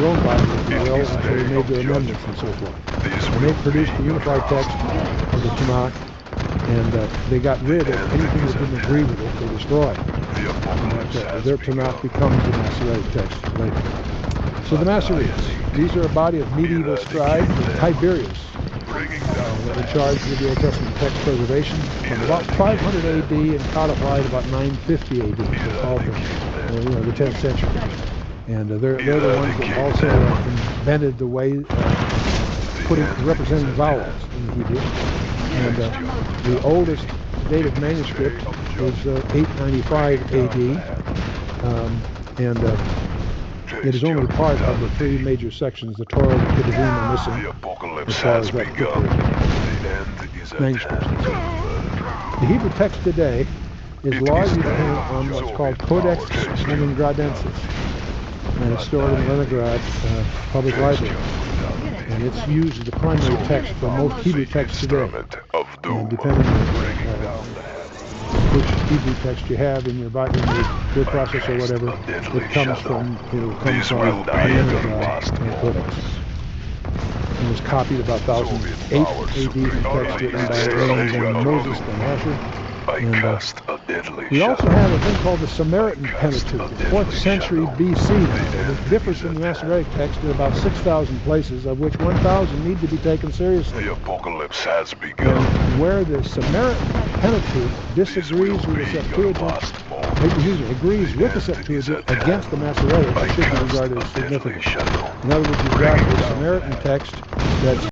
their own Bible, if you will, and so they made their amendments and so forth. And they produced the unified text of the Tanakh, and they got rid of anything that didn't agree with it. They destroyed. And their Tanakh becomes the Masoretic text later. So the Masoretes, these are a body of medieval scribes of Tiberius that were charged with the Old Testament text preservation from about 500 AD and codified about 950 AD. They're called the 10th century. And they're the ones that also invented the way representing vowels in Hebrew. And the oldest dated manuscript is 895 AD, and it is only part of the three major sections, the Torah and the Ketuvim, are missing as far as that particular manuscript. The Hebrew text today is largely dependent on what's called Codex Leningradensis, and it's stored in the Leningrad Public Library. And it's used as the primary text for most Hebrew texts today. And depending on which Hebrew text you have in your word processor or whatever, it comes from the Leningrad Codex. It was copied about 1008 AD from text written by Aaron ben Moses ben Asher. And we also have a thing called the Samaritan Pentateuch, 4th century BC, which differs from the Masoretic text in about 6,000 places, of which 1,000 need to be taken seriously. The apocalypse has begun. And where the Samaritan Pentateuch disagrees with the Septuagint, agrees with the Septuagint against the Masoretic, it should be regarded as significant. In other words, you've got a Samaritan text that's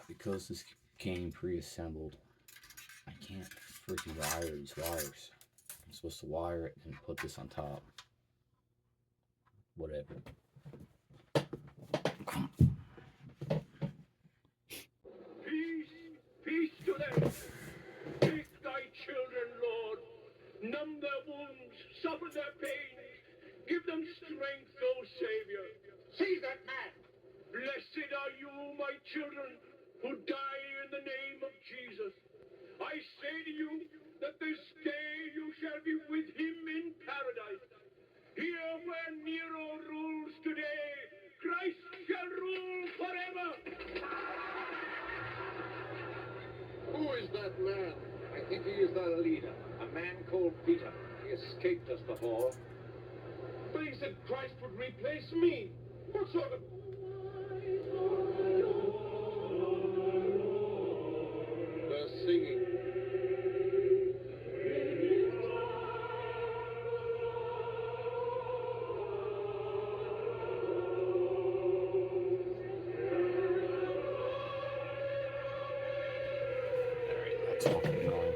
because this came pre-assembled, I can't freaking wire these wires. I'm supposed to wire it and put this on top. Whatever. children who die in the name of Jesus. I say to you that this day you shall be with him in paradise. Here where Nero rules today, Christ shall rule forever. Who is that man? I think he is the leader, a man called Peter. He escaped us before. But he said Christ would replace me. What sort of... They're singing. That's fucking annoying.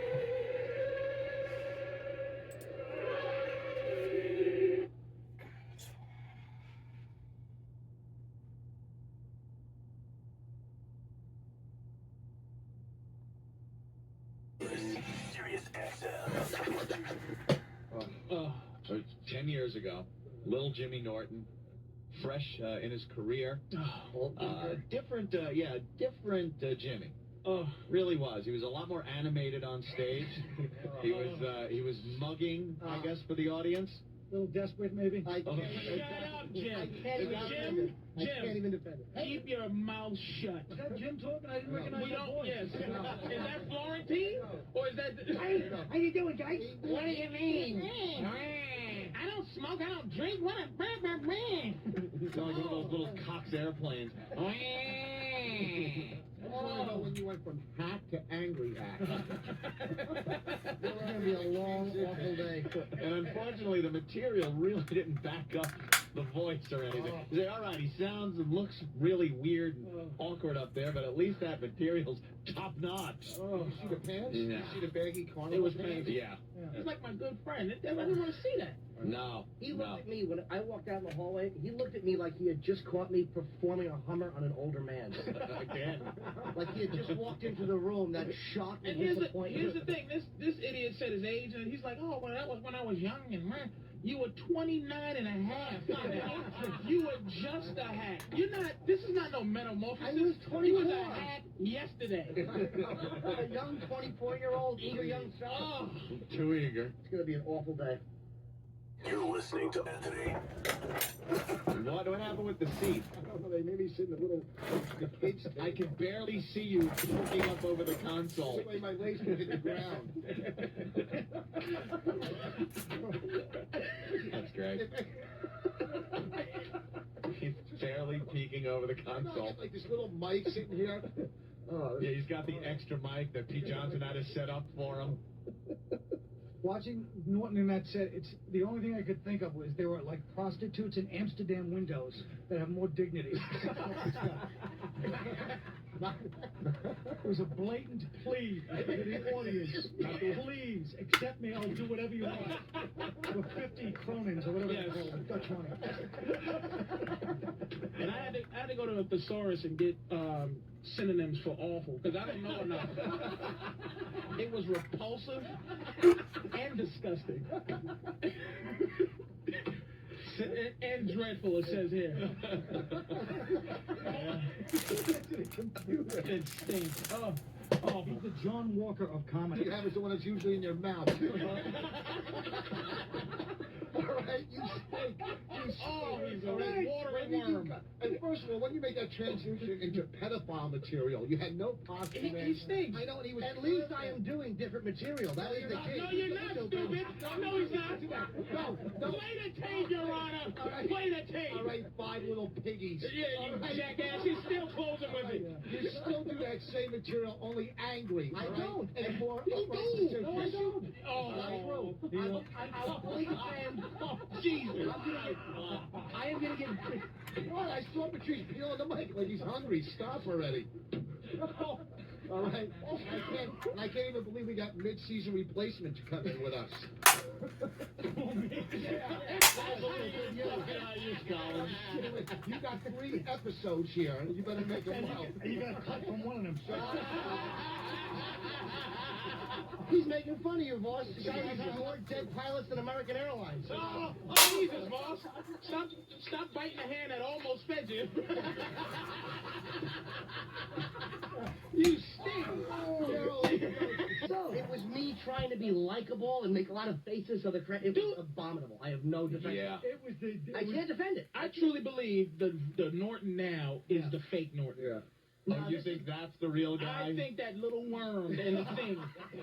So 10 years ago, little Jimmy Norton, fresh in his career, different Jimmy. Really was. He was a lot more animated on stage. He was mugging, I guess, for the audience. A little desperate, maybe? Shut up, Jim. I can't even defend it. Keep your mouth shut. Is that Jim talking? I didn't recognize We that don't, voice. yes. Is that Florentine? Or is that... How you doing, guys? What do you mean? I don't smoke, I don't drink. What a... He's like one of those little Cox airplanes. I just want to know when you went from hack to angry hack. This is going to be a long, awful day. And unfortunately, the material really didn't back up the voice or anything. You say, all right, he sounds and looks really weird and awkward up there, but at least that material's top notch. You see the pants? Yeah. You see the baggy carnival It was pants? painful. Yeah. He's like my good friend. I didn't want to see that. No. He looked at me when I walked out in the hallway. He looked at me like he had just caught me performing a Hummer on an older man. Again. Like he had just walked into the room. That shock and And here's disappointment. the thing. This idiot said his age, and he's like, oh, well, that was when I was young, and man, you were 29 and a half. You were just a hack. You're not, this is not no metamorphosis. I was You was 24. a hack yesterday. A young 24-year-old, eager young fella. Oh, Too eager. It's going to be an awful day. You're listening to Anthony. What happened with the seat? I don't know, they made me sit in a little... The kids... I can barely see you looking up over the console. The way my legs can hit the ground. That's great. He's barely peeking over the I console. got like this little mic sitting here. Oh, Yeah, he's got the extra mic that Pete Johnson had to set up for him. Watching Norton in that set, it's the only thing I could think of was there were like prostitutes in Amsterdam windows that have more dignity. It was a blatant plea to the audience. Please accept me. I'll do whatever you want for 50 kronins or whatever Yes. it's called, Dutch money. and I had to go to a thesaurus and get synonyms for awful, because I didn't know enough. It was repulsive and disgusting. and dreadful, it says here. It stinks. Oh, He's the John Walker of comedy. you have is the one that's usually in your mouth. All right, you stink. You stink. Oh, he's a Right. watery When you worm. got- And first of all, when you make that transition into pedophile material, you had no positive. He stinks. I know, and he was. At least I am doing different material. That is the case. No, you're not, stupid. No, he's not. No, no. Play the tape, Your Honor. All right. Play the tape. All right, 5 little piggies. Yeah, you All right. jackass. He's still closing with it. You still do that same material, only angry. I all right? don't. And more. He do. No, I don't. Oh, I'll play the fan. Jesus. I am going to get... What? I saw Patrice peeling the mic like he's hungry. Stop already. All right. I can't even believe we got mid-season replacement to come in with us. You got 3 episodes here. You better make them well. You got cut from one of them. He's making fun of you, boss. The guy has more dead pilots than American Airlines. Oh, Jesus, boss. Stop biting the hand that almost fed you. You stink. So, it was me trying to be likable and make a lot of faces so the crowd. It was abominable. I have no defense. Yeah. It was the. I can't defend it. I truly believe the Norton now is the fake Norton. Yeah. No, Oh, you think that's the real guy? I think that little worm in the thing,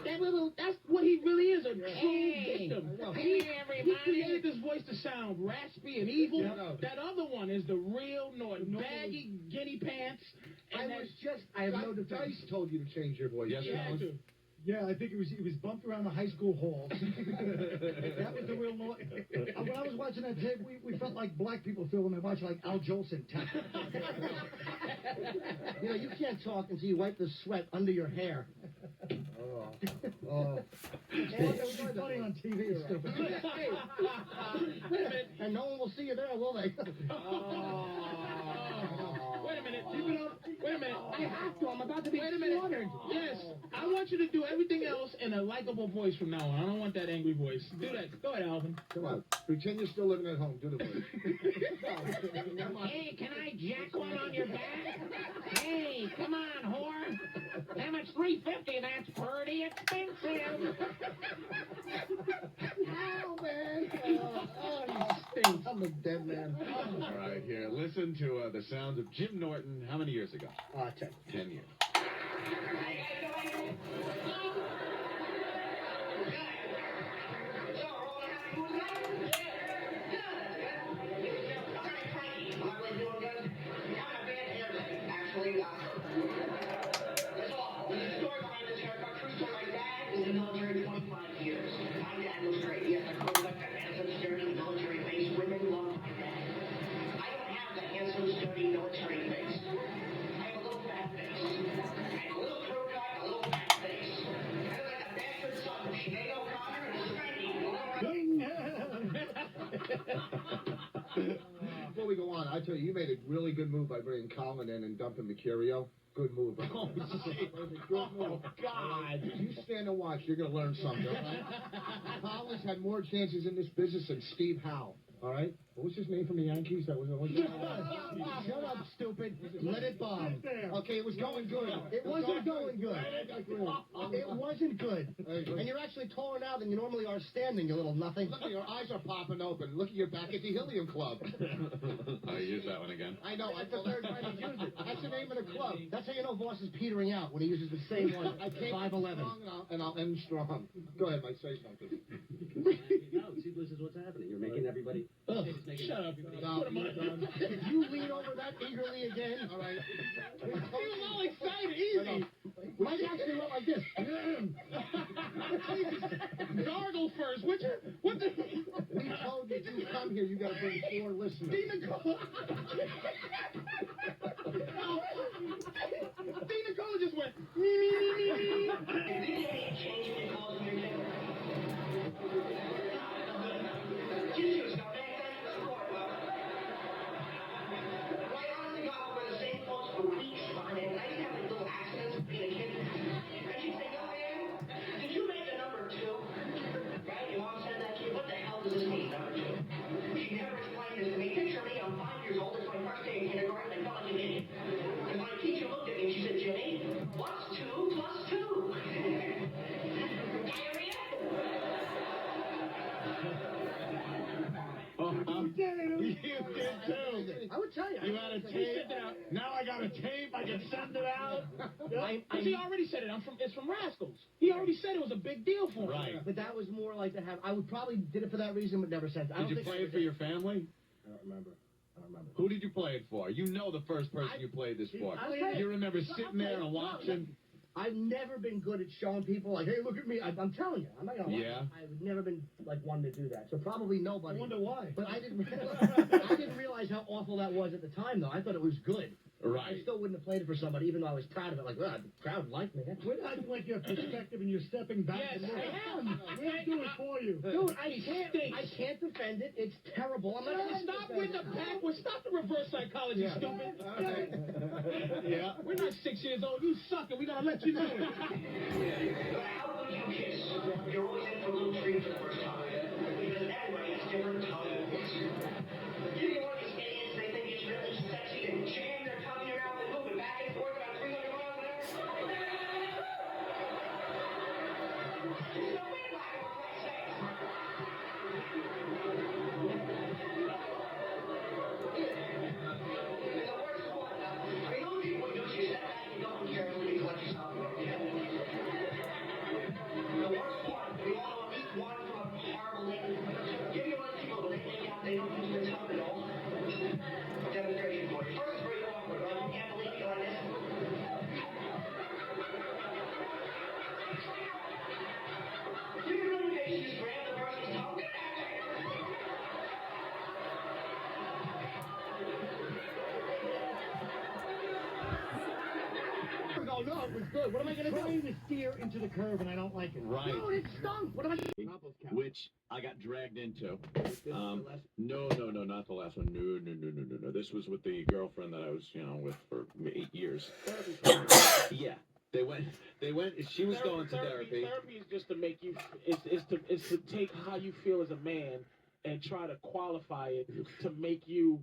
that's what he really is, a true victim. He created this voice to sound raspy and evil. Yeah. That other one is the real Norton, baggy guinea pants. And I have no defense. Dice told you to change your voice. Yes, you had to. Yeah, I think it was bumped around the high school halls. That was the real Norton. When I was watching that tape, we felt like black people feel when they watch like Al Jolson. You know, you can't talk until you wipe the sweat under your hair. Oh. It was funny on TV. It's stupid. Hey, wait a minute. And no one will see you there, will they? Wait a minute. Wait a minute. I have to. I'm about to be Wait a minute. slaughtered. Yes, I want you to do everything else in a likable voice from now on. I don't want that angry voice. Do that. Go ahead, Alvin. Come on. Pretend you're still living at home. Do the voice. Hey, can I jack one on your back? Hey, come on, whore. How much? $3.50. That's pretty expensive. Oh, man. Oh, you stink. I'm a dead man. All right, here. Listen to the sounds of Jim Norton. How many years ago? 10. 10 years. Before we go on, I tell you, you made a really good move by bringing Colin in and dumping Mercurio. Good move. Oh, shit. Good move. God. You stand and watch. You're going to learn something, all right? Colin's had more chances in this business than Steve Howe, all right? What was his name from the Yankees? That was Shut up, stupid. Let it bomb. Okay, it was going good. It wasn't going good. It wasn't good. And you're actually taller now than you normally are standing, you little nothing. Look, your eyes are popping open. Look, you're back at the Helium Club. I use that one again. I know. That's the third time he's used it. That's the name of the club. That's how you know Voss is petering out when he uses the same one. I came 5'11". strong and I'll end strong. Go ahead, Mike. Say something. No, see, this is what's happening. You're making everybody. Shut up. No, Put him on. If you lean over that eagerly again, all right. He was all excited. Easy. Mike actually went like this. Gargle first. What the? We told you to come here. You got to bring 4 listeners. Dina Cole. Dina Cole just went. I would tell you. You had a tape. Now I got a tape. I can send it out. He already said it. It's from Rascals. He already said it was a big deal for him. Right. But that was more like to have. I would probably did it for that reason, but never said. Did you play it for your family? I don't remember. Who did you play it for? You know the first person you played this for. You remember sitting there and watching? I've never been good at showing people, like, hey, look at me. I'm telling you. I'm not going to lie. Yeah. I've never been, like, one to do that. So probably nobody. I wonder why. But I didn't realize how awful that was at the time, though. I thought it was good. Right. I still wouldn't have played it for somebody, even though I was proud of it. Like, well, the crowd liked me. We're acting like you have perspective and you're stepping back. Yes, and I am. We'll do it for you. Dude, I can't defend it. It's terrible. I'm not going to Stop with the backward. Stop the reverse psychology, stupid. Yeah. We're not 6 years old. You suck, and we gotta let you know it. How would you kiss you're always in for a little treat for the first time. Because everybody has different tones. You're one of these idiots, they think it's really sexy to jam their tongue in your mouth and move it back and forth about 300 miles an hour. Demonstration for you. First is very awkward, right? You can't believe you like this. Do you really think you just grab the person's tongue? Oh, no, it was good. What am I going to do? Trying to steer into the curve, and I don't like it. Right. No, it stunk. What am I... Which I got dragged into. No, not the last one. No. This was with the girlfriend that I was, with for 8 years. Yeah. They went, she was going to therapy. Therapy is just to make you, is to take how you feel as a man and try to qualify it to make you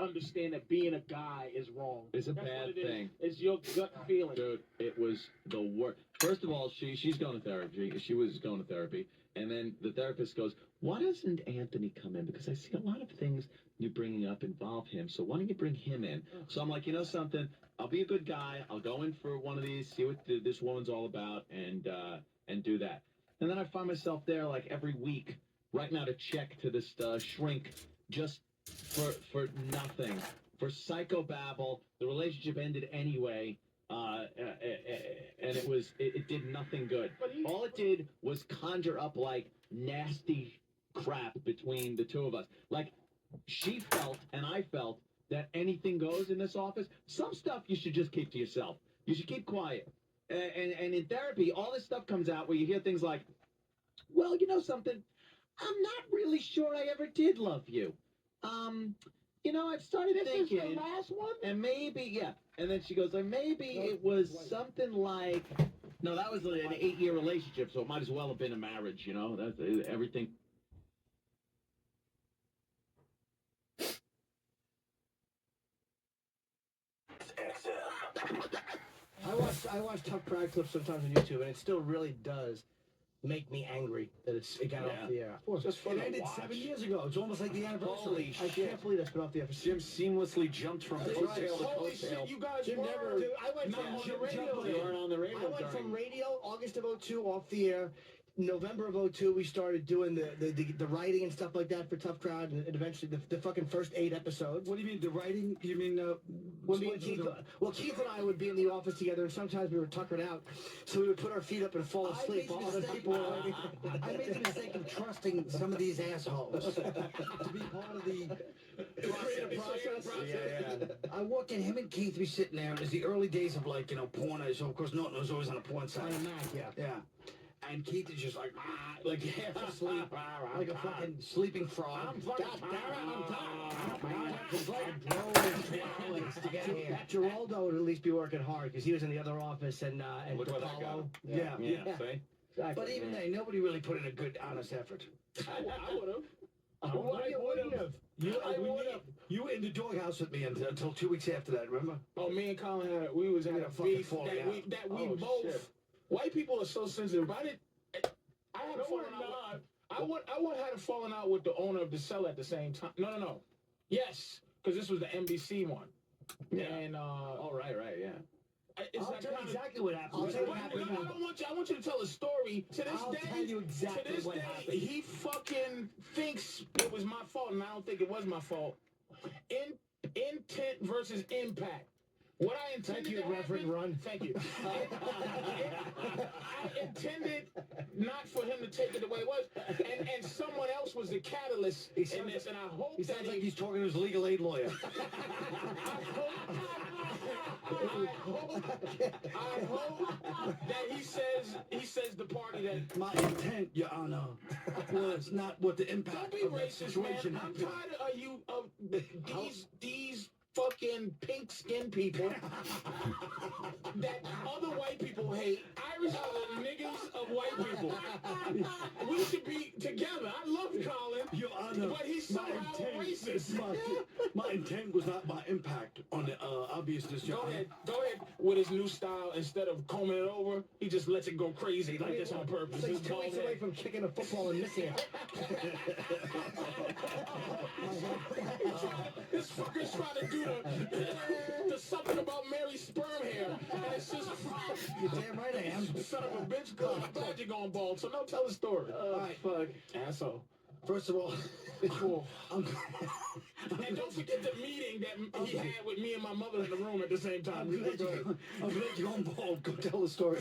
understand that being a guy is wrong. It's a bad thing. It's your gut feeling. Dude, it was the worst. First of all, she's going to therapy. She was going to therapy. And then the therapist goes, why doesn't Anthony come in? Because I see a lot of things you're bringing up involve him. So why don't you bring him in? So I'm like, you know something? I'll be a good guy. I'll go in for one of these, see what this woman's all about, and do that. And then I find myself there like every week, writing out a check to this shrink just for nothing, for psychobabble. The relationship ended anyway. And it did nothing good. All it did was conjure up like nasty crap between the two of us. Like she felt and I felt that anything goes in this office. Some stuff you should just keep to yourself. You should keep quiet. And in therapy, all this stuff comes out where you hear things like, well, you know something? I'm not really sure I ever did love you. I've started thinking. This is the last one? And maybe, yeah. And then she goes, like, maybe it was something like, no, that was an 8-year relationship, so it might as well have been a marriage, That's everything. I watch Tough Crowd clips sometimes on YouTube, and it still really does make me angry that it got off the air. Just It ended 7 years ago. It's almost like the anniversary. I can't believe that's been off the air. Jim seamlessly jumped from coattail to Holy coattail. shit, you guys Jim were never. Dude, I went not from on the radio. You weren't on the radio. I went from radio August of 02 off the air. November of 02, we started doing the writing and stuff like that for Tough Crowd, and eventually the fucking first 8 episodes. What do you mean, the writing? You mean, Keith and I would be in the office together, and sometimes we were tuckered out, so we would put our feet up and fall asleep while other people were writing. I made the mistake of trusting some of these assholes to be part of the creative process. Yeah. I walked in, him and Keith would be sitting there, and it was the early days of porn. So, of course, Norton was always on a porn site. On a Mac, yeah. Yeah. And Keith is just like half asleep, like a fucking sleeping frog. Geraldo would at least be working hard because he was in the other office and Apollo. Yeah. See? Exactly. But even then, nobody really put in a good, honest effort. I would have. I wouldn't have. You were in the doghouse with me until 2 weeks after that, remember? Oh, me and Colin we was in a beef that we both. Shit. White people are so sensitive. I had a falling out. I had a falling out with the owner of the cell at the same time. No. Yes, because this was the NBC one. Yeah. And right, yeah. I'll tell you exactly what happened. I want you to tell a story. To this I'll day, tell you exactly what happened. He fucking thinks it was my fault, and I don't think it was my fault. Intent versus impact. What I intended Thank you, to Reverend happen, Run. Thank you. I intended not for him to take it the way it was, and someone else was the catalyst in this, and I hope He that sounds like he's talking to his legal aid lawyer. I hope that he says the party that My intent, Your Honor, was not what the impact don't be of that racist, man. situation I'm has been. tired of these fucking pink skinned people that other white people hate. are the niggas of white people. We should be together. I love Colin, Your Honor, but he's my somehow intent- racist. My intent was not my impact on the obviousness, Your Go Honor. ahead. With his new style, instead of combing it over, he just lets it go crazy like this on purpose. He's His 2 bald weeks head. away from kicking a football and missing it. This fucker's trying to do the something about Mary's sperm hair, and it's just You're damn right I am. son of a bitch. Good. I'm glad you're going bald, so now tell the story. All right, fuck. Asshole. First of all, Cool. I'm And don't forget the meeting that he had with me and my mother in the room at the same time. I'm glad you're on bald. Go tell the story.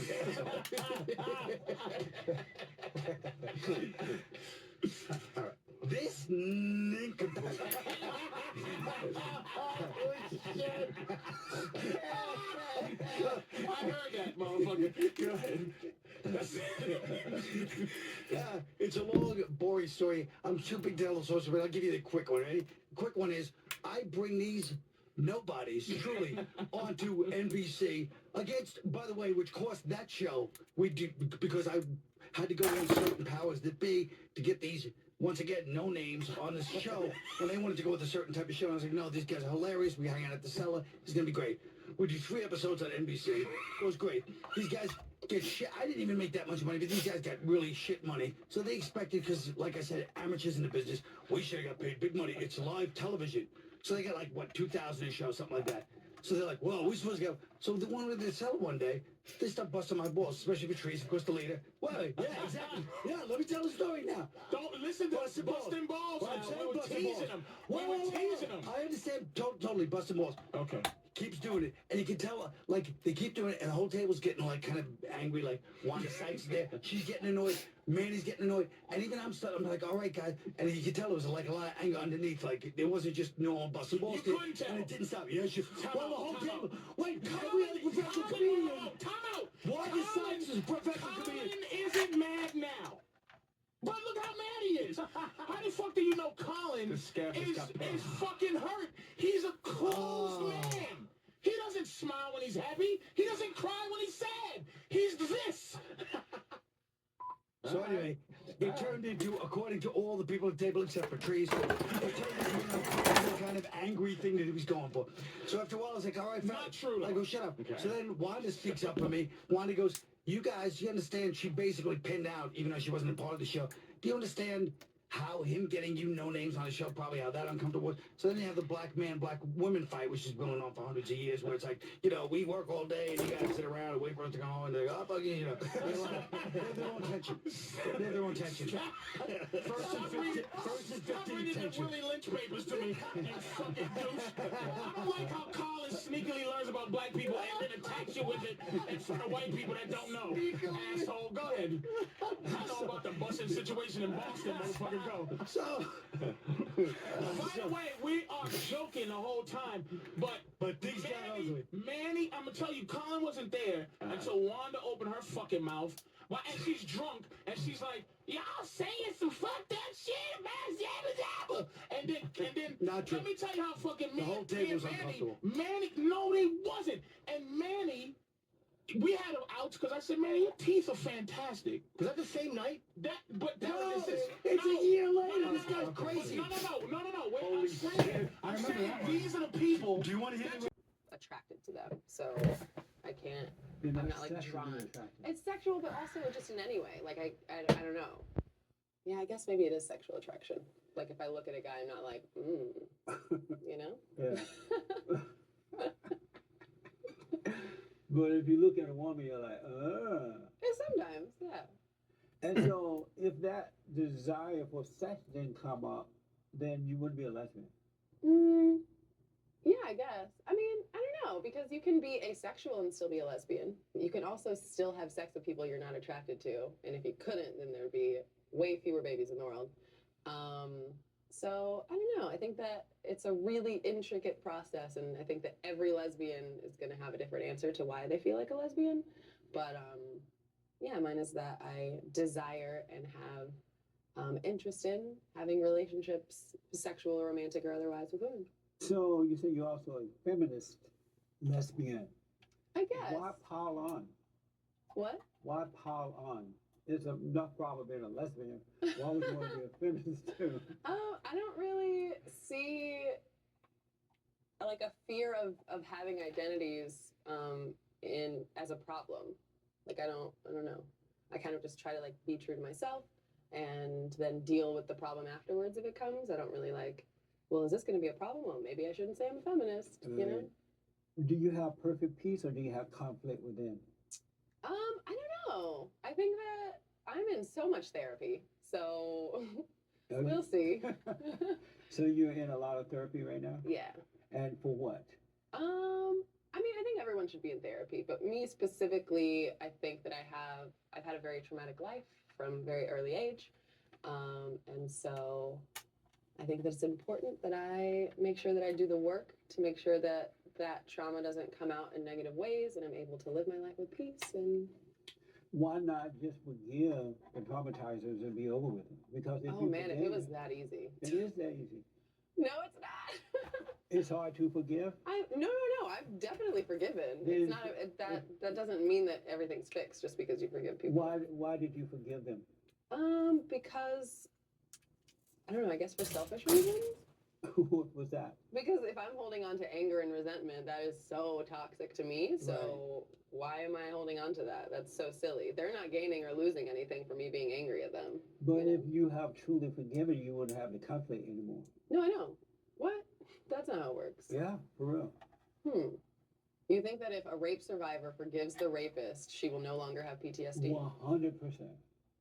All right. This nincompoop. I heard that, motherfucker. Go ahead. Yeah, it's a long, boring story. I'm too big to tell the story, but I'll give you the quick one. Ready? The quick one is I bring these nobodies, truly, onto NBC against, by the way, which cost that show, we do, because I had to go in certain powers that be to get these, once again, no names on this show. When they wanted to go with a certain type of show, I was like, no, these guys are hilarious. We hang out at the cellar. It's going to be great. We do 3 episodes on NBC. It was great. These guys get shit. I didn't even make that much money, but these guys got really shit money. So they expected, because, like I said, amateurs in the business, we should have got paid big money. It's live television. So they got like, what, 2,000 a show, something like that. So they're like, well, we're supposed to go. So the one with the cellar one day, they start busting my balls, especially Patrice, of course, the leader. Well, yeah, exactly. Yeah, let me tell the story now. Don't listen to us busting balls. Well, I'm Now. saying We were busting teasing balls. them. Whoa, We were whoa, whoa, teasing whoa. them. I understand totally busting balls. Okay. Keeps doing it, and you can tell, like, they keep doing it, and the whole table's getting, like, kind of angry, like, Wanda Sykes there, she's getting annoyed, Manny's getting annoyed, and even I'm like, all right, guys, and you can tell it was, like, a lot of anger underneath, like, it wasn't just no busting balls, You couldn't tell. and it didn't stop. Yes, you, well, the whole Time table, out. wait, every other professional comedian, Time out. Wanda Sykes is a professional comedian. Colin isn't mad now. But look how mad he is. How the fuck do you know Colin The is scab has got pain. fucking hurt? He's a closed man. He doesn't smile when he's happy. He doesn't cry when he's sad. He's this. So anyway, it turned into, according to all the people at the table except for Trees, it turned into some kind of angry thing that he was going for. So after a while, I was like, all right, fine. Not true. I go, shut up. Okay. So then Wanda speaks up for me. Wanda goes, you guys, you understand, she basically pinned out, even though she wasn't a part of the show. Do you understand how him getting you no names on the show, probably how that uncomfortable was? So then you have the black man, black woman fight, which has been going on for hundreds of years, where it's like, you know, we work all day and you guys sit around and wait for us to go home, and they go, oh, fuck you, you know. They have their own tension. They have their own tension. First and 15 Stop reading the tension. Willie Lynch papers to me, you fucking douche. I don't like how Colin sneakily learns about black people and then attacks you with it in front of white people that don't know. Asshole, go ahead. I know about the busing situation in Boston, motherfucker, go. So, By the way, we are joking the whole time, but things got ugly. Manny, I'm gonna tell you, Colin wasn't there until Wanda opened her fucking mouth. Well, and she's drunk, and she's like, y'all saying some fucked up shit about Zabba Zabba. And then, Not true. let me tell you how fucking The whole table was Manny, uncomfortable. no, they wasn't. And Manny, we had him out because I said, Manny, your teeth are fantastic. Was that the same night? But No, this is, it's no, a year later. no, This guy's crazy. No. Wait, Holy shit. I I'm remember saying that one. these are the people. Do you want to hear the attracted to them. So I can't. I'm not like drawn. It's sexual, but also just in any way. Like I don't know. Yeah, I guess maybe it is sexual attraction. Like if I look at a guy, I'm not like, you know. Yeah. But if you look at a woman, you're like, Sometimes, yeah. And so, if that desire for sex didn't come up, then you wouldn't be a lesbian. Yeah, I guess. I mean, I don't know, because you can be asexual and still be a lesbian. You can also still have sex with people you're not attracted to, and if you couldn't, then there'd be way fewer babies in the world. So, I don't know. I think that it's a really intricate process, and I think that every lesbian is going to have a different answer to why they feel like a lesbian. But, yeah, mine is that I desire and have interest in having relationships, sexual or romantic or otherwise, with women. So, you say you're also a feminist lesbian. I guess. Why pile on? What? Why pile on? It's enough problem being a lesbian. Why would you want to be a feminist too? I don't really see like a fear of having identities in as a problem. Like I don't know. I kind of just try to like be true to myself and then deal with the problem afterwards if it comes. I don't really like, well, is this going to be a problem? Well, maybe I shouldn't say I'm a feminist, you know? Do you have perfect peace or do you have conflict within? I don't know. I think that I'm in so much therapy, so we'll see. So you're in a lot of therapy right now? Yeah. And for what? I mean, I think everyone should be in therapy, but me specifically, I think that I've had a very traumatic life from a very early age. And so I think that it's important that I make sure that I do the work to make sure that that trauma doesn't come out in negative ways and I'm able to live my life with peace. And why not just forgive the traumatizers and be over with it? Because if you if it was that easy. It is that easy. No, it's not. It's hard to forgive. No. I've definitely forgiven. It's not that doesn't mean that everything's fixed just because you forgive people. Why did you forgive them? Because I don't know. I guess for selfish reasons. What was that? Because if I'm holding on to anger and resentment, that is so toxic to me. So why am I holding on to that? That's so silly. They're not gaining or losing anything for me being angry at them. But if you have truly forgiven, you wouldn't have the conflict anymore. No, I know. What? That's not how it works. Yeah, for real. You think that if a rape survivor forgives the rapist, she will no longer have PTSD? 100%.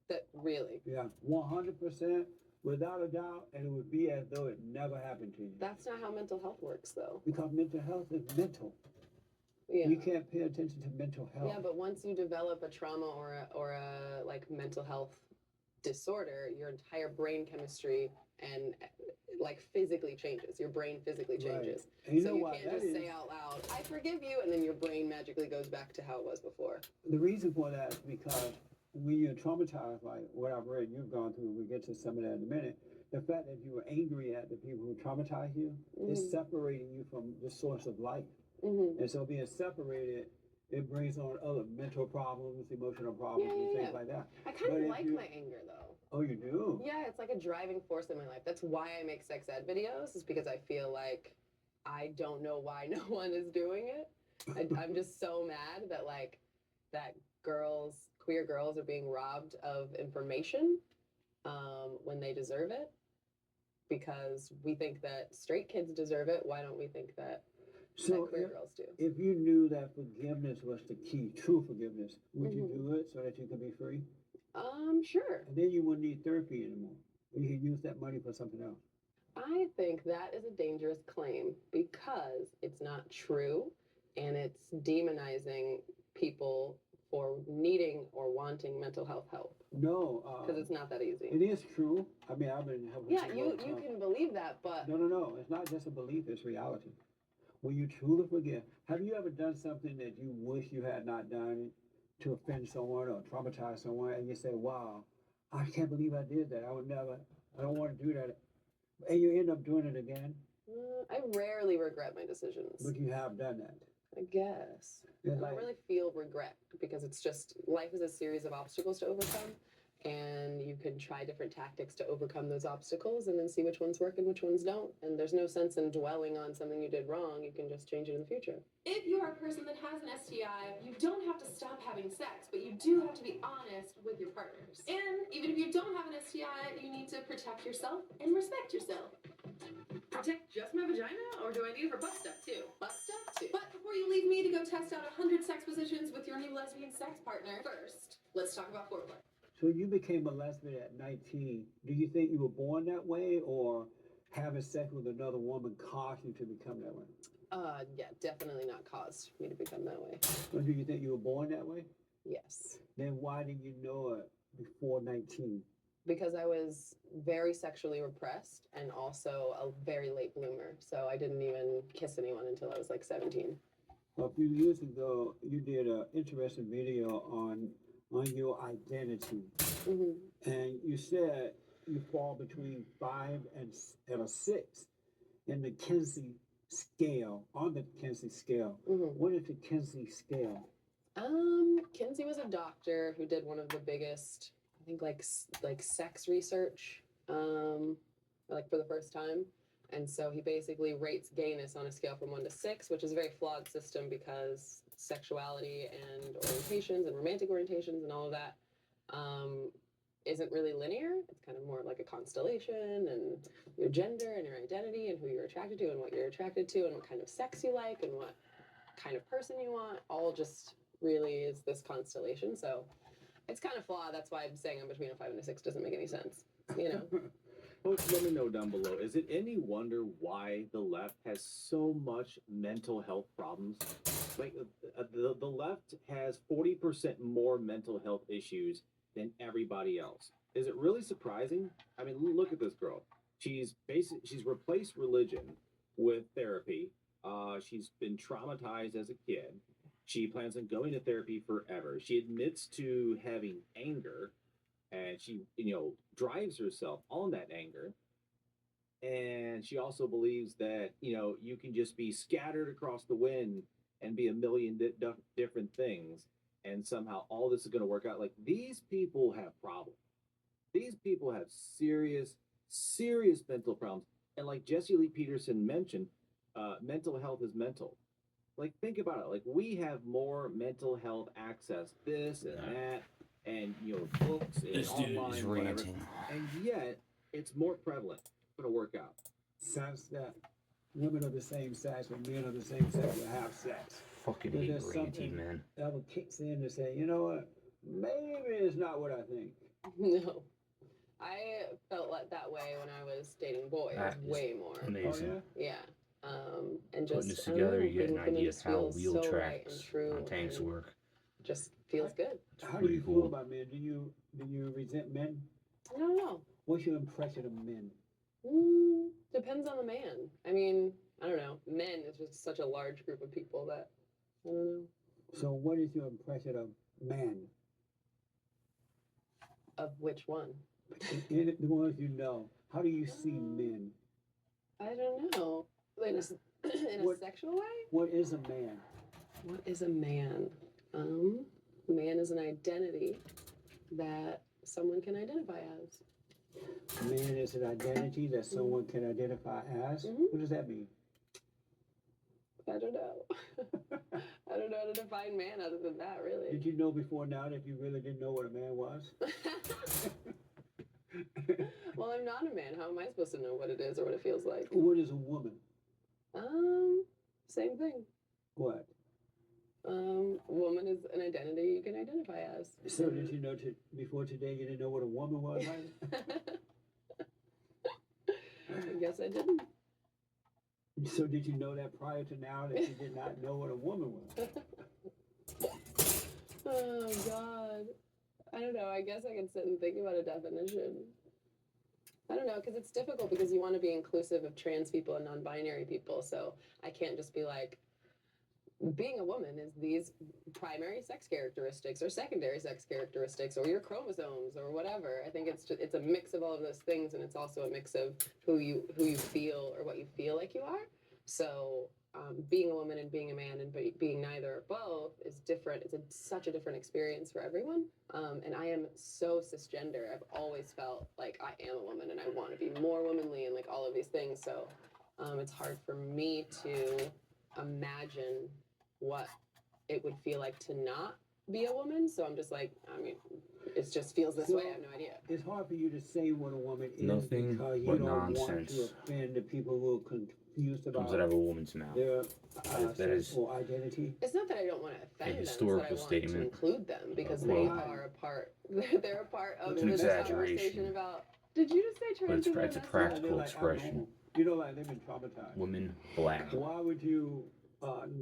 That really? Yeah, 100%, without a doubt, and it would be as though it never happened to you. That's not how mental health works, though. Because mental health is mental. Yeah. You can't pay attention to mental health. Yeah, but once you develop a trauma or a like mental health disorder, your entire brain chemistry and like physically changes. Your brain physically changes. And so know you why can't that just is? say out loud, I forgive you, and then your brain magically goes back to how it was before. The reason for that is because when you're traumatized, like what I've read you've gone through, we'll get to some of that in a minute, the fact that you were angry at the people who traumatized you is separating you from the source of life. And so being separated, it brings on other mental problems, emotional problems, and things like that. I kind of like my anger, though. Oh, you do? Yeah, it's like a driving force in my life. That's why I make sex ed videos, is because I feel like I don't know why no one is doing it. I'm just so mad that like that queer girls are being robbed of information when they deserve it, because we think that straight kids deserve it. Why don't we think that queer girls do? If you knew that forgiveness was the key, true forgiveness, would you do it so that you could be free? Sure. And then you wouldn't need therapy anymore. You could use that money for something else. I think that is a dangerous claim because it's not true and it's demonizing people for needing or wanting mental health help. No. Because it's not that easy. It is true. I mean, I've been helping Yeah, people you can believe that, but... No. It's not just a belief, it's reality. When you truly forgive, have you ever done something that you wish you had not done to offend someone or traumatize someone, and you say, wow, I can't believe I did that. I don't want to do that. And you end up doing it again. I rarely regret my decisions. But you have done that. I guess. I don't really feel regret because it's just, life is a series of obstacles to overcome. And you can try different tactics to overcome those obstacles and then see which ones work and which ones don't. And there's no sense in dwelling on something you did wrong. You can just change it in the future. If you are a person that has an STI, you don't have to stop having sex, but you do have to be honest with your partners. And even if you don't have an STI, you need to protect yourself and respect yourself. Protect just my vagina, or do I need it for butt stuff too? Butt stuff too. But before you leave me to go test out 100 sex positions with your new lesbian sex partner, first, let's talk about foreplay. So you became a lesbian at 19. Do you think you were born that way, or having sex with another woman caused you to become that way? Yeah, definitely not caused me to become that way. Or do you think you were born that way? Yes. Then why did you know it before 19? Because I was very sexually repressed and also a very late bloomer. So I didn't even kiss anyone until I was like 17. A few years ago, you did an interesting video on your identity. And you said you fall between 5 and a 6 in the Kinsey scale, on the Kinsey scale. What is the Kinsey scale? Kinsey was a doctor who did one of the biggest, I think, like sex research, like for the first time. And so he basically rates gayness on a scale from 1 to 6, which is a very flawed system because sexuality and orientations and romantic orientations and all of that isn't really linear. It's kind of more like a constellation, and your gender and your identity and who you're attracted to and what you're attracted to and what kind of sex you like and what kind of person you want, all just really is this constellation. So it's kind of flawed. That's why I'm saying I'm between a 5 and a 6 doesn't make any sense, you know? Folks, let me know down below. Is it any wonder why the left has so much mental health problems? Like, the left has 40% more mental health issues than everybody else. Is it really surprising? I mean, look at this girl. She's replaced religion with therapy. She's been traumatized as a kid. She plans on going to therapy forever. She admits to having anger, and she, drives herself on that anger. And she also believes that, you can just be scattered across the wind and be a million different things, and somehow all this is going to work out. Like, these people have problems. These people have serious, serious mental problems. And like Jesse Lee Peterson mentioned, mental health is mental. Like, think about it. Like, we have more mental health access, this and that, and, books and This dude online, is whatever. ranting. And yet, it's more prevalent. It's going to work out. Sense that women of the same sex or men of the same sex will have sex. Fucking But hate there's ranting, something man. that will kicks in to say, you know what, maybe it's not what I think. No. I felt like that way when I was dating boys, That is way more. amazing. Yeah. And just Putting this I don't know, together, you get being an with women idea of just how feels wheel so right tracks and true on tanks and work. just feels good. How do you pretty feel cool. about men? Do you resent men? No. What's your impression of men? Depends on the man. I mean, I don't know. Men is just such a large group of people that I don't know. So what is your impression of man? Of which one? The ones you know. How do you see men? I don't know. In a sexual way? What is a man? What is a man? Man is an identity that someone can identify as. Man is an identity that someone can identify as? What does that mean? I don't know. I don't know how to define man other than that, really. Did you know before now that you really didn't know what a man was? Well, I'm not a man. How am I supposed to know what it is or what it feels like? What is a woman? Same thing. What? Woman is an identity you can identify as. So did you know before today you didn't know what a woman was, right? I guess I didn't. So did you know that prior to now that you did not know what a woman was? Oh, God. I don't know. I guess I could sit and think about a definition. I don't know, because it's difficult because you want to be inclusive of trans people and non-binary people. So I can't just be like, being a woman is these primary sex characteristics or secondary sex characteristics or your chromosomes or whatever. I think it's a mix of all of those things, and it's also a mix of who you feel or what you feel like you are. So being a woman and being a man and being neither or both is different. It's such a different experience for everyone. And I am so cisgender. I've always felt like I am a woman and I want to be more womanly and like all of these things. So it's hard for me to imagine what it would feel like to not be a woman. So I'm just like, I mean, it just feels this way. I have no idea. It's hard for you to say what a woman is Nothing because you but don't want nonsense to offend the people who are confused about comes out of a woman's mouth. their That is sexual identity. It's not that I don't want to offend them. It's that I historical want statement. to include them because Of they what? are a part. They're a part of It's an this exaggeration. conversation about. Did you just say But trans? it's a practical expression. You know, like they've been traumatized. Women, black. Why would you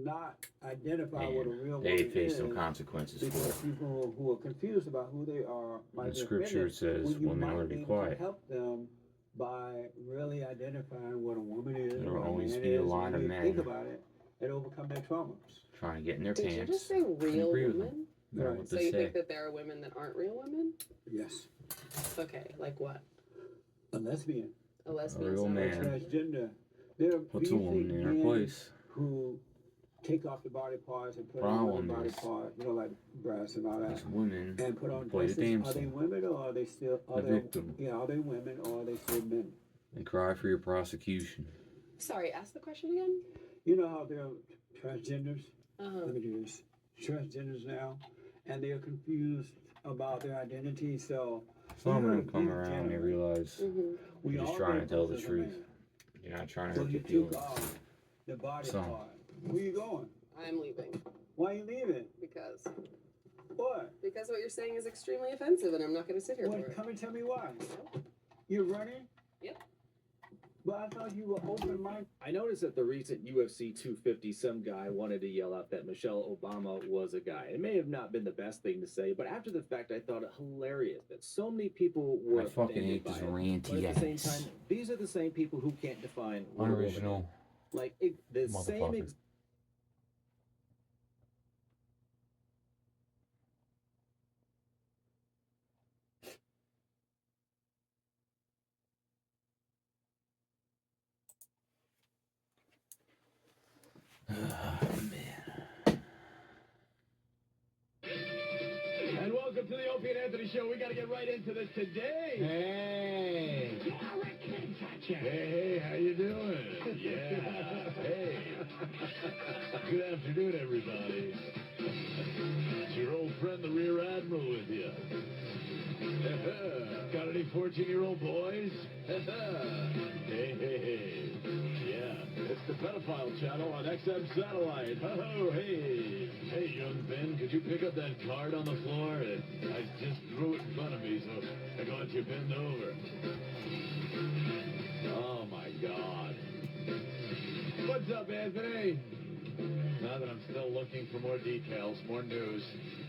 not identify what a real They woman face is? some consequences for Because it. people who are confused about who they are might The be scripture offended, says when you women might are to be able to quiet. help them by really identifying what a woman is. There will what a always man be a is, line and of they think men about it and overcome their traumas. trying to get in their Did you pants. just say and real agree with them. women? They're Right. what So they you say. think that there are women that aren't real women? Yes. Okay, like what? A lesbian. A lesbian. real sounds man. like- Transgender. There, Puts do a you woman think in her men place. who take off the body parts and put on other body parts, you know, like breasts and all that. These women And put on play the dresses. damn Are they scene. women or are they still The victim. Yeah, are they women or are they still men? And cry for your prosecution. Sorry, ask the question again. You know how there are transgenders? Uh-huh. Let me do this. Transgenders now, and they're confused about their identity. So Some of you're them come a around and they gentleman. realize We you're just all trying to get tell the as a truth. man. You're not trying to So hurt you your took feelings. off the body Some. part. Where you going? I'm leaving. Why are you leaving? Because. What? Because what you're saying is extremely offensive, and I'm not going to sit here for it. Come and tell me why. You're running? Yep. But I thought you were open minded. I noticed at the recent UFC 250, some guy wanted to yell out that Michelle Obama was a guy. It may have not been the best thing to say, but after the fact, I thought it hilarious that so many people were I fucking offended hate by this it. ranty But at the same ass. time, these are the same people who can't define what a woman is. Unoriginal. Like the same. Motherfuckers. And welcome to the Opie and Anthony Show. We got to get right into this today. Hey. Hey, how you doing? Yeah. Hey. Good afternoon, everybody. It's your old friend, the Rear Admiral, with you. Got any 14-year-old boys? Hey. Yeah, it's the Pedophile Channel on XM Satellite. Oh, hey. Hey, young Ben, could you pick up that card on the floor? I just threw it in front of me, so I got you bend over. Oh, my God. What's up, Anthony? Now that I'm still looking for more details, more news.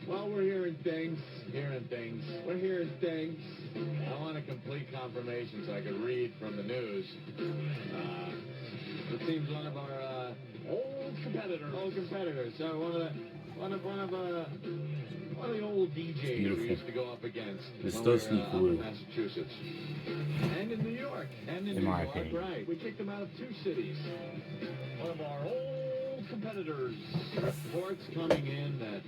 Well, we're hearing things. We're hearing things. I want a complete confirmation so I can read from the news. It seems one of our old competitors. So one of the old DJs Beautiful. we used to go up against. This when does we were, sneak up blue. in Massachusetts. And in New York. In my opinion. Right. We kicked them out of 2 cities. One of our old competitors. Reports coming in that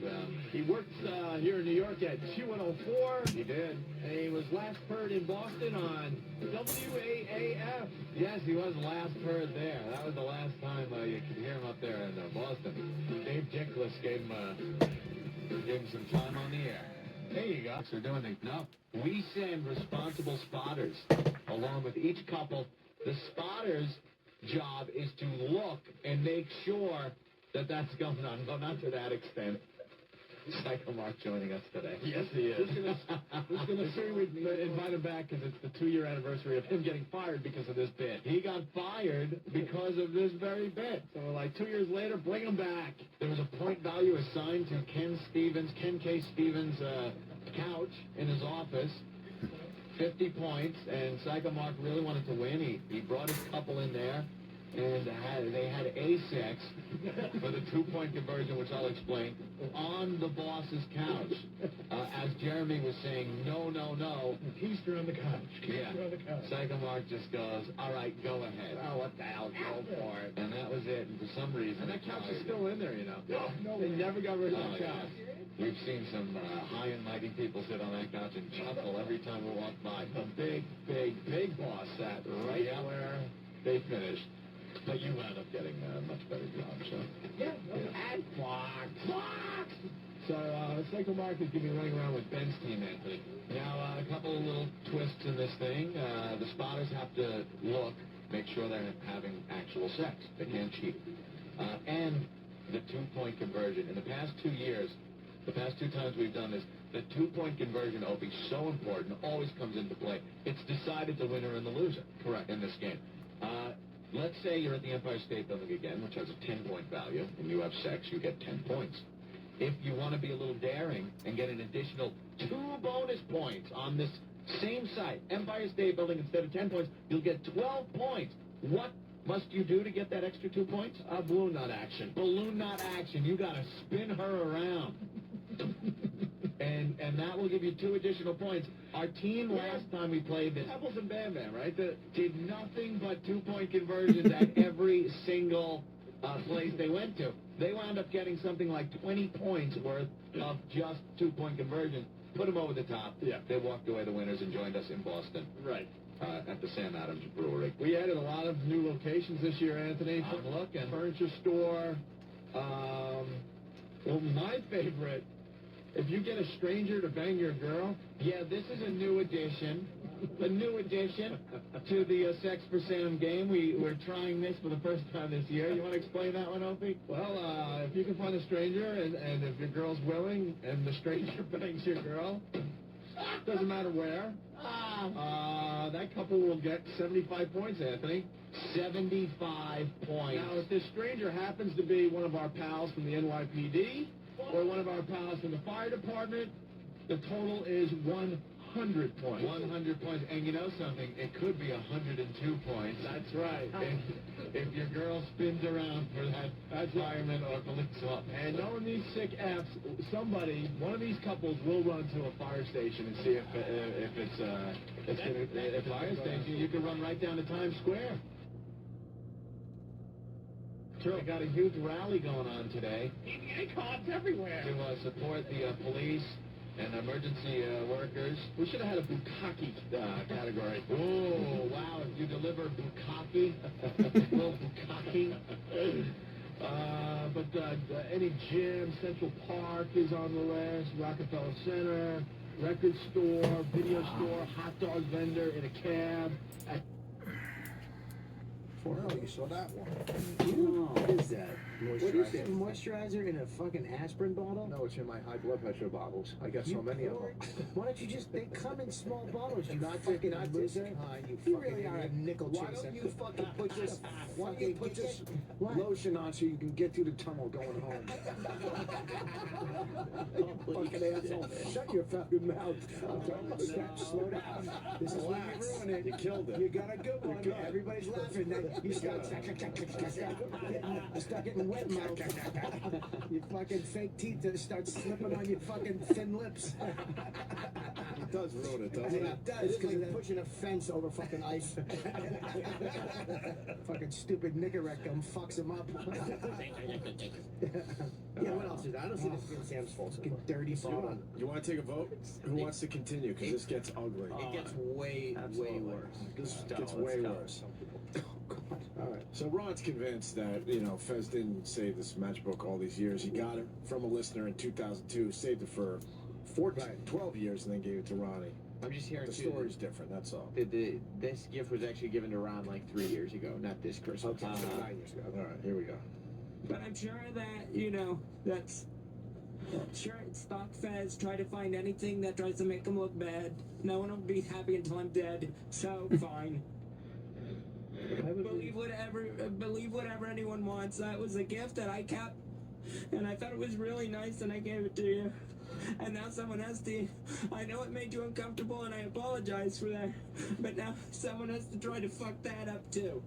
he worked here in New York at Q104. He did. And he was last heard in Boston on WAAF. Yes, he was last heard there. That was the last time you could hear him up there in Boston. Dave Dickless gave him some time on the air. There you go. So doing the no. We send responsible spotters along with each couple. The spotter's job is to look and make sure that that's going on. No, not to that extent. Psycho Mark joining us today. Yes, he is. Who's going to say we invite him back because it's the 2-year anniversary of him getting fired because of this bit. He got fired because of this very bit. So we're like 2 years later, bring him back. There was a point value assigned to Ken K. Stevens' couch in his office. 50 points, and Psycho Mark really wanted to win. He brought his couple in there, and they had A-sex for the 2-point conversion, which I'll explain, on the boss's couch. As Jeremy was saying, no. Keister on the couch. Yeah. Keister on the couch. Psycho Mark just goes, all right, go ahead. Oh, what the hell, go for it. And that was it, and for some reason... And that couch is still in there, you know. No, They never got rid of that couch. We've seen some high and mighty people sit on that couch and chuckle every time we walk by. The big boss sat right where they finished. But you wound up getting a much better job, so... Yeah. And Fox! So, Psycho Mark is going to be running around with Ben's team, Anthony. Now, a couple of little twists in this thing. The spotters have to look, make sure they're having actual sex. They can't cheat. And the 2-point conversion. In the past 2 years, the past 2 times we've done this, the 2-point conversion, Opie, so important, always comes into play. It's decided the winner and the loser. Correct. In this game. Let's say you're at the Empire State Building again, which has a 10-point value, and you have sex, you get 10 points. If you want to be a little daring and get an additional 2 bonus points on this same site, Empire State Building, instead of 10 points, you'll get 12 points. What must you do to get that extra 2 points? Balloon knot action. Balloon knot action. You got to spin her around. And that will give you 2 additional points. Our team last time we played this, Apples and Bam Bam, right? Did nothing but 2-point conversions at every single place they went to. They wound up getting something like 20 points worth of just 2-point conversions. Put them over the top. Yeah. They walked away the winners and joined us in Boston. Right. At the Sam Adams Brewery. We added a lot of new locations this year, Anthony. I'm looking. Furniture store. Well, my favorite, if you get a stranger to bang your girl, yeah, this is a new addition. A new addition to the Sex for Sam game. We're trying this for the first time this year. You want to explain that one, Opie? Well, if you can find a stranger and if your girl's willing and the stranger bangs your girl, doesn't matter where, that couple will get 75 points, Anthony. 75 points. Now, if this stranger happens to be one of our pals from the NYPD or one of our pals from the fire department, the total is 100 points. 100 points. And you know something? It could be 102 points. That's right. If your girl spins around for that fireman or police officer. And knowing these sick Fs, one of these couples will run to a fire station and see if it's a fire station. You can run right down to Times Square. We got a huge rally going on today. EPA cops everywhere. To support the police and emergency workers. We should have had a bukkake category. Oh, wow. If you deliver bukkake, a little bukkake. But any gym, Central Park is on the list, Rockefeller Center, record store, video store, hot dog vendor in a cab. Oh, you saw that one. What is that? What is it? Moisturizer in a fucking aspirin bottle? No, it's in my high blood pressure bottles. I got so many of them. Why don't you just, they come in small bottles, you fucking loser. You really are a nickel chaser. Why don't you fucking put this, lotion on so you can get through the tunnel going home? You fucking asshole. Shut your fucking mouth. Slow down. This is where you ruin it. You killed it. You got a good one. Everybody's laughing. Then you start getting wet mouth. Your fucking fake teeth that start slipping on your fucking thin lips. It does ruin it, doesn't it? It does, because it's pushing a fence over fucking ice. Fucking stupid nigger rectum fucks him up. Yeah, what else is that? I don't see this being Sam's fault. Fucking dirty fun. You want to take a vote? Who wants to continue? Because this gets ugly. It gets way worse. This gets way worse. All right. So Ron's convinced that, Fez didn't save this matchbook all these years. He got it from a listener in 2002, saved it for 12 years, and then gave it to Ronnie. I'm just hearing the story's different, that's all. This gift was actually given to Ron like 3 years ago, not this Christmas. Okay, 9 years ago. All right, here we go. But I'm sure that, that's... Sure, stop Fez, try to find anything that tries to make him look bad. No one will be happy until I'm dead, so fine. Believe whatever anyone wants. That was a gift that I kept, and I thought it was really nice, and I gave it to you. And now someone has to. I know it made you uncomfortable, and I apologize for that. But now someone has to try to fuck that up too.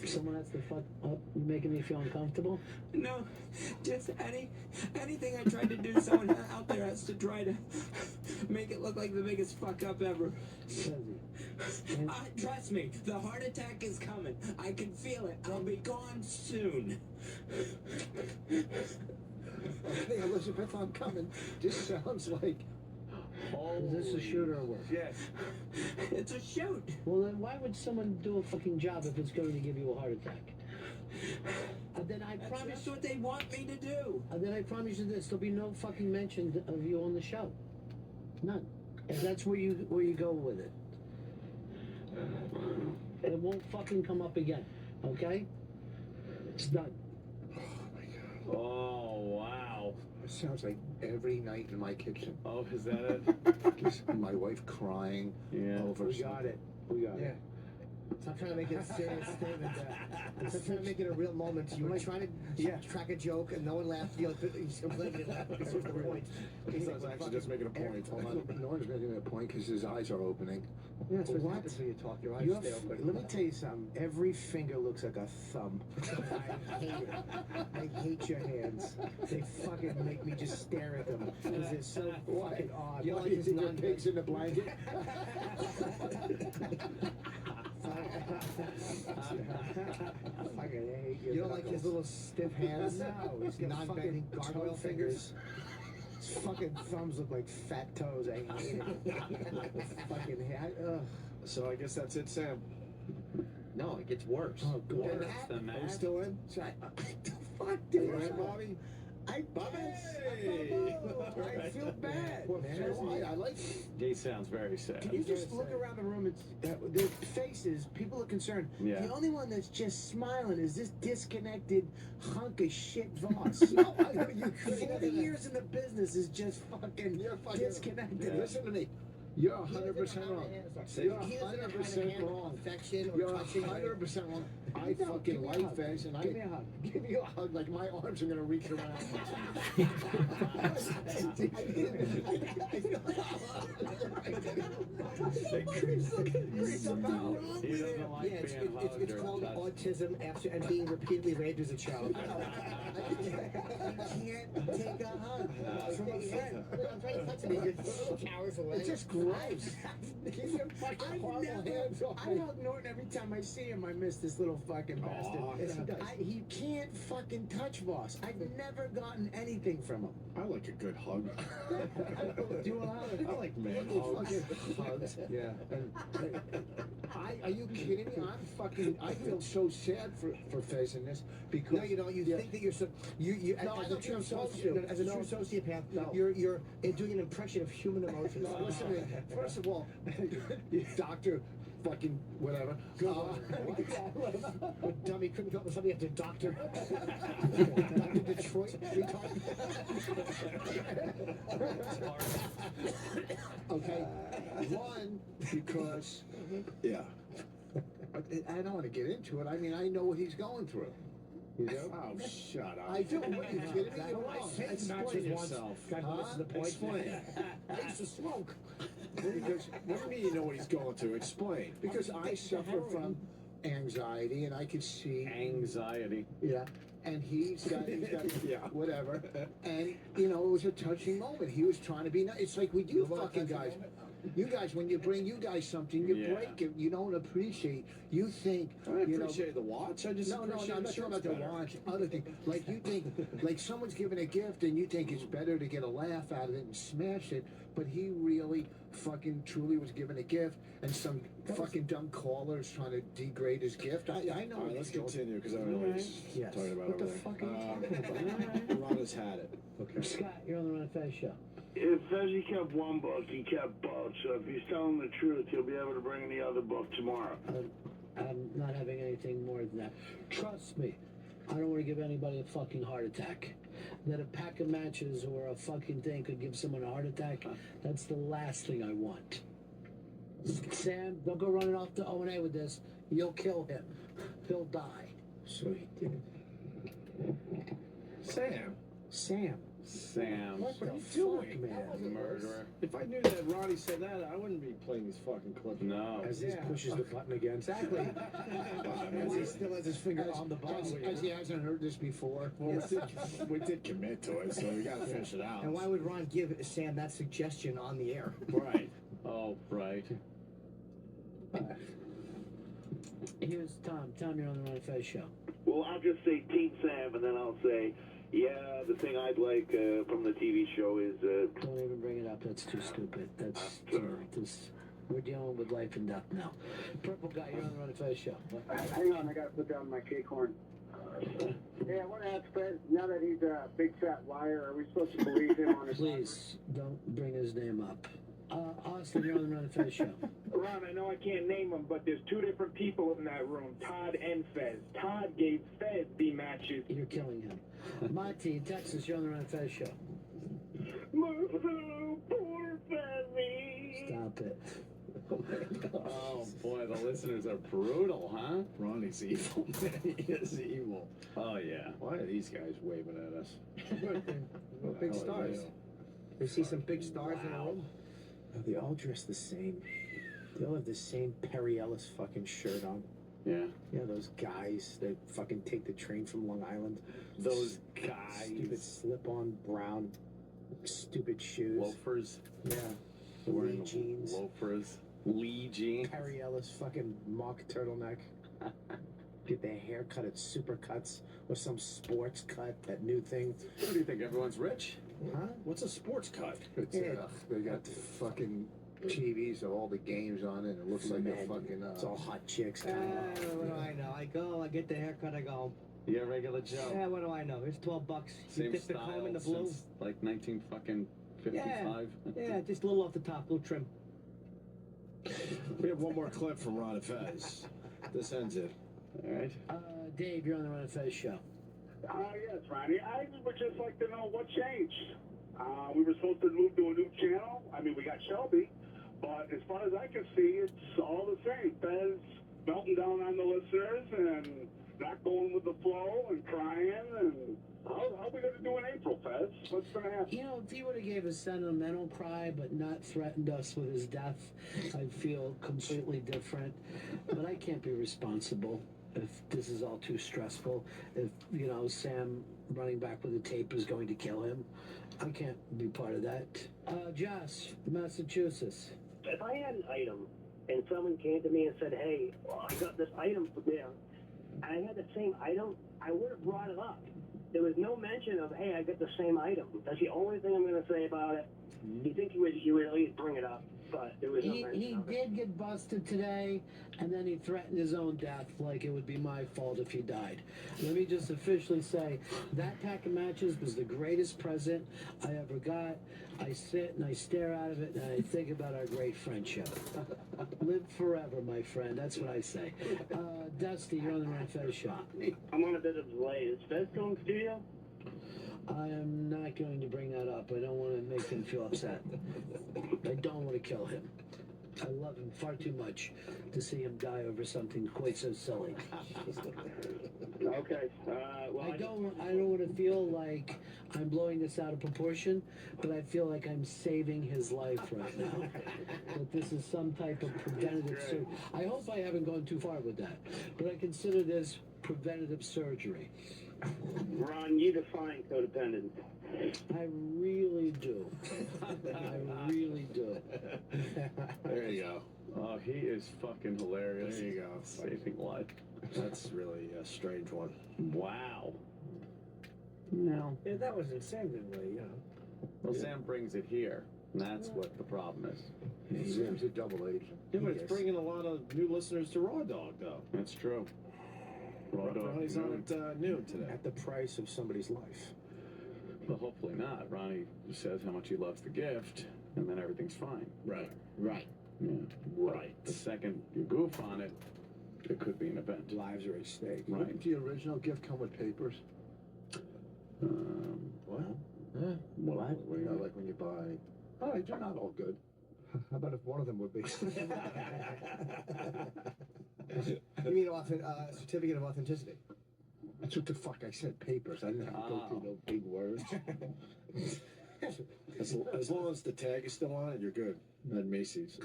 Someone has to fuck up. You making me feel uncomfortable? No, just anything I tried to do, someone out there has to try to make it look like the biggest fuck up ever. Trust me, the heart attack is coming. I can feel it. I'll be gone soon. Hey, Elizabeth, I'm coming. This sounds like... Is this a shoot or a work? Yes. It's a shoot. Well, then why would someone do a fucking job if it's going to give you a heart attack? And then I promise... That's what they want me to do. And then I promise you this, there'll be no fucking mention of you on the show. None. And that's where you go with it. It won't fucking come up again. Okay? It's done. Oh, wow. It sounds like every night in my kitchen. Oh, is that it? Just my wife crying over We something. got it. We got it. Stop trying to make it a serious statement. Stop trying to make it a real moment. You were trying to crack a joke and no one laughed. He's completely laughed because it was the point. He's actually just making a point. Hold on. No one's making a point because his eyes are opening. Yeah, that's what happens when you talk. Your eyes stay open. Let me tell you something. Every finger looks like a thumb. I hate it. I hate your hands. They fucking make me just stare at them because they're so fucking odd. You think your pig's in the blanket? Fucking hate your You don't like his little stiff hands? No, he's got Non-bending fucking gargoyle toe fingers. His fucking thumbs look like fat toes. I hate it. Fucking hat. So I guess that's it, Sam. No, it gets worse. Oh, God. Worse than Are we that. still in? Fuck, dude. All right, Bobby? I feel bad, man. I like it. He sounds very sad. Can you just look around the room? The faces, people are concerned. Yeah. The only one that's just smiling is this disconnected hunk of shit Voss. No, 40 years in the business is just fucking disconnected. Listen to me. You're 100% wrong. You're 100% wrong. Affection or You're touching. 100% wrong. I fucking like Fez, and Give me a hug. give me a hug. Like my arms are gonna reach around. He doesn't like being hugged It's or called touched. autism after and being repeatedly raped as a child. You can't take a hug from a friend. I'm trying to touch him. He just cowers away. It's just gross. Keep your fucking hands off. I hug Norton every time I see him. I miss this little fucking bastard. Yes, he does. He can't fucking touch Voss. I've never gotten anything from him. I like a good hug. Do a hug. I like man hugs. Hugs. Yeah. Are you kidding me? I feel so sad for Fez in this because no, you don't. You think that you're so you No, as I a true don't sociopath. As a true sociopath, you're doing an impression of human emotions. Listen to me. First of all, Doctor fucking whatever. Dummy couldn't come up with something after Doctor. Dr. Detroit. Okay. One, because yeah. I don't want to get into it. I mean, I know what he's going through. You know? Oh, shut up. I do. What are you kidding me? You're wrong. Explain yourself. Explain. I used to smoke. Because what do you mean you know what he's going through? Explain. Because I suffer from anxiety, and I could see Anxiety. Yeah. And he's got yeah, whatever. And you know, it was a touching moment. He was trying to be nice. It's like we do fucking guys. You guys, when you bring you guys something, you break it. You don't appreciate. You think. I appreciate the watch. I just I'm not talking about the watch. Other thing, like you think, like someone's giving a gift, and you think it's better to get a laugh out of it and smash it. But he really, fucking, truly was given a gift, and some fucking dumb caller is trying to degrade his gift. I know. All right, let's continue because I don't know what he's talking about. What the fuck are you talking about? Ron has had it. Okay. Scott, you're on the Ron Fez show. If Fezzi kept one book, he kept both. So if he's telling the truth, he'll be able to bring in the other book tomorrow. I'm not having anything more than that. Trust me, I don't want to give anybody a fucking heart attack. That a pack of matches or a fucking thing could give someone a heart attack, that's the last thing I want. Sam, don't go running off to O&A with this. You'll kill him. He'll die. So he did. Sam. What are you doing, man? Murderer. If I knew that Ronnie said that, I wouldn't be playing these fucking clips. No. As he pushes the button again. Exactly. As he still has his finger on the button. As he hasn't heard this before. Well, we did commit to it, so we gotta finish it out. And why would Ron give Sam that suggestion on the air? Right. Oh, right. Here's Tom. Tom, you're on the Ron Fez show. Well, I'll just say Team Sam, and then I'll say, yeah, the thing I'd like from the TV show is... Don't even bring it up. That's too stupid. That's we're dealing with life and death now. Purple guy, you're on the Ron Fez show. Hang on, I gotta put down my cake horn. Hey, I want to ask Fez, now that he's a big fat liar, are we supposed to believe him on his... Please, don't bring his name up. Austin, you're on the Ron Fez show. Ron, I know I can't name them, but there's two different people in that room, Todd and Fez. Todd gave Fez the matches. You're killing him. Monty in Texas, you're on the Ron Fez show. Poor Fezzy. Stop it. Oh boy, the listeners are brutal, huh? Ronnie's evil. He is evil. Oh yeah. Why are these guys waving at us? Big stars. You see some big stars in the room? They all dress the same. They all have the same Perry Ellis fucking shirt on. Yeah. Yeah, those guys that fucking take the train from Long Island. Those guys. Stupid slip-on brown, stupid shoes. Loafers. Yeah. Wearing jeans. Loafers. Lee jeans. Perry Ellis fucking mock turtleneck. Get their hair cut at Supercuts or some sports cut, that new thing. What do you think? Everyone's rich? Huh? What's a sports cut? It's, they got the fucking TVs of all the games on it. It looks like they're fucking. It's all hot chicks. What do I know? I go, I get the haircut, I go. Yeah, regular Joe. Yeah, what do I know? It's $12. You Same dip the style comb in the blue. since like 1955. Yeah, just a little off the top, a little trim. We have one more clip from Ron and Fez. This ends it. All right. Dave, you're on the Ron and Fez show. Yes, Ronnie. I would just like to know what changed. We were supposed to move to a new channel. I mean, we got Shelby, but as far as I can see, it's all the same. Fez melting down on the listeners and not going with the flow and crying. And how are we going to do in April, Fez? What's going to happen? You know, if he would have gave a sentimental cry but not threatened us with his death, I'd feel completely different. But I can't be responsible if this is all too stressful. If, you know, Sam running back with the tape is going to kill him, I can't be part of that. Josh, Massachusetts. If I had an item and someone came to me and said, hey, I got this item for there, and I had the same item, I would have brought it up. There was no mention of, hey, I got the same item. That's the only thing I'm going to say about it. You think you would at least bring it up, but there was no mention He of it. did get busted today, and then he threatened his own death like it would be my fault if he died. Let me just officially say, that pack of matches was the greatest present I ever got. I sit and I stare out of it, and I think about our great friendship. Live forever, my friend. That's what I say. Dusty, you're on the Ron Fez show. I'm on a bit of delay. Is Fez still in the studio? I am not going to bring that up. I don't want to make him feel upset. I don't want to kill him. I love him far too much to see him die over something quite so silly. Okay. Well, I don't want to feel like I'm blowing this out of proportion, but I feel like I'm saving his life right now. That this is some type of preventative surgery. I hope I haven't gone too far with that, but I consider this preventative surgery. Ron, you define codependence. I really do. I really do. There you go. Oh, he is fucking hilarious. There you go. Saving life. That's really a strange one. Wow. No. Yeah, that was insane, way, you know. Well, Sam brings it here, and that's what the problem is. Sam's a double agent. Yeah, but it's bringing a lot of new listeners to Raw Dog, though. That's true. Raw Dog. Ronnie's on at noon today. At the price of somebody's life. Well, hopefully not. Ronnie says how much he loves the gift, and then everything's fine. Right. Right. Yeah. Right. The second you goof on it, it could be an event. Lives are at stake. Right. Didn't the original gift come with papers? What? What? You know, like when you buy. Oh, they're not all good. How about if one of them would be? You mean certificate of authenticity? That's what the fuck I said. Papers. I didn't go through those big words. As long as the tag is still on it, you're good. At Macy's.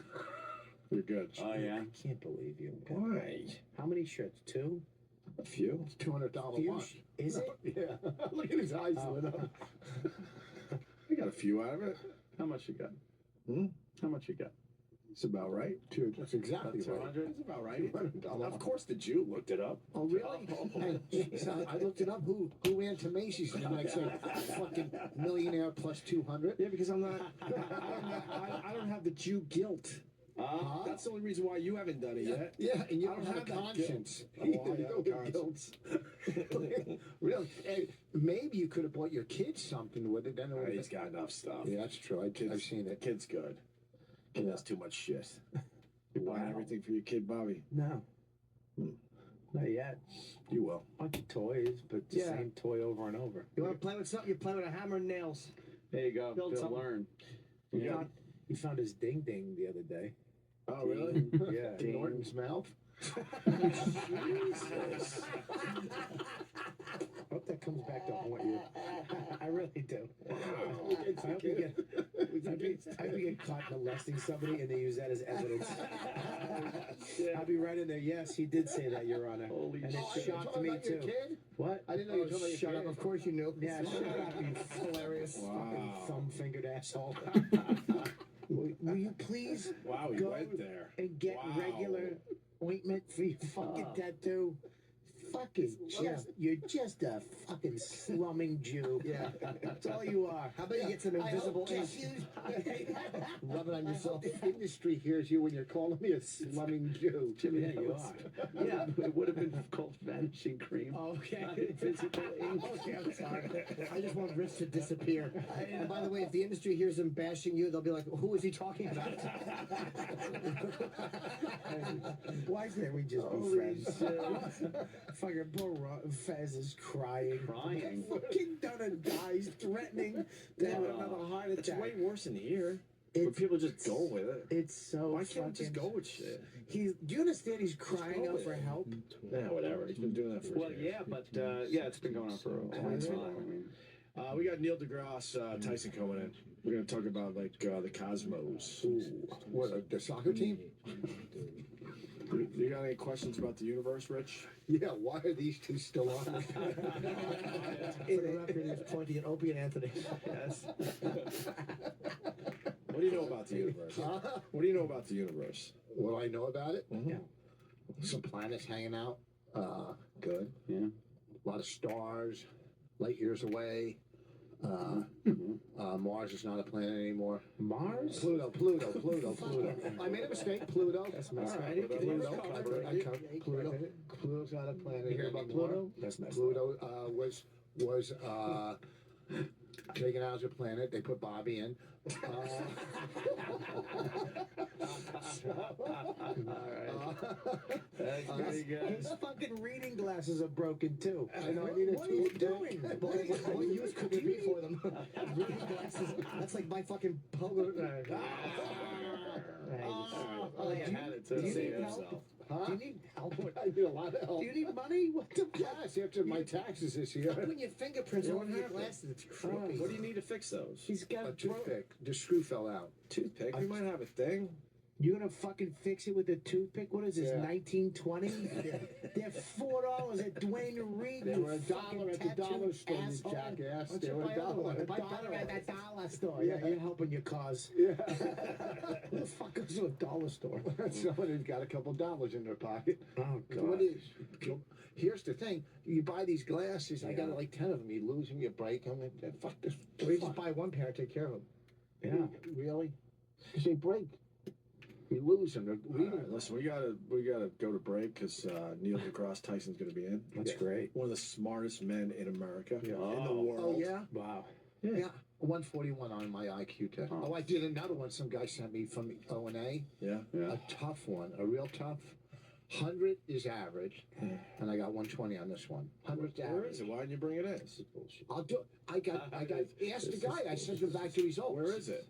You're good. Oh, yeah? I can't believe you. Why? How many shirts? 2? A few. It's $200 Few? one. Is it? Yeah. Look at his eyes lit up. I got a few out of it. How much you got? How much you got? It's about right. That's exactly About right. 200? That's about right. $200. Of course the Jew looked it up. Oh, really? Hey, son, I looked it up. Who ran to Macy's and I said, fucking millionaire plus 200? Yeah, because I'm not. I don't have the Jew guilt. That's the only reason why you haven't done it yet. Yeah, and you I don't have a that conscience. guilt. Oh, I You have don't have conscience. Really? Hey, maybe you could have bought your kids something with it. Then it would've He's been- got enough stuff. Yeah, that's true. I've seen it. Kid's good. Kid has too much shit. You buying everything for your kid, Bobby? No. Not yet. You will. Bunch of toys, but the same toy over and over. You want to play with something? You play with a hammer and nails. There you go. Build They'll something. learn. He found his ding ding the other day. Oh, really? Yeah. In Norton's mouth. Jesus. I hope that comes back to haunt you. I really do. I hope you get caught molesting somebody and they use that as evidence. I'll be right in there. Yes, he did say that, Your Honor. Holy and it shit. shocked me too. Kid? What? I didn't know you were talking about your Shut kid. up. Of course you knew. Yeah, shut up, you hilarious Wow. fucking thumb-fingered asshole. Will you please Wow, he go went there. and get Wow. regular ointment for your fucking tattoo? Fucking you're just a fucking slumming Jew. Yeah. That's all you are. How about you get some invisible ink? Rub it on yourself. The industry hears you when you're calling me a slumming Jew. Jimmy, yeah, you are. Yeah, it would have been called vanishing cream. Okay. Not invisible ink. Okay, I'm sorry. I just want Rich to disappear. And by the way, if the industry hears him bashing you, they'll be like, who is he talking about? Why can't we just be friends? Fucking poor Fez is crying. Fucking done a guy's threatening to have another heart It's attack. way worse in here. But people just go with it. It's so Why can't we just fucking- go with shit? Do you understand he's crying out for help? Yeah, whatever. He's been doing that for Well, years. yeah, but yeah, it's been going on for a long time. I mean, We got Neil deGrasse Tyson coming in. We're going to talk about the Cosmos. What, the soccer team? You got any questions about the universe, Rich? Yeah, why are these two still on? For the record, he's pointing at Opie and Anthony. Yes. What do you know about the universe? What do you know about the universe? What I know about it? Mm-hmm. Some planets hanging out. Good. Yeah. A lot of stars, light years away. Mars is not a planet anymore. Mars? Pluto. I made a mistake. Pluto. That's messed up. Pluto's not a planet. You hear about Pluto? That's messed Pluto was taken out as a planet. They put Bobby in. that's pretty good. His fucking reading glasses are broken too. I know. I need a What are you doing? What use could there be for them? Reading glasses. That's like my fucking pogo. Do you need help? Huh? Do you need help? I need a lot of help. Do you need money? What the Yes, after my taxes this year. Putting your fingerprints It on won't your happen. glasses. It's creepy. What do you need to fix those? He's got A toothpick. The screw fell out. Toothpick? You might have a thing. You're gonna fucking fix it with a toothpick? What is this, Yeah. 1920? They're $4 at Dwayne Reed. They you were $1 at the tattooed dollar store, you asshole. jackass. Why don't They you were buy another one? $1. $1 at that dollar store. Yeah. Yeah, you're helping your cause. Yeah. Who the fuck goes to a dollar store? Somebody's got a couple dollars in their pocket. Oh, God. What is? Here's the thing: you buy these glasses. I got like 10 of them. You lose them, you break them. Fuck this. Or you just buy one pair and take care of them. Yeah. Really? Because they break. You lose them. All right, listen, we gotta go to break because Neil deGrasse Tyson's gonna be in. That's great. One of the smartest men in America, in the Oh, world. yeah? Wow. Yeah. 141 on my IQ test. Oh, I did another one some guy sent me from O&A. Yeah. A tough one. A real tough. 100 is average. And I got 120 on this one. 100's Where average. is it? Why didn't you bring it in? I'll do it. I got ask the guy. I sent him back the results. Where is it?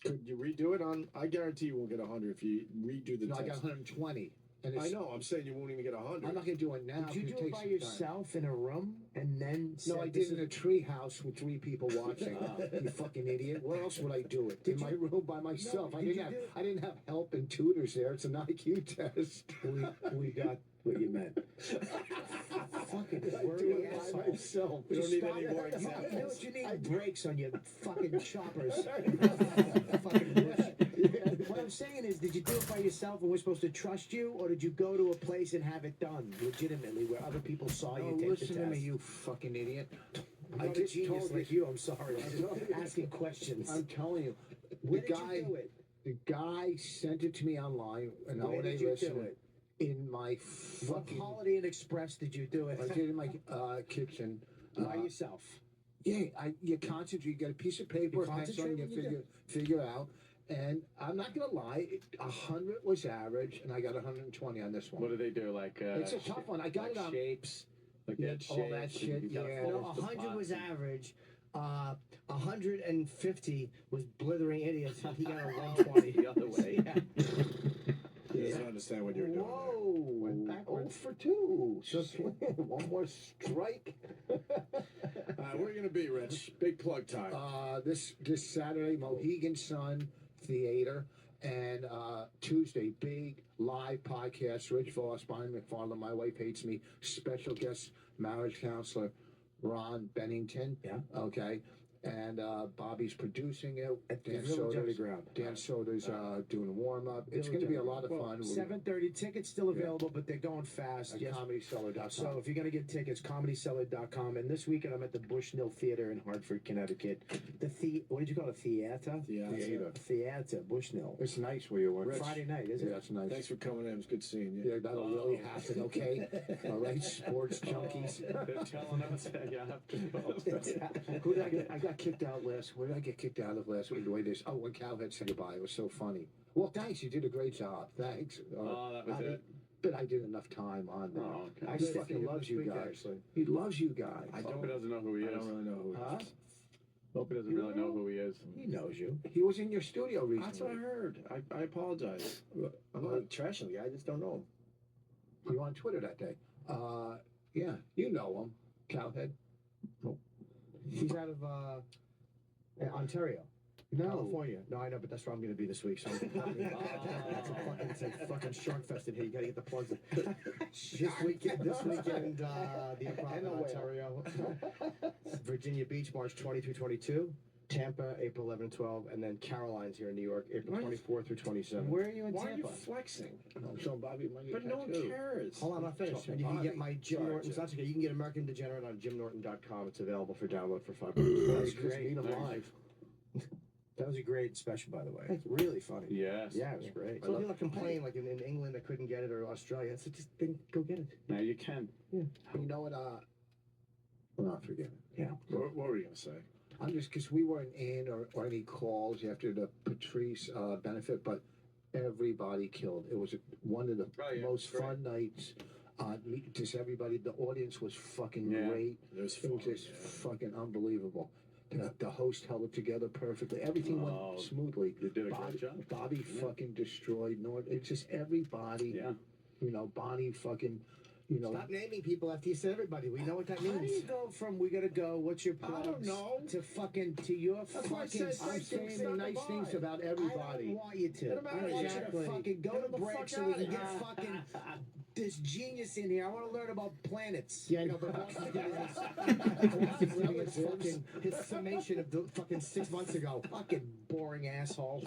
Could you redo it on? I guarantee you won't get 100 if you redo the No, I got test. 120. And I know. I'm saying you won't even get 100. I'm not going to do it now. Did you 'cause do it it takes by some time. yourself in a room and then No, I said, did "This it in a tree house with 3 people watching. You fucking idiot. Where else would I do it? In my room by myself. No, I did didn't you have I didn't have help and tutors there. It's an IQ test. we got what you meant. Fucking I do wordy it by asshole. myself. We don't need Stop any it. more You know examples. what you need? Brakes on your fucking choppers. Fucking bush. What I'm saying is, did you do it by yourself and we're supposed to trust you, or did you go to a place and have it done legitimately where other people saw you Oh, take listen the to test? me, you fucking idiot. I'm not a genius told like you. I'm sorry. I'm just asking questions. I'm telling you. Where the did guy, you do it? The guy sent it to me online, and Where I did you do listen it? in my What fucking. Holiday Inn Express did you do it? I did it in my kitchen. By yourself. Yeah, you concentrate. You get a piece of paper, You a pencil, concentrate and you when you figure out. And I'm not gonna lie, 100 was average, and I got 120 on this one. What do they do? Like It's a tough one. I got it on shapes. Like Yeah, that all shape. that shit, yeah. No, 100 was average. 150 was blithering idiots. He got a 120. The other way. He doesn't understand what you're doing. Whoa! Went backwards for 2. Just one more strike. Where are you gonna be, Rich? Big plug time. This Saturday, Mohegan Sun Theater, and Tuesday, big live podcast. Rich Voss, Bonnie McFarland, My Wife Hates Me. Special guest marriage counselor Ron Bennington. Yeah. Okay. And Bobby's producing it. At the Dan Village Soda's, Underground. Dan Soda's doing warm up. It's going to be a lot of fun. 7:30. Tickets still available, but they're going fast. At Yes. ComedyCellar.com. So if you're going to get tickets, ComedyCellar.com. And this weekend I'm at the Bushnell Theater in Hartford, Connecticut. What did you call it? Theater? Theater. Bushnell. It's nice where you work. Rich. Friday night, is it? Yeah, it's nice. Thanks for coming in. It's good seeing you. Yeah, that'll really happen, okay? All right, sports junkies. They're telling us that you have to go. Who did I get? I got kicked out last. Where did I get kicked out of last week? The way this. Oh, when Cowhead said goodbye, it was so funny. Well, thanks. You did a great job. Thanks. That was it. But I did enough time on that. Oh, okay. I fucking loves you guys. He loves you guys. I hope he doesn't know who he is. I don't really know who he is. Hope he doesn't really know who he is. He knows you. He was in your studio recently. That's what I heard. I apologize. I'm not trashing the guy. I just don't know him. You were on Twitter that day. Yeah, you know him. Cowhead. He's out of Ontario. No. California. No, I know, but that's where I'm going to be this week. So it's a fucking shark fest in here. You got to get the plugs in. This weekend, the Improv in Ontario. Virginia Beach, March 20 through 22. Tampa, April 11 and 12. And then Caroline's here in New York, April 24 through 27. Where are you in Why Tampa? are you flexing? I'm showing Bobby my But no one cares. Hold on, I'm not finished. And you can get my Jim Norton's. That's okay. You can get American Degenerate on JimNorton.com. It's available for download for $5. That's great. Meet him live. That was a great special, by the way. It's really funny. Yes. Yeah, it was great. So people complain, like in England, I couldn't get it, or Australia. I said, just then go get it. Now you can. Yeah. You know what? Well, forget it. Yeah. What were you going to say? I'm just because we weren't in or any calls after the Patrice benefit, but everybody killed. It was one of the most fun nights. Just everybody, the audience was fucking great. It was just fucking unbelievable. The host held it together perfectly. Everything went smoothly. You did a great job. Bobby fucking destroyed Norton. It's just everybody. Yeah. You know, Bonnie fucking. You know. Stop naming people after you said everybody. We know what that means. How do you go from we gotta go? What's your plugs? I don't know. To fucking to your That's why I fucking. said I'm saying nice things about I everybody. don't want you to. Doesn't matter. I want you to Fucking go Get to the break fuck so we can outta get here. fucking this genius in here. I want to learn about planets. Yeah, I know, but his summation of the fucking 6 months ago. Fucking boring asshole.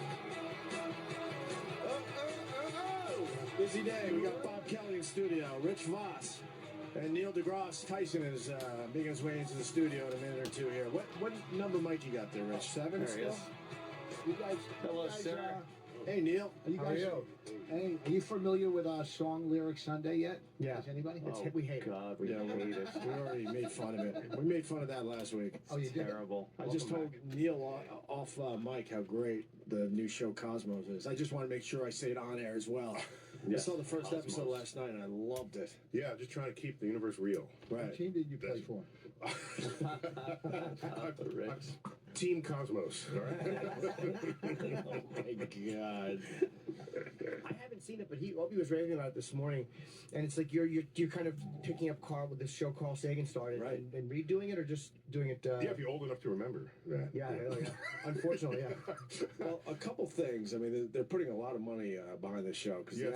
Busy day. We got Bob Kelly in studio, Rich Voss, and Neil deGrasse Tyson is making his way into the studio in a minute or two here. What number mic you got there, Rich? 7 There he still? is. You guys. Hello, you guys, sir. Hey, Neil. Are you How guys? are you? Hey, are you familiar with Song Lyric Sunday yet? Yeah. Is anybody? We hate it. God, we Yeah, hate it. we already made fun of it. We made fun of that last week. Oh, you did? Terrible. I just told Neil off mic how great the new show Cosmos is. I just want to make sure I say it on air as well. I saw the first episode last night and I loved it. Yeah, just trying to keep the universe real. Right. What team did you play for? Team Cosmos. Oh my God. I haven't seen it, but Opie was raving about it this morning, and it's like you're kind of picking up Carl with this show Carl Sagan started, Right. and redoing it or just doing it. Yeah, if you're old enough to remember that. Yeah. Unfortunately, yeah. Well, a couple things. I mean, they're putting a lot of money behind this show because Yeah,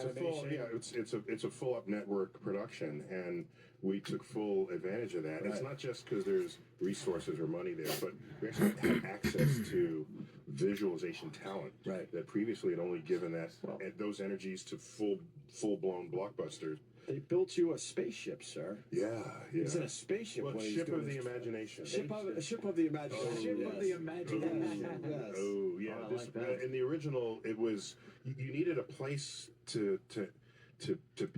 it's a full up network production, and we took full advantage of that. It's Right. not just because there's resources or money there, but we actually have access to visualization talent that previously had only given those energies to full blown blockbusters. They built you a spaceship, sir. Yeah. He's in a spaceship. Well, when he's ship doing of the this. imagination. A ship of the imagination. Ship yes. of the imagination. Yes. Oh yeah, Oh, I this, like that. in the original, it was you needed a place to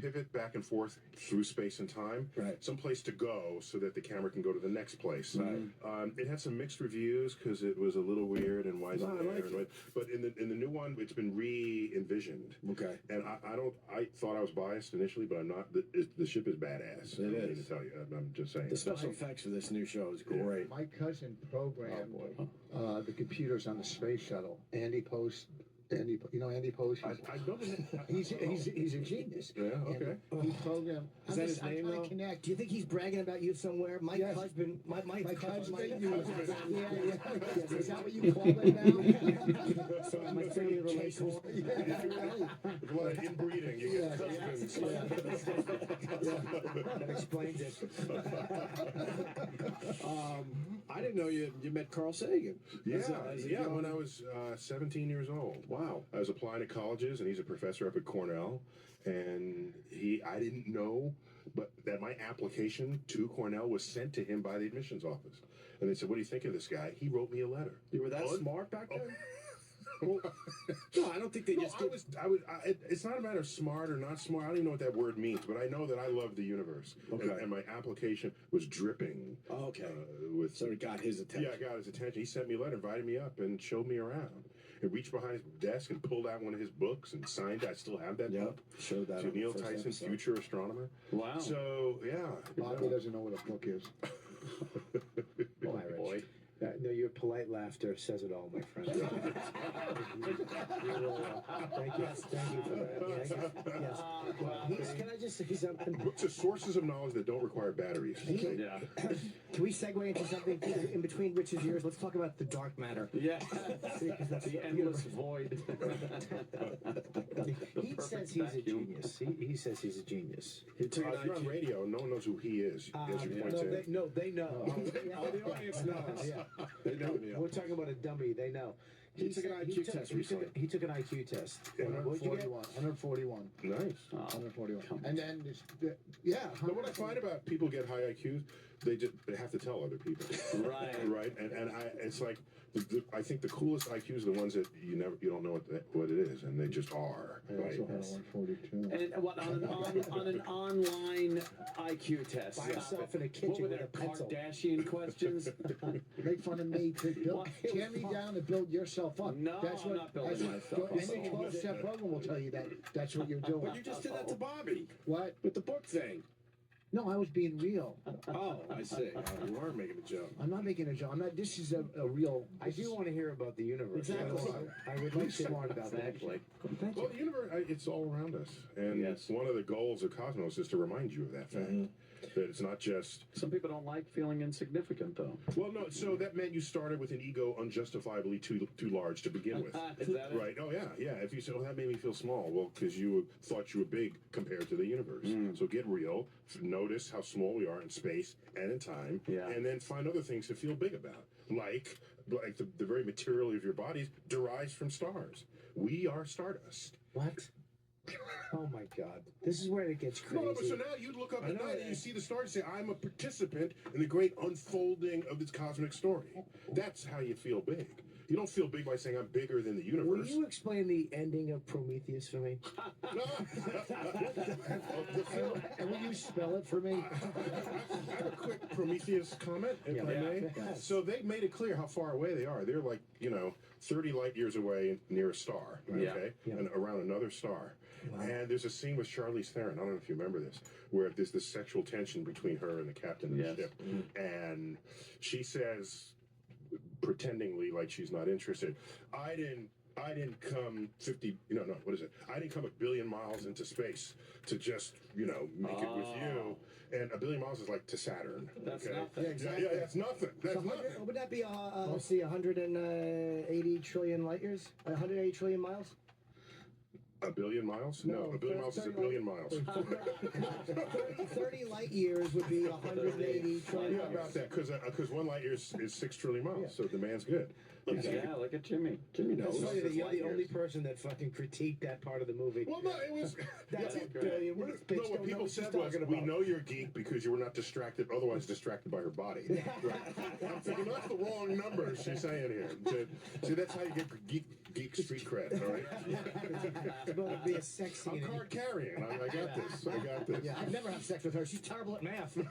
pivot back and forth through space and time, Right. some place to go so that the camera can go to the next place. Right. It had some mixed reviews because it was a little weird and why isn't No, I there? like and but in the new one, it's been re-envisioned. Okay. And I thought I was biased initially, but I'm not. The ship is badass. It I don't is. need to tell you. I'm just saying. The special effects for this new show is great. My cousin programmed Oh, the computers on the space shuttle. Andy Post Andy, you know Andy Posh? I know the name. He's a genius. Yeah, okay. He programmed. Is that his name, though? Connect. Do you think he's bragging about you somewhere? Mike Yes. Husband. Mike husband, Husband. you- Yeah. Is that what you call it now? So my family relations. There's a lot of inbreeding. You get husbands. That explains it. I didn't know you met Carl Sagan. Yeah, As a young- when I was 17 years old. Wow. I was applying to colleges, and he's a professor up at Cornell. And I didn't know, but that my application to Cornell was sent to him by the admissions office. And they said, "What do you think of this guy?" He wrote me a letter. You were that smart back then? Well, no, I don't think they just. It's not a matter of smart or not smart. I don't even know what that word means, but I know that I love the universe. Okay. And my application was dripping. Okay. With So it got his attention. Yeah, it got his attention. He sent me a letter, invited me up, and showed me around. He reached behind his desk and pulled out one of his books and signed it. I still have that book. Showed that. To on the Neil first Tyson, episode. Future Astronomer. Wow. So, yeah. Bobby doesn't know what a book is. Oh, boy. No, your polite laughter says it all, my friend. Thank you for that. Yes. Can I just say something? Books are sources of knowledge that don't require batteries. Yeah. Can we segue into something in between Rich's ears? Let's talk about the dark matter. Yeah. See, 'cause that's The endless void. He says he's a genius. He says he's a genius. If you're on radio, no one knows who he is, as you point out. They know. Oh, the audience knows. Yeah. They know me. We're talking about a dummy. They know. He took an IQ test recently. He took an IQ test. What'd you get? 141. Nice. 141. And then, yeah. But what I find about people get high IQs, they have to tell other people. Right. Right. And it's like I think the coolest IQs are the ones that you don't know what it is, and they just are. I Right. also had a 142. And what on an online IQ test? By himself in a What kitchen were with their a pencil. Kardashian questions? Make fun of me to tear me down and build yourself up. No, that's I'm what, not building myself up. Any 12-step program will tell you that. That's what you're doing. But you just did that to Bobby What? with the book thing. No, I was being real. Oh, I see. You are making a joke. I'm not making a joke. I'm not. This is a real. I do want to hear about the universe. Exactly. I would like to learn about that. Exactly. Well, the universe, it's all around us. And Yes. one of the goals of Cosmos is to remind you of that fact. That it's not just. Some people don't like feeling insignificant, though. Well, no, so that meant you started with an ego unjustifiably too large to begin with. Is that it? Right. Oh, yeah. If you say, that made me feel small. Well, because you thought you were big compared to the universe. So get real. Notice how small we are in space and in time. Yeah. And then find other things to feel big about. Like the very material of your bodies derives from stars. We are stardust. What? Oh my God! This is where it gets crazy. No, but so now you look up at night and you see the stars and say, "I'm a participant in the great unfolding of this cosmic story." That's how you feel big. You don't feel big by saying I'm bigger than the Will universe. you explain the ending of Prometheus for me? And will you spell it for me? I have a quick Prometheus comment, if I may. Yes. So they made it clear how far away they are. They're like, 30 light years away near a star, okay? Yeah. And around another star. Wow. And there's a scene with Charlize Theron, I don't know if you remember this, where there's this sexual tension between her and the captain of the Yes. ship. And she says, pretendingly like she's not interested, I didn't come 50, what is it? I didn't come 1 billion miles into space to just, make it with you. And 1 billion miles is like to Saturn. That's okay? nothing. Yeah, exactly. Yeah, that's nothing. That's So nothing. would that be, let's see, 180 trillion light years? 180 trillion miles? 1 billion miles? No, 1 billion miles is 1 billion miles. 30 light years would be 180 trillion Yeah, miles. about that, because 1 light year is 6 trillion miles, so demand's good. Yeah, look at Jimmy. Jimmy knows. It's funny that you're Light the years. only person that fucking critiqued that part of the movie. Well, no, it was. That's Yeah. a billion. What No, bitch what don't know people what she's said was, talking we about. know you're a geek because you were not distracted, otherwise distracted by her body. Right. I'm thinking, that's the wrong number she's saying here. See, that's how you get geek street cred, all right? It's going to be a sex scene. I'm card carrying. I got this. I got this. Yeah, I'd never have sex with her. She's terrible at math. I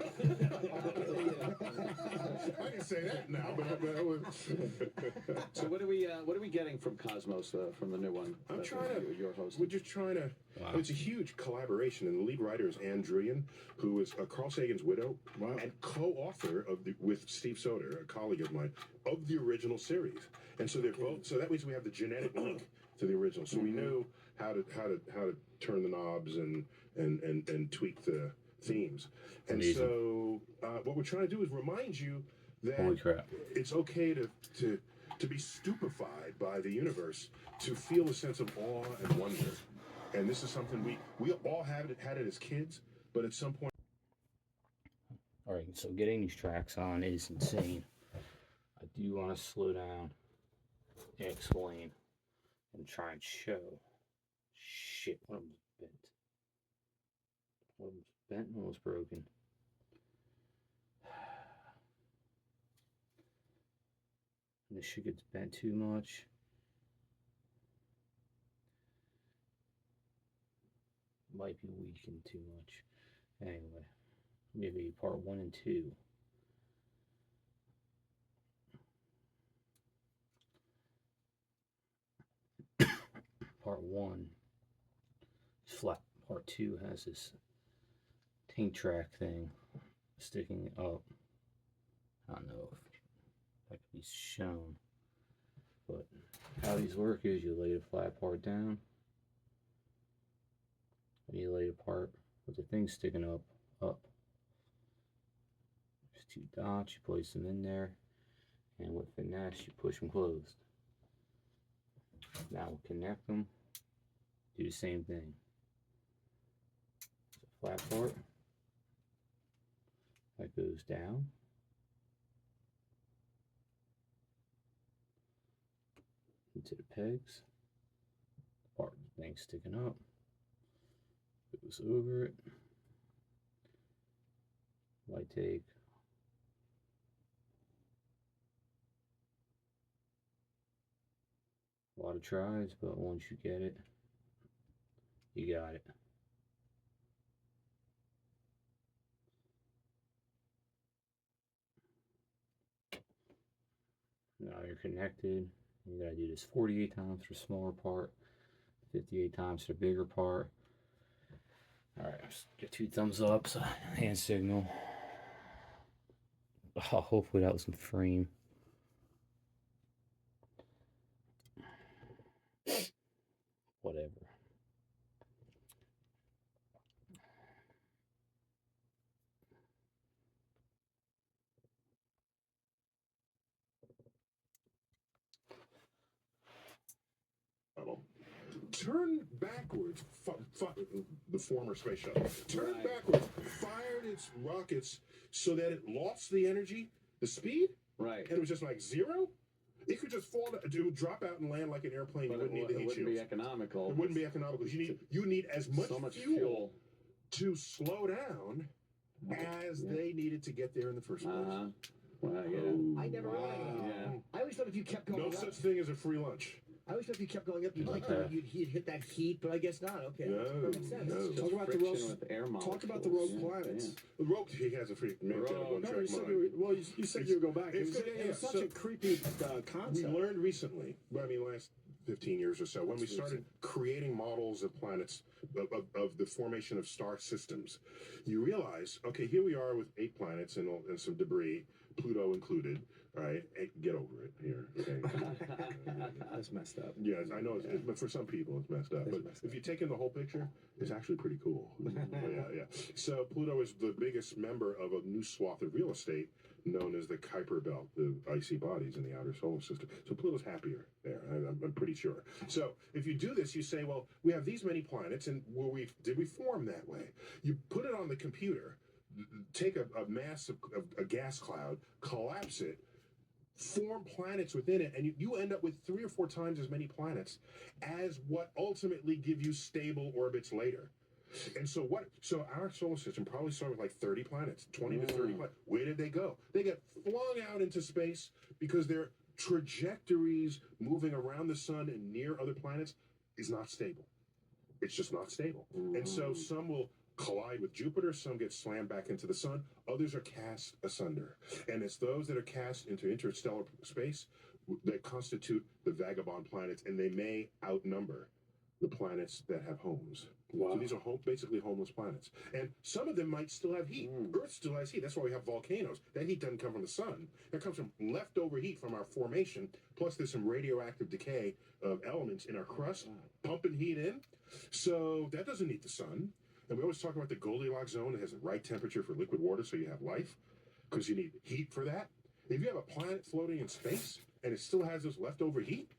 can say that now, but I was. So what are we getting from Cosmos from the new one? I'm that trying to. You're hosting. We're just trying to. Wow. It's a huge collaboration, and the lead writer is Anne Druyan, who is Carl Sagan's widow and co-author with Steve Soder, a colleague of mine, of the original series. And so they're both. So that means we have the genetic link to the original. So we knew how to turn the knobs and tweak the themes. And Amazing. so what we're trying to do is remind you that Holy crap. it's okay to be stupefied by the universe, to feel a sense of awe and wonder. And this is something we all had it as kids, but at some point. All right, so getting these tracks on is insane. I do want to slow down and explain and try and show. Shit, one of them's bent. One of them's bent and one was broken. And this shit gets bent too much. Might be weakened too much. Anyway, maybe part 1 and 2. Part 1 is flat. Part 2 has this tank track thing sticking up. I don't know if that could be shown, but how these work is you lay the flat part down, and you lay the part with the thing sticking up. There's 2 dots, you place them in there, and with finesse you push them closed. Now we'll connect them, do the same thing. There's a flat part that goes down. Into the pegs. The part of the thing sticking up. Goes over it. Might take a lot of tries, but once you get it, you got it. Now you're connected. You gotta do this 48 times for the smaller part, 58 times for the bigger part. Alright, get 2 thumbs up, so hand signal. Oh, hopefully that was in frame. Whatever. Turn backwards, the former space shuttle, turned backwards, fired its rockets so that it lost the energy, the speed, right, and it was just like 0. It could just fall, it would drop out and land like an airplane. But you wouldn't need the heat wouldn't shields. be economical. It wouldn't be economical. You need as much, so much fuel to slow down as they needed to get there in the first place. Well, yeah. I never I always thought if you kept going No up, such thing as a free lunch. I always thought if you kept going up, you'd hit that heat, but I guess not. Okay, No, makes sense. no. Talk about the rogue. Talk about the rogue planets. The Rogue, he has a free one-track you said mind. you said you would go back. It was such So a creepy concept. We learned recently, last 15 years or so, when we started creating models of planets, of the formation of star systems, you realize, okay, here we are with 8 planets and some debris, Pluto included. All right, get over it here. Okay. That's messed up. Yes, I know, but for some people it's messed up. But if you take in the whole picture, it's actually pretty cool. Yeah. So Pluto is the biggest member of a new swath of real estate known as the Kuiper Belt, the icy bodies in the outer solar system. So Pluto's happier there, I'm pretty sure. So if you do this, you say, well, we have these many planets, and did we form that way? You put it on the computer, take a mass of a gas cloud, collapse it, form planets within it, and you end up with 3 or 4 times as many planets as what ultimately give you stable orbits later. And so our solar system probably started with like 30 planets, 20 to 30 planets. Where did they go? They get flung out into space because their trajectories moving around the sun and near other planets is not stable. It's just not stable. And so some will collide with Jupiter, some get slammed back into the sun, others are cast asunder. And it's those that are cast into interstellar space that constitute the vagabond planets, and they may outnumber the planets that have homes. Wow. So these are basically homeless planets. And some of them might still have heat. Earth still has heat. That's why we have volcanoes. That heat doesn't come from the sun. That comes from leftover heat from our formation. Plus there's some radioactive decay of elements in our crust, pumping heat in. So that doesn't need the sun. And we always talk about the Goldilocks zone. It has the right temperature for liquid water so you have life. Because you need heat for that. If you have a planet floating in space and it still has this leftover heat,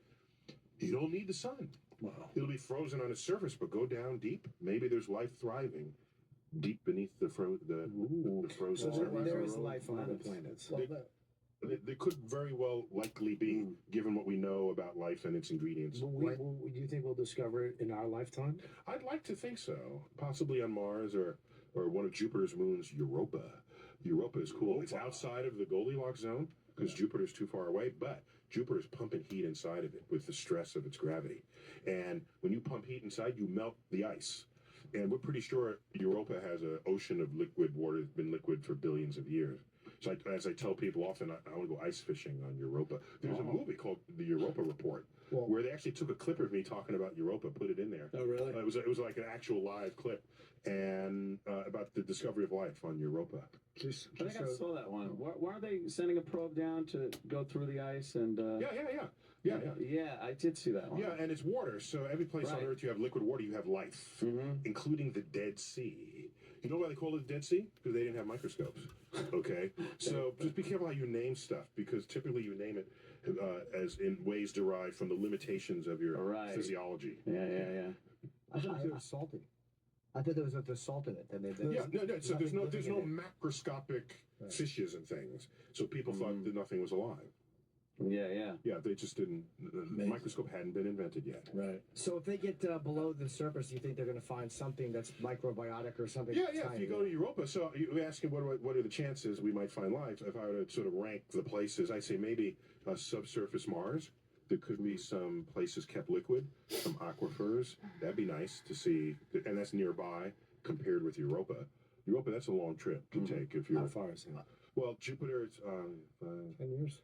you don't need the sun. Wow. It'll be frozen on its surface, but go down deep. Maybe there's life thriving deep beneath the frozen So surface. there is life on other planets. They could very well likely be, given what we know about life and its ingredients. Do you think we'll discover it in our lifetime? I'd like to think so. Possibly on Mars or one of Jupiter's moons, Europa. Europa is cool. It's outside of the Goldilocks zone because Jupiter's too far away, but Jupiter's pumping heat inside of it with the stress of its gravity. And when you pump heat inside, you melt the ice. And we're pretty sure Europa has an ocean of liquid water that's been liquid for billions of years. So as I tell people often, I want to go ice fishing on Europa. There's a movie called The Europa Report where they actually took a clip of me talking about Europa, put it in there. Oh, really? It was like an actual live clip and about the discovery of life on Europa. I think I saw that one. Why are they sending a probe down to go through the ice and? Yeah, I did see that one. Yeah, and it's water. So every place on Earth you have liquid water, you have life, including the Dead Sea. You know why they call it the Dead Sea? Because they didn't have microscopes. Okay, so just be careful how you name stuff, because typically you name it as in ways derived from the limitations of your physiology. Yeah. I thought they were salty. I thought there was a salt in it. No. So there's no macroscopic fishes and things. So people thought that nothing was alive. Yeah. They just didn't. The microscope hadn't been invented yet. Right. So if they get below the surface, do you think they're going to find something that's microbiotic or something? Yeah. If you go to Europa, so you asking what are the chances we might find life? If I were to sort of rank the places, I'd say maybe subsurface Mars. There could be some places kept liquid, some aquifers. That'd be nice to see, and that's nearby compared with Europa. Europa, that's a long trip to take if you're. How far is it? Well, Jupiter, it's 10 years.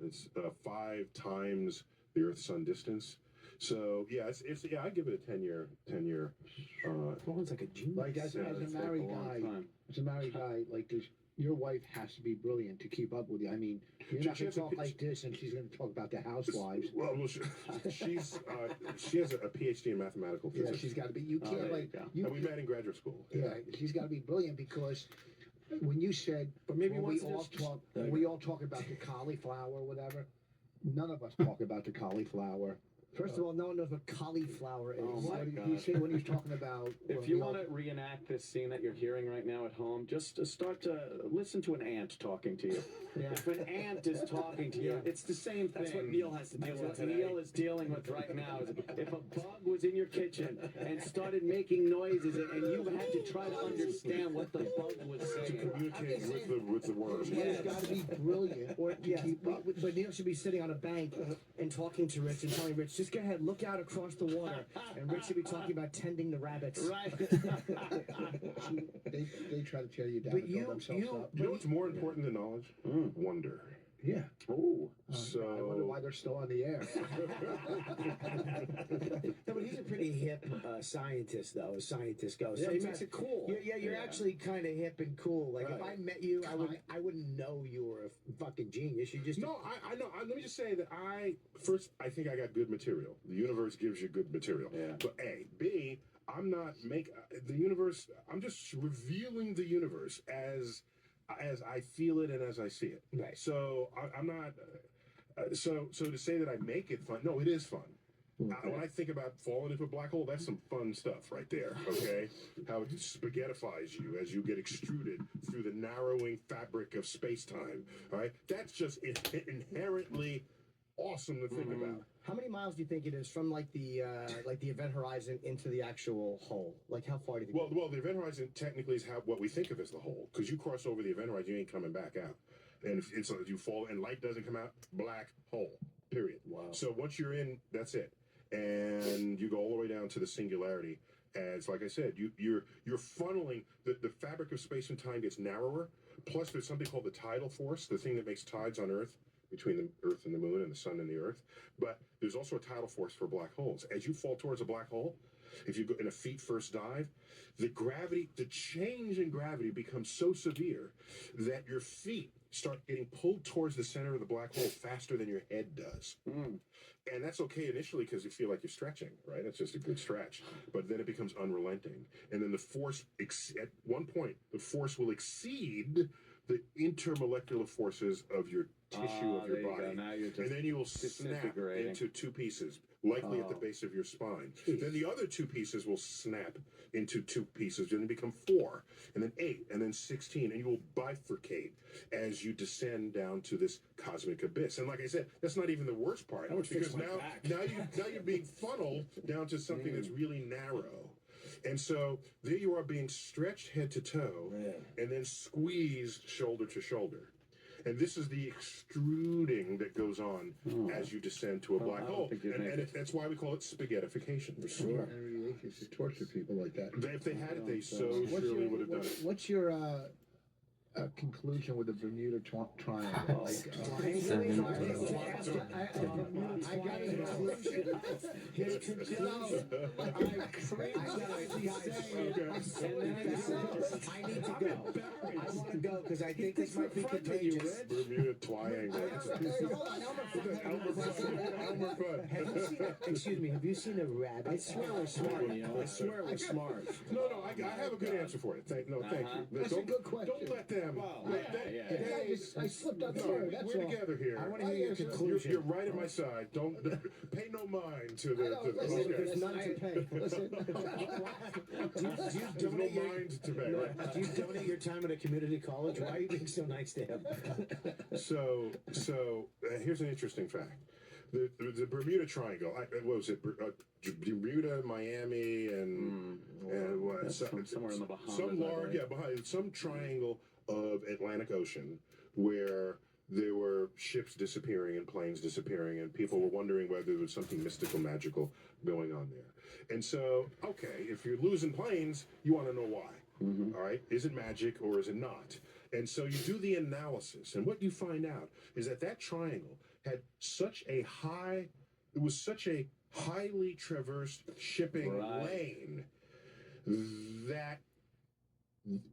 It's 5 times the Earth-Sun distance. So it's I give it a 10-year. It's like a genius. Like as a married guy, like this, your wife has to be brilliant to keep up with you. I mean, you're not going to talk like this, and she's going to talk about the housewives. Well, she has a PhD in mathematical physics. Yeah, she's got to be. You can't and we met in graduate school. Yeah, she's got to be brilliant because when you said, but maybe we all talk about the cauliflower or whatever. None of us talk about the cauliflower. First of all, no one knows what cauliflower is. Oh my God. He said when he's talking about. If you want to reenact this scene that you're hearing right now at home, just start to listen to an ant talking to you. Yeah. If an ant is talking to you, it's the same thing. That's what Neil has to deal with today. Neil is dealing with right now. If a bug was in your kitchen and started making noises and you had to try to understand what the bug was saying. To communicate with the worm. He's got to be brilliant. But Neil should be sitting on a bank and talking to Rich and telling Rich, just go ahead, look out across the water, and Rich should be talking about tending the rabbits. Right. they try to tear you down But and build themselves up. You know what's more important than knowledge? Wonder. Yeah. Oh. I wonder why they're still on the air. No, but he's a pretty hip scientist, though, as scientist goes. Yeah, he Sometimes- makes it cool. You're actually kind of hip and cool. Like, if I met you, I wouldn't know you were a fucking genius. You just... No, I know. Let me just say that I think I got good material. The universe gives you good material. Yeah. But A. B, I'm not the universe, I'm just revealing the universe as I feel it and as I see it. Right. So I'm not. So to say that I make it fun, no, it is fun. When I think about falling into a black hole, that's some fun stuff right there. Okay, how it spaghettifies you as you get extruded through the narrowing fabric of space-time. All right, that's just inherently awesome to think about. How many miles do you think it is from like the event horizon into the actual hole? Like how far do you think? Well, the event horizon technically is what we think of as the hole, because you cross over the event horizon, you ain't coming back out, and if you fall and light doesn't come out, black hole. Period. Wow. So once you're in, that's it, and you go all the way down to the singularity. As like I said, you're funneling the fabric of space and time gets narrower. Plus, there's something called the tidal force, the thing that makes tides on Earth between the Earth and the Moon and the Sun and the Earth. But there's also a tidal force for black holes. As you fall towards a black hole, if you go in a feet first dive, the change in gravity becomes so severe that your feet start getting pulled towards the center of the black hole faster than your head does. And that's okay initially because you feel like you're stretching, right? It's just a good stretch. But then it becomes unrelenting. And then the force, at one point, the force will exceed the intermolecular forces of your tissue of your body. And then you will snap into two pieces, likely at the base of your spine. Then the other two pieces will snap into two pieces, and then become 4, and then 8, and then 16, and you will bifurcate as you descend down to this cosmic abyss. And like I said, that's not even the worst part, because now you're being funneled down to something that's really narrow. And so there you are being stretched head to toe and then squeezed shoulder to shoulder. And this is the extruding that goes on as you descend to a black hole. And that's why we call it spaghettification. For sure. Henry used to torture people like that. If they had it, they so surely would have done it. What's your conclusion with the Bermuda Triangle? I got a conclusion. His conclusion. I need to go. I want to go because I think this might be contagious. Bermuda Triangle. Excuse me, have you seen a rabbit? I swear we're smart, I swear we're smart. No, I have a good answer for it. Thank you. That's a good question. Don't let them. I slipped up there. We're together here. I want to hear your conclusion. You're right at my side. Don't pay no mind to the. There's none to pay. Listen. Do you donate your time at a community college? Why are you being so nice to him? So here's an interesting fact. The Bermuda Triangle. What was it? Bermuda, Miami, and what? Somewhere in the Bahamas. Some large, behind some triangle of Atlantic Ocean where there were ships disappearing and planes disappearing, and people were wondering whether there was something mystical, magical going on there. And so, okay, if you're losing planes, you want to know why. All right, is it magic or is it not? And so you do the analysis, and what you find out is that triangle had such a highly traversed shipping lane that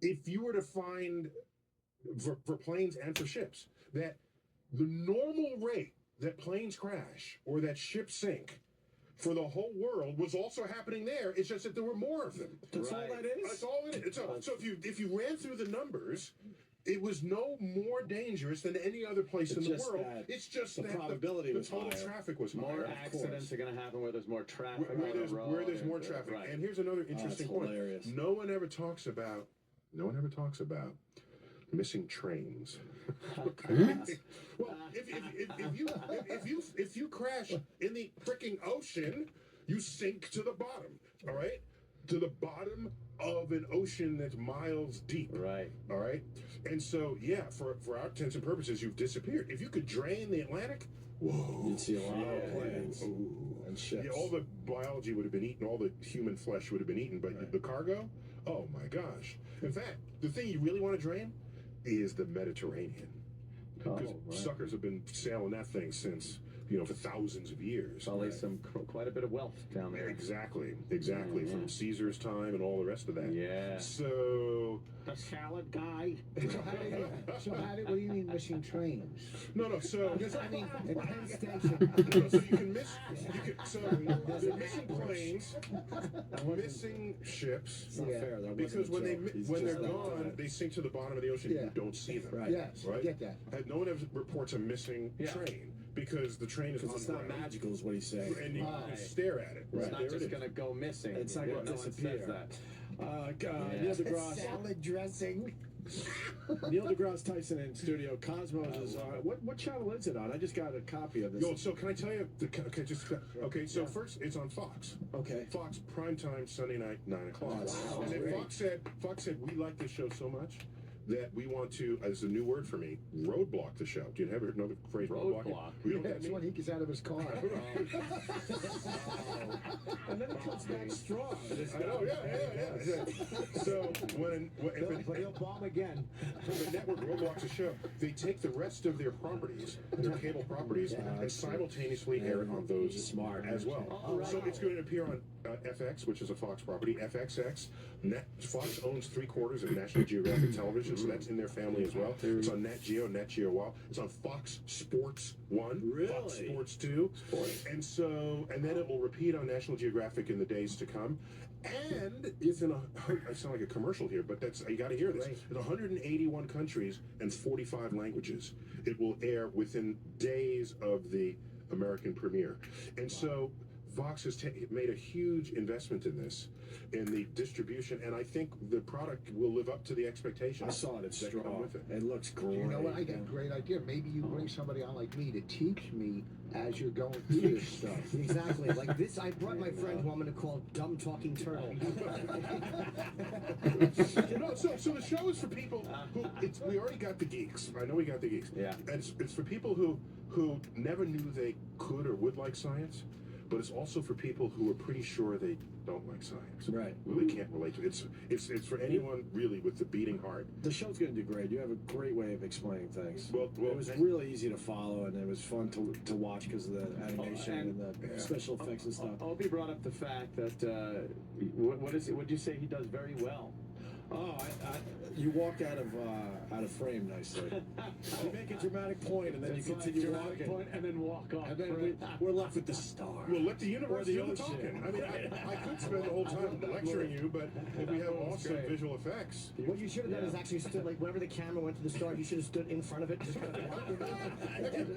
if you were to find for planes and for ships, that the normal rate that planes crash or that ships sink for the whole world was also happening there. It's just that there were more of them. That's all that is? That's all it is. So if you ran through the numbers, it was no more dangerous than any other place in the world. It's just the probability was total higher. traffic was higher. More accidents are going to happen where there's more traffic. Where there's more traffic. And here's another interesting point. Hilarious. No one ever talks about missing trains. Well, if you crash in the freaking ocean, you sink to the bottom. All right, to the bottom of an ocean that's miles deep. Right. All right. And so, for our intents and purposes, you've disappeared. If you could drain the Atlantic, whoa, you'd see a lot of planes and ships. Yeah, all the biology would have been eaten, all the human flesh would have been eaten, but the cargo, oh my gosh. In fact, the thing you really want to drain is the Mediterranean. Because suckers have been sailing that thing since, for thousands of years. Probably quite a bit of wealth down there. Exactly. From Caesar's time and all the rest of that. Yeah. So the salad guy. What do you mean missing trains? No. So because I mean at Penn Station. So you can miss. They're missing planes, missing ships. It's not fair. Because when they're gone, they sink to the bottom of the ocean. You don't see them. Right. Yes. Right. I get that. No one ever reports a missing train. Because the train is it's not magical, is what he's saying. And you can stare at it. It's not just going to go missing. It's not going to disappear. Neil deGrasse. Salad dressing. Neil deGrasse Tyson in studio. Cosmos is on. What channel is it on? I just got a copy of this. So can I tell you? So first, it's on Fox. Okay. Fox primetime Sunday night, 9 o'clock. Wow, and then Fox said we like this show so much that we want to, as a new word for me, roadblock the show. Do you ever know the phrase roadblock? That's when he gets out of his car. then it comes back strong. I know, yeah. So But he'll bomb again. So the network roadblocks a show. They take the rest of their properties, their cable properties, and simultaneously air it on those as well. So it's going to appear on FX, which is a Fox property, FXX. Fox owns 3/4 of National Geographic Television, so that's in their family as well. It's on Nat Geo Wow. It's on Fox Sports 1, Fox Sports 2. And then it will repeat on National Geographic in the days to come. And it's in I sound like a commercial here, but you got to hear this. In 181 countries and 45 languages. It will air within days of the American premiere. And so Fox has made a huge investment in this, in the distribution, and I think the product will live up to the expectations. I saw it. It's that come strong. with it. It looks great. You know what? I got a great idea. Maybe you bring somebody on like me to teach me as you're going through this stuff. Exactly. Like this, I brought my friend who I'm going to call Dumb Talking Turtle. So the show is for people who we already got the geeks. I know we got the geeks. Yeah. And it's for people who never knew they could or would like science, but it's also for people who are pretty sure they don't like science. Right. Well, they can't relate to it. It's for anyone really with the beating heart. The show's going to do great. You have a great way of explaining things. Well, it was really easy to follow, and it was fun to watch because of the animation and the special effects and stuff. Opie brought up the fact that what is it? Would you say he does very well? Oh, you walk out of frame nicely. You make a dramatic point, and then you continue walking. Point and then walk off. And then we're left with the star. Well, let the universe Or the do the ocean. talking. I mean, I could spend the whole time lecturing you, but we have awesome visual effects. What you should have done is actually stood, like, whenever the camera went to the star, you should have stood in front of it. Just kind of walking.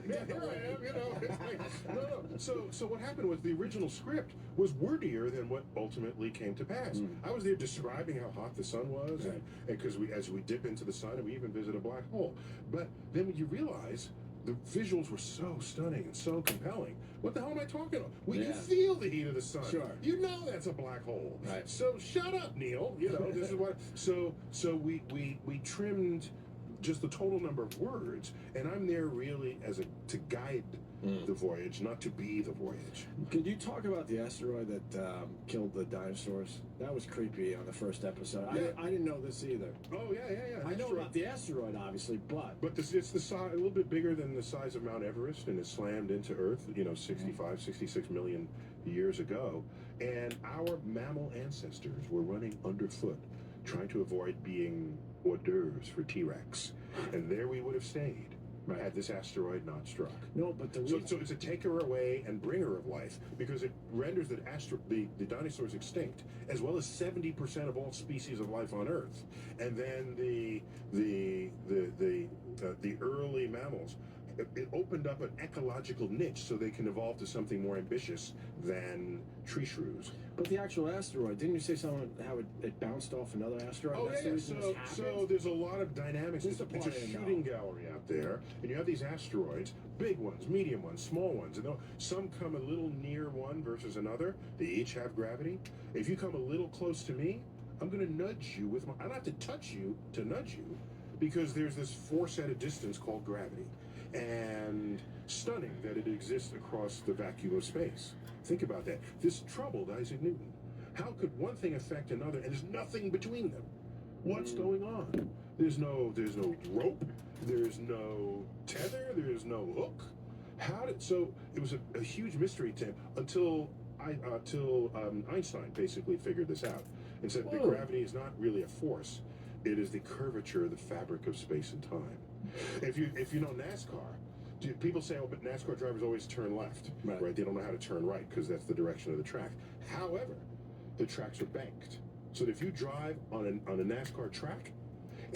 Yeah, here I am, you know. It's like, no. So what happened was the original script was wordier than what ultimately came to pass. I was there describing how hot the sun was, and because as we dip into the sun, and we even visit a black hole. But then when you realize the visuals were so stunning and so compelling, what the hell am I talking about? Well, you feel the heat of the sun. Sure. You know that's a black hole. Right. So shut up, Neil. You know, this is what. So we trimmed just the total number of words, and I'm there really to guide the voyage, not to be the voyage. Could you talk about the asteroid that killed the dinosaurs? That was creepy on the first episode. Yeah. I didn't know this either. Oh yeah. I know about the asteroid, obviously, but It's the size, a little bit bigger than the size of Mount Everest, and it slammed into Earth, 66 million years ago. And our mammal ancestors were running underfoot, trying to avoid being hors d'oeuvres for T-Rex. And there we would have stayed. Had this asteroid not struck. No, but so it's a taker away and bringer of life, because it renders the dinosaurs extinct, as well as 70% of all species of life on Earth. And then the early mammals, it opened up an ecological niche so they can evolve to something more ambitious than tree shrews. But the actual asteroid, didn't you say something how it bounced off another asteroid? Oh, That's the yeah. reason this So happened? there's a lot of dynamics. Just It's a a point I shooting know. gallery out there, and you have these asteroids, big ones, medium ones, small ones, and some come a little near one versus another. They each have gravity. If you come a little close to me, I'm going to nudge you with my. I don't have to touch you to nudge you, because there's this force at a distance called gravity, and stunning that it exists across the vacuum of space. Think about that. This troubled Isaac Newton. How could one thing affect another, and there's nothing between them? What's going on? There's no rope. There's no tether. There's no hook. So it was a huge mystery to him until Einstein basically figured this out and said that gravity is not really a force. It is the curvature of the fabric of space and time. If you know NASCAR, people say, oh, but NASCAR drivers always turn left, right? They don't know how to turn right because that's the direction of the track. However, the tracks are banked. So if you drive on a NASCAR track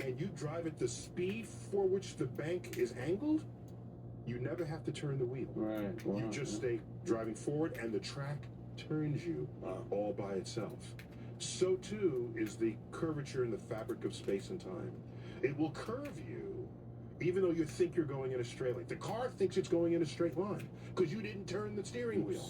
and you drive at the speed for which the bank is angled, you never have to turn the wheel. Right. Wow. You just stay driving forward, and the track turns you all by itself. So too is the curvature in the fabric of space and time. It will curve you, even though you think you're going in a straight line. The car thinks it's going in a straight line because you didn't turn the steering wheel.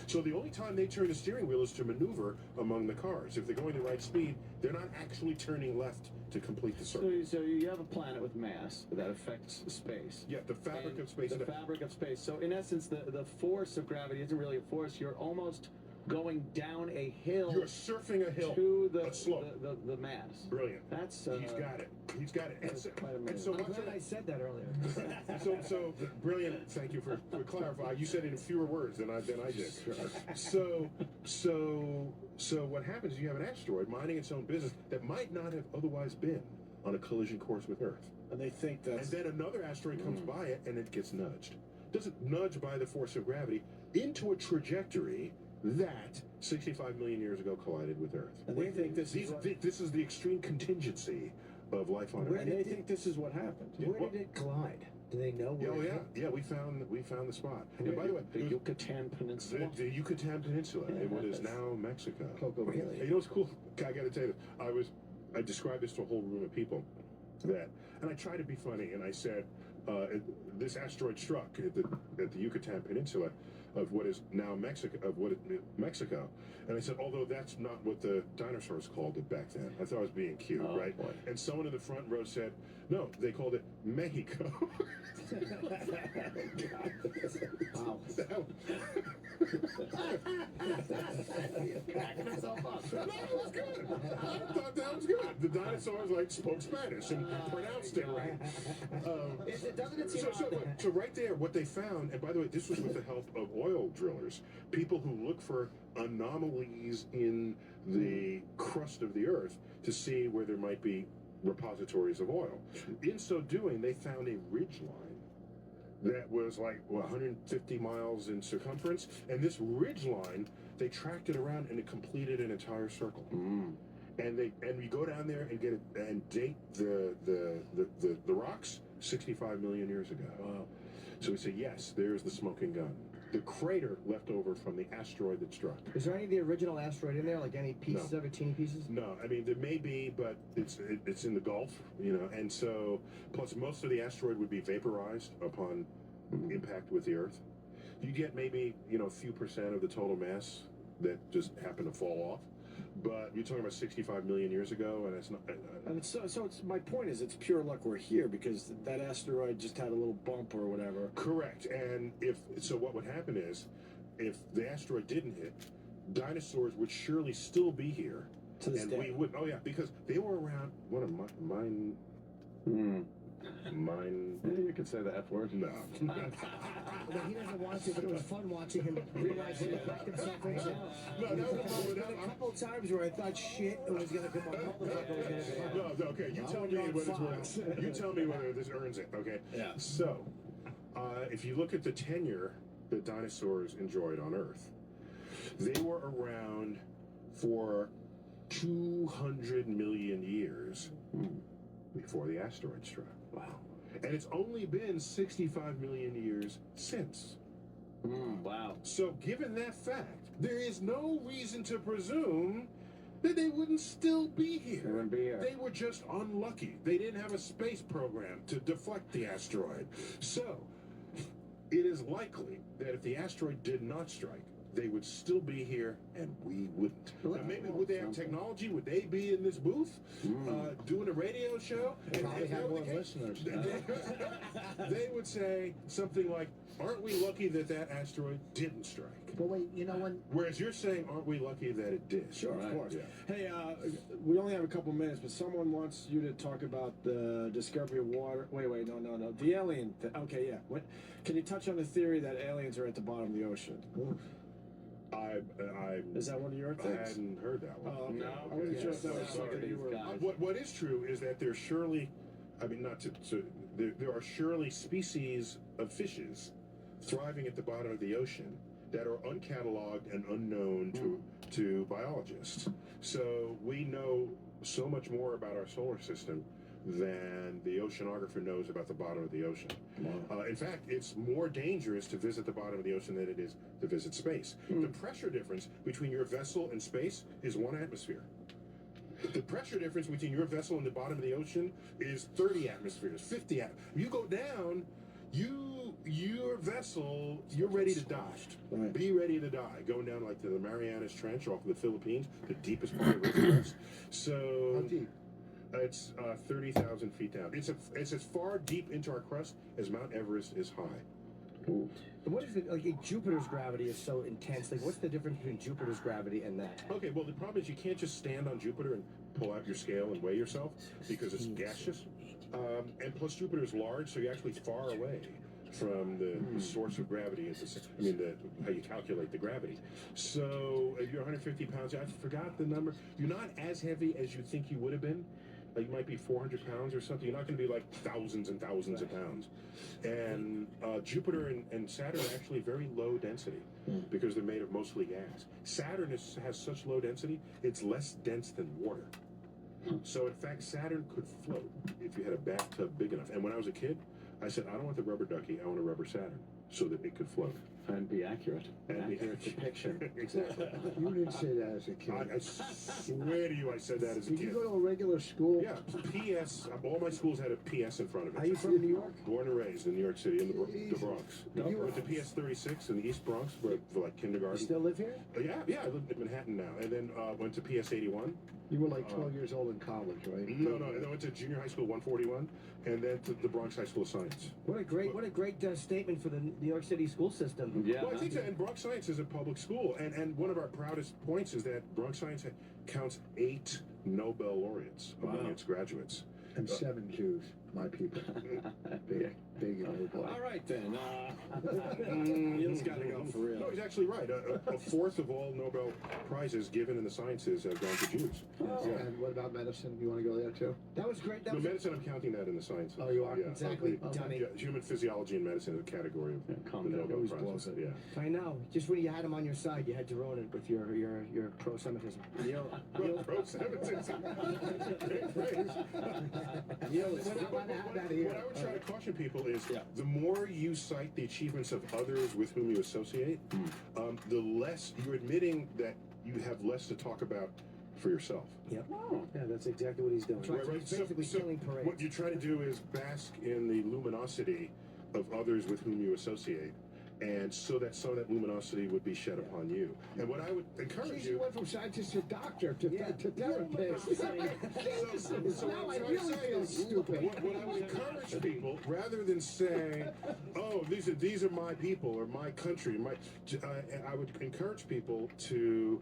So the only time they turn the steering wheel is to maneuver among the cars. If they're going the right speed, they're not actually turning left to complete the circle. So you have a planet with mass that affects space. Yeah, the fabric of space. The fabric of space. So in essence, the force of gravity isn't really a force. You're almost going down a hill. You're surfing a hill. To the slope. The mass. Brilliant. That's he's got it. He's got it. That's quite amazing. And so I'm glad I said that earlier. so brilliant. Thank you for clarifying. You said it in fewer words than I did. So what happens is you have an asteroid minding its own business that might not have otherwise been on a collision course with Earth. And they think that. And then another asteroid comes by it and it gets nudged. Doesn't nudge by the force of gravity into a trajectory that 65 million years ago collided with Earth. And they think this is the extreme contingency of life on Earth. And they think this is what happened. Where did it collide? Do they know where? Oh it yeah, hit? yeah. We found the spot. And by the way, the Yucatan Peninsula. The Yucatan Peninsula, what is now Mexico. Really? You know what's cool? I got to tell you, I described this to a whole room of people, and I tried to be funny, and I said, this asteroid struck at the Yucatan Peninsula of what is now Mexico, and I said, although that's not what the dinosaurs called it back then. I thought I was being cute, right? Boy. And someone in the front row said, no, they called it Mexico. Wow. You're cracking yourself up. No, it was good. I thought that was good. The dinosaurs spoke Spanish and pronounced it right. Doesn't it seem so right there, what they found, and by the way, this was with the help of oil drillers, people who look for anomalies in the crust of the Earth to see where there might be repositories of oil. In so doing, they found a ridge line that was 150 miles in circumference, and this ridge line, they tracked it around and it completed an entire circle. And we go down there and get it and date the rocks 65 million years ago. Wow. So we say, yes, there's the smoking gun. The crater left over from the asteroid that struck. Is there any of the original asteroid in there? Like any pieces of it, teeny pieces? No, I mean there may be, but it's in the Gulf, and so plus most of the asteroid would be vaporized upon impact with the Earth. You get maybe a few percent of the total mass that just happened to fall off. But you're talking about 65 million years ago, and it's not. And it's my point is, it's pure luck we're here because that asteroid just had a little bump or whatever. Correct. And what would happen is, if the asteroid didn't hit, dinosaurs would surely still be here, and we would. Oh yeah, because they were around. What a mine. You could say the F word. No. Well, he doesn't want to, but it was fun watching him realize he backed himself right now. No, a couple of times where I thought shit was going to come up. Motherfucker was going to come up. No, okay. You tell me whether it's worth. You tell me whether this earns it. Okay. Yeah. So, if you look at the tenure that dinosaurs enjoyed on Earth, they were around for 200 million years before the asteroid struck. Wow. And it's only been 65 million years since. Wow. So given that fact, there is no reason to presume that they wouldn't still be here. They wouldn't be here. They were just unlucky. They didn't have a space program to deflect the asteroid. So it is likely that if the asteroid did not strike, they would still be here and we wouldn't. Now, maybe would they have technology? Would they be in this booth doing a radio show? And Probably have more listeners. They would say something like, aren't we lucky that asteroid didn't strike? But wait, when... Whereas you're saying, aren't we lucky that it did? Sure, Right. of course. Yeah. Hey, we only have a couple minutes, but someone wants you to talk about the discovery of water. Wait, no. The alien. Okay, yeah. Can you touch on the theory that aliens are at the bottom of the ocean? Is that one of your things? I hadn't heard that one. Oh, okay. No. I wasn't sure if that was something you were... What is true is that there's surely, there are surely species of fishes thriving at the bottom of the ocean that are uncatalogued and unknown to biologists. So we know so much more about our solar system than the oceanographer knows about the bottom of the ocean. In fact, it's more dangerous to visit the bottom of the ocean than it is to visit space. The pressure difference between your vessel and space is 1 atmosphere. The pressure difference between your vessel and the bottom of the ocean is 30 atmospheres, 50 atmospheres. You go down, your vessel, you're ready to die. Right. Be ready to die. Going down to the Marianas Trench off of the Philippines, the deepest part of the crust. So... How deep? It's 30,000 feet down. It's as far deep into our crust as Mount Everest is high. What is it like? Jupiter's gravity is so intense. Like, what's the difference between Jupiter's gravity and that? Okay, well, the problem is you can't just stand on Jupiter and pull out your scale and weigh yourself because it's gaseous. And plus, Jupiter is large, so you're actually far away from the source of gravity. How you calculate the gravity. So if you're 150 pounds, I forgot the number. You're not as heavy as you think you would have been. Like, you might be 400 pounds or something. You're not going to be like thousands and thousands of pounds. And Jupiter and Saturn are actually very low density because they're made of mostly gas. Saturn has such low density, it's less dense than water. So, in fact, Saturn could float if you had a bathtub big enough. And when I was a kid, I said, I don't want the rubber ducky, I want a rubber Saturn so that it could float. And be accurate. And be accurate depiction. Exactly. You didn't say that as a kid. I swear to you, I said that as a Did kid. you go to a regular school? Yeah, PS. All my schools had a PS in front of it. Are you from New York? Born and raised in New York City, in the Bronx. Did you- Went to PS 36 in the East Bronx for like kindergarten. You still live here? Yeah, I live in Manhattan now. And then went to PS 81. You were like 12 years old in college, right? No. I went to junior high school 141, and then to the Bronx High School of Science. What a great statement for the New York City school system. Well, I think so. And Bronx Science is a public school, and one of our proudest points is that Bronx Science counts 8 Nobel laureates among its graduates. And 7 Jews, my people. Big Nobel. All right, then. Neil's got to go for real. No, he's actually right. A fourth of all Nobel Prizes given in the sciences have gone to Jews. And what about medicine? Do you want to go there too? That was great. No, medicine, I'm counting that in the sciences. Oh, you are? Yeah. Exactly. Yeah, Dummy. human physiology and medicine is a category of the Nobel Always Prizes. blows it. Yeah. I know. Just when you had him on your side, you had to ruin it with your pro-Semitism. Pro-Semitism. What I would try to caution people is the more you cite the achievements of others with whom you associate, the less you're admitting that you have less to talk about for yourself. Yep. Yeah, that's exactly what he's doing. Right. He's basically killing parades. What you're trying to do is bask in the luminosity of others with whom you associate, and so that some of that luminosity would be shed upon you. And what I would encourage Jeez, you went from scientist to doctor to therapist. So Now what I I'm really saying feel is, stupid. What I would encourage people, rather than saying, "Oh, these are my people or my country," I would encourage people to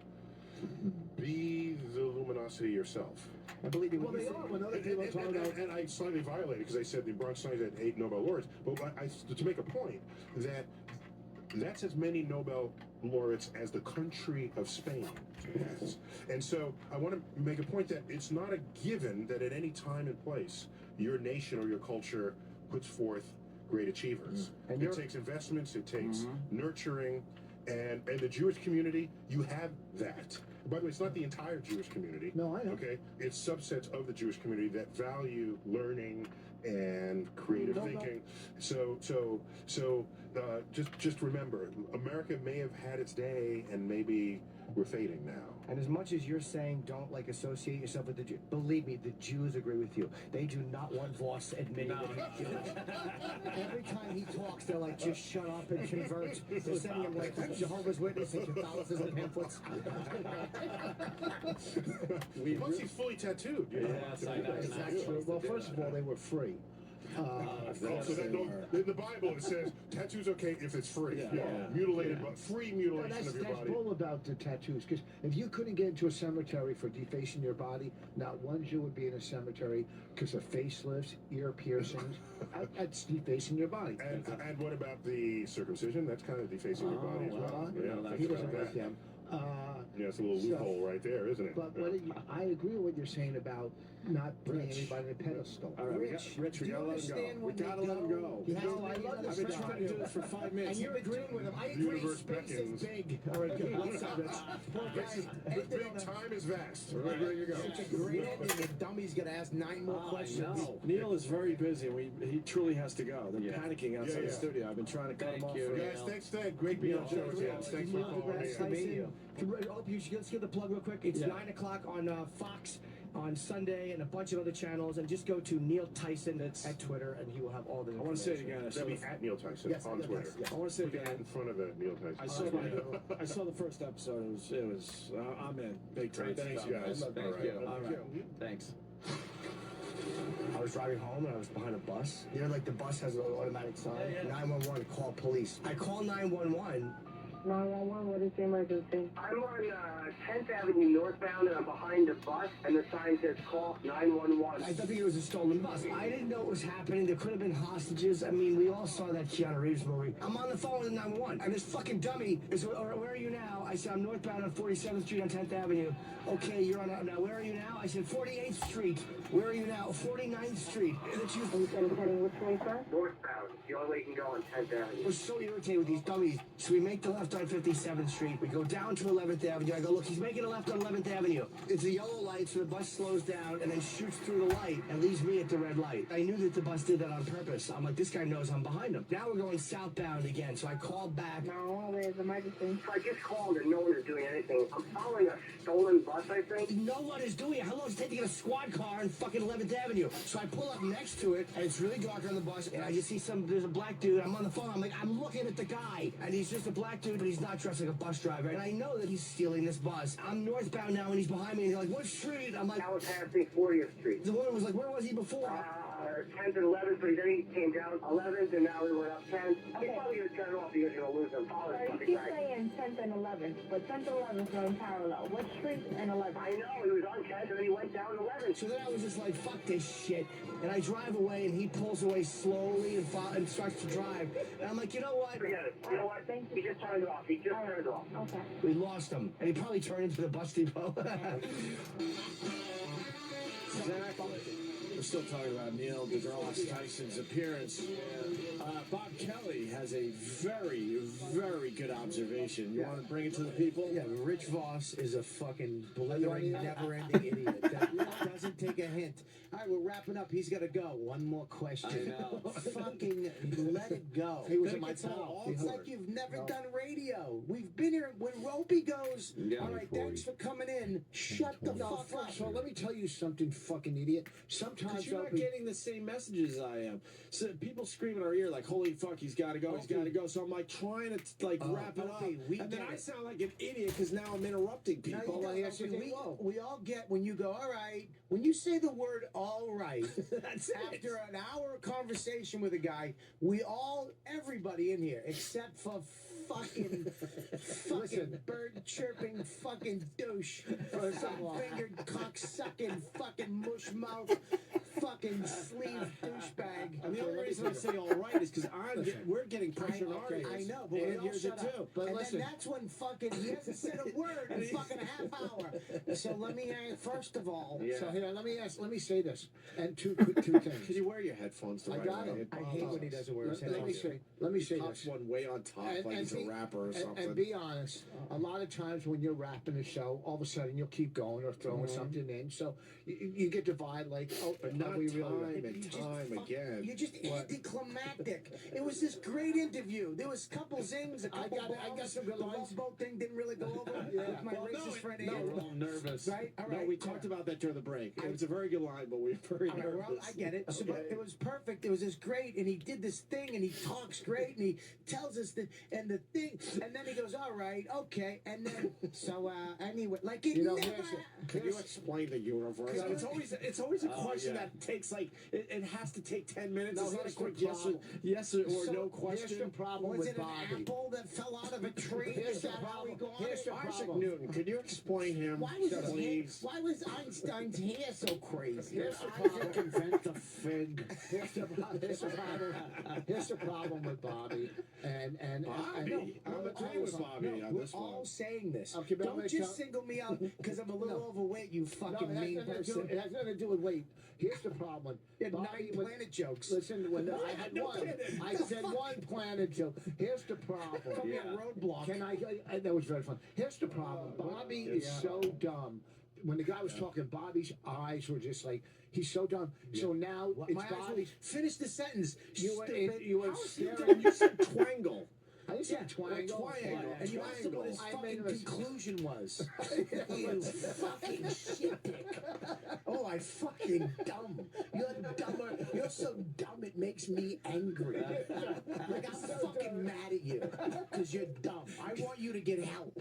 be the luminosity yourself. I believe you. Well, they are. When other people talk about... And I slightly violated because I said the Bronx Science had 8 Nobel laureates. But to make a point that that's as many Nobel laureates as the country of Spain has. And so I want to make a point that it's not a given that at any time and place your nation or your culture puts forth great achievers. And it takes investments, it takes nurturing, and the Jewish community, you have that. By the way, it's not the entire Jewish community. No, I know. Okay, it's subsets of the Jewish community that value learning and creative thinking. So just remember, America may have had its day, and maybe we're fading now. And as much as you're saying don't associate yourself with the Jews, believe me, the Jews agree with you. They do not want Voss admitting that he's Jewish. Every time he talks, they're like, just shut up and convert. They're sending him like Jehovah's Witnesses and Catholicism pamphlets. Plus, he's fully tattooed. You know? Yes, I know. That's true. Well, first of all, they were free. In the Bible, it says tattoos okay if it's free. Mutilated, but free mutilation of your That's body. bull about the tattoos. Because if you couldn't get into a cemetery for defacing your body, not one Jew would be in a cemetery because of facelifts, ear piercings. That's defacing your body. And what about the circumcision? That's kind of defacing your body as well. He doesn't like them. Yeah, it's a little loophole right there, isn't it? But I agree with what you're saying about not putting anybody on a pedestal. All right, Rich, we gotta let him go. We gotta let him go. He has to let you I've been trying to do this for 5 minutes. And you're agreeing with him. I agree. Universe Space beckons. is big. All right, good. What's up, Rich? Poor guy. Big time is vast. All right, there you go. Such a great ending. The dummy's gonna ask 9 more questions. Neil is very busy. He truly has to go. They're panicking outside the studio. I've been trying to cut him off. Guys, thanks. Great being on the show again. Thanks for calling me. Nice to meet you. Let's give the plug real quick. It's 9 o'clock on Fox on Sunday and a bunch of other channels. And just go to Neil Tyson at Twitter, and he will have all the I want to say it again. That'll be at Neil Tyson on Twitter. I want to say it Put that again. in front of Neil Tyson. I saw the first episode. It was I'm in big time. Thanks, guys. Thank you. All right. Thanks. I was driving home and I was behind a bus. You know, like the bus has an automatic sign. 911, call police. I call 911. 911, what is the emergency? I'm on 10th Avenue northbound and I'm behind a bus and the sign says call 911. I think it was a stolen bus. I didn't know what was happening. There could have been hostages. I mean, we all saw that Keanu Reeves movie. I'm on the phone with 911 and this fucking dummy is, where are you now? I said, I'm northbound on 47th Street on 10th Avenue. Okay, you're on, now where are you now? I said, 48th Street. Where are you now? 49th Street. And she was, heading which way, sir? Northbound. The only way you can go on 10th Avenue. I was so irritated with these dummies. So we make the left on 57th Street. We go down to 11th Avenue. I go, look, he's making a left on 11th Avenue. It's a yellow light, so the bus slows down and then shoots through the light and leaves me at the red light. I knew that the bus did that on purpose. I'm like, this guy knows I'm behind him. Now we're going southbound again, so I called back. No, there's emergency. I just called and no one is doing anything. I'm following a stolen bus, I think. No one is doing it. How long does it take to get a squad car on fucking 11th Avenue? So I pull up next to it, and it's really dark on the bus, and I just see there's a black dude. I'm on the phone. I'm like, I'm looking at the guy, and he's just a black dude, but he's not dressed like a bus driver. And I know that he's stealing this bus. I'm northbound now, and he's behind me, and he's like, what street? I'm like, Now we're passing 40th Street. The woman was like, where was he before? 10th and 11th, but then he came down 11th, and now we went up 10th. He's probably going to turn it off because you're going to lose him. Follow this fucking He's guy. saying 10th and 11th, but 10th and 11th are in parallel. What street and 11th? I know, he was on 10th, and then he went down 11th. So then I was just like, fuck this shit. And I drive away, and he pulls away slowly and starts to drive. And I'm like, you know what? Forget it. You know what? He just turned it off. He just turned it off. Okay. We lost him. And he probably turned into the bus depot. We're still talking about Neil deGrasse Tyson's appearance. Bob Kelly has a very, very good observation. You want to bring it to the people? Yeah, Rich Voss is a fucking blithering, never-ending idiot that doesn't take a hint. All right, we're wrapping up. He's got to go. One more question. I know. Fucking let it go. He was at my pal. It's like you've never done radio. We've been here. When Ropey goes, all right, thanks for coming in. Shut the fuck up. First of all, let me tell you something, fucking idiot. Sometimes you're not getting the same messages I am. So people scream in our ear like, "Holy fuck, he's got to go, he's got to go." So I'm like trying to wrap it up, and then I sound like an idiot because now I'm interrupting people. We all get when you go, all right, when you say the word all right, after an hour of conversation with a guy, everybody in here, except for fucking bird chirping fucking douche, fingered cock sucking fucking mush mouth, fucking sleeve douchebag. And the only reason I say all right is because we're getting pressure on our ears. I know, but and we all yours shut too. up. But and listen, then that's when fucking he hasn't said a word in fucking a half hour. So let me first of all. Yeah. So here, let me say this, and two things. Can you wear your headphones the I right got way? them. It I hate when he bothers. doesn't wear his Let me say Pops this. one way on top, like he's a rapper or something. And be honest, a lot of times when you're rapping a show, all of a sudden you'll keep going or throwing something in. So you get divided like, oh, But are not we time really? and time again. You're just anticlimactic. It was this great interview. There was a couple zings, a couple I got some good The lines. Love Boat thing didn't really go over with my racist friend No, Andrew. we're all nervous. Right? All No, right. we talked about that during the break. It was a very good line, but we were very All right, nervous. well, I get it. So, but it was perfect. It was just great, and he did this thing, and he talks great, and he tells us that, and the thing, and then he goes, "All right, okay," and then anyway, like it never. Can you explain the universe? It's always a question that takes like it has to take 10 minutes. No, it's not a here's quick the yes or So, no Here's question. the problem Was with it an Bobby. apple that fell out of a tree? Here's Is the that how we problem. got Here's it? the Isaac problem. Newton, could you explain him, Why was please? why was Einstein's hair so crazy? Here's the problem. Invent the fig. Here's the problem with Bobby. And Bobby? I'm agreeing with Bobby on We're this one. all saying this. Okay, but I'm Don't gonna just tell- single me out because I'm a little overweight, you fucking mean it person. has nothing to do with weight. Here's the problem. You had Bobby 9 planet jokes. Listen, when I had No one, planet. I The said fuck? one planet joke. Here's the problem. Put me on roadblock. Can I that was very fun. Here's the problem. Bobby is so dumb. When the guy was talking, Bobby's eyes were just like, he's so dumb. So now it's My eyes were- Bobby's. Finish the sentence. You were, stupid. you were How is he staring. dumb? You said twangle. I didn't say twangle. And you asked him what his I fucking made a mistake. conclusion was. You fucking shit dick. Oh, I fucking dumb. You're dumber. You're so dumb it makes me angry. Like I'm fucking mad at you because you're dumb. I want you to get help.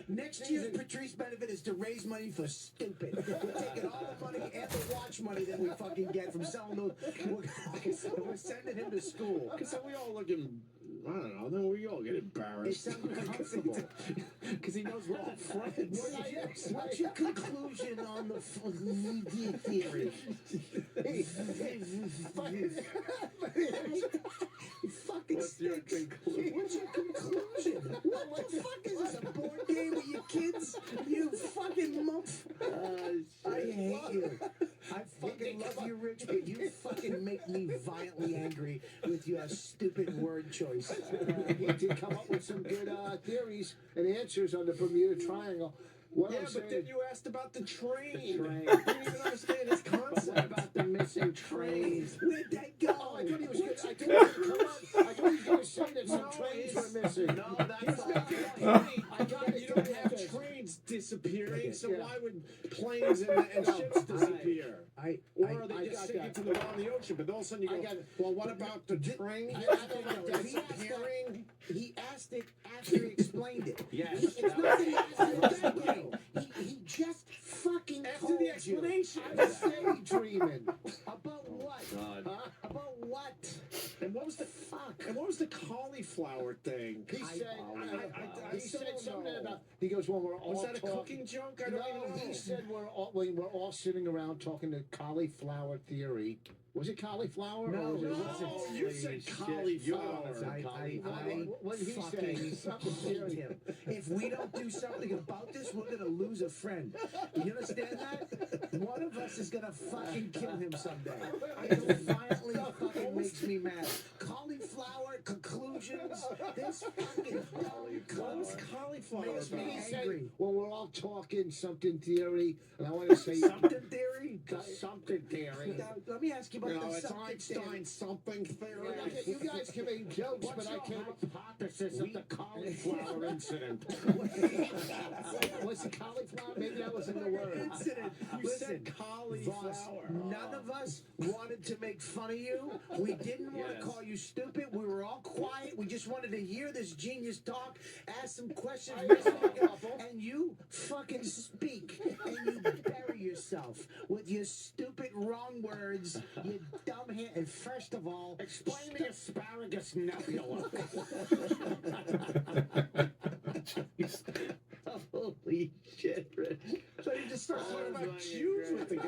Next Next year's Patrice benefit is to raise money for stupid. We're taking all the money and the watch money that we fucking get from selling those. We're sending him to school. Because then we all look at, I don't know, then we all get embarrassed. It's uncomfortable. Because he knows we're all friends. What's your conclusion on the theory? What's your conclusion? What's your conclusion? What the fuck is this, a board game with your kids? You fucking muff. I hate you. I fucking love you, Rich, but you fucking make me violently angry with your stupid word choice. He did come up with some good theories and answers on the Bermuda Triangle. What Yeah, I'm but saying, then you asked about the train. The train. You didn't even understand his concept. What about the missing trains? Where'd that go? Oh, I thought he was going to say that some trains were missing. No, that's not. You don't have trains disappearing, so why would planes and ships disappear? Or are they just sinking to the bottom of the ocean? But all of a sudden you go, well, what about the train disappearing? He asked it after he explained it. Yes. It's not that he asked it again. He just fucking After told the explanation. You. I was daydreaming. About what? God. Huh? About what? And what was the fuck? And what was the cauliflower thing? He said, I he still said don't something know. about. He goes, well, we're all Was that a talking. cooking joke? I don't even know. He said we're all sitting around talking to cauliflower theory. Was it cauliflower? No, or was it No, you said cauliflower. What did he fucking say? hate him. If we don't do something about this, we're gonna lose a friend. You understand that? One of us is gonna fucking kill him someday. It violently fucking makes me mad. Cauliflower conclusions. This fucking Cauliflower makes me He said, angry. well, we're all talking something theory, and I want to say Something theory. something theory. Now, let me ask you about You know, the it's something theory. Einstein something theory. You guys can make jokes, but I came up hypothesis of the cauliflower incident? Was it cauliflower? Maybe that wasn't the word. Incident. You Listen, said cauliflower. Voss, none of us wanted to make fun of you. We didn't want to call you stupid. We were all quiet. We just wanted to hear this genius talk, ask some questions, and you fucking speak and you bury yourself with your stupid wrong words, you dumb hand. And first of all, Explain the asparagus nebula. Holy shit, Rich. So you just start talking about Jews with the guy.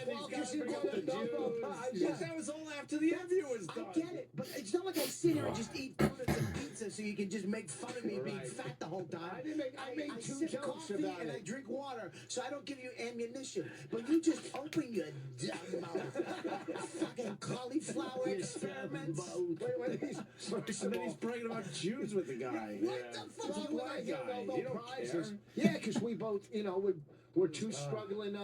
Then he's got to bring up the Jews. Yes, that was all after the interview was done. I get it, but it's not like I sit here and just eat donuts and pizza so you can just make fun of me being fat the whole time. I made two sip jokes coffee about and it. I drink water, so I don't give you ammunition. But you just open your dumb mouth. Fucking cauliflower experiments. Wait, and then he's bragging about Jews with the guy. What the fuck? Well, You when I want hear to Nobel You don't prizes, care. yeah, because we both, we're two struggling,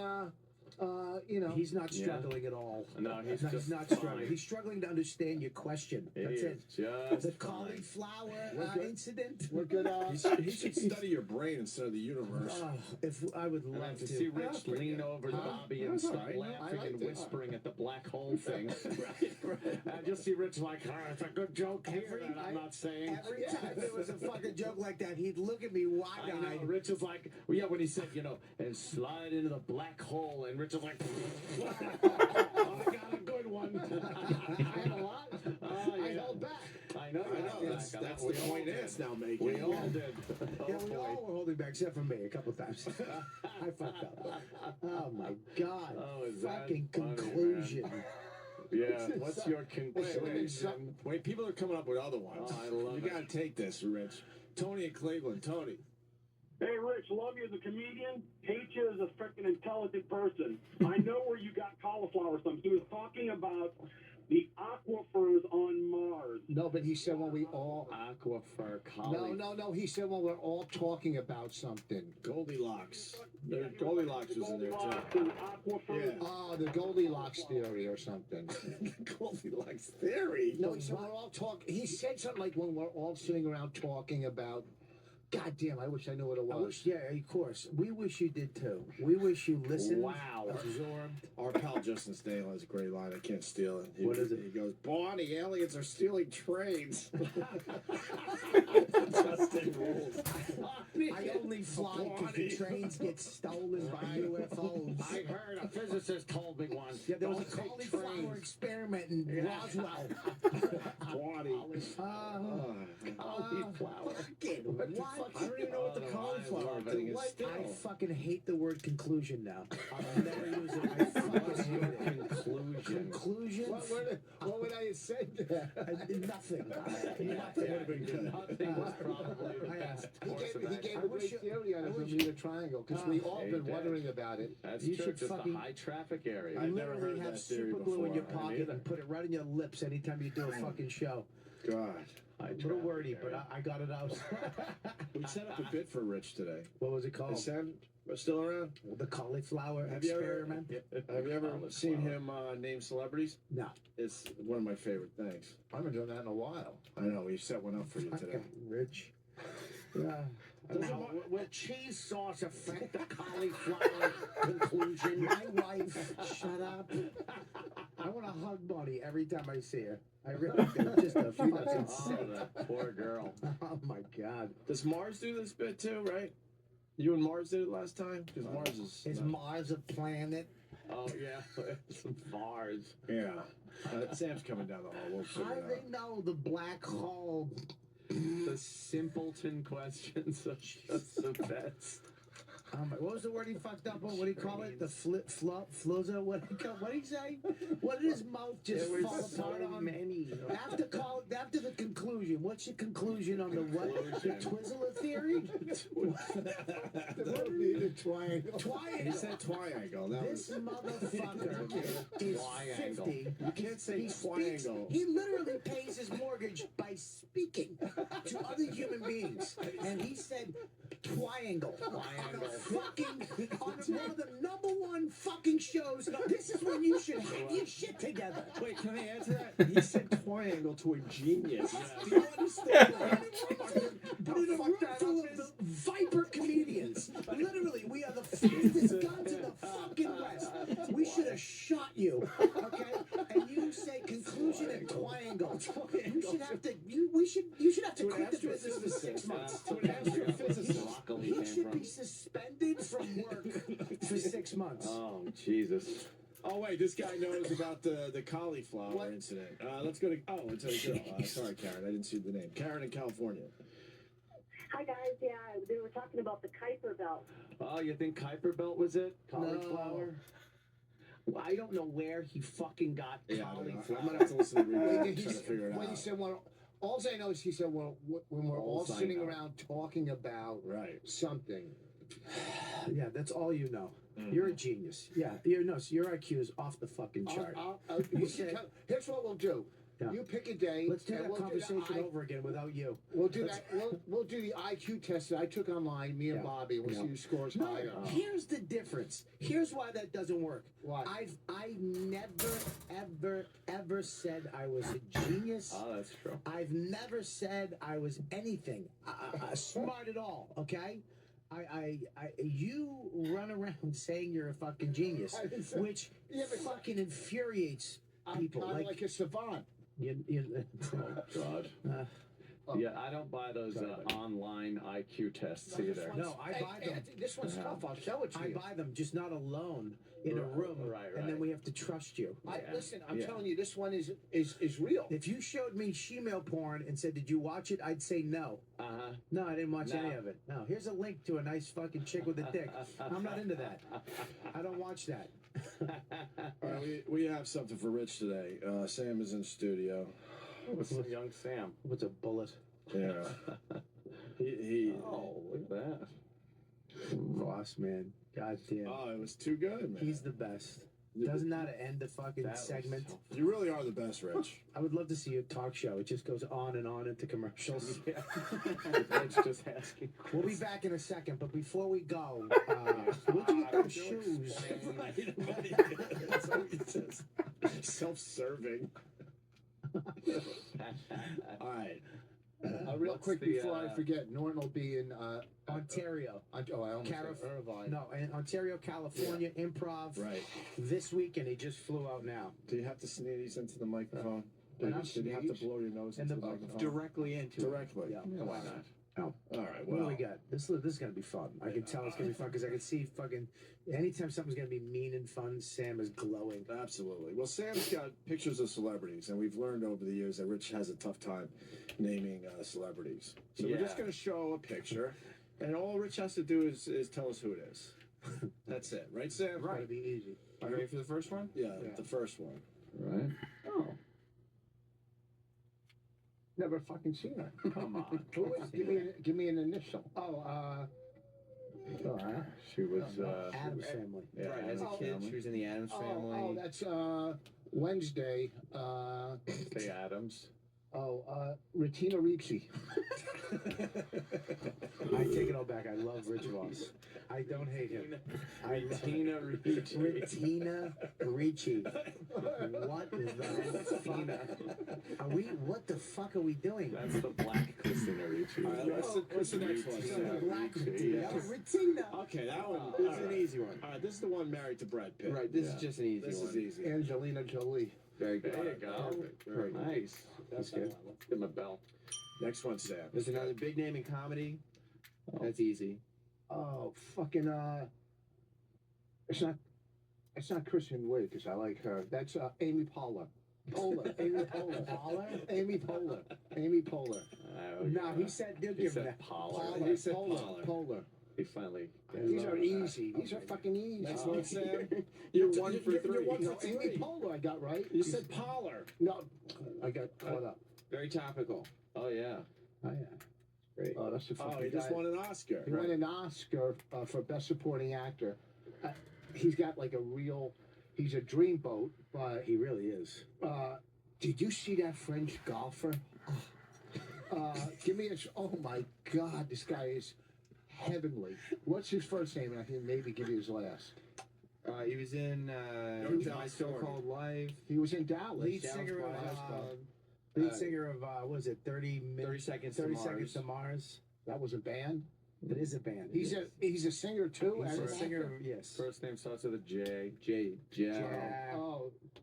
He's not struggling at all. No, he's No, just not fine. struggling. He's struggling to understand your question. That's it. Just The fine. cauliflower incident. we're good. He should study your brain instead of the universe. If I would And love to to. see Rich lean over to Bobby and That's all start right. laughing I like and that. whispering at the black hole thing. And just see Rich like, it's a good joke here that I'm not saying. Every time there was a fucking joke like that, he'd look at me I know. wide-eyed. Rich is like, well, yeah, when he said, and slide into the black hole, and Rich is like, oh, I got a good one. I had a lot. Oh, I yeah. held back. I know. That's the point it's now making. We all did. Yeah, we all were holding back, except for me, a couple times. I fucked up. Oh my god. Oh, is that Fucking funny, conclusion. Yeah, what's your conclusion? Wait, people are coming up with other ones. Oh, I love You it. gotta take this, Rich. Tony in Cleveland. Tony. Hey, Rich, love you as a comedian, hate you as a freaking intelligent person. I know where you got cauliflower from. He was talking about the aquifers on Mars. No, but he said when we all. Aquifer, collie. No. He said when we're all talking about something. Goldilocks. Goldilocks was in there Goldilocks too. and aquifers. Yeah. Oh, the Goldilocks theory or something. Goldilocks theory. No, he said we're all talking. He said something like when we're all sitting around talking about God damn, I wish I knew what it I was. wish, yeah, of course. We wish you did too. We wish you listened, absorbed. Our pal Justin Stale has a great line. I can't steal it. What is it? He goes, Bonnie, aliens are stealing trains. Justin rules. I only fly because the trains get stolen by UFOs. I heard a physicist told me once. Yeah, there was a don't take cauliflower trains. experiment in Roswell. Cauliflower. What? I don't even know what the cauliflower thing is still. I fucking hate the word conclusion now. I'll never use it. I fucking hate it. Conclusion. Conclusion? What would I have said to that? Nothing. That would have been good. Nothing was probably the best course of He action. gave a great theory on the Bermuda Triangle because we all He been did. wondering about it. That's You true. should Just fucking- a high traffic area. I You never literally heard have that theory super glue in your before. pocket and put it right in your lips anytime you do a fucking show. God. A little wordy, but I got it out. We set up a bit for Rich today. What was it called? Is Sam still around? The cauliflower Have you ever- experiment? Have you ever seen him name celebrities? No. It's one of my favorite things. I haven't done that in a while. I know, we set one up for you today. Rich. Yeah. Now, will cheese sauce affect the cauliflower conclusion? My wife, shut up. I want to hug Bonnie every time I see her. I really do. Just a fucking Oh, sick. that poor girl. Oh my God. Does Mars do this bit too, right? You and Mars did it last time? Because Mars is... Is Mars a planet? Oh, yeah. Some bars. Yeah. Sam's coming down the hall. We'll figure How do it out. they know the black hole? The simpleton questions of just the best. What was the word he fucked up on? What do you call it? The fluzza? What did he say? What did his mouth just There fall were so apart on? many. After the conclusion, what's your conclusion on the what? The Twizzler theory? That would be the triangle. He said triangle. That This was... motherfucker is Triangle. 50. You can't say He speaks, triangle. he literally pays his mortgage by speaking to other human beings. And he said triangle. Triangle. Fucking on one of the #1 fucking shows. This is when you should have your shit together. Wait, can I answer that? He said triangle to a genius. Do you understand? But in a room full of the Viper comedians, literally, we are the fastest guns in the fucking West. We should have shot you, okay? And you say conclusion and triangle. You should have to. You should have to quit the business for 6 months. To an astrophysicist. Broccoli He came should from. be suspended from work for 6 months. Oh, Jesus. Oh wait, this guy knows about the cauliflower incident. Let's go to it's a girl. Sorry, Karen, I didn't see the name. Karen in California. Hi guys, yeah, they were talking about the Kuiper Belt. Oh, you think Kuiper Belt was it? Cauliflower? Well, I don't know where he fucking got Yeah, I don't know. cauliflower. I'm gonna have to listen to the replay and try to figure it When he out. said, well, all I know is he said, well, when we're all Alls I sitting know. around talking about something. Yeah, that's all you know. You're a genius. Yeah, your IQ is off the fucking chart. You said, Here's what we'll do. Yeah. You pick a day. let's do and that we'll conversation do the over again without you. We'll do that. We'll do the IQ test that I took online, me and Yeah. Bobby. We'll Yeah. see who scores No, higher. here's the difference. Here's why that doesn't work. Why? I never ever said I was a genius. Oh, that's true. I've never said I was anything smart at all. Okay. You run around saying you're a fucking genius, I didn't say- which Yeah, but- fucking infuriates I'm people. kind of like a savant. Oh, God. Yeah, I don't buy those online IQ tests either. No, I buy them. This one's tough. I'll show it to I you. buy them, just not alone in a room, Right. and then we have to trust you. Listen, I'm Yeah. telling you, this one is real. If you showed me shemale porn and said, "Did you watch it?" I'd say no. Uh-huh. No, I didn't watch No. any of it. No, here's a link to a nice fucking chick with a dick. I'm not into that. I don't watch that. All right, we have something for Rich today. Sam is in studio. What's young Sam? What's a bullet? Yeah. he Oh, look at that. Boss man. God damn. Oh, it was too good, man. He's the best. Doesn't know how to end the fucking That was segment. so- You really are the best, Rich. I would love to see a talk show. It just goes on and on into commercials. Yeah. It's just asking. We'll be back in a second, but before we go, where'd you get those shoes? That's what he says. Self-serving. All right. Real What's quick the, before I forget, Norton will be in Ontario. I almost said Irvine. No, in Ontario, California, Improv. Right. This weekend, he just flew out now. Do you have to sneeze into the microphone? When I Did you have to sneeze? blow your nose In into the the microphone? Directly into it. Directly. Yeah. Why not? Oh. All right. What Well, do we got? This is gonna be fun. I can tell it's gonna be fun because I can see fucking. Anytime something's gonna be mean and fun, Sam is glowing. absolutely. Well, Sam's got pictures of celebrities, and we've learned over the years that Rich has a tough time naming celebrities. So we're just Yeah. going to show a picture, and all Rich has to do is tell us who it is. That's it, right, Sam? It's gonna be easy. Are you ready for the first one? Yeah, the first one. Right. Oh. Never fucking seen her. Come on. Who is? Give me an initial. She was. Adam's family. Yeah, Right, as a Addams kid, family. she was in the Addams family. Oh, that's Wednesday. Say Adams. Rettina Ricci. I take it all back. I love Rich Voss. I don't hate him. Tina Ricci. Rettina Ricci. What the fuck? Are we? What the fuck are we doing? That's the black Christina Ricci. All right, what's the next one? Sam? Black Yeah. Rettina. Okay, that one. This is an easy one. All right, this is the one married to Brad Pitt. Right, this is just an easy This one. is easy. Angelina Jolie. Very good. There you go. Perfect. Very good. Nice. That's good. Give him a bell. Next one, Sam. There's another big name in comedy. That's easy. Oh, fucking it's not Kristen Wiig because I like her. That's Amy Poehler. Amy Poehler. Amy Poehler. No, he said they'll He give him said that. Pollard. He said Poehler. He finally. These are easy. These are fucking easy. Next one, Sam. You're one for You're three. one No, for Amy three. Poehler I got right. You said Pollard. No, I got caught up. Very topical. Oh yeah. Oh, yeah. Great. Oh, that's the Oh, fucking he just guy. won an Oscar. He won an Oscar for Best Supporting Actor. He's got like a real. He's a dreamboat, but He really is. did you see that French golfer? Give me a. Oh my God, this guy is heavenly. What's his first name? And I can maybe give you his last. He was in Dallas My So-Called Life. He was in Dallas. Lead Dallas singer of Buyers Club. lead singer of what was it 30 Seconds 30 to Seconds Mars. to Mars. That was a band. It is a band. He's a singer too. He's and a an singer actor? of yes. First name starts with a J.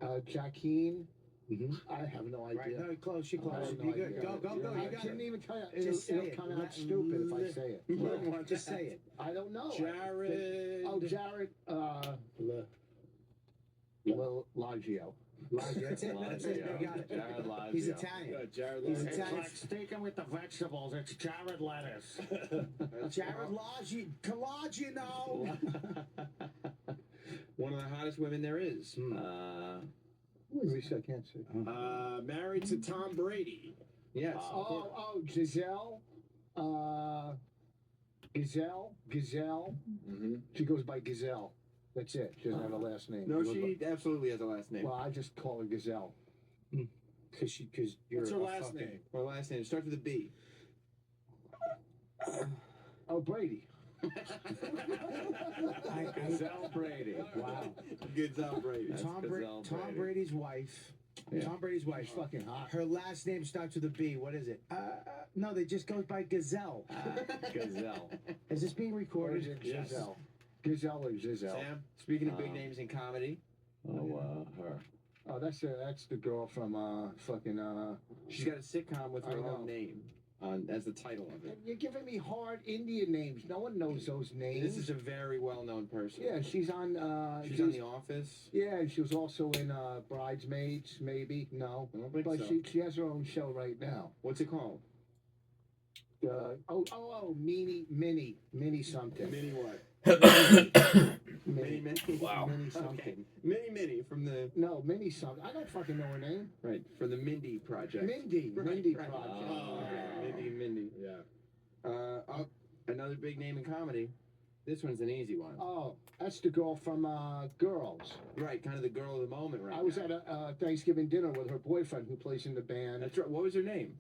Jackeen. Mhm. I have no idea. Right, no, close. She I close. have no Be good. idea. Go. You I got couldn't it. even tell you. Just It'll say it. come out Let- stupid if I say it. Just say it. I don't know. Jared. Oh, Jared. Logio. Loggia. That's it. That's it. You got it. Jared Loggia. He's Italian. Yeah, Jared He's Loggia. Italian. Sticking with the vegetables. It's Jared Lettuce. Jared Loggia. Collagino. One of the hottest women there is. At least I can't see. Married to Tom Brady. Yes. Giselle. Gazelle. Mm-hmm. She goes by Gazelle. That's it. She doesn't have a last name. No, goes she absolutely has a last name. Well, I just call her Gazelle. Because you're What's her a last fucking- name? Her last name starts with a B. Oh, Brady. Gazelle Brady. Wow. Gazelle Brady. That's Tom Gazelle Brady. Brady's wife. Yeah. Tom Brady's wife. She's fucking hot. Her last name starts with a B. What is it? No, they just goes by Gazelle. Gazelle. Is this being Or recorded? is it Yes. Giselle? Gazelle or Giselle? Sam, speaking of big names in comedy, Her. Oh, that's the girl from she's got a sitcom with I her know. own name as the title of it. You're giving me hard Indian names. No one knows those names. This is a very well-known person. Yeah, she's on. She's on The Office. Yeah, and she was also in Bridesmaids. Maybe no, I don't think but so. she has her own show right now. What's it called? Minnie something. Mini what? Minnie. Wow. Minnie something. Okay. Minnie from the No, Minnie something. I don't fucking know her name. right from the Mindy Project. Mindy. Right, Mindy right. Project. Mindy. Yeah. Another big name in comedy. This one's an easy one. Oh, that's the girl from Girls. Right, kind of the girl of the moment right I was now. at a Thanksgiving dinner with her boyfriend who plays in the band. That's right. What was her name?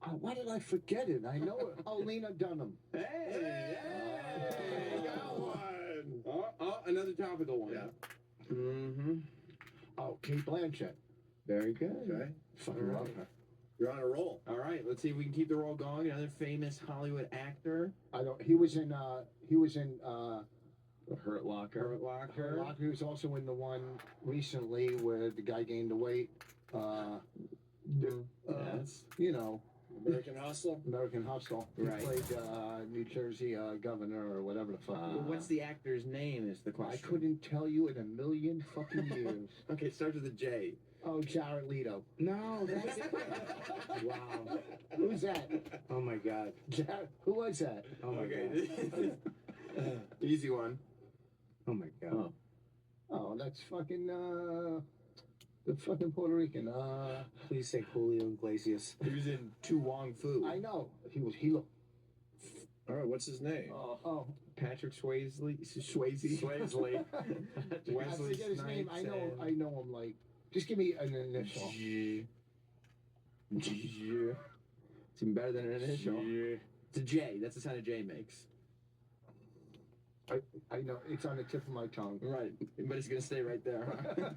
Oh, why did I forget it? I know her. Oh, Lena Dunham. Hey! Got one. Another topical one. Yeah. Mm-hmm. Oh, Kate Blanchett. Very good. Okay. Fucking love her. You're on a roll. All right, let's see if we can keep the roll going. Another famous Hollywood actor. I don't. He was in. The Hurt Locker. Hurt Locker. He was also in the one recently where the guy gained the weight. Yes. You know. American Hustle. American Hustle. Right. He played New Jersey governor or whatever the fuck. Well, what's the actor's name is the question. I couldn't tell you in a million fucking years. Okay, it starts with a J. Oh, Jared Leto. No, that's Wow. Who's that? Oh my God. Jared, who was that? Oh my Okay. God. Easy one. Oh my God. Oh, that's fucking the fucking Puerto Rican. Please say Julio Iglesias. He was in Tu Wong Fu. I know. He looked. All right, what's his name? Oh. Patrick Swayze. I forget his name. I know him like. Just give me an initial. G. It's even better than an initial. It's a J. That's the sound a J makes. I know. It's on the tip of my tongue. Right. But it's going to stay right there, huh?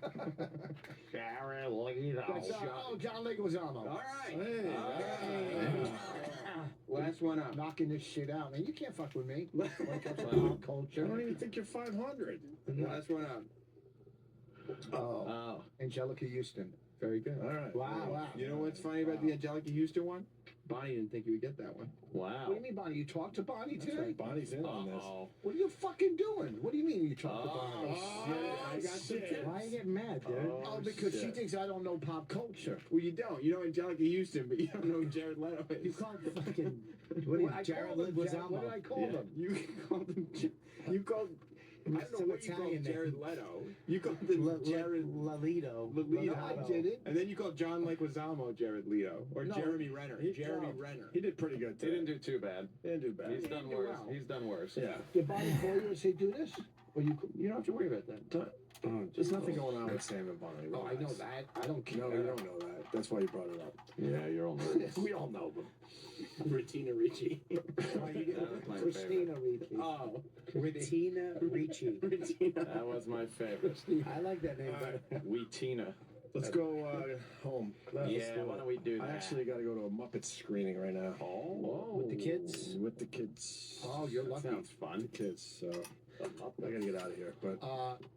Jared Leto. John Leguizamo. All right. Hey. Last one up. Knocking this shit out. Man, you can't fuck with me. Like that's pop I culture. don't even think you're 500. Last one up. Oh. Angelica Houston. Very good. All right. Wow. You know what's funny about the Angelica Houston one? Bonnie didn't think you would get that one. What do you mean, Bonnie? You talked to Bonnie That's today? right. Bonnie's in on this. What are you fucking doing? What do you mean you talked to Bonnie? I got some tips. Why are you getting mad, dude? Oh, because she thinks I don't know pop culture. Well, you don't. You know Angelica Houston, but you don't know who Jared Leto is. You called the fucking. What What is I Jared called him, Leguizamo? What did I call him? You called him. You called. I don't know Some what you called Italian name. Jared Leto. You called him Jared Lalito. Leto. No, I didn't. And then you called John Leguizamo Jared Leto. Or No. Jeremy Renner. Jeremy Renner. He did pretty good He today. didn't do too bad. He didn't do bad. He's done do worse. well. He's done worse. Yeah. Did Bonnie call you and say do this? Or you don't have to worry about that. There's nothing going on with Sam and Bonnie. Oh, I know that. I don't care. No, you don't know that. That's why you brought it up. Yeah, you're all nervous. We all know them. Regina Ricci. Christina Ricci. Oh. Regina Ricci. That was my favorite. I like that name better. Tina. Let's go home. Yeah, why don't we do I that? actually got to go to a Muppet screening right now. Oh. With the kids? With the kids. Oh, you're lucky. Sounds fun. The kids. So I got to get out of here. But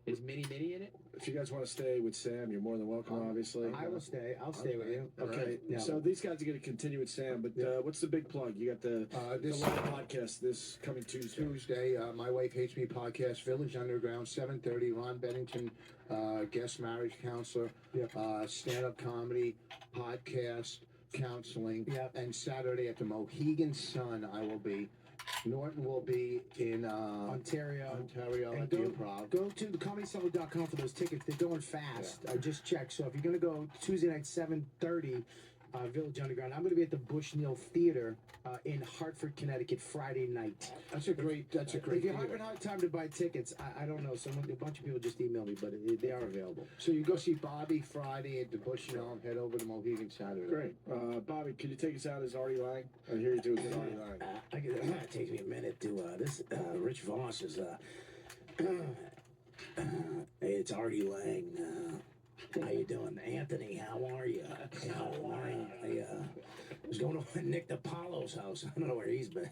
Is Minnie in it? if you guys want to stay with Sam, you're more than welcome, obviously. I will stay. I'll stay with you. Okay, Yeah. so these guys are going to continue with Sam, but what's the big plug? You got the this live podcast this coming Tuesday. My Wife Hates Me podcast, Village Underground, 7:30. Ron Bennington, guest marriage counselor, stand-up comedy, podcast, counseling, and Saturday at the Mohegan Sun I will be. Norton will be in Ontario at And the Improv. go to thecomedycellar.com for those tickets. They're going fast. I just checked. So if you're going to go Tuesday night, 7:30, Village Underground, I'm going to be at the Bushnell Theater in Hartford, Connecticut, Friday night. That's a great If you're theater. having a hard time to buy tickets, I don't know. A bunch of people just emailed me, but they are available. So you go see Bobby Friday at the Bushnell and head over to Mohegan Saturday. Great. Bobby, can you take us out as Artie Lang? I hear you do a good Artie Lang. It takes me a minute to this. Rich Voss is. Hey, it's Artie Lang. How you doing, Anthony? How are you? How are you? I was going to Nick DiPaolo's house. I don't know where he's been.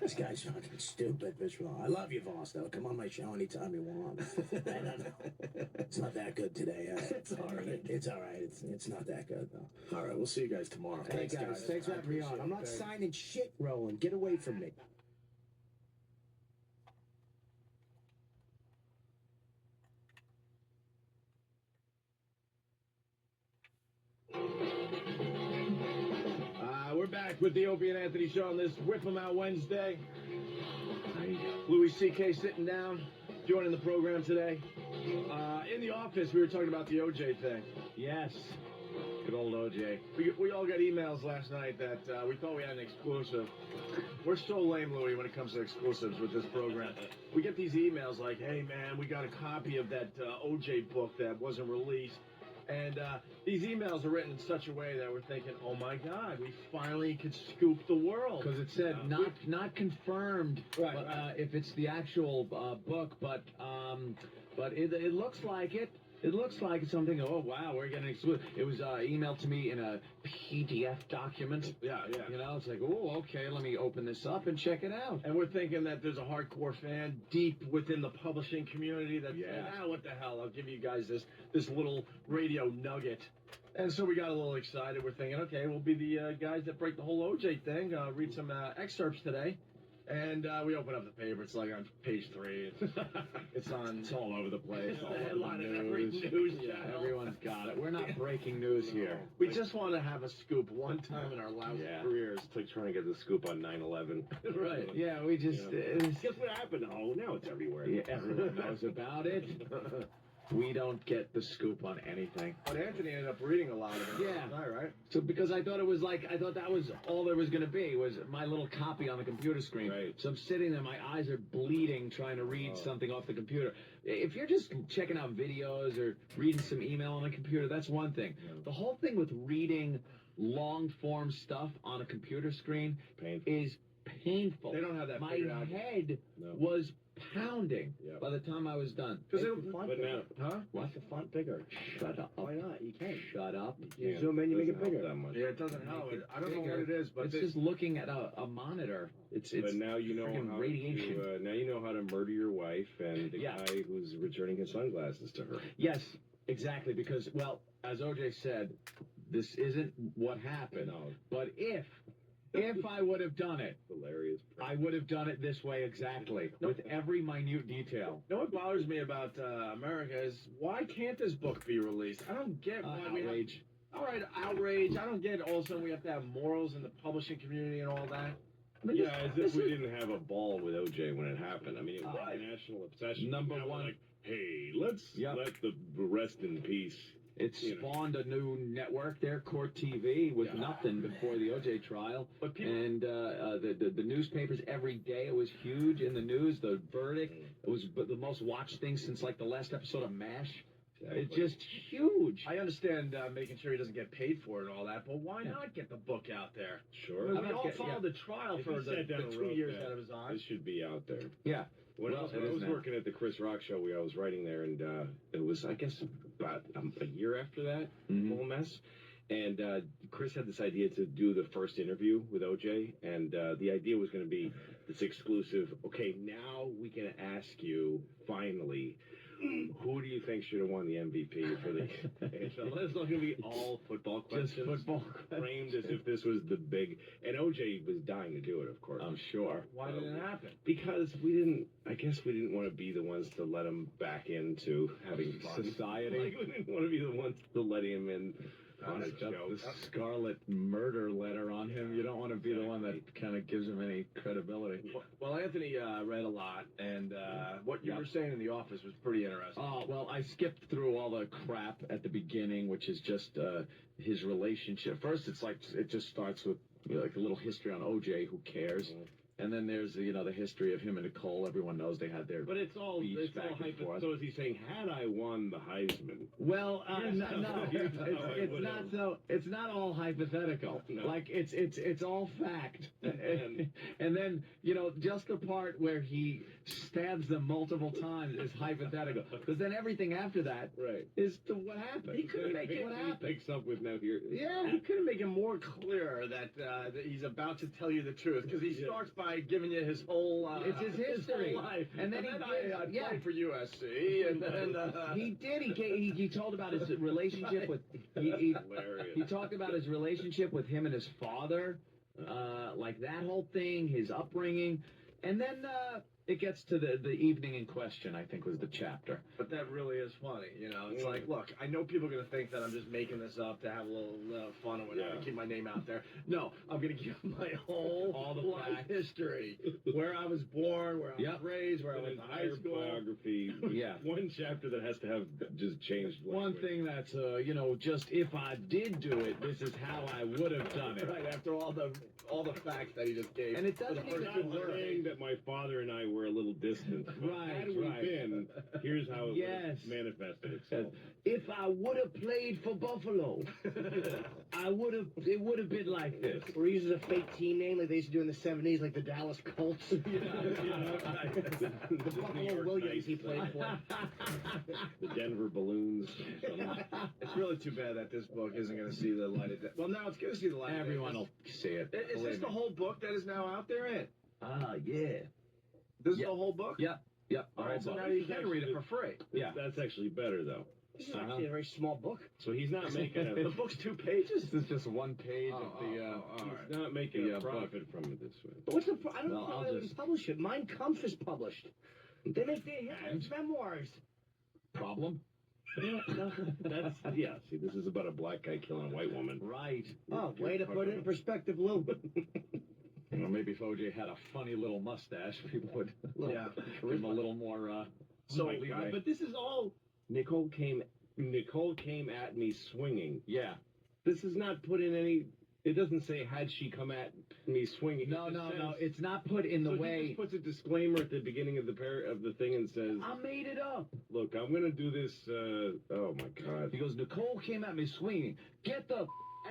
This guy's fucking stupid, Rich Voss. I love you, Voss. Though, come on my show anytime you want. I don't know. It's not that good today. It's all right. It's all right. It's not that good though. All right, we'll see you guys tomorrow. Hey guys, thanks for having me on. I'm not signing shit, Roland. Get away from me. We're back with the Opie and Anthony show on this Whip 'em Out Wednesday. Louis C.K. sitting down, joining the program today. In the office, we were talking about the OJ thing. Yes, good old OJ. We all got emails last night that we thought we had an exclusive. We're so lame, Louis, when it comes to exclusives with this program. We get these emails like, hey, man, we got a copy of that OJ book that wasn't released. And these emails are written in such a way that we're thinking, oh my God, we finally could scoop the world. Because it said not confirmed if it's the actual book, but it looks like it. It looks like something. Oh wow, we're getting exclusive. It was emailed to me in a PDF document. Yeah. You know, it's like, oh, okay, let me open this up and check it out. And we're thinking that there's a hardcore fan deep within the publishing community that said, what the hell? I'll give you guys this little radio nugget. And so we got a little excited. We're thinking, okay, we'll be the guys that break the whole OJ thing. Read some excerpts today. And we open up the paper. It's like on page 3. It's all over the place. All over the news. Everyone's got it. We're not breaking news here. We just want to have a scoop one time in our lousy careers. It's like trying to get the scoop on 9/11. Right. Yeah, we just... Guess what happened? Oh, now it's everywhere. Yeah, everyone knows about it. We don't get the scoop on anything. But Anthony ended up reading a lot of it. Yeah. Right? So because I thought that was all there was going to be, was my little copy on the computer screen. Right. So I'm sitting there, my eyes are bleeding trying to read something off the computer. If you're just checking out videos or reading some email on a computer, that's one thing. Yeah. The whole thing with reading long-form stuff on a computer screen is painful. They don't have that My figured out. head was pounding by the time I was done. Because What's the font bigger? Shut up. Why not? You can't. Shut up. You zoom in, you make it bigger. That much. Yeah, it doesn't help. I don't know what it is, but it's just looking at a monitor. It's but now you know how radiation. to, now you know how to murder your wife and the guy who's returning his sunglasses to her. Yes, exactly. Because, well, as OJ said, this isn't what happened. No. But if I would have done it, hilarious. I would have done it this way exactly, with every minute detail. You know what bothers me about America is why can't this book be released? I don't get why we have... Outrage. All right, outrage. I don't get all of a sudden we have to have morals in the publishing community and all that. Yeah, as if we didn't have a ball with OJ when it happened. I mean, it was a national obsession. Number now one. Like, hey, let's let the rest in peace. It spawned a new network there, Court TV, with nothing before the OJ trial. But people, and the newspapers every day, it was huge in the news. The verdict, it was the most watched thing since like the last episode of MASH. Exactly. It's just huge. I understand making sure he doesn't get paid for it and all that, but why not get the book out there? Sure. I mean, we all followed the trial for the 2 years that it was on. This should be out there. Yeah. When I was working at the Chris Rock show, I was writing there, and it was, I guess, about a year after that whole mess. And Chris had this idea to do the first interview with OJ, and the idea was going to be this exclusive, okay, now we can ask you, finally, who do you think should have won the MVP for the... So it's not going to be all football questions. Just football framed as if this was the big... And OJ was dying to do it, of course. I'm sure. Why did it happen? Because I guess we didn't want to be the ones to let him back into having fun. Society. Like, we didn't want to be the ones to let him in on a show. The scarlet murder letter on him. You don't want to be the one that kind of gives him any credibility. Well, Anthony read a lot, and what you were saying in the office was pretty interesting. Oh, well, I skipped through all the crap at the beginning, which is just his relationship. First, it's like, it just starts with like a little history on OJ, who cares? And then there's, the history of him and Nicole. Everyone knows they had their But it's all hypothetical. So is he saying, had I won the Heisman? Well, no, it's not so. It's not all hypothetical. No. Like it's all fact. And then just the part where he stabs them multiple times is hypothetical. Because then everything after that is to what happened. He couldn't make it what happened. Picks up with now here. Yeah, he couldn't make it more clear that he's about to tell you the truth, because he starts by giving you his whole it's his history, whole life. And then I played for USC, and then he did. He told about his relationship with he talked about his relationship with him and his father, like that whole thing, his upbringing, and then it gets to the evening in question, I think, was the chapter. But that really is funny, It's like, look, I know people are going to think that I'm just making this up to have a little fun or whatever, keep my name out there. No, I'm going to give my all the life history, where I was born, where I was raised, where I went to high school. Biography. One chapter that has to have just changed. One thing that's, just if I did do it, this is how I would have done it. Right, after all the facts that he just gave. And it doesn't even saying that my father and I were were a little distant. But had we been, here's how it would have manifested itself. If I would have played for Buffalo, it would have been like this. Or he uses a fake team name like they used to do in the 70s, like the Dallas Colts. The Buffalo Williams he played for. The Denver Balloons. It's really too bad that this book isn't going to see the light of day. Well, now it's going to see the light of day. Everyone will see it. Is this the whole book that is now out there, Ed? Yeah. This is the whole book? Yep. All right, so now you can read it for free. Yeah. That's actually better, though. This is actually a very small book. So he's not making a... The book's 2 pages? This is just one page of the... He's not making a profit from it this way. But what's the I don't know why they would publish it. Mein Kampf is published. They make their Hitler's memoirs. Problem? See, this is about a black guy killing a white woman. Right. Oh, way to put it in perspective, Lou. Or maybe if OJ had a funny little mustache, people would give him a little more. But this is all. Nicole came at me swinging. Yeah. This is not put in any. It doesn't say had she come at me swinging. No. It's not put in the way. He just puts a disclaimer at the beginning of the thing and says, I made it up. Look, I'm gonna do this. Oh my God. He goes, Nicole came at me swinging. Get the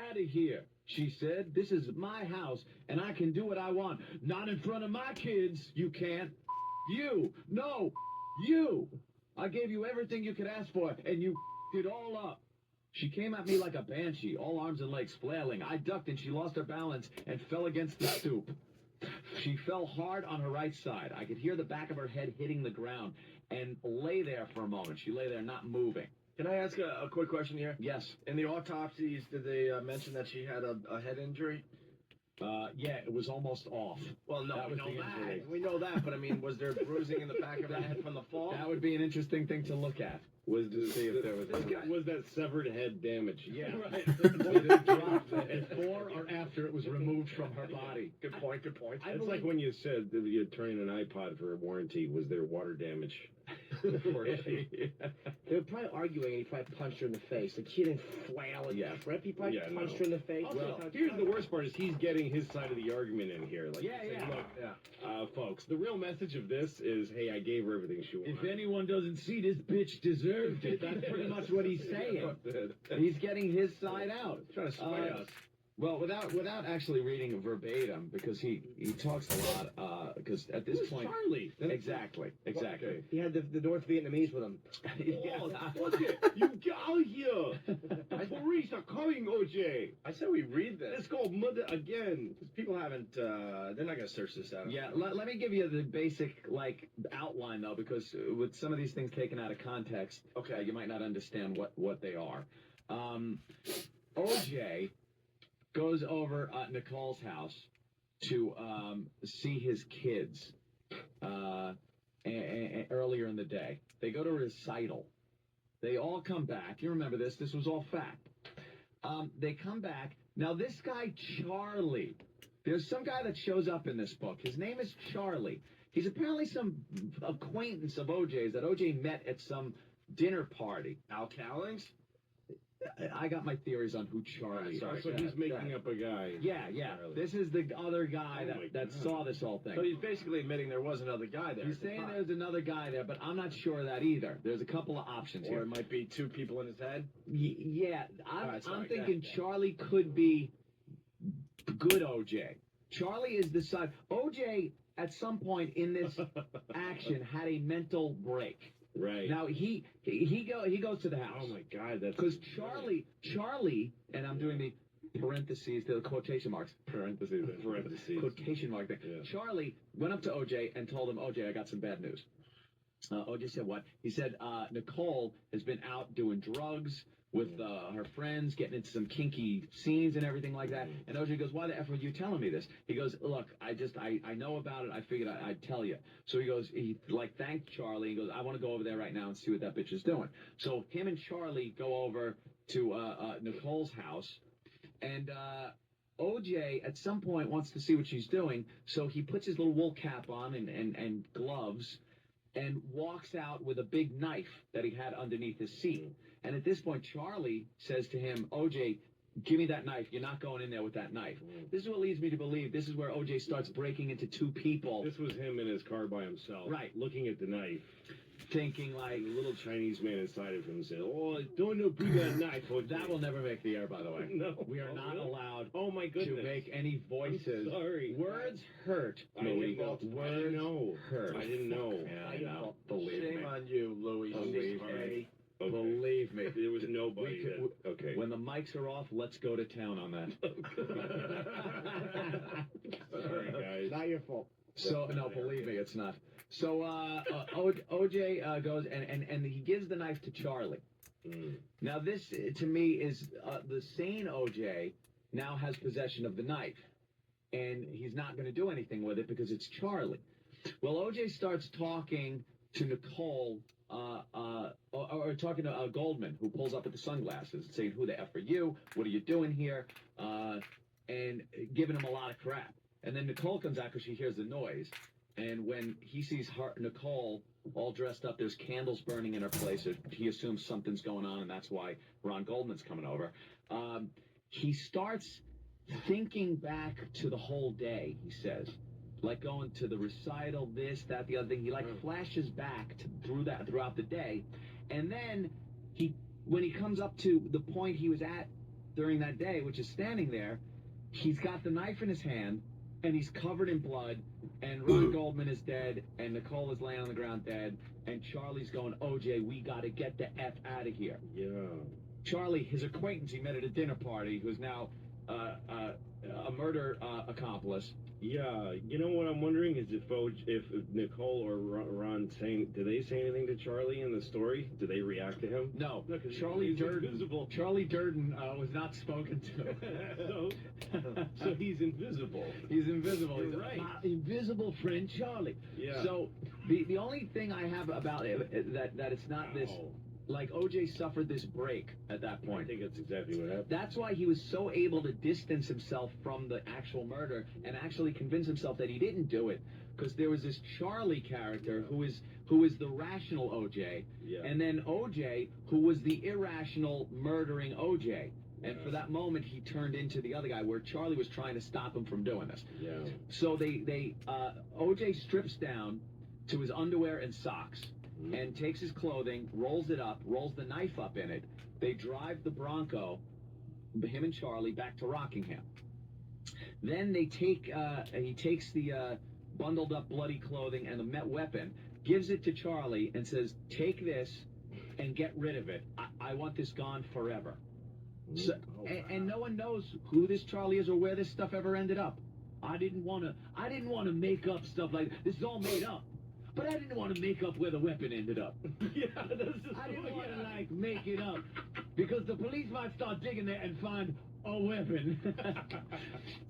out of here. She said, this is my house, and I can do what I want. Not in front of my kids, you can't. You. I gave you everything you could ask for, and you it all up. She came at me like a banshee, all arms and legs flailing. I ducked, and she lost her balance and fell against the stoop. She fell hard on her right side. I could hear the back of her head hitting the ground, and lay there for a moment. She lay there not moving. Can I ask a quick question here? Yes. In the autopsies, did they mention that she had a head injury? Yeah, it was almost off. Well, no, that we was know the injury. that. We know that, but I mean, was there bruising in the back of the head from the fall? That would be an interesting thing to look at. Was that severed head damage? Yeah. Right. Before or after it was removed from her body. Good point. It's like when you said that you're turning an iPod for a warranty. Was there water damage? They were probably arguing, and he probably punched her in the face. Like, he didn't flail and rip. He probably punched her in the face. Well, here's the worst part: is he's getting his side of the argument in here. Like, saying, look, folks, the real message of this is, hey, I gave her everything she wanted. If anyone doesn't see, this bitch deserved it. That's pretty much what he's saying. He's getting his side out. Trying to sway us. Well, without actually reading verbatim, because he talks a lot, because at this point... Charlie. Exactly. Okay. He had the North Vietnamese with him. Oh, OJ, you get out here. Police are coming, OJ. I said we read this. Let's go mother again. People haven't, they're not going to search this out. Yeah, let me give you the basic, outline, though, because with some of these things taken out of context, you might not understand what they are. OJ goes over at Nicole's house to see his kids earlier in the day. They go to a recital. They all come back. You remember this. This was all fact. They come back. Now, this guy, Charlie, there's some guy that shows up in this book. His name is Charlie. He's apparently some acquaintance of OJ's that OJ met at some dinner party. Al Cowlings? I got my theories on who Charlie is. So he's making up a guy. Yeah. This is the other guy that saw this whole thing. So he's basically admitting there was another guy there. He's saying there's another guy there, but I'm not sure of that either. There's a couple of options here. Or it might be 2 people in his head? Yeah, I'm thinking Charlie could be good OJ. Charlie is the side. OJ, at some point in this action, had a mental break. Right. Now he goes to the house. Oh my God, that's because Charlie, and I'm doing the parentheses, the quotation marks, quotation mark thing. Yeah. Charlie went up to OJ and told him, OJ, I got some bad news. OJ said what? He said Nicole has been out doing drugs with her friends, getting into some kinky scenes and everything like that. And OJ goes, why the F are you telling me this? He goes, look, I know about it. I figured I'd tell you. So he thanked Charlie. He goes, I want to go over there right now and see what that bitch is doing. So him and Charlie go over to Nicole's house. And OJ, at some point, wants to see what she's doing. So he puts his little wool cap on and gloves and walks out with a big knife that he had underneath his seat. And at this point, Charlie says to him, OJ, give me that knife. You're not going in there with that knife. This is what leads me to believe this is where OJ starts breaking into two people. This was him in his car by himself. Right. Looking at the knife. Thinking like... A little Chinese man inside of him said, oh, don't know bring that knife. That will never make the air, by the way. No. We are not allowed my goodness. to make any voices. I'm sorry. Words hurt, Louis. Words hurt. I didn't know. Yeah, I know. Believe Shame me. on you, Louis. Believe me. Okay. Believe me. There was nobody that... Okay. When the mics are off, let's go to town on that. Sorry, guys. Not your fault. So, no, believe me, it's not. So, OJ goes and he gives the knife to Charlie. Now, this, to me, is the sane OJ now has possession of the knife. And he's not going to do anything with it because it's Charlie. Well, OJ starts talking to Nicole, or talking to Goldman, who pulls up at the sunglasses, saying, who the F are you? What are you doing here? And giving him a lot of crap. And then Nicole comes out because she hears the noise. And when he sees Nicole all dressed up, there's candles burning in her place. He assumes something's going on, and that's why Ron Goldman's coming over. He starts thinking back to the whole day, he says. Like going to the recital, this, that, the other thing. He flashes back throughout the day. And then when he comes up to the point he was at during that day, which is standing there, he's got the knife in his hand, and he's covered in blood, and Ron Goldman is dead, and Nicole is laying on the ground dead, and Charlie's going, OJ, we got to get the F out of here. Yeah. Charlie, his acquaintance he met at a dinner party, who's now a murder accomplice. Yeah, you know what I'm wondering is if Nicole or Ron do they say anything to Charlie in the story? Do they react to him? No, Charlie Durden. Invisible. Charlie Durden was not spoken to. so he's invisible. He's invisible. You're He's right. My invisible friend Charlie. Yeah. So the only thing I have about it that it's not this. Like, OJ suffered this break at that point. I think that's exactly what happened. That's why he was so able to distance himself from the actual murder and actually convince himself that he didn't do it. Because there was this Charlie character who is the rational OJ, and then OJ, who was the irrational, murdering OJ. And for that moment, he turned into the other guy, where Charlie was trying to stop him from doing this. Yeah. So OJ strips down to his underwear and socks. And takes his clothing, rolls it up, rolls the knife up in it. They drive the Bronco, him and Charlie, back to Rockingham. Then he takes the bundled up bloody clothing and the weapon, gives it to Charlie, and says, take this and get rid of it. I want this gone forever. So, and no one knows who this Charlie is or where this stuff ever ended up. I didn't want to make up stuff like this. Is all made up. But I didn't want to make up where the weapon ended up. I didn't want to, make it up. Because the police might start digging there and find a weapon.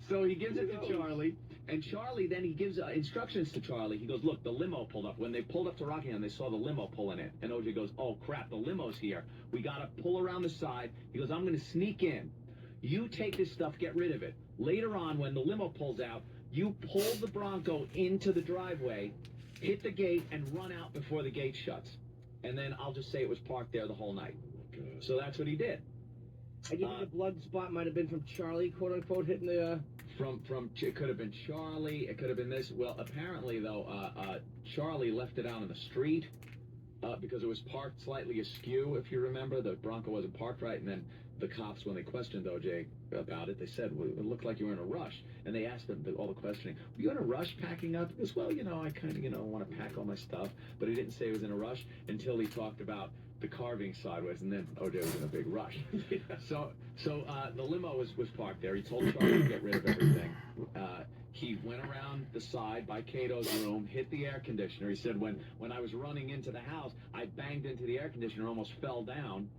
So he gives it to Charlie. And Charlie, then he gives instructions to Charlie. He goes, look, the limo pulled up. When they pulled up to Rockingham, they saw the limo pulling in. And OJ goes, oh, crap, the limo's here. We got to pull around the side. He goes, I'm going to sneak in. You take this stuff, get rid of it. Later on, when the limo pulls out, you pull the Bronco into the driveway, hit the gate, and run out before the gate shuts. And then I'll just say it was parked there the whole night. So that's what he did. I give you the blood spot might have been from Charlie, quote unquote, hitting the. From it could have been Charlie. It could have been this. Well, apparently though, Charlie left it out on the street because it was parked slightly askew. If you remember, the Bronco wasn't parked right, and then the cops, when they questioned OJ about it, they said, well, it looked like you were in a rush. And they asked him all the questioning, were you in a rush packing up? He goes, well, I kind of, want to pack all my stuff. But he didn't say he was in a rush until he talked about the car being sideways, and then OJ was in a big rush. So the limo was parked there. He told Charlie to get rid of everything. He went around the side by Cato's room, hit the air conditioner. He said, when I was running into the house, I banged into the air conditioner, almost fell down.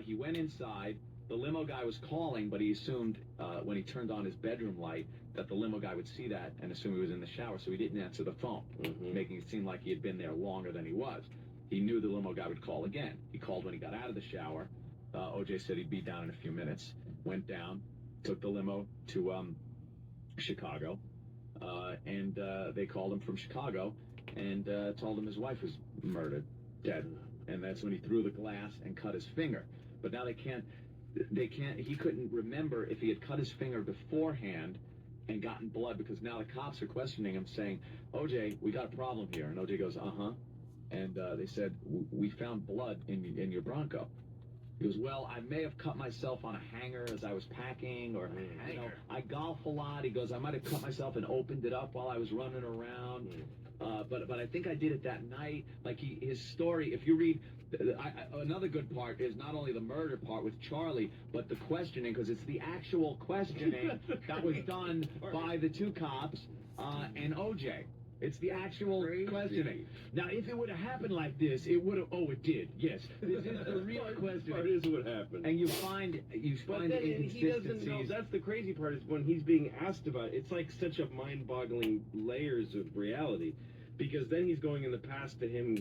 He went inside. The limo guy was calling, but he assumed when he turned on his bedroom light that the limo guy would see that and assume he was in the shower, so he didn't answer the phone, making it seem like he had been there longer than he was. He knew the limo guy would call again. He called when he got out of the shower. OJ said he'd be down in a few minutes. Went down, took the limo to Chicago, and they called him from Chicago and told him his wife was murdered, dead. And that's when he threw the glass and cut his finger. But now they can't. he couldn't remember if he had cut his finger beforehand and gotten blood, because now the cops are questioning him, saying, OJ, we got a problem here. And OJ goes, uh-huh. And they said, we found blood in your Bronco. He goes, well, I may have cut myself on a hanger as I was packing, or, you know, I golf a lot. He goes, I might have cut myself and opened it up while I was running around. But I think I did it that night. Like, his story, if you read, another good part is not only the murder part with Charlie, but the questioning, because it's the actual questioning that was done by the two cops and OJ. It's the actual questioning. Now, if it would have happened like this, it would have. Oh, it did. Yes, this is the real question. That is what happened. And you find But then he doesn't know. Inconsistencies. That's the crazy part, is when he's being asked about it, it's like such a mind-boggling layers of reality. Because then he's going in the past to him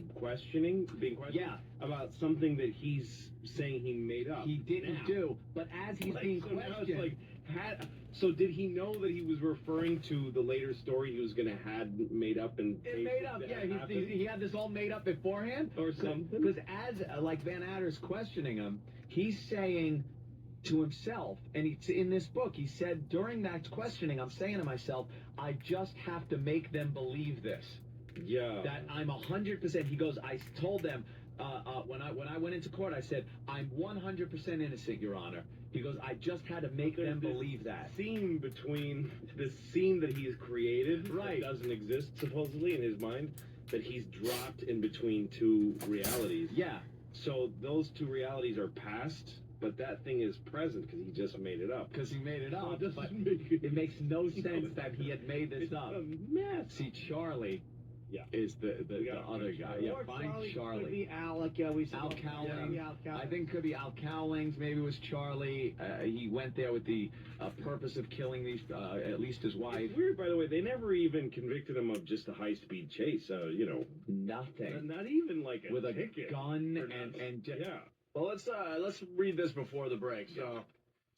being questioned about something that he's saying he made up. He didn't do, but as he's being so now questioned. it's like, so did he know that he was referring to the later story he was going to had made up and Made up, yeah. He had this all made up beforehand, or something. Because as like Van Adder's questioning him, he's saying to himself, and in this book, he said during that questioning, I'm saying to myself, I just have to make them believe this. Yeah. That I'm 100%. He goes, I told them when I went into court, I said, I'm 100% innocent, Your Honor. He goes, I just had to make them believe that. Scene between the scene that he has created, right, that doesn't exist supposedly in his mind, that he's dropped in between two realities. Yeah. So those two realities are past, but that thing is present because he just made it up. Because he made it up. So But it makes no sense that he had made this up. See, Charlie is the other guy. Yeah, find Charlie. Could be Al, like we said. Al Cowling. Yeah, Al Cowling. I think it could be Al Cowlings. Maybe it was Charlie. He went there with the purpose of killing these, at least his wife. It's weird, by the way. They never even convicted him of just a high-speed chase. You know, nothing. Not even like a with a ticket gun and yeah. Well, let's read this before the break.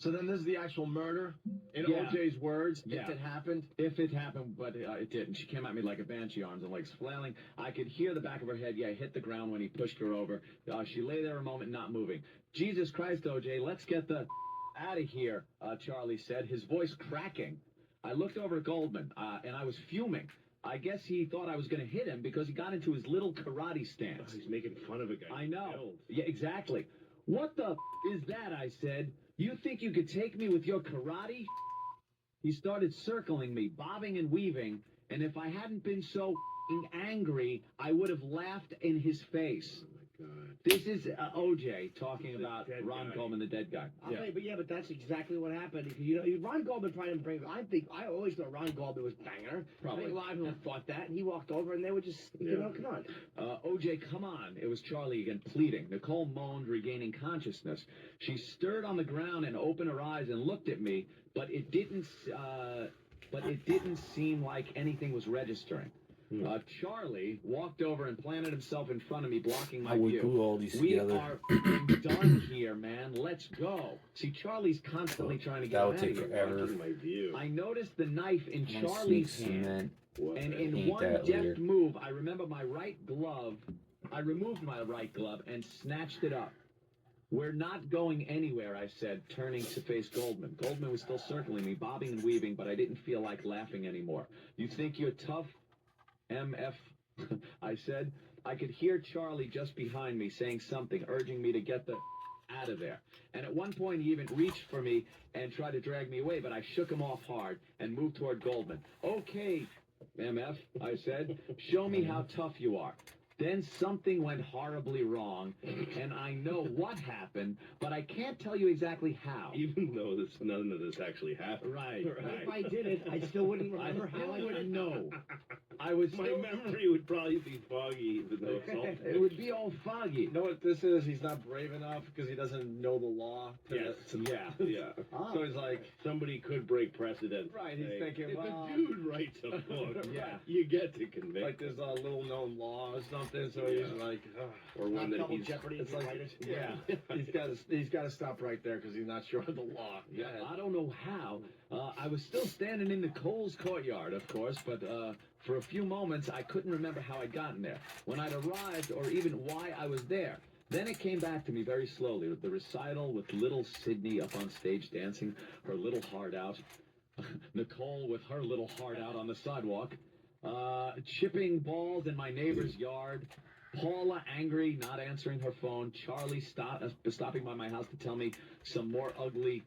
So then this is the actual murder, in OJ's words, if it happened. If it happened, but it didn't. She came at me like a banshee, arms and legs flailing. I could hear the back of her head, hit the ground when he pushed her over. She lay there a moment, not moving. Jesus Christ, OJ, let's get the out of here, Charlie said, his voice cracking. I looked over at Goldman, and I was fuming. I guess he thought I was going to hit him because he got into his little karate stance. He's making fun of a guy. I know. Yeah, exactly. What the is that, I said. You think you could take me with your karate? He started circling me, bobbing and weaving, and if I hadn't been so angry, I would have laughed in his face. Oh, my God. This is OJ talking about Ron Goldman, the dead guy. I'll tell you, but that's exactly what happened. You know, Ron Goldman probably didn't bring. I always thought Ron Goldman was banger. Probably. I think a lot of people thought that, and he walked over, and they were just, you know, come on. OJ, come on. It was Charlie again, pleading. Nicole moaned, regaining consciousness. She stirred on the ground and opened her eyes and looked at me, but it didn't seem like anything was registering. Charlie walked over and planted himself in front of me, blocking my I would view. glue all these We together. are done here, man. Let's go. See, Charlie's constantly trying to get That would out take of here. forever. My view. I noticed the knife in Nice Charlie's sneak hand, cement. and in Ain't one that deft weird. move, I remember my right glove. I removed my right glove and snatched it up. We're not going anywhere, I said, turning to face Goldman. Goldman was still circling me, bobbing and weaving, but I didn't feel like laughing anymore. You think you're tough, MF? I said. I could hear Charlie just behind me saying something, urging me to get the out of there. And at one point, he even reached for me and tried to drag me away, but I shook him off hard and moved toward Goldman. Okay, MF, I said, show me how tough you are. Then something went horribly wrong, and I know what happened, but I can't tell you exactly how. Even though none of this actually happened. Right. If I did it, I still wouldn't remember how I wouldn't know. I was My still... memory would probably be foggy, even though it's all. It would be all foggy. You know what this is? He's not brave enough because he doesn't know the law. Yeah. So he's like, somebody could break precedent. Right, he's Hey, thinking, if well, a dude writes a book, Yeah. you get to convict. like there's a little known law or something. So he's like, or one that double he's. jeopardy. it's if you like, write it. yeah, he's got to stop right there because he's not sure of the law. Yeah, I don't know how. I was still standing in Nicole's courtyard, of course, but for a few moments I couldn't remember how I'd gotten there, when I'd arrived, or even why I was there. Then it came back to me very slowly with the recital with little Sydney up on stage dancing, her little heart out. Nicole with her little heart out on the sidewalk. Chipping balls in my neighbor's yard. Paula angry, not answering her phone. Charlie stopping by my house to tell me some more ugly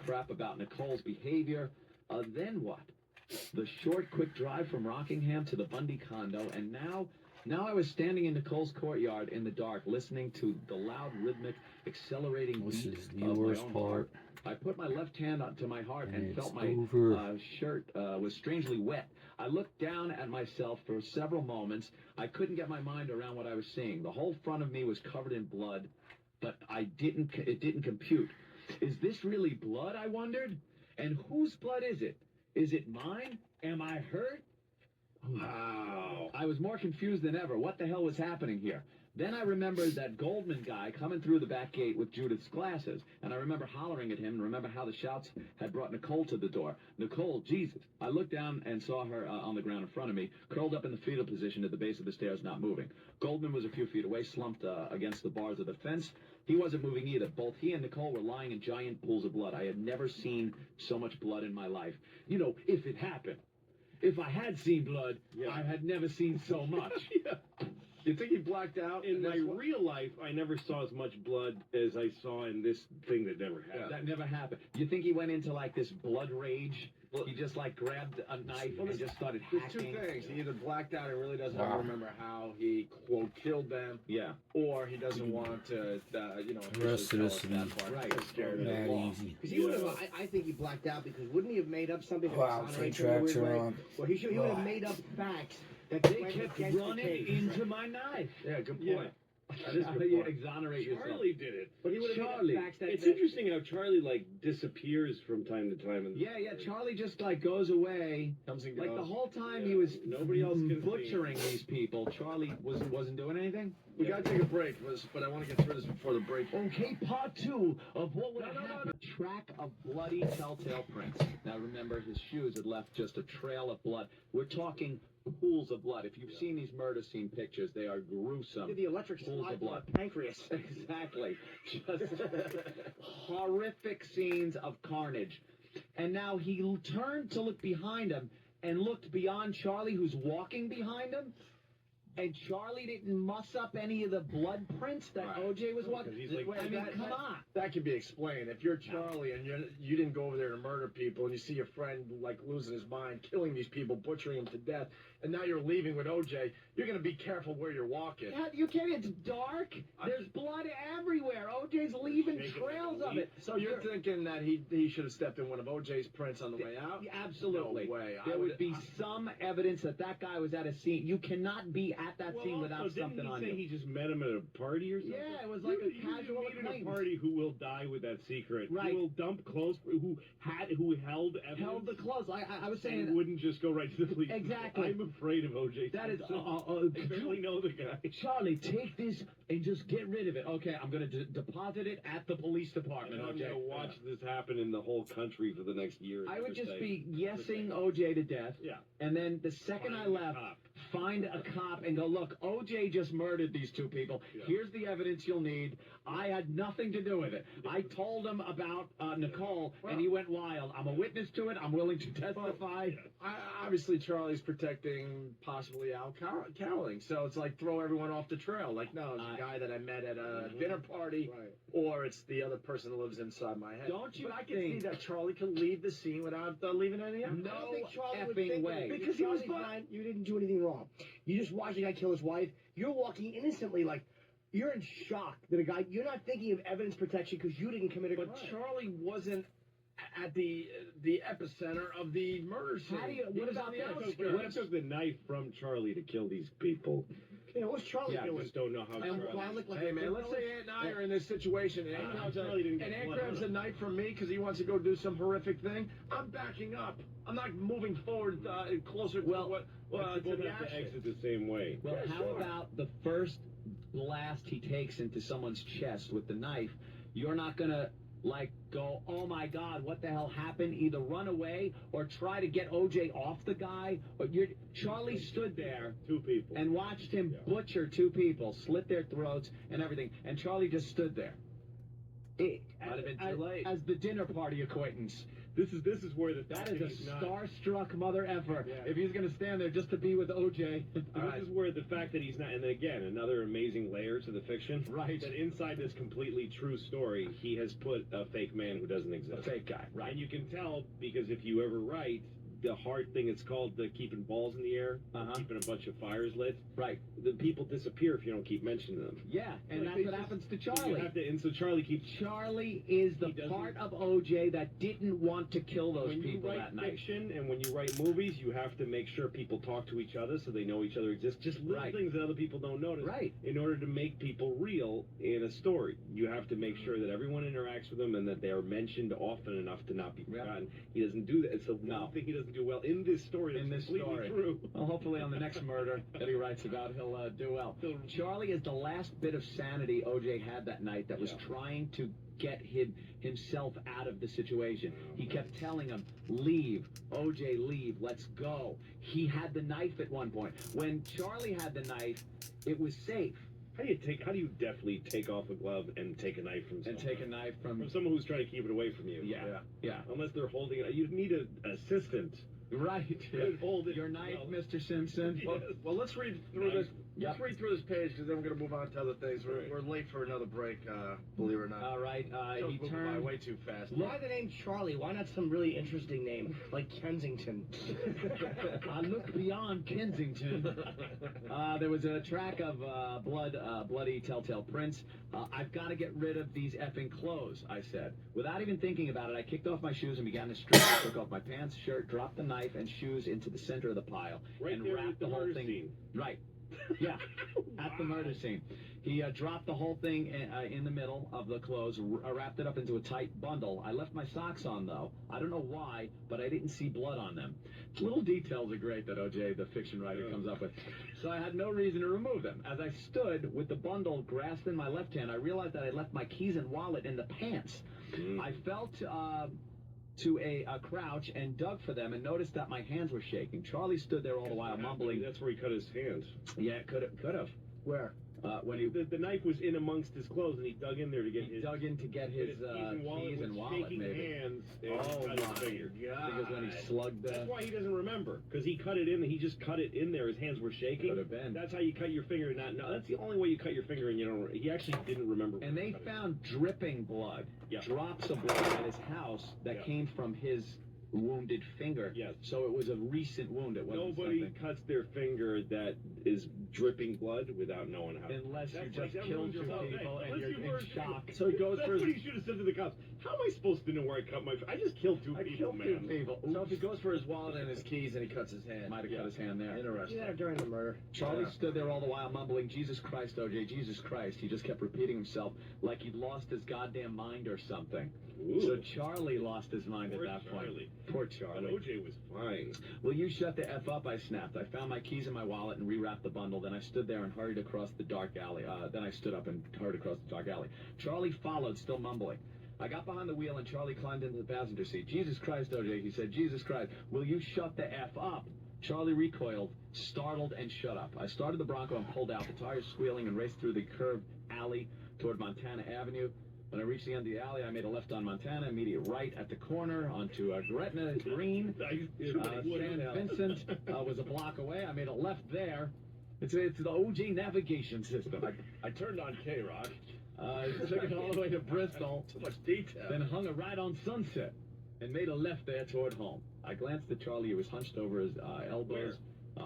crap about Nicole's behavior. Then what? The short, quick drive from Rockingham to the Bundy condo, and now I was standing in Nicole's courtyard in the dark, listening to the loud, rhythmic, accelerating beat of my own heart. I put my left hand to my heart and felt my shirt was strangely wet. I looked down at myself for several moments. I couldn't get my mind around what I was seeing. The whole front of me was covered in blood, but it didn't compute. Is this really blood, I wondered? And whose blood is it? Is it mine? Am I hurt? Wow. I was more confused than ever. What the hell was happening here? Then I remembered that Goldman guy coming through the back gate with Judith's glasses, and I remember hollering at him, and remember how the shouts had brought Nicole to the door. Nicole, Jesus. I looked down and saw her on the ground in front of me, curled up in the fetal position at the base of the stairs, not moving. Goldman was a few feet away, slumped against the bars of the fence. He wasn't moving either. Both he and Nicole were lying in giant pools of blood. I had never seen so much blood in my life. You know, if it happened. If I had seen blood, I had never seen so much. You think he blacked out? In my real life, I never saw as much blood as I saw in this thing that never happened. That never happened. You think he went into like this blood rage? He just like grabbed a knife and just started hacking? There's two things. He either blacked out and really doesn't remember how he, quote, killed them. Yeah. Or he doesn't want to, The rest of this will be mad easy. Because he would have, I think he blacked out because wouldn't he have made up something to Wow, exonerate train him in a tracks weird are way? on. Well, he would have made up facts that They went kept against the running case. into my knife. Yeah, good point. Yeah. That is How good do you point. exonerate yourself? Charlie did it. But he would have Charlie. made up facts that... It's interesting how Charlie, like, disappears from time to time. Yeah, Charlie just like goes away. Comes and Like goes. the whole time he was Nobody else can see. butchering these people. Charlie wasn't doing anything. We gotta take a break, but I want to get through this before the break. Okay, part two of what would happen. Track of bloody telltale prints. Now remember, his shoes had left just a trail of blood. We're talking pools of blood. If you've seen these murder scene pictures, they are gruesome. The electric Pools slide of blood. pancreas. Exactly. Just horrific scenes of carnage. And now he turned to look behind him and looked beyond Charlie, who's walking behind him. And Charlie didn't muss up any of the blood prints that OJ was walking. I mean, come on. That can be explained. If you're Charlie and you didn't go over there to murder people, and you see your friend like losing his mind, killing these people, butchering them to death, and now you're leaving with OJ, you're gonna be careful where you're walking. Yeah, you can't. It's dark. There's blood everywhere. OJ's leaving trails of it. So you're thinking that he should have stepped in one of OJ's prints on the way out? Yeah, absolutely. No way. There would be some evidence that guy was at a scene. You cannot be at that scene without something on you. Didn't he say he just met him at a party or something? Yeah, it was like a casual meet at a acquaintance. party who will die with that secret. Right. Who will dump clothes, who held evidence. Held the clothes. I was saying and wouldn't just go right to the police. Exactly. I'm afraid of O.J. That is, I barely know the guy. Charlie, take this and just get rid of it. Okay, I'm going to deposit it at the police department. I'm OJ. going to watch this happen in the whole country for the next year. I would just be yesing OJ to death. Yeah. And then the second I left, find a cop and go, look, OJ just murdered these two people. Yeah. Here's the evidence you'll need. I had nothing to do with it. I told him about Nicole, and he went wild. I'm a witness to it. I'm willing to testify. Obviously, Charlie's protecting possibly Al Cowling, so it's like throw everyone off the trail. Like, no, it's a guy that I met at a dinner party, or it's the other person that lives inside my head. Don't you But I can think- see that Charlie can leave the scene without leaving any evidence. No I don't think Charlie would effing think way. because he was fine. You didn't do anything wrong. You just watched a guy kill his wife. You're walking innocently, like you're in shock that a guy. You're not thinking of evidence protection because you didn't commit a crime. But Charlie wasn't at the epicenter of the murder scene. How do you? He What was about on the that? outskirts. What took the knife from Charlie to kill these people? Yeah, what's Charlie I doing? just don't know how And Charlie... why look like Hey a man, let's say Aunt and I are in this situation, and Charlie didn't get Aunt blood grabs on a him. knife from me because he wants to go do some horrific thing. I'm backing up. I'm not moving forward closer to to People the have to action. exit the same way. Well, how about the first blast he takes into someone's chest with the knife? You're not going to like go, oh my God, what the hell happened? Either run away or try to get OJ off the guy. But Charlie stood there and watched him butcher 2 people, slit their throats and everything. And Charlie just stood there. Might have been too late. As the dinner party acquaintance. This is where that is a starstruck mother effer. Yeah. If he's going to stand there just to be with OJ. This is where the fact that he's not, and then again, another amazing layer to the fiction. Right. That inside this completely true story, he has put a fake man who doesn't exist. A fake guy, right. And you can tell because if you ever write, the hard thing, it's called the keeping balls in the air, keeping a bunch of fires lit. Right. The people disappear if you don't keep mentioning them. Yeah, and that's what happens to Charlie. And so Charlie keeps... Charlie is the part of OJ that didn't want to kill those people that night. When you write fiction and when you write movies, you have to make sure people talk to each other so they know each other exists. Just little things that other people don't notice. Right. In order to make people real in a story, you have to make sure that everyone interacts with them and that they are mentioned often enough to not be forgotten. He doesn't do that. It's the one thing he doesn't do well in this story. In this story. True. Well, hopefully on the next murder that he writes about, he'll do well. Charlie is the last bit of sanity OJ had that night that was trying to get himself out of the situation. He kept telling him, leave, OJ, leave, let's go. He had the knife at one point. When Charlie had the knife, it was safe. How do you definitely take off a glove and take a knife from someone? And take a knife from someone who's trying to keep it away from you. Yeah. Unless they're holding it. You need an assistant. Right. Hold it. Your knife, Mr. Simpson. Well, let's read through this. Let's read through this page because then we're going to move on to other things. We're late for another break, believe it or not. All right. He turned by way too fast. Why the name Charlie? Why not some really interesting name like Kensington? I look beyond Kensington. There was a track of bloody telltale prints. I've got to get rid of these effing clothes, I said. Without even thinking about it, I kicked off my shoes and began to strip. I took off my pants, shirt, dropped the knife and shoes into the center of the pile. Right and there wrapped at the whole murder thing. scene. Right. Yeah, at the murder scene. He dropped the whole thing in the middle of the clothes, wrapped it up into a tight bundle. I left my socks on, though. I don't know why, but I didn't see blood on them. Little details are great that OJ, the fiction writer, comes up with. So I had no reason to remove them. As I stood with the bundle grasped in my left hand, I realized that I left my keys and wallet in the pants. I felt... to a crouch and dug for them and noticed that my hands were shaking. Charlie stood there all the while mumbling. That's where he cut his hand. Yeah, could have. Where? When he the knife was in amongst his clothes and he dug in there to get his keys and wallet, maybe. Hands oh my God! Because when he slugged that's why he doesn't remember, because he cut it in. He just cut it in there. His hands were shaking. Could have been. That's how you cut your finger and not. No, that's the only way you cut your finger and you don't. He actually didn't remember. And they found dripping blood, drops of blood at his house that came from his wounded finger. Yes. So it was a recent wound. It wasn't Nobody something. cuts their finger that is dripping blood without knowing how. Unless you just killed 2 people and you're in shock. So he goes for his... That's what he should have said to the cops. How am I supposed to know where I cut my... I just killed 2 people, man. 2 people. So if he goes for his wallet and his keys and he cuts his hand. Might have cut his hand there. Interesting. Yeah, during the murder. Charlie stood there all the while mumbling, Jesus Christ, OJ, Jesus Christ. He just kept repeating himself like he'd lost his goddamn mind or something. Ooh. So Charlie lost his mind Poor at that Charlie. point. Poor Charlie. But OJ was fine. Will you shut the F up? I snapped. I found my keys in my wallet and rewrapped the bundle. Then I stood there and hurried across the dark alley. Then I stood up and hurried across the dark alley. Charlie followed, still mumbling. I got behind the wheel and Charlie climbed into the passenger seat. Jesus Christ, OJ, he said, Jesus Christ, will you shut the F up? Charlie recoiled, startled, and shut up. I started the Bronco and pulled out, the tires squealing, and raced through the curved alley toward Montana Avenue. When I reached the end of the alley, I made a left on Montana, immediate right at the corner onto Gretna Green. San Vincent was a block away. I made a left there. It's the OJ navigation system. I turned on K-Rock. Took it all the way to Bristol. Too much detail. Then hung a right on Sunset and made a left there toward home. I glanced at Charlie. He was hunched over his elbows,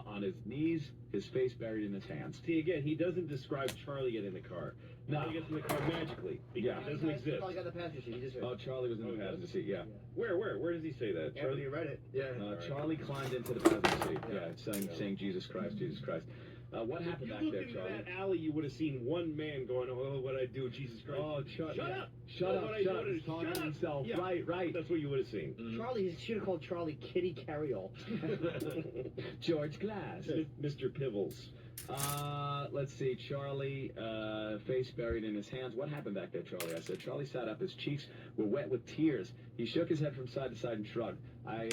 on his knees, his face buried in his hands. See, again, he doesn't describe Charlie getting in the car. No. He gets in the car magically. Because it doesn't exist. Charlie got the passenger seat. He just Oh, Charlie was in the passenger seat, yeah. Where does he say that? Charlie read it. Yeah. Charlie climbed into the passenger seat, saying Jesus Christ, Jesus Christ. What happened back there, If you Charlie? looked into that alley, you would have seen one man going, oh, what I do, Jesus Christ. Oh, shut up. Shut up. He's talking to himself. Yeah. Right. That's what you would have seen. Charlie, he should have called Charlie Kitty Carriole. George Glass. Mr. Pibbles. Let's see, Charlie, face buried in his hands. What happened back there, Charlie? I said, Charlie sat up. His cheeks were wet with tears. He shook his head from side to side and shrugged. I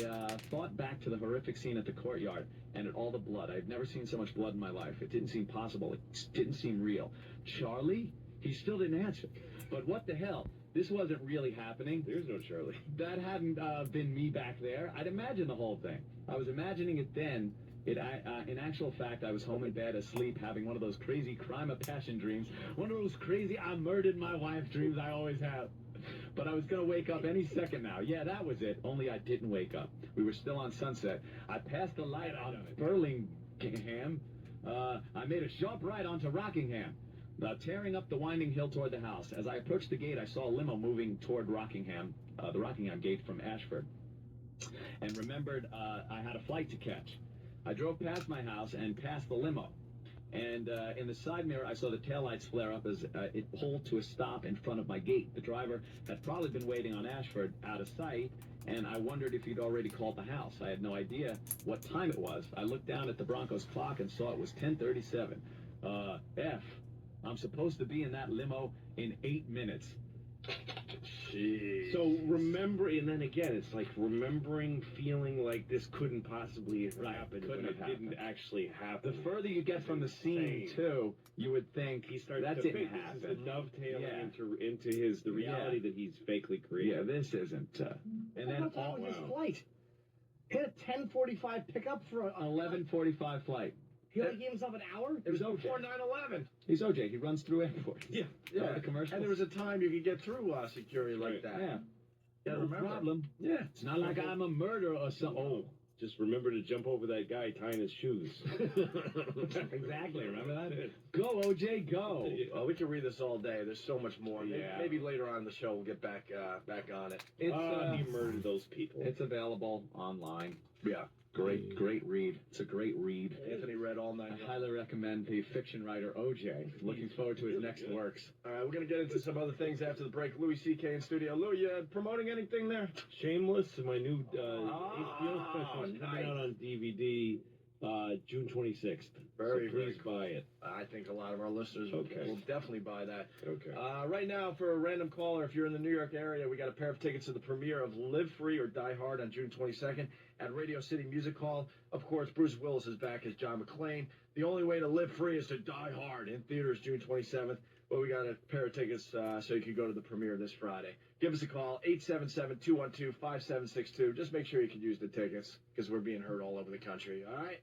thought back to the horrific scene at the courtyard and at all the blood. I've never seen so much blood in my life. It didn't seem possible. It didn't seem real. Charlie? He still didn't answer. But what the hell? This wasn't really happening. There's no Charlie. That hadn't been me back there. I'd imagined the whole thing. I was imagining it then. In actual fact, I was home in bed, asleep, having one of those crazy crime of passion dreams. One of those crazy I murdered my wife dreams I always have. But I was going to wake up any second now. Yeah, that was it. Only I didn't wake up. We were still on Sunset. I passed the light on Burlingham. I made a sharp right onto Rockingham, tearing up the winding hill toward the house. As I approached the gate, I saw a limo moving toward Rockingham, the Rockingham gate from Ashford, and remembered I had a flight to catch. I drove past my house and past the limo, and in the side mirror I saw the taillights flare up as it pulled to a stop in front of my gate. The driver had probably been waiting on Ashford, out of sight, and I wondered if he'd already called the house. I had no idea what time it was. I looked down at the Broncos clock and saw it was 10:37. I'm supposed to be in that limo in 8 minutes. Jeez. So remember, and then again, it's like remembering feeling like this couldn't possibly have happened, but it didn't actually happen. The further you get from the scene, too, you would think he started that to didn't think happen. this is dovetailing into the reality that he's fakely created. Yeah, this isn't. And then What time was his flight? He had a 10:45 pickup for an 11:45 flight. He only gave himself an hour? It was before 9/11. He's OJ. He runs through airports. Yeah. Oh, the commercials. And there was a time you could get through security like that. Yeah. Yeah, No remember. problem. Yeah. It's not like I'm a murderer or something. Oh, just remember to jump over that guy tying his shoes. Exactly. Remember that? Go, OJ, go. Well, we can read this all day. There's so much more. Yeah. Maybe later on in the show we'll get back on it. It's, he murdered those people. It's available online. Yeah. Great read. It's a great read. Anthony read all night. I highly recommend the fiction writer OJ. Looking forward to his next works. All right, we're going to get into some other things after the break. Louis C.K. in studio. Louis, you promoting anything there? Shameless, my new HBO special is coming out on DVD June 26th. Very, so please very buy it. I think a lot of our listeners will definitely buy that. Okay. Right now, for a random caller, if you're in the New York area, we got a pair of tickets to the premiere of Live Free or Die Hard on June 22nd at Radio City Music Hall. Of course, Bruce Willis is back as John McClane. The only way to live free is to die hard in theaters June 27th. But we got a pair of tickets so you can go to the premiere this Friday. Give us a call, 877-212-5762. Just make sure you can use the tickets because we're being heard all over the country. All right?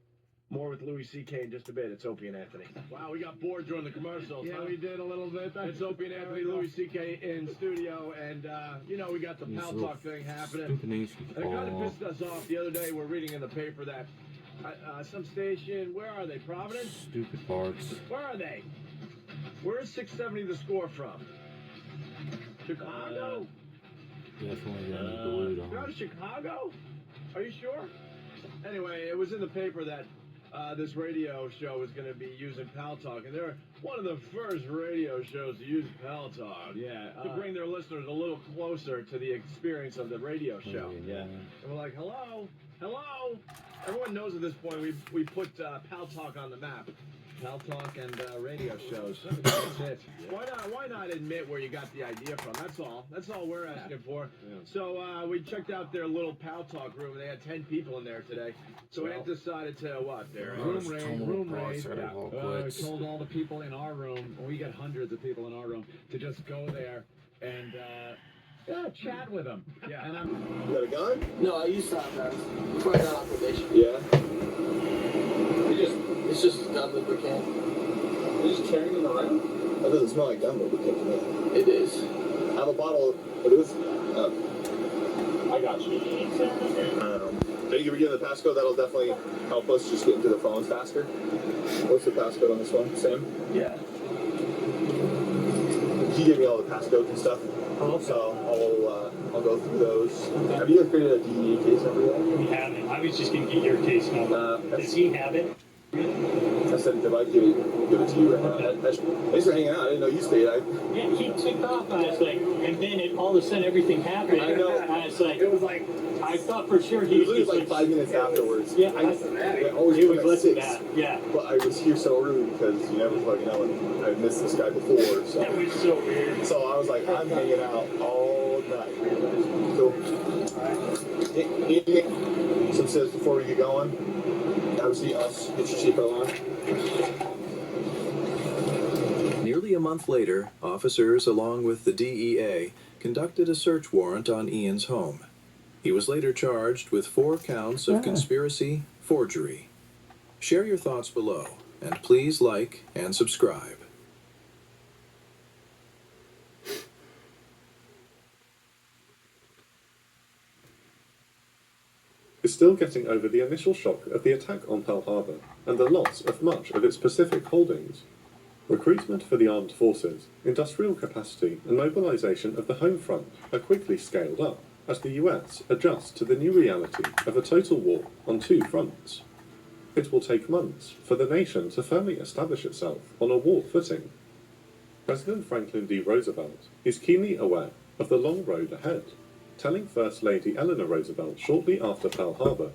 More with Louis C.K. in just a bit. It's Opie and Anthony. Wow, we got bored during the commercials. Yeah, we did a little bit. It's Opie and Anthony, Louis C.K. in studio, and we got the Pal Talk thing happening. It kind of pissed us off the other day. We're reading in the paper that some station, where are they? Providence? Stupid parts. Where are they? Where is 670 The Score from? Chicago? Definitely got glued You're out on. of Chicago? Are you sure? Anyway, it was in the paper that this radio show was going to be using Pal Talk, and they're one of the first radio shows to use Pal Talk. Yeah. To bring their listeners a little closer to the experience of the radio show. Yeah. And we're like, hello? Everyone knows at this point we put Pal Talk on the map. Pal Talk and radio shows. That's it. Why not admit where you got the idea from? That's all. That's all we're asking for. Yeah. So we checked out their little Pal Talk room. They had 10 people in there today. So Ed decided to room raid. I told all the people in our room, we got hundreds of people in our room, to just go there and chat with them. Yeah. And You got a gun? No, I used to have guns before I got on probation. Yeah. It's just gun lubricant. You're just carrying them around? That doesn't smell like gun lubricant to me. It is. I have a bottle. What is it? I got you. Thank you for getting the passcode. That'll definitely help us just get into the phones faster. What's the passcode on this one? Same? Yeah. He gave me all the passcodes and stuff. Oh, okay. So I'll go through those. Have you ever created a DEA case over yet? We haven't. I was just going to get your case number. Does he have it? I said, if I give it to you right now. Thanks for hanging out. I didn't know you stayed. Yeah, he took off. I was like, and then all of a sudden everything happened. I know. I was like, it was like, I thought for sure he was like 5 minutes afterwards. Yeah, I always it come was at less than 6. that. Yeah. But I was here so early because you never fucking know. And I've missed this guy before. So. That was so weird. So I was like, I'm hanging out all night. So, some says before we get going, obviously us, get your seatbelt on. Nearly a month later, officers, along with the DEA, conducted a search warrant on Ian's home. He was later charged with 4 counts of conspiracy, forgery. Share your thoughts below, and please like and subscribe. Is still getting over the initial shock of the attack on Pearl Harbor and the loss of much of its Pacific holdings. Recruitment for the armed forces, industrial capacity and mobilization of the home front are quickly scaled up as the US adjusts to the new reality of a total war on 2 fronts. It will take months for the nation to firmly establish itself on a war footing. President Franklin D. Roosevelt is keenly aware of the long road ahead, telling First Lady Eleanor Roosevelt shortly after Pearl Harbor,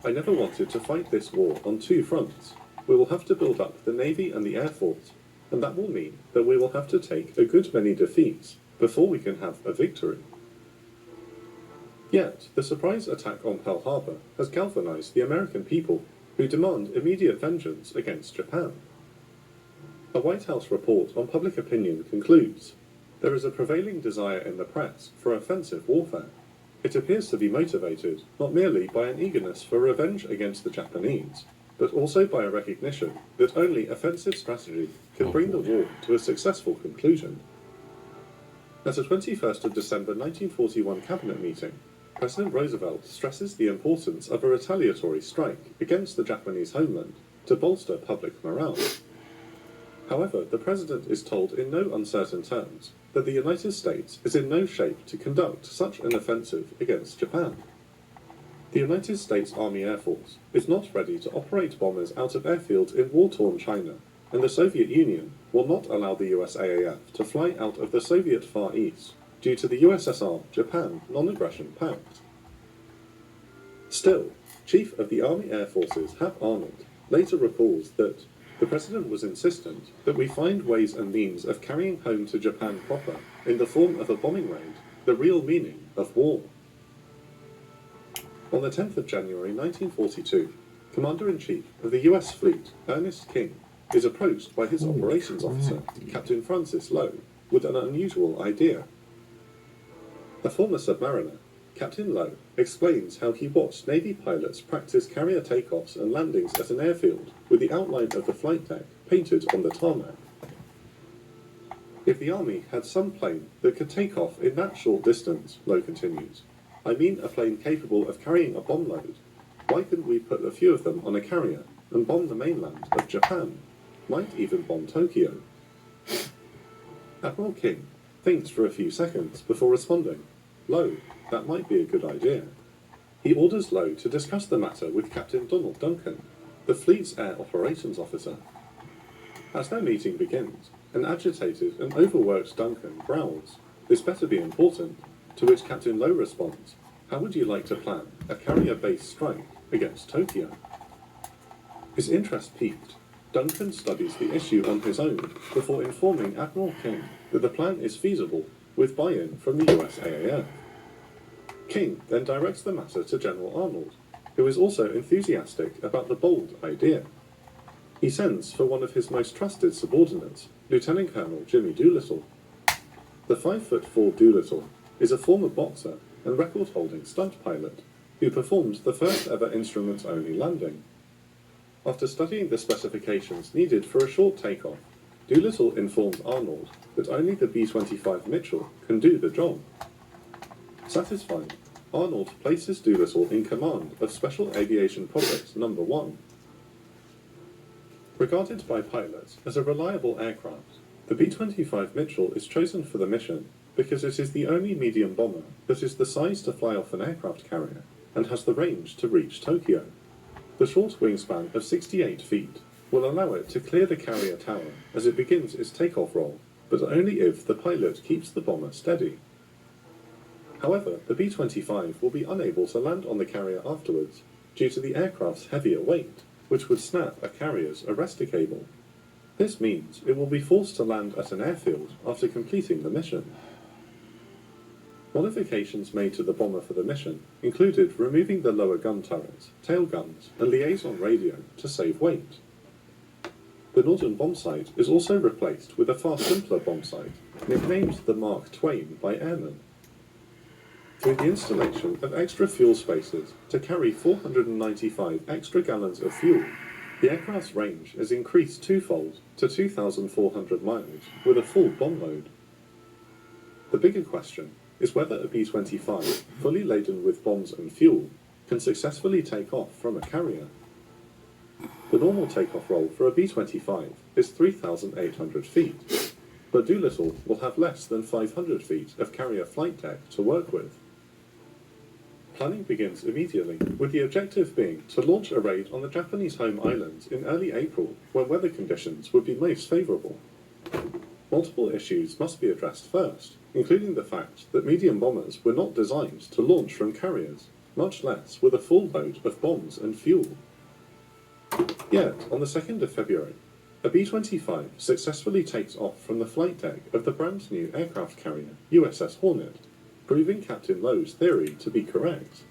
"I never wanted to fight this war on 2 fronts. We will have to build up the Navy and the Air Force, and that will mean that we will have to take a good many defeats before we can have a victory." Yet, the surprise attack on Pearl Harbor has galvanized the American people who demand immediate vengeance against Japan. A White House report on public opinion concludes, "There is a prevailing desire in the press for offensive warfare. It appears to be motivated not merely by an eagerness for revenge against the Japanese, but also by a recognition that only offensive strategy can bring the war to a successful conclusion." At a 21st of December 1941 cabinet meeting, President Roosevelt stresses the importance of a retaliatory strike against the Japanese homeland to bolster public morale. However, the president is told in no uncertain terms that the United States is in no shape to conduct such an offensive against Japan. The United States Army Air Force is not ready to operate bombers out of airfields in war-torn China, and the Soviet Union will not allow the USAAF to fly out of the Soviet Far East due to the USSR-Japan non-aggression pact. Still, Chief of the Army Air Forces Hap Arnold later recalls that the president was insistent that we find ways and means of carrying home to Japan proper, in the form of a bombing raid, the real meaning of war. On the 10th of January 1942, Commander-in-Chief of the US Fleet, Ernest King, is approached by his operations officer, Captain Francis Lowe, with an unusual idea. A former submariner, Captain Lowe explains how he watched Navy pilots practice carrier takeoffs and landings at an airfield with the outline of the flight deck painted on the tarmac. If the Army had some plane that could take off in that short distance, Lowe continues, I mean a plane capable of carrying a bomb load, why couldn't we put a few of them on a carrier and bomb the mainland of Japan? Might even bomb Tokyo. Admiral King thinks for a few seconds before responding, Lowe, that might be a good idea. He orders Lowe to discuss the matter with Captain Donald Duncan, the fleet's air operations officer. As their meeting begins, an agitated and overworked Duncan growls, "This better be important," to which Captain Lowe responds, "How would you like to plan a carrier-based strike against Tokyo?" His interest piqued, Duncan studies the issue on his own before informing Admiral King that the plan is feasible with buy-in from the USAAF. King then directs the matter to General Arnold, who is also enthusiastic about the bold idea. He sends for one of his most trusted subordinates, Lieutenant Colonel Jimmy Doolittle. The 5'4" Doolittle is a former boxer and record-holding stunt pilot who performed the first ever instrument-only landing. After studying the specifications needed for a short takeoff, Doolittle informs Arnold that only the B-25 Mitchell can do the job. Satisfied, Arnold places Doolittle in command of Special Aviation Projects No. 1. Regarded by pilots as a reliable aircraft, the B-25 Mitchell is chosen for the mission because it is the only medium bomber that is the size to fly off an aircraft carrier and has the range to reach Tokyo. The short wingspan of 68 feet will allow it to clear the carrier tower as it begins its takeoff roll, but only if the pilot keeps the bomber steady. However, the B-25 will be unable to land on the carrier afterwards due to the aircraft's heavier weight, which would snap a carrier's arrestor cable. This means it will be forced to land at an airfield after completing the mission. Modifications made to the bomber for the mission included removing the lower gun turrets, tail guns, and liaison radio to save weight. The Norden bombsight is also replaced with a far simpler bombsight, nicknamed the Mark Twain by airmen. Through the installation of extra fuel spacers to carry 495 extra gallons of fuel, the aircraft's range is increased twofold to 2,400 miles with a full bomb load. The bigger question is whether a B-25, fully laden with bombs and fuel, can successfully take off from a carrier. The normal takeoff roll for a B-25 is 3,800 feet, but Doolittle will have less than 500 feet of carrier flight deck to work with. Planning begins immediately, with the objective being to launch a raid on the Japanese home islands in early April, when weather conditions would be most favourable. Multiple issues must be addressed first, including the fact that medium bombers were not designed to launch from carriers, much less with a full load of bombs and fuel. Yet, on the 2nd of February, a B-25 successfully takes off from the flight deck of the brand new aircraft carrier USS Hornet, proving Captain Lowe's theory to be correct.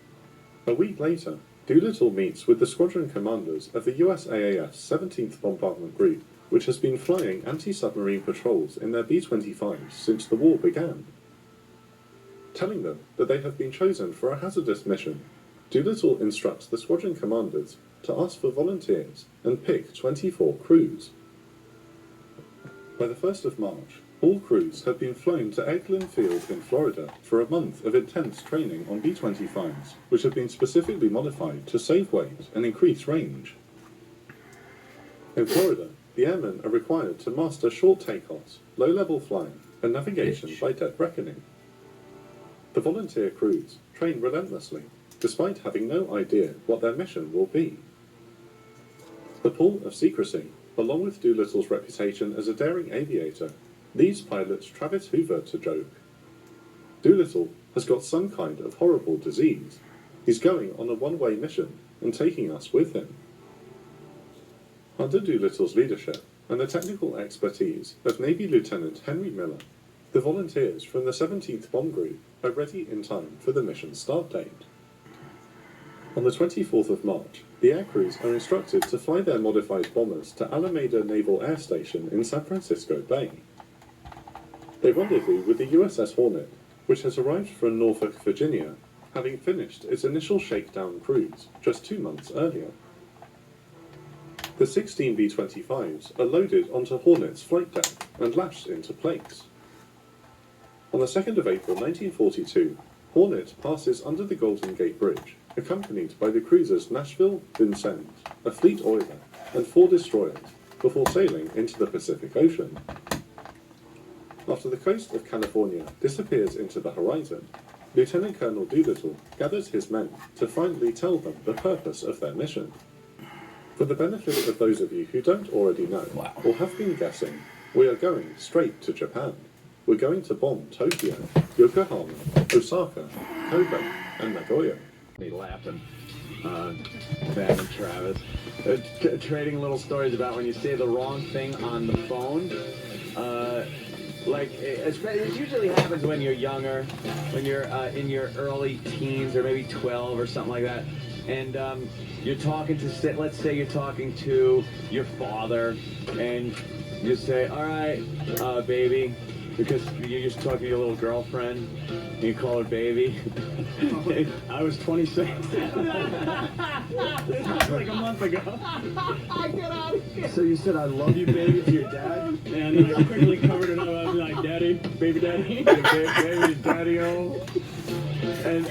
A week later, Doolittle meets with the squadron commanders of the USAAF's 17th Bombardment Group, which has been flying anti-submarine patrols in their B-25s since the war began. Telling them that they have been chosen for a hazardous mission, Doolittle instructs the squadron commanders to ask for volunteers and pick 24 crews. By the 1st of March, all crews have been flown to Eglin Field in Florida for a month of intense training on B-25s, which have been specifically modified to save weight and increase range. In Florida, the airmen are required to master short takeoffs, low-level flying, and navigation by dead reckoning. The volunteer crews train relentlessly, despite having no idea what their mission will be. The pull of secrecy, along with Doolittle's reputation as a daring aviator, leads pilot Travis Hoover to joke. Doolittle has got some kind of horrible disease. He's going on a one-way mission and taking us with him. Under Doolittle's leadership and the technical expertise of Navy Lieutenant Henry Miller, the volunteers from the 17th Bomb Group are ready in time for the mission start date. On the 24th of March, the air crews are instructed to fly their modified bombers to Alameda Naval Air Station in San Francisco Bay. They rendezvous with the USS Hornet, which has arrived from Norfolk, Virginia, having finished its initial shakedown cruise just 2 months earlier. The 16 B-25s are loaded onto Hornet's flight deck and lashed into place. On the 2nd of April 1942, Hornet passes under the Golden Gate Bridge, accompanied by the cruisers Nashville, Vincennes, a fleet oiler, and 4 destroyers, before sailing into the Pacific Ocean. After the coast of California disappears into the horizon, Lieutenant Colonel Doolittle gathers his men to finally tell them the purpose of their mission. For the benefit of those of you who don't already know, or have been guessing, we are going straight to Japan. We're going to bomb Tokyo, Yokohama, Osaka, Kobe, and Nagoya. They laughing. Ben and Travis. Trading little stories about when you say the wrong thing on the phone. It usually happens when you're younger, when you're in your early teens or maybe 12 or something like that. And you're talking to, let's say you're talking to your father, and you say, all right, baby, because you're just talking to your little girlfriend, and you call her baby. I was 26. This was like a month ago. Get out of here. So you said, I love you, baby, to your dad? And then I quickly covered it up. I was like, daddy, baby daddy. Baby daddy-o. And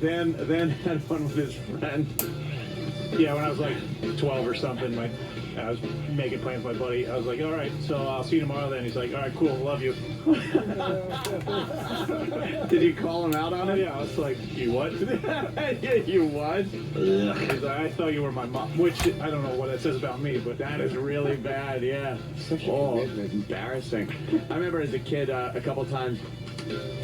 then had fun with his friend. Yeah, when I was like 12 or something, I was making plans with my buddy. I was like, all right, so I'll see you tomorrow then. He's like, all right, cool, love you. Did you call him out on it? Yeah, I was like, you what? You what? He's like, I thought you were my mom, which I don't know what that says about me, but That is really bad, yeah. Oh, embarrassing. I remember as a kid, a couple times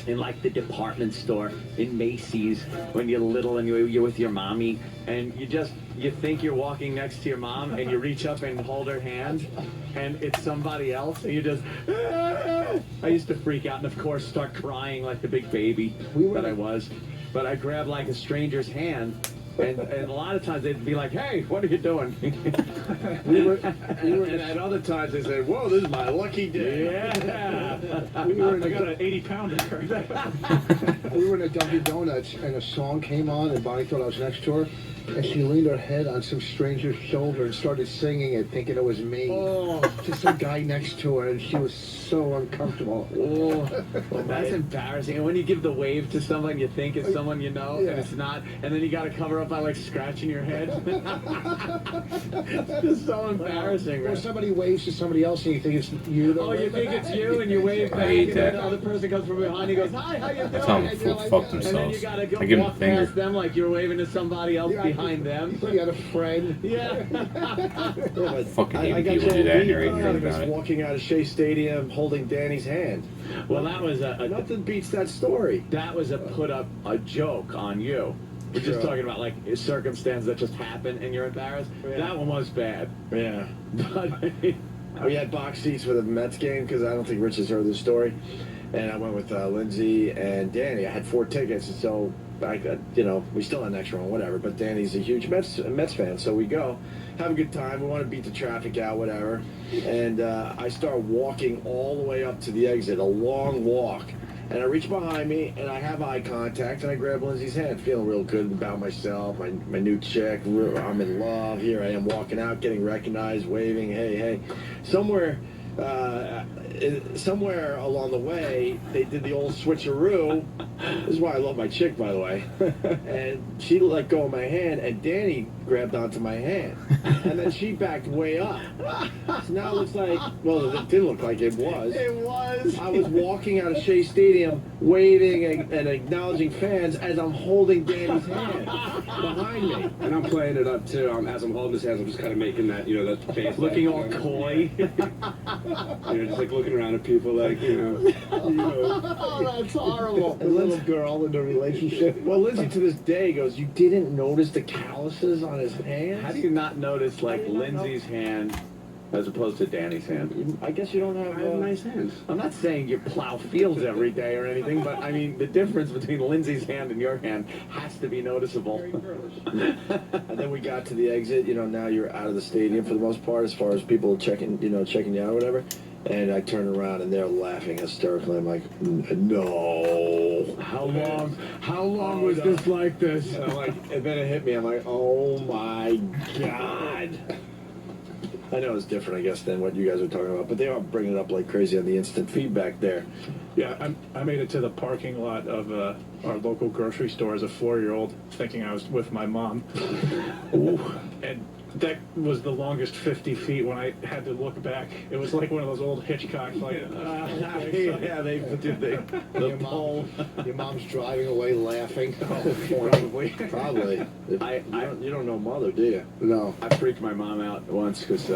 in like the department store in Macy's when you're little and you're with your mommy and you think you're walking next to your mom and you reach up and hold her hand and it's somebody else and you just I used to freak out and of course start crying like the big baby that I was, but I grabbed like a stranger's hand. And a lot of times they'd be like, "Hey, what are you doing?" And at other times they say, "Whoa, this is my lucky day." Yeah. I got an 80-pounder. We were in a Dunkin' Donuts, and a song came on, and Bonnie thought I was next to her, and she leaned her head on some stranger's shoulder and started singing it, thinking it was me. Oh. Just a guy next to her, and she was so uncomfortable. Oh, that's embarrassing. And when you give the wave to someone, you think it's someone you know, and it's not, and then you got to cover up by like scratching your head. It's just so embarrassing, Or right? somebody waves to somebody else, and you think it's you. Oh, you think it's you, and you wave back, and then the other person comes from behind, he goes, "Hi, how you doing?" That's how And you're like, fuck and then themselves. you gotta go I give them walk a finger. past them like you're waving to somebody else behind them. You got a friend. Yeah. Fucking hate I when got people do that and you're told ignorant Anonymous about it. walking out of Shea Stadium holding Danny's hand. Well, that was Nothing beats that story. That was a put up a joke on you. We're just Sure. talking about like a circumstance that just happened and you're embarrassed. Yeah. That one was bad. Yeah. But We had box seats for the Mets game because I don't think Rich has heard this story. And I went with Lindsay and Danny. I had 4 tickets, and so I got, we still had an extra one, whatever. But Danny's a huge Mets fan, so we go, have a good time. We want to beat the traffic out, whatever. And I start walking all the way up to the exit, a long walk. And I reach behind me, and I have eye contact, and I grab Lindsay's hand, feeling real good about myself, my new chick. I'm in love. Here I am walking out, getting recognized, waving, hey, hey. Somewhere along the way, they did the old switcheroo. This is why I love my chick, by the way. And she let go of my hand, and Danny grabbed onto my hand. And then she backed way up. So now it looks like, well, it didn't look like it was. It was. I was walking out of Shea Stadium, waving and acknowledging fans as I'm holding Danny's hand behind me. And I'm playing it up too. As I'm holding his hands, I'm just kind of making that, that face. Looking all coy. Just like looking around at people like, Oh, that's horrible. A little girl in a relationship. Well, Lindsay to this day goes, "You didn't notice the calluses on his hands?" How do you not notice like Lindsay's hand as opposed to Danny's hand? I guess you don't have nice hands. I'm not saying you plow fields every day or anything, but I mean the difference between Lindsay's hand and your hand has to be noticeable. And then we got to the exit. Now you're out of the stadium for the most part, as far as people checking you out or whatever. And I turn around and they're laughing hysterically. I'm like, no. How long was this like this? And then it hit me. I'm like, oh my God. I know it's different, I guess, than what you guys are talking about, but they are bringing it up like crazy on the instant feedback there. Yeah, I made it to the parking lot of our local grocery store as a 4-year-old, thinking I was with my mom. And that was the longest 50 feet when I had to look back. It was like one of those old Hitchcock, like, yeah, they did the pole. Your mom's driving away laughing. Probably. You don't know mother, do you? No. I freaked my mom out once because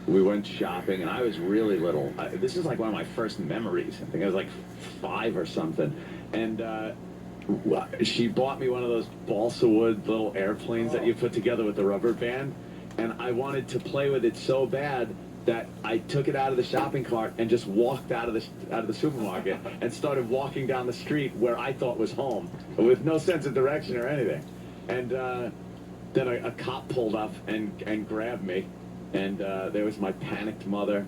we went shopping and I was really little. This is like one of my first memories. I think I was like 5 or something. And she bought me one of those balsa wood little airplanes that you put together with the rubber band. And I wanted to play with it so bad that I took it out of the shopping cart and just walked out of the supermarket and started walking down the street where I thought was home with no sense of direction or anything. And then a cop pulled up and grabbed me, and there was my panicked mother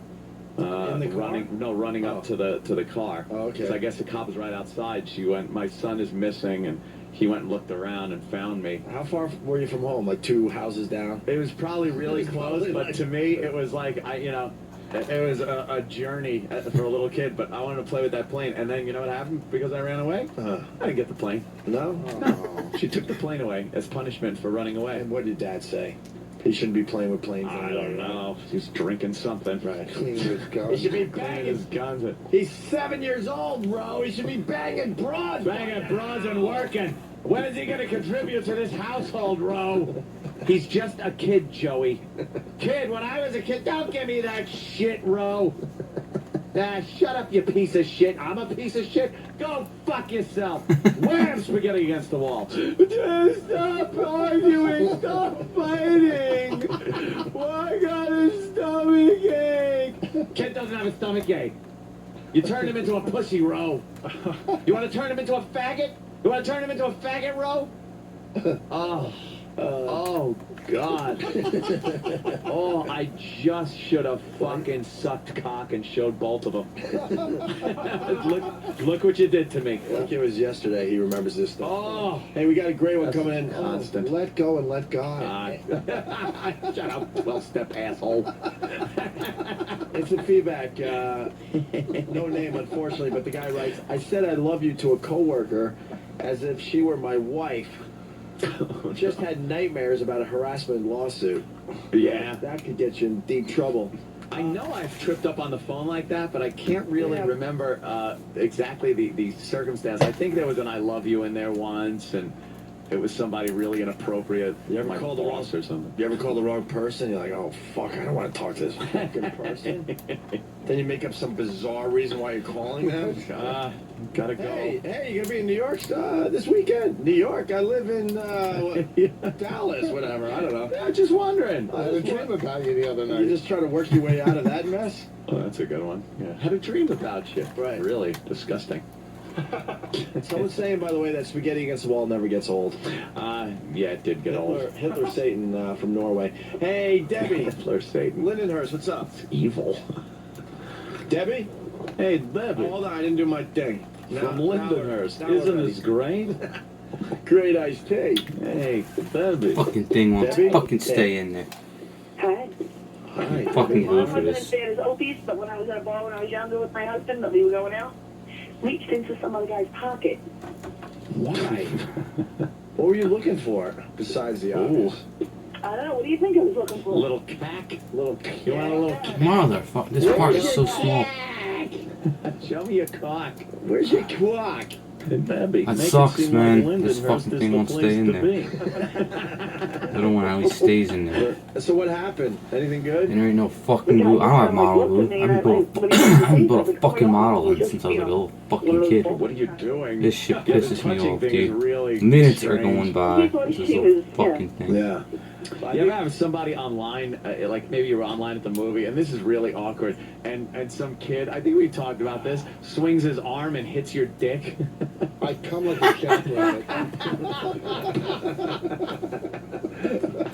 in the car? running up to the car. Oh, okay. So I guess the cop was right outside. She went, "My son is missing," and he went and looked around and found me. How far were you from home? Like 2 houses down? It was probably really close, but to me it was like it was a journey for a little kid. But I wanted to play with that plane, and then you know what happened? Because I ran away, I didn't get the plane. No? She took the plane away as punishment for running away. And what did Dad say? He shouldn't be playing with planes. I don't know. He's drinking something. Right. Cleaning his He guns. should be banging his guns. He's 7 years old, bro. He should be banging broads. Banging bronze and working. When is he going to contribute to this household, Ro? He's just a kid, Joey. Kid, when I was a kid, don't give me that shit, Ro. Shut up, you piece of shit. I'm a piece of shit. Go fuck yourself. Wham! Spaghetti against the wall. Stop arguing. Stop fighting. Why got a stomach ache? Kid doesn't have a stomach ache. You turned him into a pussy, Ro. You want to turn him into a faggot? You want to turn him into a faggot, Ro? Oh, God. Oh, I just should have fucking sucked cock and showed both of them. Look what you did to me. Like it was yesterday. He remembers this stuff. Oh. Hey, we got a great one That's coming in. constant. Let go and let God. Shut up, 12-step asshole. It's a feedback. No name, unfortunately, but the guy writes, I said I love you to a coworker as if she were my wife. Just had nightmares about a harassment lawsuit. Yeah. That could get you in deep trouble. I know I've tripped up on the phone like that, but I can't really remember exactly the circumstance. I think there was an I love you in there once, and it was somebody really inappropriate. You ever call the wrong or something? You ever call the wrong person? You're like, oh, fuck, I don't want to talk to this fucking person. Then you make up some bizarre reason why you're calling them. Gotta go. Hey, you're gonna be in New York this weekend? New York? I live in Dallas, whatever. I don't know. I'm just wondering. I had a dream about you the other night. You just try to work your way out of that mess? Oh, that's a good one. Yeah. Had a dream about you. Right. Really disgusting. Someone's saying, by the way, that spaghetti against the wall never gets old. Yeah, it did get old. Hitler Satan from Norway. Hey, Debbie. Hitler Satan. Lindenhurst, what's up? It's evil. Debbie? Hey, Debbie. Hold on, I didn't do my thing. From Lindenhurst. now we're Isn't ready. this great? Great iced tea. Hey, Debbie. Fucking thing wants Debbie? to fucking stay in there. Hi. Hi. Fucking Well, go I for wasn't as this. bad as Opie's, but when I was at a bar when I was younger with my husband, that we were going out, reached into some other guy's pocket. Why? What were you looking for besides the obvious? I don't know. What do you think I was looking for? A little cack. Little You want a little Motherfucker, this part is so small. Show me your cock. Where's your quack? Hey, Debbie. That make it sucks, seem man. like This Lindenhurst fucking is thing the won't stay place in to there. be. I don't want how he stays in there. So what happened? Anything good? And there ain't no fucking glue. I don't have model glue. I haven't put a fucking model in since I was like a little fucking kid. What are you doing? This shit Yeah, the pisses me touching off, thing is dude. really Minutes are strange. going by. This little fucking thing. Yeah. You ever have somebody online, like maybe you were online at the movie, and this is really awkward, and some kid, I think we talked about this, swings his arm and hits your dick? I come like a jackrabbit.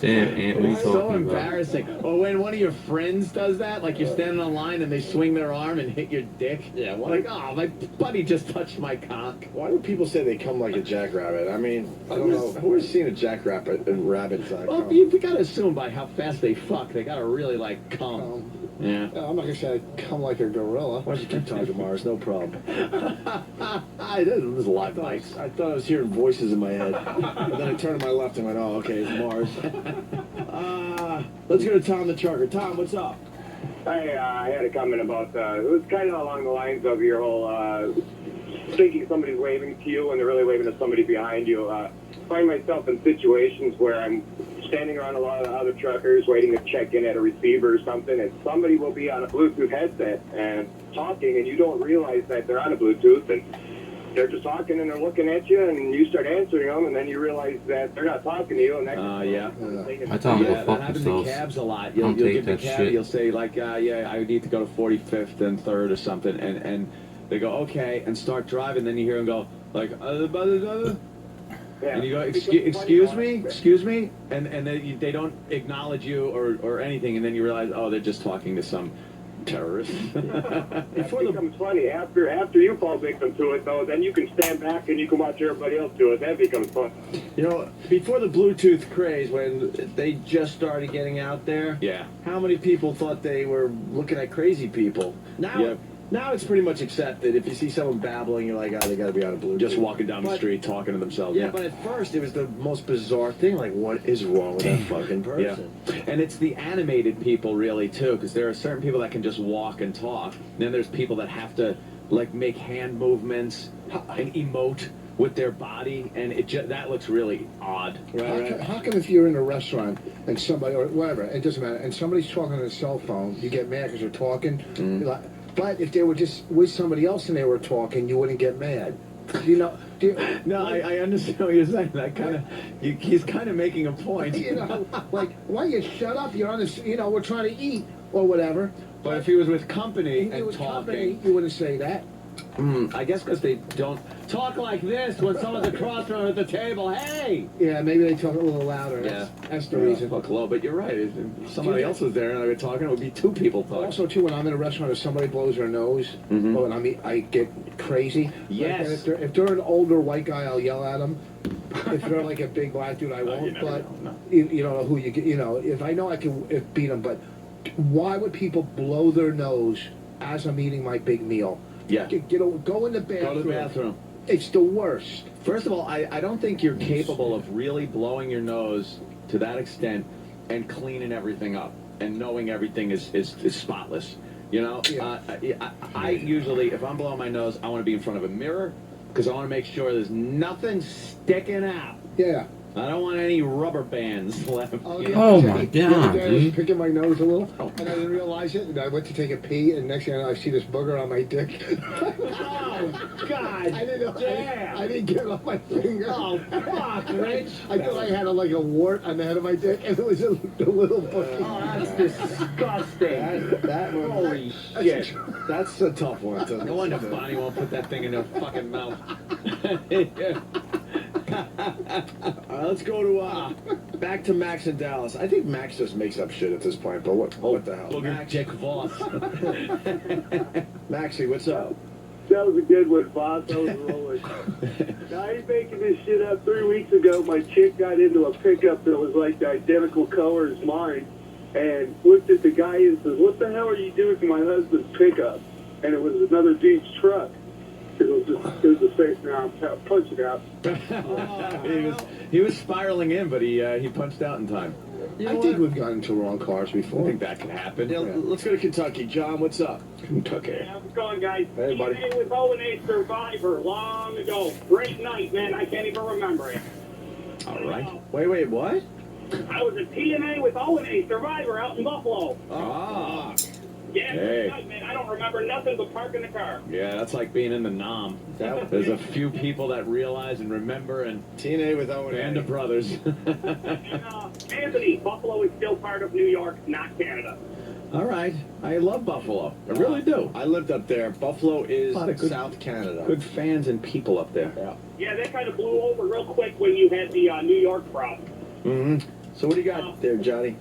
Damn, Aunt, what are you It's so talking about? embarrassing. Or when one of your friends does that, like you're standing on line and they swing their arm and hit your dick. Yeah, Like, oh, my buddy just touched my cock. Why do people say they come like a jackrabbit? I mean, I don't know. Who's seen a jackrabbit and rabbits that Well, come? you gotta assume by how fast they fuck, they gotta really like come. Yeah. I'm not gonna say I come like a gorilla. Why don't you keep talking, Mars? No problem. There's live mics. I thought I was hearing voices in my head. And then I turned to my left and went, oh, okay, it's Mars. Let's go to Tom the Trucker. Tom, what's up? I had a comment about, it was kind of along the lines of your whole thinking somebody's waving to you and they're really waving to somebody behind you. I find myself in situations where I'm standing around a lot of other truckers waiting to check in at a receiver or something, and somebody will be on a Bluetooth headset and talking, and you don't realize that they're on a Bluetooth, and they're just talking and they're looking at you, and you start answering them, and then you realize that they're not talking to you, and that Yeah. I tell them to go that fuck happens themselves. in cabs a lot. I You'll don't give take the that cab, shit. you'll say like, yeah, I need to go to 45th and 3rd or something, and they go, okay, and start driving, then you hear them go, like, and you go, excuse me, and they don't acknowledge you or anything, and then you realize, oh, they're just talking to some terrorist. It becomes funny. After you fall victim to it, though, then you can stand back and you can watch everybody else do it. That becomes fun. You know, before the Bluetooth craze, when they just started getting out there, Yeah. how many people thought they were looking at crazy people? Now, Yeah. Now it's pretty much accepted. If you see someone babbling, you're like, oh, they got to be on a Bluetooth. Just walking down the street talking to themselves. Yeah, but at first it was the most bizarre thing. Like, what is wrong with that fucking person? Yeah. And it's the animated people, really, too, because there are certain people that can just walk and talk. And then there's people that have to, like, make hand movements and emote with their body, and that looks really odd. How come if you're in a restaurant and somebody, or whatever, it doesn't matter, and somebody's talking on a cell phone, you get mad because they're talking? But if they were just with somebody else and they were talking, you wouldn't get mad. You know? No, I understand what you're saying. That kind of, he's kind of making a point. You know, like, why you shut up? You're on this, we're trying to eat or whatever. But if he was with company and talking, you wouldn't say that. I guess because they don't talk like this when someone's across from them at the table. Hey! Yeah, maybe they talk a little louder. That's the reason. Talk low, but you're right. If somebody else was there and I were talking, it would be two people talking. Also, too, when I'm in a restaurant and somebody blows their nose, I get crazy. Yes. Like, if they're an older white guy, I'll yell at them. If they're like a big black dude, I won't. But you don't know who you get. If I know I can beat them, but why would people blow their nose as I'm eating my big meal? Yeah. Go in the bathroom. Go to the bathroom. It's the worst. First of all, I don't think you're capable of really blowing your nose to that extent and cleaning everything up and knowing everything is spotless. You know? I usually, if I'm blowing my nose, I want to be in front of a mirror because I want to make sure there's nothing sticking out. Yeah. I don't want any rubber bands left. Oh my God, I was dude. picking my nose a little, and I didn't realize it, and I went to take a pee, and next thing I know, I see this booger on my dick. Oh, God. I didn't know. Damn. I didn't get it off my finger. Oh, fuck, Rich. I thought I had like a wart on the head of my dick, and it was a little booger. Oh, that's disgusting. That one. Holy shit. That's a tough one. No wonder Bonnie won't put that thing in her fucking mouth. Let's go to back to Max in Dallas. I think Max just makes up shit at this point, but what the hell? Max. Jack Voss. Maxie, what's up? That was a good one, boss. That was rolling. Now, I ain't making this shit up. 3 weeks ago, my chick got into a pickup that was like the identical color as mine, and looked at the guy and says, "What the hell are you doing to my husband's pickup?" And it was another dude's truck. It was the same. Now I'm punching out. He was spiraling in, but he punched out in time. I think we've gotten into wrong cars before. I think that could happen. Yeah, let's go to Kentucky. John, what's up? Kentucky. How's it going, guys? Hey, buddy. TNA with O&A Survivor long ago. Great night, man. I can't even remember it. All right. Wait, what? I was at TNA with O&A Survivor out in Buffalo. Ah. Yeah, Hey. night, man. I don't remember nothing but parking the car. Yeah, that's like being in the Nom. There's a few people that realize and remember, and TNA with O&A. Band of Brothers. And Anthony, Buffalo is still part of New York, not Canada. All right. I love Buffalo. I really do. I lived up there. Buffalo is A lot of good- South Canada. Good fans and people up there. Yeah, that kind of blew over real quick when you had the New York problem. Mm-hmm. So what do you got there, Johnny?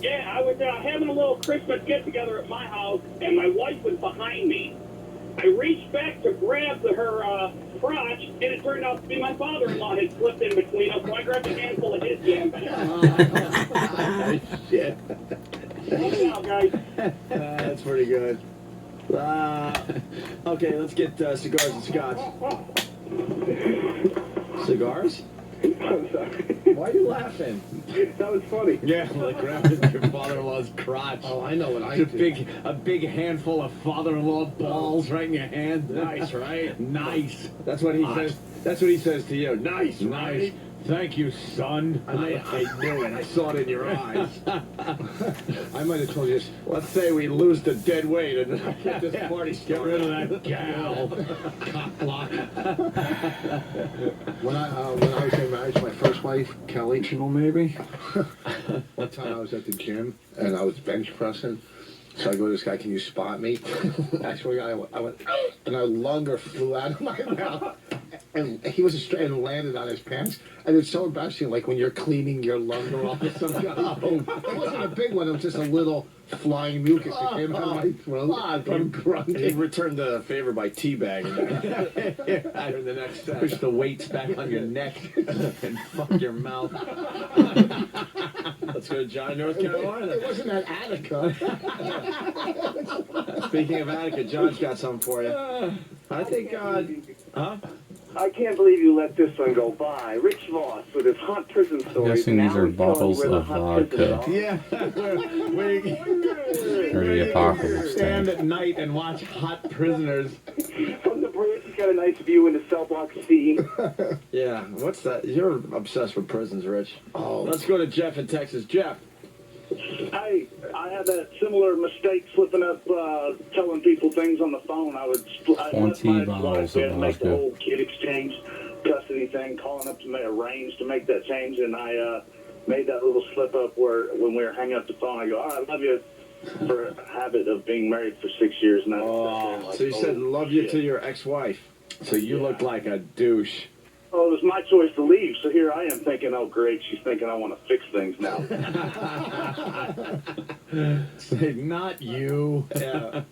Yeah, I was having a little Christmas get-together at my house, and my wife was behind me. I reached back to grab her crotch, and it turned out to be my father-in-law had slipped in between us, so I grabbed a handful of his gambit. Shit. Watch out, guys. That's pretty good. Okay, let's get cigars and scotch. Cigars? I'm sorry. Why are you laughing? That was funny. Yeah, like grabbing your father-in-law's crotch. Oh, I know what I It's do. a big handful of father-in-law balls right in your hand. Nice, right? Nice. That's what he Hot. says. That's what he says to you. Nice, Nice. right? Thank you, son. I knew it. I saw it in your eyes. I might have told you this. Let's say we lose the dead weight and get this party Get started. rid of that gal. Cock block. When I was getting married to my first wife, Kelly, maybe. One time I was at the gym and I was bench pressing. So I go to this guy, "Can you spot me?" Actually, I went, and a lunger flew out of my mouth, and he was straight and landed on his pants. And it's so embarrassing, like when you're cleaning your lunger off of some guy. It wasn't a big one; it was just a little flying mucus that came out of my throat from He grunting. returned the favor by teabagging. And the next push the weights back on your neck and fuck your mouth. Let's go to John, North Carolina. It wasn't that Attica. Speaking of etiquette, John's got something for you. I think, huh? I can't believe you let this one go by. Rich Voss with his hot prison I'm stories. guessing these are bottles of vodka. Yeah, we Or the apocalypse stand tank. at night and watch hot prisoners. From the bridge, you got a nice view into cell block C. Yeah, what's that? You're obsessed with prisons, Rich. Oh, let's go to Jeff in Texas. Jeff. Hey, I had that similar mistake slipping up, telling people things on the phone. I left 20 my bottles wife of and make the vodka. whole kid exchange custody thing, calling up to arrange to make that change, and I made that little slip up where when we were hanging up the phone, I go, "Oh, I love you," for a habit of being married for 6 years. And So you said love you to your ex-wife. So you look like a douche. Oh, it was my choice to leave, so here I am thinking, oh, great, she's thinking I want to fix things now. Say, not you. Yeah.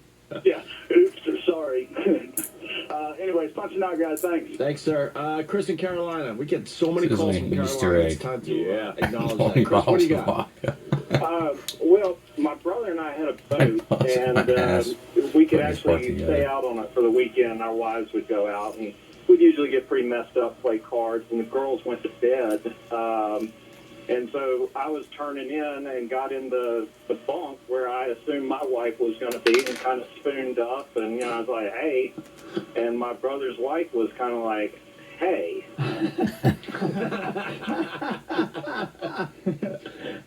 Yeah, oops, sorry. Anyways, punching out, guys, thanks. Thanks, sir. Chris in Carolina. We get so many This is calls an from Easter Carolina. It's egg. time to acknowledge Only that. Chris, what do you bottles got? of vodka. Well, my brother and I had a boat, and we could actually stay out on it for the weekend. Our wives would go out, and we'd usually get pretty messed up, play cards, and the girls went to bed. And so I was turning in and got in the bunk where I assumed my wife was going to be, and kind of spooned up, and I was like, hey. And my brother's wife was kind of like, hey. It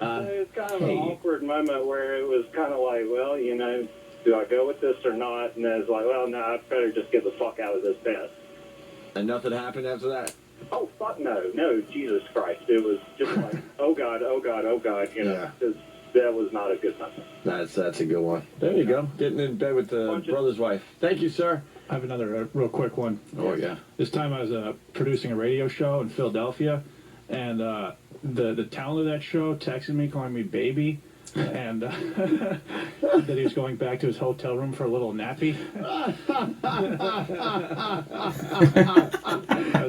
was kind of an awkward moment where it was kind of like, well, do I go with this or not? And then it's like, well, no, I better just get the fuck out of this bed. And nothing happened after that? Oh, fuck no. No, Jesus Christ. It was just like, oh, God, oh, God, oh, God. That was not a good time. That's a good one. There you go. Getting in bed with the brother's wife. Thank you, sir. I have another real quick one. Oh, yeah. This time I was producing a radio show in Philadelphia, and the talent of that show texted me calling me baby, and that he was going back to his hotel room for a little nappy.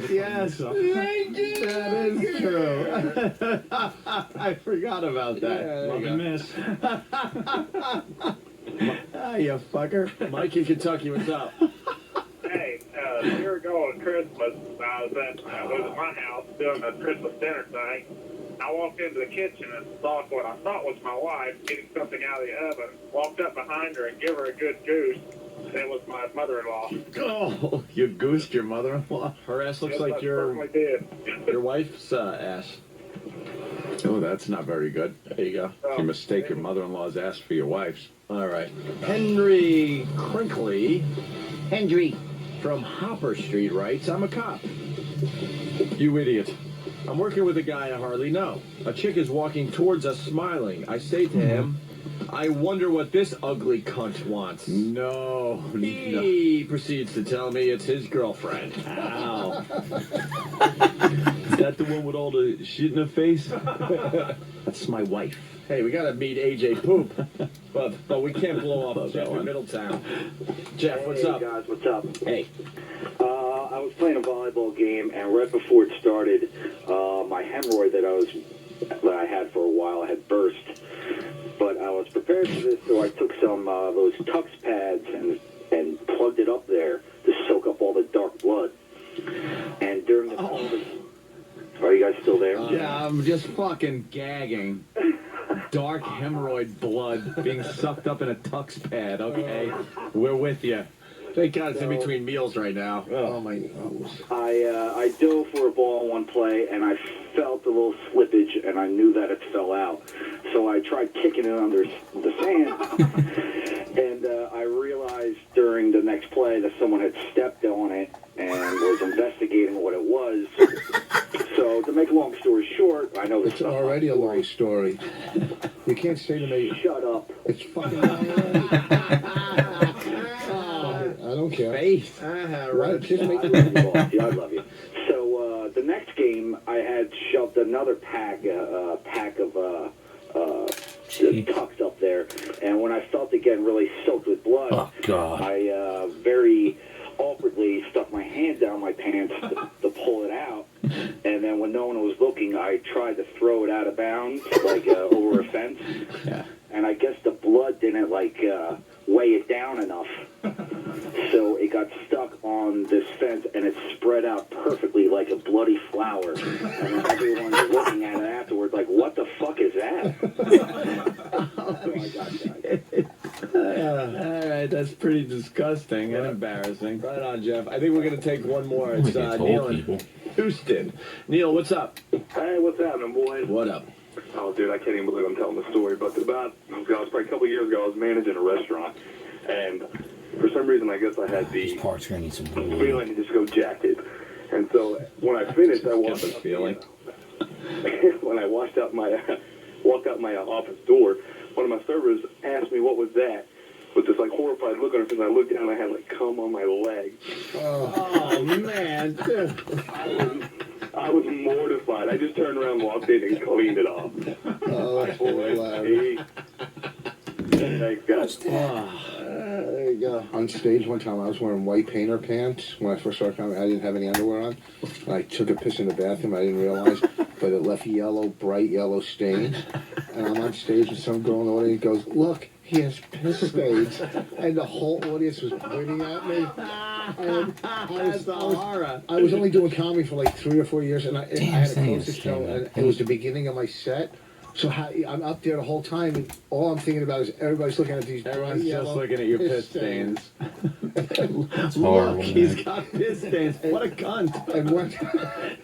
Yes, that is true. I forgot about that. Love and miss. You fucker. Mike in Kentucky, what's up? Hey, a year ago on Christmas, I was at my house doing the Christmas dinner thing. I walked into the kitchen and saw what I thought was my wife getting something out of the oven. Walked up behind her and gave her a good goose. And it was my mother-in-law. Oh, you goosed your mother-in-law. Her ass looks Yes, like I your certainly did. your wife's ass. Oh, that's not very good. There you go. You mistake your mother-in-law's ass for your wife's. All right. Henry Crinkley. Henry. From Hopper Street writes, I'm a cop. You idiot. I'm working with a guy I hardly know. A chick is walking towards us smiling. I say to him, I wonder what this ugly cunt wants. No. He proceeds to tell me it's his girlfriend. Ow. Is that the one with all the shit in her face? That's my wife. Hey, we gotta meet AJ Poop. But we can't blow up Jeff in Middletown. Jeff, what's up? Hey guys, what's up? Hey. I was playing a volleyball game, and right before it started, my hemorrhoid that I had for a while, I had burst. But I was prepared for this, so I took some those Tux pads and plugged it up there to soak up all the dark blood. And during the are you guys still there? Yeah, I'm just fucking gagging. Dark hemorrhoid blood being sucked up in a Tux pad, okay? We're with you. Thank God it's in between meals right now. Oh, my nose. I dove for a ball in one play, and I felt a little slippage, and I knew that it fell out. So I tried kicking it under the sand, and I realized during the next play that someone had stepped on it and was investigating what it was. So to make a long story short, I know this It's already a long story. You can't say to me, shut up. It's fucking I don't care. Faith. Right, kiss me. I love you, boss. Yeah, I love you. So the next game, I had shoved another pack of Tux up there, and when I felt it getting really soaked with blood, I very awkwardly stuck my hand down my pants to pull it out, and then when no one was looking, I tried to throw it out of bounds, like over a fence, and I guess the blood didn't weigh it down enough. So it got stuck on this fence, and it spread out perfectly like a bloody flower. And everyone's looking at it afterwards like, what the fuck is that? So I got that. All right, that's pretty disgusting and embarrassing. Right on, Jeff. I think we're going to take one more. It's Neil in Houston. Neil, what's up? Hey, what's happening, boys? What up? Oh, dude, I can't even believe I'm telling the story. But about, it was probably a couple years ago, I was managing a restaurant. And for some reason, I guess I had the feeling to just go jack it. And so when I finished, I walked out. Feeling. When I walked out my office door, one of my servers asked me what was that, with this like horrified look on her face. I looked down and I had like cum on my leg. Oh man, I was mortified. I just turned around, walked in, and cleaned it off. Oh, that's hilarious. Thanks, guys. There you go. On stage one time, I was wearing white painter pants. When I first started coming, I didn't have any underwear on. And I took a piss in the bathroom. I didn't realize, but it left bright yellow stains. And I'm on stage, and some girl in the audience goes, "Look, he has piss stains." And the whole audience was pointing at me. And I was only doing comedy for like 3 or 4 years, and I had to close the show, and it was the beginning of my set. So I'm up there the whole time, and all I'm thinking about is everybody's looking at these. Everyone's just looking at your piss stains. That's Look, he's got piss stains. What a cunt. And one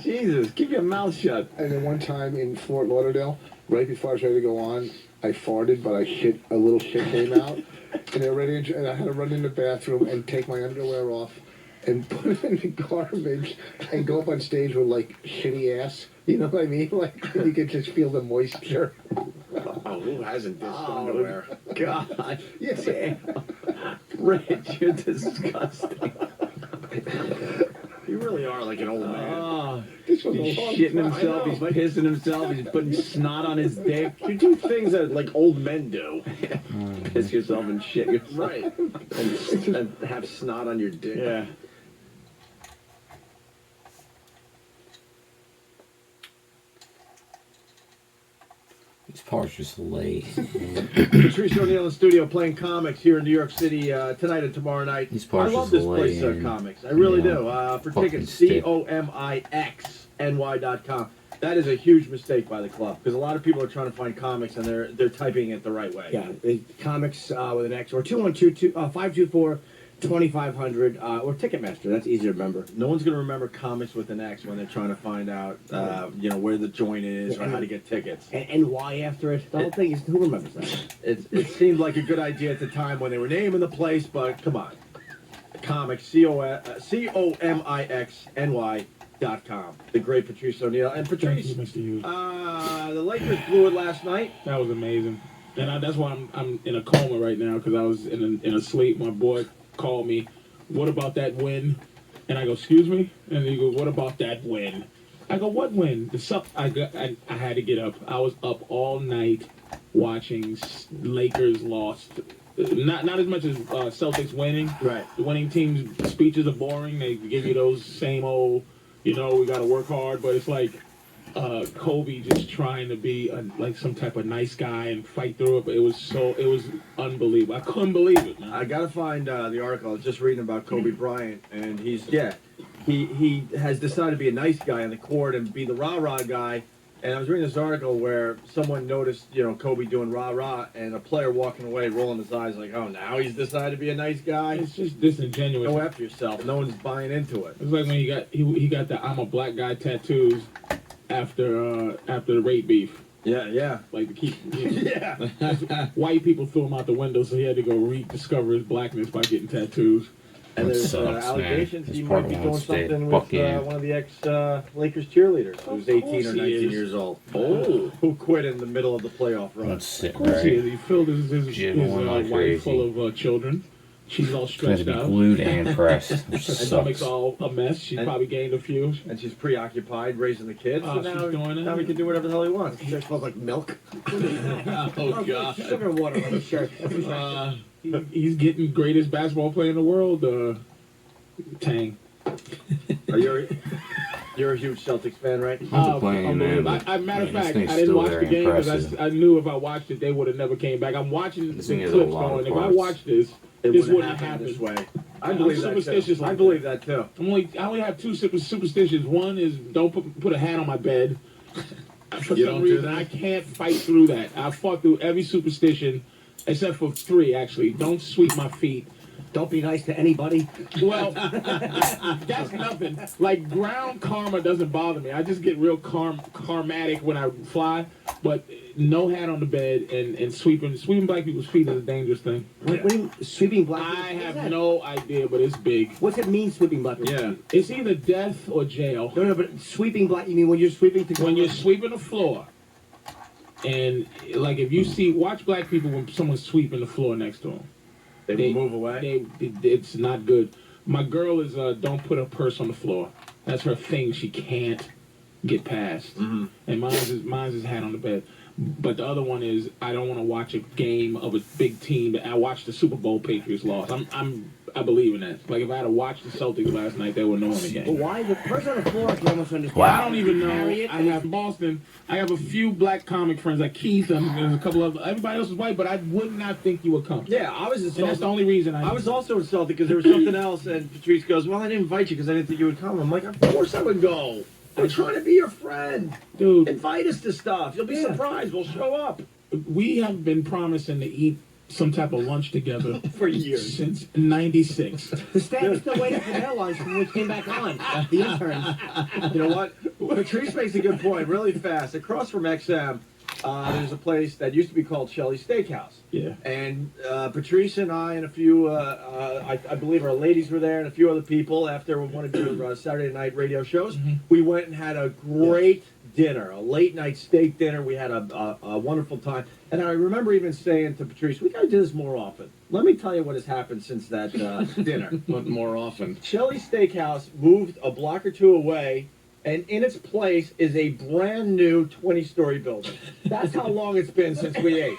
Jesus, keep your mouth shut. And then one time in Fort Lauderdale, right before I was ready to go on, I farted, but a little shit came out, and and I had to run in the bathroom and take my underwear off and put it in the garbage and go up on stage with like shitty ass. You know what I mean? Like you could just feel the moisture. Oh, who hasn't this underwear? God, yeah. Damn. Rich, you're disgusting. You really are like an old man. This was He's a long shitting time. himself, he's pissing himself, he's putting snot on his dick. You do things that like old men do. Piss yourself and shit yourself. Right. And have snot on your dick. Yeah. These parts just late. Patrice O'Neill in the studio playing comics here in New York City tonight and tomorrow night. These I parts love just this lay place, in. Comics. I really Yeah. do. For Fucking tickets, stick. COMIXNY.com. That is a huge mistake by the club because a lot of people are trying to find comics and they're typing it the right way. Yeah, comics with an X or 212-524-2500 or Ticketmaster. That's easy to remember. No one's going to remember comics with an X when they're trying to find out, where the joint is or how to get tickets. And why after it? The whole thing is, who remembers that? It seemed like a good idea at the time when they were naming the place, but come on. Comics, COMIXNY.com. The great Patrice O'Neill. And Patrice, Thank you, Mr. Hughes. The Lakers blew it last night. That was amazing. And that's why I'm in a coma right now, because I was in a sleep. My boy called me, "What about that win?" And I go, "Excuse me?" And he goes, "What about that win?" I go, "What win?" I had to get up. I was up all night watching Lakers lost. Not as much as Celtics winning. Right. The winning team's speeches are boring. They give you those same old, we got to work hard. But it's like Kobe just trying to be like some type of nice guy and fight through it. But it was unbelievable. I couldn't believe it, man. I gotta find the article. I was just reading about Kobe Bryant, and he has decided to be a nice guy on the court and be the rah-rah guy. And I was reading this article where someone noticed, Kobe doing rah-rah, and a player walking away, rolling his eyes like, oh, now he's decided to be a nice guy? It's just disingenuous. Go after yourself. No one's buying into it. It's like when he got the "I'm a black guy" tattoos after the rape beef. Yeah. Like to keep. Yeah. White people threw him out the window, so he had to go rediscover his blackness by getting tattoos. And That there's sucks, allegations man. he This might part be won't doing stay. something Fuck with yeah. one of the ex-Lakers cheerleaders who's 18 or 19 years old. Oh. Who quit in the middle of the playoff run. That's sick, Of course right? he is. He filled his Jiggling like wife crazy. full of children. She's all It's going to stretched be out. glued and pressed. It Her sucks. stomach's all a mess. She probably gained a few. And she's preoccupied raising the kids. Oh, so she's doing it? now he can do whatever the hell he wants. It smells like milk. Oh, God. Sugar and water on his shirt. He's getting greatest basketball player in the world, Tang. You're a huge Celtics fan, right? playing, man, but, Matter of man, this fact, thing's I didn't still watch very the game because impressive. I knew if I watched it, they would have never came back. I'm watching This some thing has a clips lot of going. If I parts. watch this, this wouldn't wouldn't happen happen this way. I I'm believe that superstitious too. like I believe that too. I only have two superstitions. One is don't put a hat on my bed. For You some don't do reason, that? I can't fight through that. I fought through every superstition, except for 3 actually. Don't sweep my feet. Don't be nice to anybody. Well, that's nothing. Like ground karma doesn't bother me. I just get real karmatic when I fly. But no hat on the bed and sweeping black people's feet is a dangerous thing. What do you mean, sweeping black I people's have feet? no idea, but it's big. What's it mean, sweeping black people's Yeah, feet? it's either death or jail. No, but sweeping black, you mean when you're sweeping to When you're sweeping the floor, and like if you watch black people when someone's sweeping the floor next to them. They move away? It's not good. My girl is don't put her purse on the floor. That's her thing. She can't get past. Mm-hmm. And mine's is hat on the bed. But the other one is I don't want to watch a game of a big team. I watched the Super Bowl Patriots lost. I believe in that. Like if I had to watch the Celtics last night, they would know in the game. But why the purse on the floor? I can almost understand. Well, I don't even know. Carry it. I have Boston. I have a few black comic friends like Keith and there's a couple of everybody else is white, but I would not think you would come. Yeah, I was And insulted. that's the only reason I was also insulted because there was something else, and Patrice goes, "Well, I didn't invite you because I didn't think you would come." I'm like, "Of course I would go. I'm trying to be your friend. Dude, invite us to stuff. You'll be Yeah. surprised. We'll show up." We have been promising to eat some type of lunch together for years since '96. The staff is still waiting for their lunch when we came back on. The interns. You know what? Patrice makes a good point really fast. Across from XM, there's a place that used to be called Shelley's Steakhouse. Yeah. And Patrice and I and a few, I believe our ladies were there and a few other people after one of your Saturday night radio shows. We went and had a great dinner, a late night steak dinner. We had a wonderful time. And I remember even saying to Patrice, we got to do this more often. Let me tell you what has happened since that dinner. What more often? Shelley's Steakhouse moved a block or two away, and in its place is a brand new 20-story building. That's how long it's been since we ate.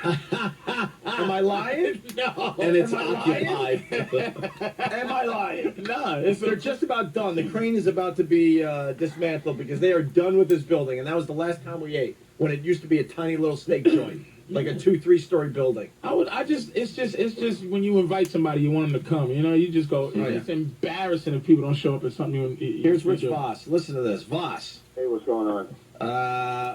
Am I lying? No. And it's Am I occupied. Am I lying? No. They're just about done. The crane is about to be dismantled because they are done with this building, and that was the last time we ate, when it used to be a tiny little steak joint, like a 2-3-story building. It's just when you invite somebody, you want them to come. You know, you just go. Yeah. It's embarrassing if people don't show up at something. Here's Rich Voss. Listen to this. Voss. Hey, what's going on?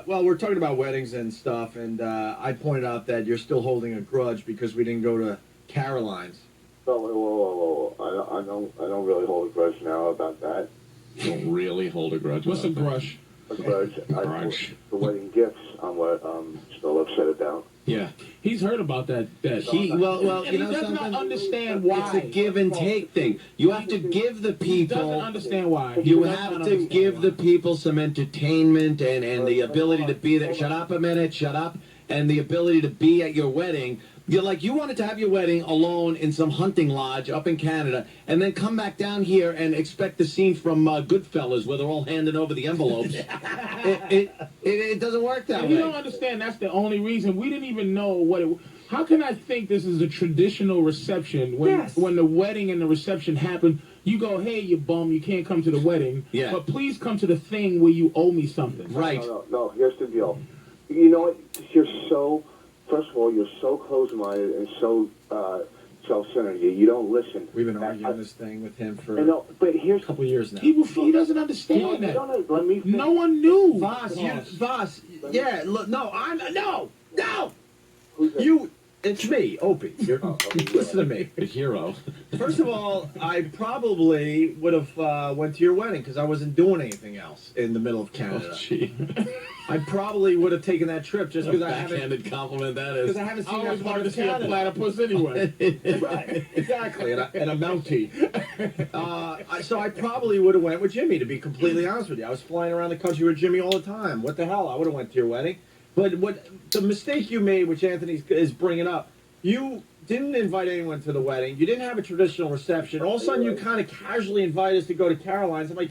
Well, we're talking about weddings and stuff, and I pointed out that you're still holding a grudge because we didn't go to Caroline's. Whoa. I don't really hold a grudge now about that. You don't really hold a grudge. What's a grudge? A grudge. The wedding gifts, I'm what I'm still upset about. Yeah, he's heard about that. Well, And you know he does not something? understand why. It's a give and take thing. You have to give the He doesn't people. understand why. You He does have not to understand give why. the people some entertainment and the ability to be there. Shut up a minute. Shut up. And the ability to be at your wedding. You're like, you wanted to have your wedding alone in some hunting lodge up in Canada, and then come back down here and expect the scene from Goodfellas where they're all handing over the envelopes. It doesn't work that And way. you don't understand. That's the only reason we didn't even know what it. How can I think this is a traditional reception when the wedding and the reception happen? You go, hey, you bum, you can't come to the wedding. Yeah. But please come to the thing where you owe me something. Right. No, here's the deal. You know what? You're so, first of all, you're so close-minded and so self-centered. You don't listen. We've been arguing this thing with him for I know, but here's a couple years now. He doesn't understand that. Let me finish. No one knew. Voss, yeah, look, no, you, it's me, Opie. Listen to me. The hero. First of all, I probably would have went to your wedding because I wasn't doing anything else in the middle of Canada. Oh, gee. I probably would have taken that trip just because I haven't. Backhanded compliment that is. Because I haven't seen I always that part wanted of to see a Canada. platypus anyway. Right, exactly, and a Mountie. So I probably would have went with Jimmy, to be completely honest with you. I was flying around the country with Jimmy all the time. What the hell? I would have went to your wedding. But what the mistake you made, which Anthony is bringing up, you didn't invite anyone to the wedding. You didn't have a traditional reception. All of a sudden, you kind of casually invite us to go to Caroline's. I'm like,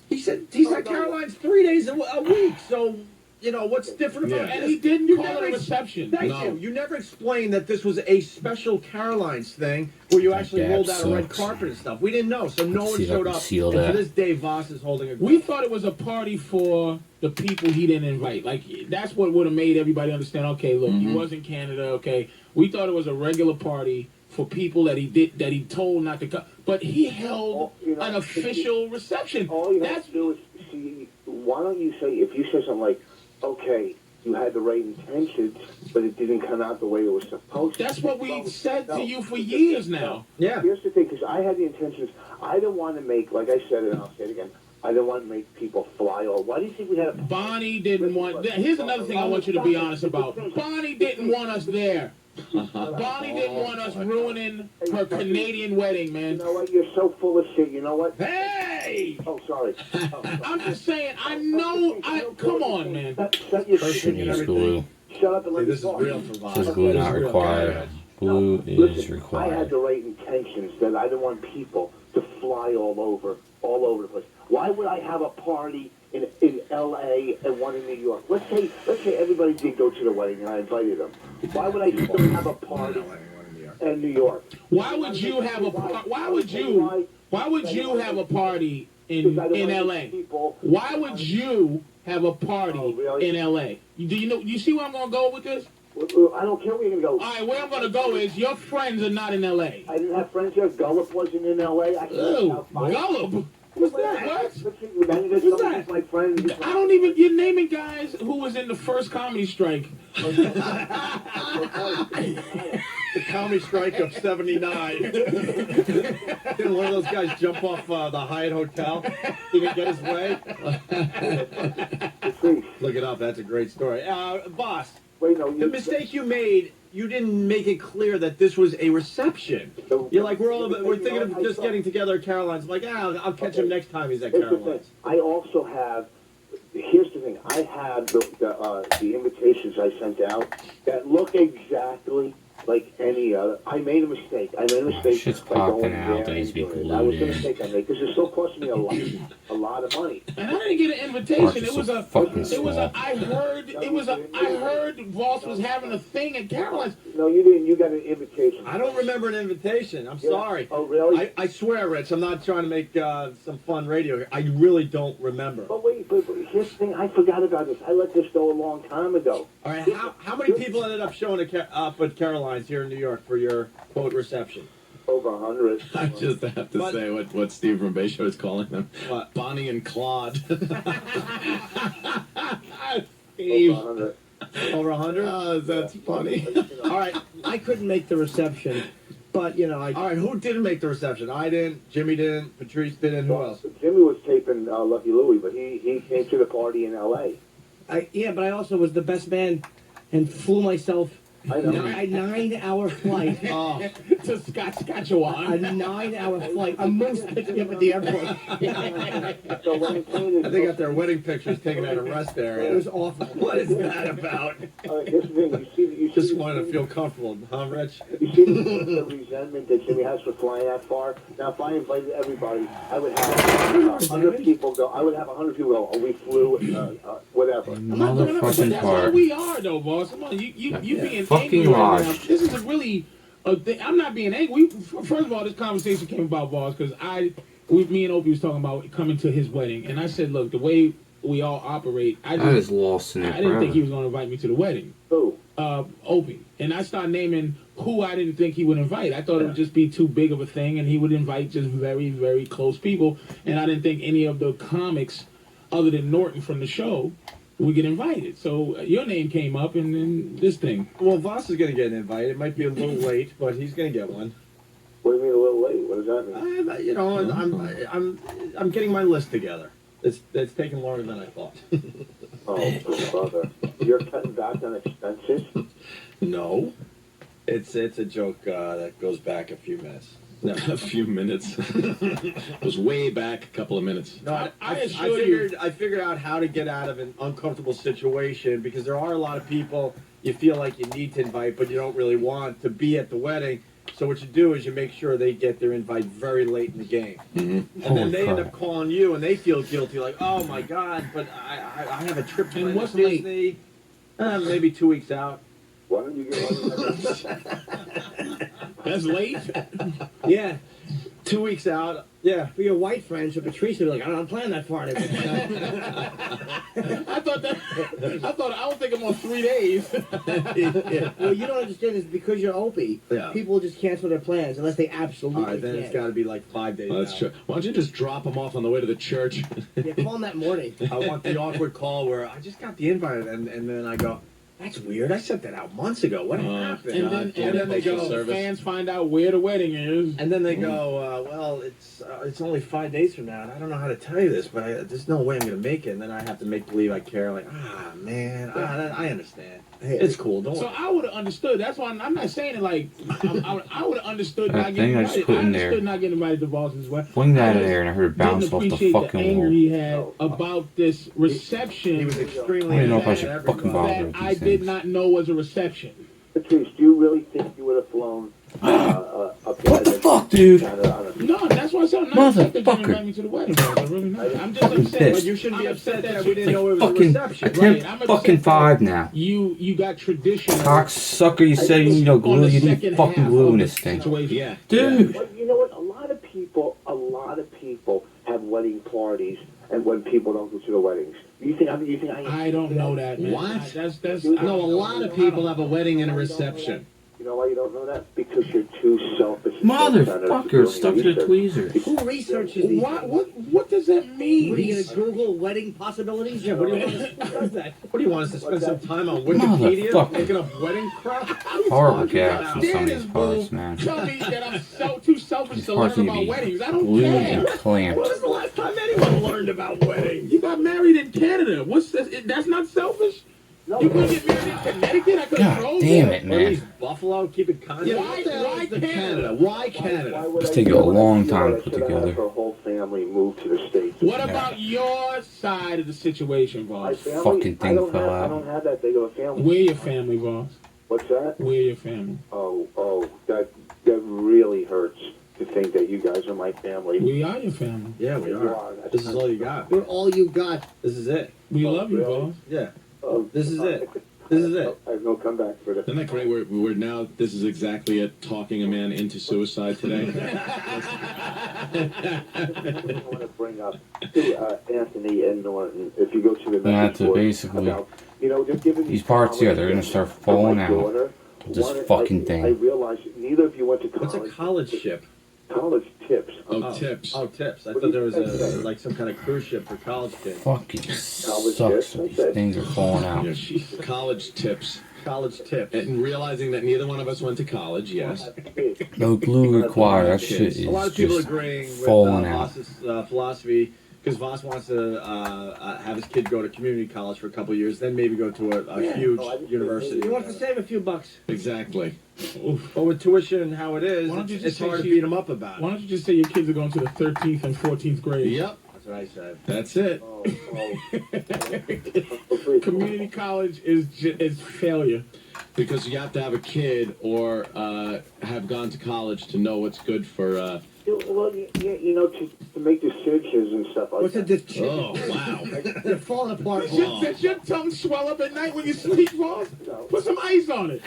he's at Caroline's 3 days a week. So, you know, what's different about And this? he didn't You call never it a ex- reception. Thank No. you. You never explained that this was a special Caroline's thing where you actually dad rolled out a red sucks. carpet and stuff. We didn't know, so no one See if I showed can up. seal And that. to this day, Voss is holding a We thought it was a party for the people he didn't invite. Like, that's what would have made everybody understand, okay, look, he was in Canada, okay. We thought it was a regular party for people that he told not to come. But he held an official reception. All you have to do is see. Why don't you say, if you say something like, okay, you had the right intentions, but it didn't come out the way it was supposed to. That's what we said to you for years now. Yeah. Here's the thing, because I had the intentions. I didn't want to make, like I said it, and I'll say it again, I didn't want to make people fly all. Why do you think we had a... Bonnie didn't want... Here's another thing I want you to be honest about. Bonnie didn't want us there. Bonnie didn't want us ruining her Canadian wedding, man. You know what? You're so full of shit. You know what? Hey! Oh, sorry. I'm just saying, I know... Come on, man. Person use glue. Shut up and let me This is talk. real for Bob. Says glue not required. Glue is Listen, I required. had the right intentions that I didn't want people to fly all over the place. Why would I have a party in L.A. and one in New York? Let's say everybody did go to the wedding and I invited them. Why would I still have a party in New York? Why would you have a Why would you have a party in L.A.? Why would you have a party in L.A.? Do you know? You see where I'm gonna go with this? I don't care where you're gonna go. All right, where I'm gonna go is your friends are not in L.A. I didn't have friends here. Gullip wasn't in L.A. Gullip? What's that? What? What's that? My friend. I don't even. You're naming guys who was in the first comedy strike. The comedy strike of '79. Didn't one of those guys jump off the Hyatt Hotel? He didn't get his way. Look it up. That's a great story. Boss, the mistake you made. You didn't make it clear that this was a reception. You're like, we're thinking of just getting together at Caroline's. I'm like, I'll catch him next time he's at Caroline's. I also have. Here's the thing. I have the invitations I sent out that look exactly like any other. I made a mistake. Shit's popping out. That needs to be glued That was a in. mistake I made because it still cost me a lot of money. And I didn't get an invitation. It was a. I heard Voss was having a thing at Caroline's. No, you didn't. You got an invitation. I don't remember an invitation. I'm Yeah. sorry. Oh, really? I swear, Rich. I'm not trying to make some fun radio here. I really don't remember. But wait, but here's the thing. I forgot about this. I let this go a long time ago. All right. How many people ended up showing up at Caroline's here in New York for your quote reception? Over 100. I just have to say what Steve from Bay Show is calling them. What? Bonnie and Claude. Steve. Over 100. Over 100? Oh, that's funny. All right, I couldn't make the reception, but you know, All right, who didn't make the reception? I didn't, Jimmy didn't, Patrice didn't, who else? Jimmy was taping Lucky Louie, but he came to the party in L.A. Yeah, but I also was the best man and flew myself I know. a 9-hour flight. To Saskatchewan. A 9-hour flight. I'm most picked me up at the airport. So what I'm saying is, They got their wedding pictures taken at a rest area. It was awful. What is that about? here's the thing. You Just wanted to feel comfortable, huh, Rich? You see the resentment that Jimmy has for flying that far. Now, if I invited everybody, I would have 100 people go. I would have 100 people go. Oh, we flew, whatever. Motherfucking That's how part. we are, though, boss. Come on, you being Fucking angry right now. lodged. This is a really. I'm not being angry. First of all, this conversation came about, boss, because me and Opie was talking about coming to his wedding, and I said, look, the way we all operate, I was lost in it I didn't think forever. he was going to invite me to the wedding. Who? Opie. And I started naming who I didn't think he would invite. I thought it would just be too big of a thing, and he would invite just very, very close people. And I didn't think any of the comics, other than Norton from the show, would get invited. So your name came up, and then this thing. Well, Voss is going to get an invite. It might be a little late, but he's going to get one. What do you mean a little late? What does that mean? You know, I'm getting my list together. It's taking longer than I thought. Oh, brother. You're cutting back on expenses? No, it's a joke that goes back a few minutes. No, a few minutes. It was way back a couple of minutes. No, I figured out how to get out of an uncomfortable situation because there are a lot of people you feel like you need to invite, but you don't really want to be at the wedding. So what you do is you make sure they get their invite very late in the game. Mm-hmm. And then they end up calling you, and they feel guilty, like, oh my God, but I have a trip to what's Disney. Maybe 2 weeks out. Why don't you get That's late? Yeah. 2 weeks out. Yeah. For your white friends, so Patrice would be like, I don't plan that far. I don't think I'm on 3 days. Yeah. Well, you don't understand is because you're Opie, people will just cancel their plans unless they absolutely All right, then can't. it's got to be like 5 days. Well, that's out. true. Why don't you just drop them off on the way to the church? Yeah, call them that morning. I want the awkward call where I just got the invite, and then I go, that's weird. I sent that out months ago. What happened? And then they go, fans find out where the wedding is. And then they go, well, it's only 5 days from now, and I don't know how to tell you this, but there's no way I'm going to make it. And then I have to make believe I care. Like, man, I understand. It's cool. Don't So worry. I would have understood. That's why I'm not saying it like I would have understood That not getting thing I just invited. put I in there. understood not getting invited to Boston's wedding. Fling that I in there and I heard it bounce didn't off the appreciate the fucking anger wall. he had about this reception. He was extremely I don't know if I mad should at fucking bother that with I these did things. not know was a reception. Patrice, do you really think you would have flown up What the fuck, dude? No, that's why I said I'm not upset that you didn't invite me to the wedding. Bro. I'm really not. I'm just upset. pissed. But you shouldn't be upset that we didn't Like know it was a fucking reception. attempt Right, I'm fucking upset 5 now. You got traditional. Cocksucker, you said you need no glue. You need fucking glue in this thing. Yeah. Dude. Well, you know what? A lot of people have wedding parties, and when people don't go to the weddings, I don't know that, man. What? That's No, a lot of people have a wedding and a reception. You know why you don't know that? Because you're too selfish. and Motherfucker, self-centered stuck for to the doing tweezers. Who researches these? What does that mean? What are you going to Google wedding possibilities? Yeah, what do you want us to does that? What do you want us to spend some time on Wikipedia Motherfucker. making up wedding crap? Horrible gaps in some of these parts, man. Tell me that I'm too selfish These to parts learn need to about be weddings. I don't glued care. and clamped. When was the last time anyone learned about weddings? You got married in Canada. What's this? That's not selfish. You couldn't get married in Connecticut. I could have God drove damn there. it, man. Buffalo, keep it constant. Yeah, why Canada? Why Canada? It's taking a long time to put Her together. whole family moved to the States. What about your side of the situation, boss? Fucking thing fell I out. don't have that big of a family. Where your family, boss? What's that? Where your family? Oh, that really hurts to think that you guys are my family. We are your family. Yeah, we are. This is all you got. We're all you got. This is it. We love you, boss. Yeah. This is it. This is it. I have no comeback for this. Isn't that great? We're now, this is exactly it, talking a man into suicide today. I want to bring up to Anthony and Norton. If you go to the That's message board basically about, they're giving these parts here. They're gonna start falling out. daughter, This fucking I thing. realize neither of you went to college. What's a college ship? College tips. Oh, tips. Oh, tips. I thought there was like some kind of cruise ship for college kids. Fucking sucks. These things are falling out. Yeah, college tips. College tips. And realizing that neither one of us went to college, yes. No glue required. That shit A lot is of people just agreeing with falling out. Voss's philosophy, because Voss wants to have his kid go to community college for a couple of years, then maybe go to a huge university. He wants to save a few bucks. Exactly. But with tuition and how it is, Why don't you just it's say hard to she- beat them up about Why it. don't you just say your kids are going to the 13th and 14th grade? Yep. That's what I said. That's it. Community college is failure. Because you have to have a kid or have gone to college to know what's good for. Well, to make decisions and stuff like What's that. a Oh, wow. They're falling apart. Does your tongue swell up at night when you sleep, Voss? Put some ice on it.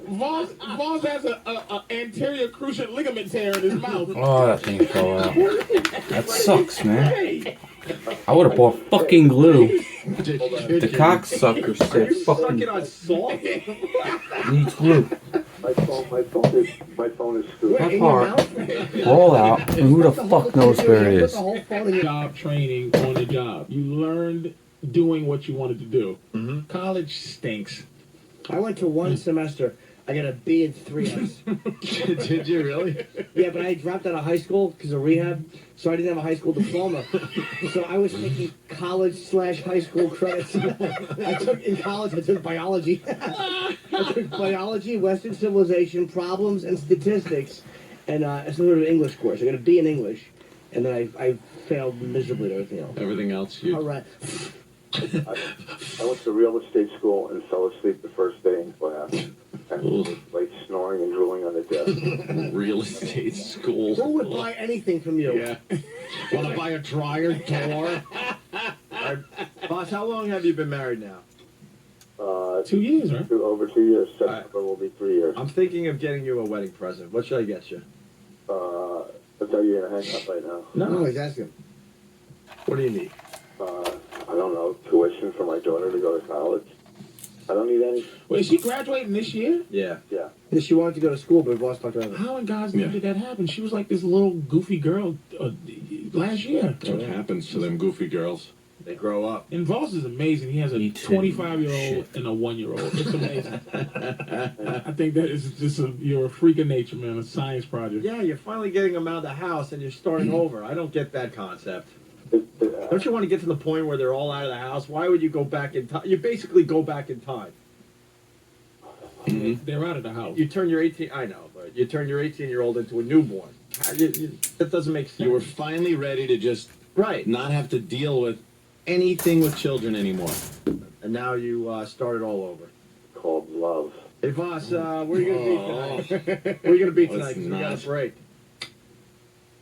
Voss has a anterior cruciate ligament tear in his mouth. Oh, that thing fell out. That sucks, man. Hey, I would have bought fucking glue. The cocksucker said Suck fucking it on salt. needs glue. My phone is screwed. That part, roll out, and who the fuck knows where it is? job training on the job. You learned doing what you wanted to do. Mm-hmm. College stinks. I went to one semester. I got a B and 3s. Did you really? Yeah, but I dropped out of high school because of rehab, so I didn't have a high school diploma. So I was taking college/high school credits. In college, I took biology. I took biology, Western civilization, problems, and statistics, and some sort of English course. I got a B in English, and then I failed miserably at everything else. Everything else, you. All right. I went to real estate school and fell asleep the first day in class. And was like snoring and drooling on the desk. Real estate school. Who would buy anything from you? Yeah. Want to buy a dryer, door? Boss, how long have you been married now? 2 years, right? Over 2 years. September will be 3 years. I'm thinking of getting you a wedding present. What should I get you? I thought you were gonna hang up right now. No, he's asking. What do you need? I don't know, tuition for my daughter to go to college. I don't need any. Wait, is she graduating this year? Yeah. Yeah. Yeah, she wanted to go to school, but boss talked her out of it. How in God's name did that happen? She was like this little goofy girl last year. That's what happens to them goofy girls. They grow up. And Voss is amazing. He has a 25-year-old and a 1-year-old. It's amazing. I think that is just you're a freak of nature, man. A science project. Yeah, you're finally getting them out of the house and you're starting over. I don't get that concept. Don't you want to get to the point where they're all out of the house? Why would you go back in time? You basically go back in time. They're out of the house. You turn your 18. I know, but you turn your 18-year-old into a newborn. That doesn't make sense. You were finally ready to just not have to deal with anything with children anymore. And now you start it all over. Called love. Hey, Voss, where are you going to be tonight? Where are you going to be tonight? 'Cause we got a break.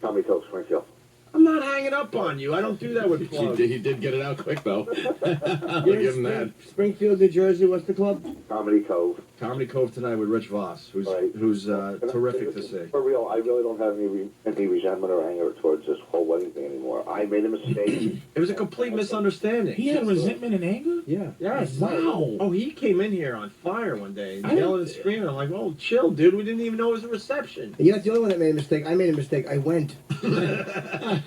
Tommy Cove, Springfield. I'm not hanging up on you. I don't do that with plugs. He did get it out quick, though. I'll You're give him in that. Springfield, New Jersey. What's the club? Comedy Cove. Comedy Cove tonight with Rich Voss, who's terrific to see. For real, I really don't have any resentment or anger towards this whole wedding thing anymore. I made a mistake. It was a complete misunderstanding. He had resentment and anger? Yeah. Yes. Wow. Oh, he came in here on fire one day, yelling and screaming. I'm like, oh, chill, dude. We didn't even know it was a reception. You're not the only one that made a mistake. I made a mistake. I went.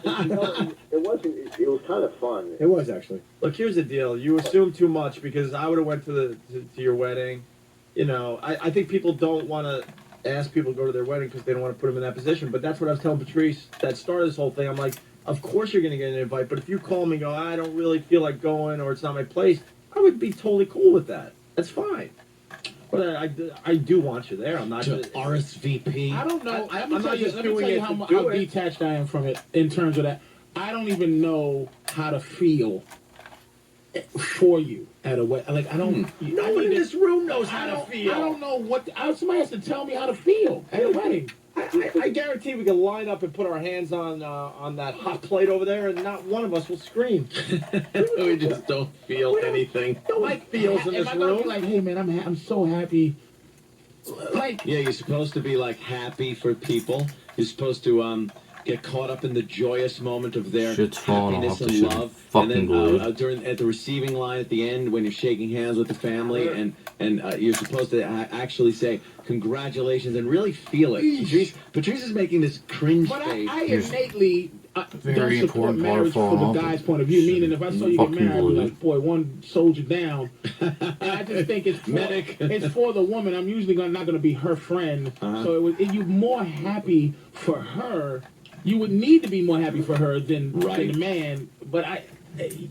It wasn't. It was kind of fun. It was actually. Look, here's the deal. You assume too much because I would have went to your wedding. You know, I think people don't want to ask people to go to their wedding because they don't want to put them in that position. But that's what I was telling Patrice that started this whole thing. I'm like, of course you're going to get an invite. But if you call me and go, I don't really feel like going or it's not my place, I would be totally cool with that. That's fine. But I do want you there. I'm not To RSVP. I don't know. Let I'm me not tell you, just let me doing tell you it how, to do how it. detached I am from it in terms of that. I don't even know how to feel for you at a wedding. Like, I don't. No one in this room knows how to feel. I don't know what. Somebody has to tell me how to feel at a wedding. I guarantee we can line up and put our hands on that hot plate over there, and not one of us will scream. We just don't feel anything. Nobody feels in Am this I gonna room. be like, hey man, I'm so happy. Like, Yeah, you're supposed to be like happy for people. You're supposed to get caught up in the joyous moment of their Shit's falling happiness off the and shit. love. Fucking and glued. then during at the receiving line at the end when you're shaking hands with the family and you're supposed to actually say congratulations and really feel it. Patrice is making this cringe but face. I innately Very don't support important part marriage of from falling the off. guy's point of view. Meaning, if I saw you get Fucking married, I'd be glued. like, boy, one soldier down. And I just think it's for, Medic. it's for the woman. I'm usually not going to be her friend. So you're more happy for her. You would need to be more happy for her than the man. But I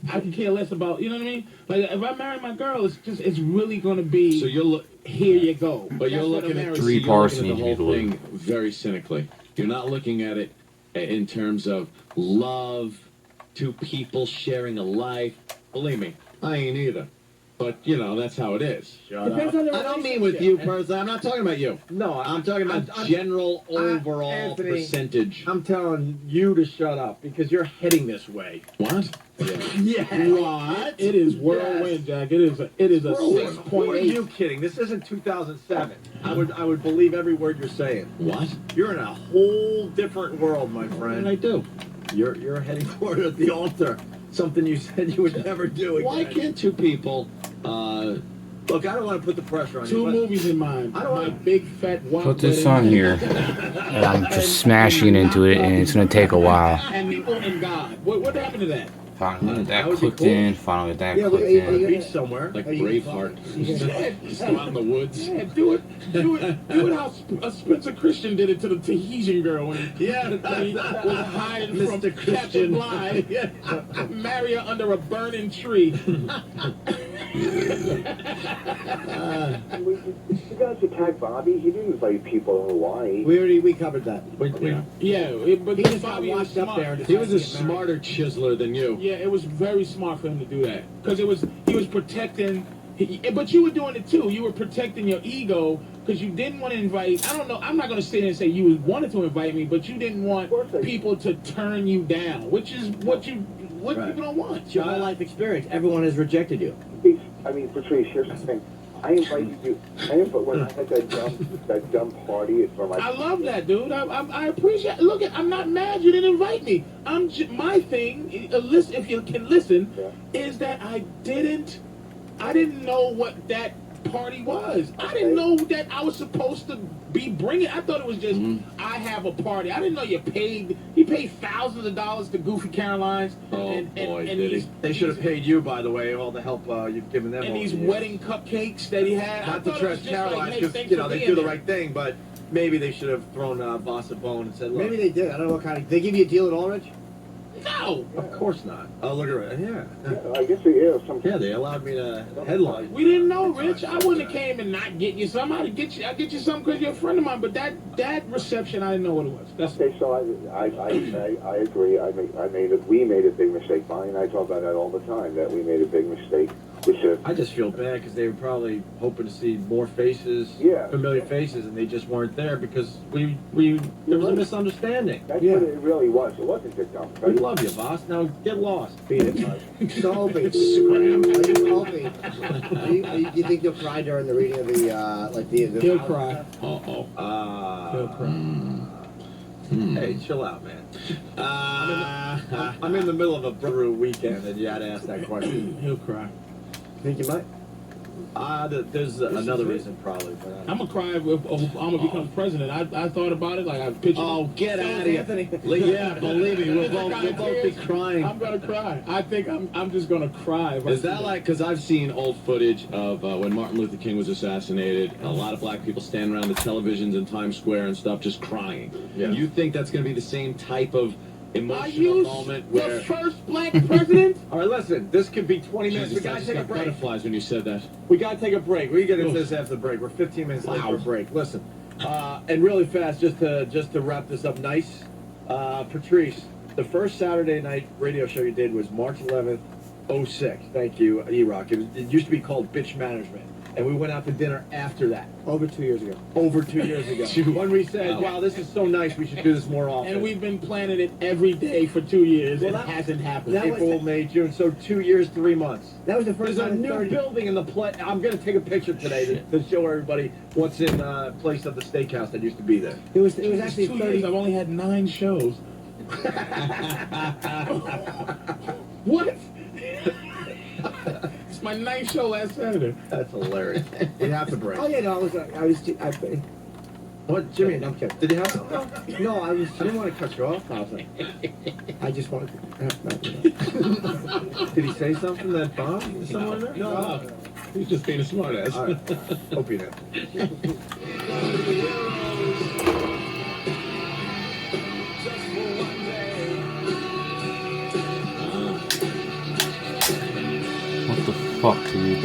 can care less about, you know what I mean? Like, if I marry my girl, it's really going to be. So you're here you go. But you're That's what a looking at marriage Three is. parts the need to be whole glued. thing very cynically. You're not looking at it in terms of love, two people sharing a life. Believe me, I ain't either. But, you know, that's how it is. Depends on the I don't mean with you personally. I'm not talking about you. No, I'm talking about general overall Anthony, percentage. I'm telling you to shut up because you're heading this way. What? Yeah. What? It is whirlwind, Jack. It is a Who are 6.8. you kidding? This isn't 2007. I would believe every word you're saying. What? You're in a whole different world, my What friend. did I do? You're heading toward at the altar. Something you said you would never do again. Why can't two people Look, I don't want to put the pressure on you. Two but movies in mind. I don't My want big fat white Put this wedding on here. And I'm just smashing into it, and it's gonna take a while. And people in God. What happened to that? Finally get That that would be clicked cool. in. Finally get that Yeah, clicked but in. beach somewhere. like Braveheart? Just go out in the woods. Yeah, do it how Spencer Christian did it to the Tahitian girl when he was hiding from Mr. Captain Christian. Bligh. Marry her under a burning tree. You guys attacked Bobby. He didn't invite people in Hawaii. We covered that. Yeah, but He then just got Bobby was washed up smart. there. And He was a decided to get married. smarter chiseler than you. Yeah, it was very smart for him to do that because he was protecting. But you were doing it too. You were protecting your ego because you didn't want to invite. I don't know. I'm not going to sit here and say you wanted to invite me, but you didn't want people to turn you down, which is what people don't want. It's your whole life experience. Everyone has rejected you. I mean, Patrice, here's the thing. I invited you. When I had that dumb party for my. I love that, dude. I appreciate. Look, I'm not mad you didn't invite me. My thing, listen, if you can listen, is that I didn't know what that party was. I didn't know that I was supposed to be bringing. I thought it was just I have a party. I didn't know you paid thousands of dollars to Goofy Carolines. They should have paid you, by the way, all the help you've given them. And these wedding cupcakes that he had. Not to trust Carolines, because they do the right thing, but maybe they should have thrown Boss a bone and said, look. Maybe they did. I don't know what kind of. They give you a deal at Ulrich? No, of course not. Oh, look at it. Yeah. I guess they allowed me to headline. We didn't know, Rich. I wouldn't have came and not get you some. I'd get you something because you're a friend of mine. But that reception, I didn't know what it was. Okay, so I agree. We made a big mistake. Bonnie and I talk about that all the time. That we made a big mistake. I just feel bad because they were probably hoping to see more faces, familiar faces, and they just weren't there because there was a misunderstanding. That's what it really was. It wasn't just dumb. We love you, boss. Now get lost. Beat it, Sophie. Scram. Sophie. Do you think you'll cry during the reading of the He'll cry. He'll cry. Hey, chill out, man. I'm in the middle of a brew weekend, and you had to ask that question. He'll cry. Think you might? There's another reason, probably. But I'm gonna cry if Obama becomes president. I thought about it, like I pictured. Oh, get out of here! Yeah, believe me, we'll both be crying. I'm gonna cry. I think I'm just gonna cry. Is that like? Because I've seen old footage of when Martin Luther King was assassinated. A lot of black people standing around the televisions in Times Square and stuff, just crying. Yeah. You think that's gonna be the same type of emotional moment where the first black president? All right, listen. This could be 20 minutes. Jesus, We gotta take a break. Butterflies when you said that. We gotta take a break. We get into this after the break. We're 15 minutes late for a break. Listen, and really fast, just to wrap this up nice. Patrice, the first Saturday night radio show you did was March 11th, 06. Thank you, E-Rock. It used to be called Bitch Management. And we went out to dinner after that. Over 2 years ago. Over 2 years ago. When we said, wow, this is so nice, we should do this more often. And we've been planning it every day for 2 years. Well, it hasn't happened. April, May, June. So 2 years, 3 months. That was the first There's a time new building in the place. I'm going to take a picture today to show everybody what's in place of the steakhouse that used to be there. It was actually 2 30. years. I've only had 9 shows. What? It's my 9th show last Saturday. That's hilarious. You have to break. Oh yeah, no, What, Jimmy? I'm kidding. Did you have something? No, I didn't want to cut you off. I just wanted to. Did he say something that bombed someone there? No. He's just being a smartass. All right. Hope you did. What the fuck, dude?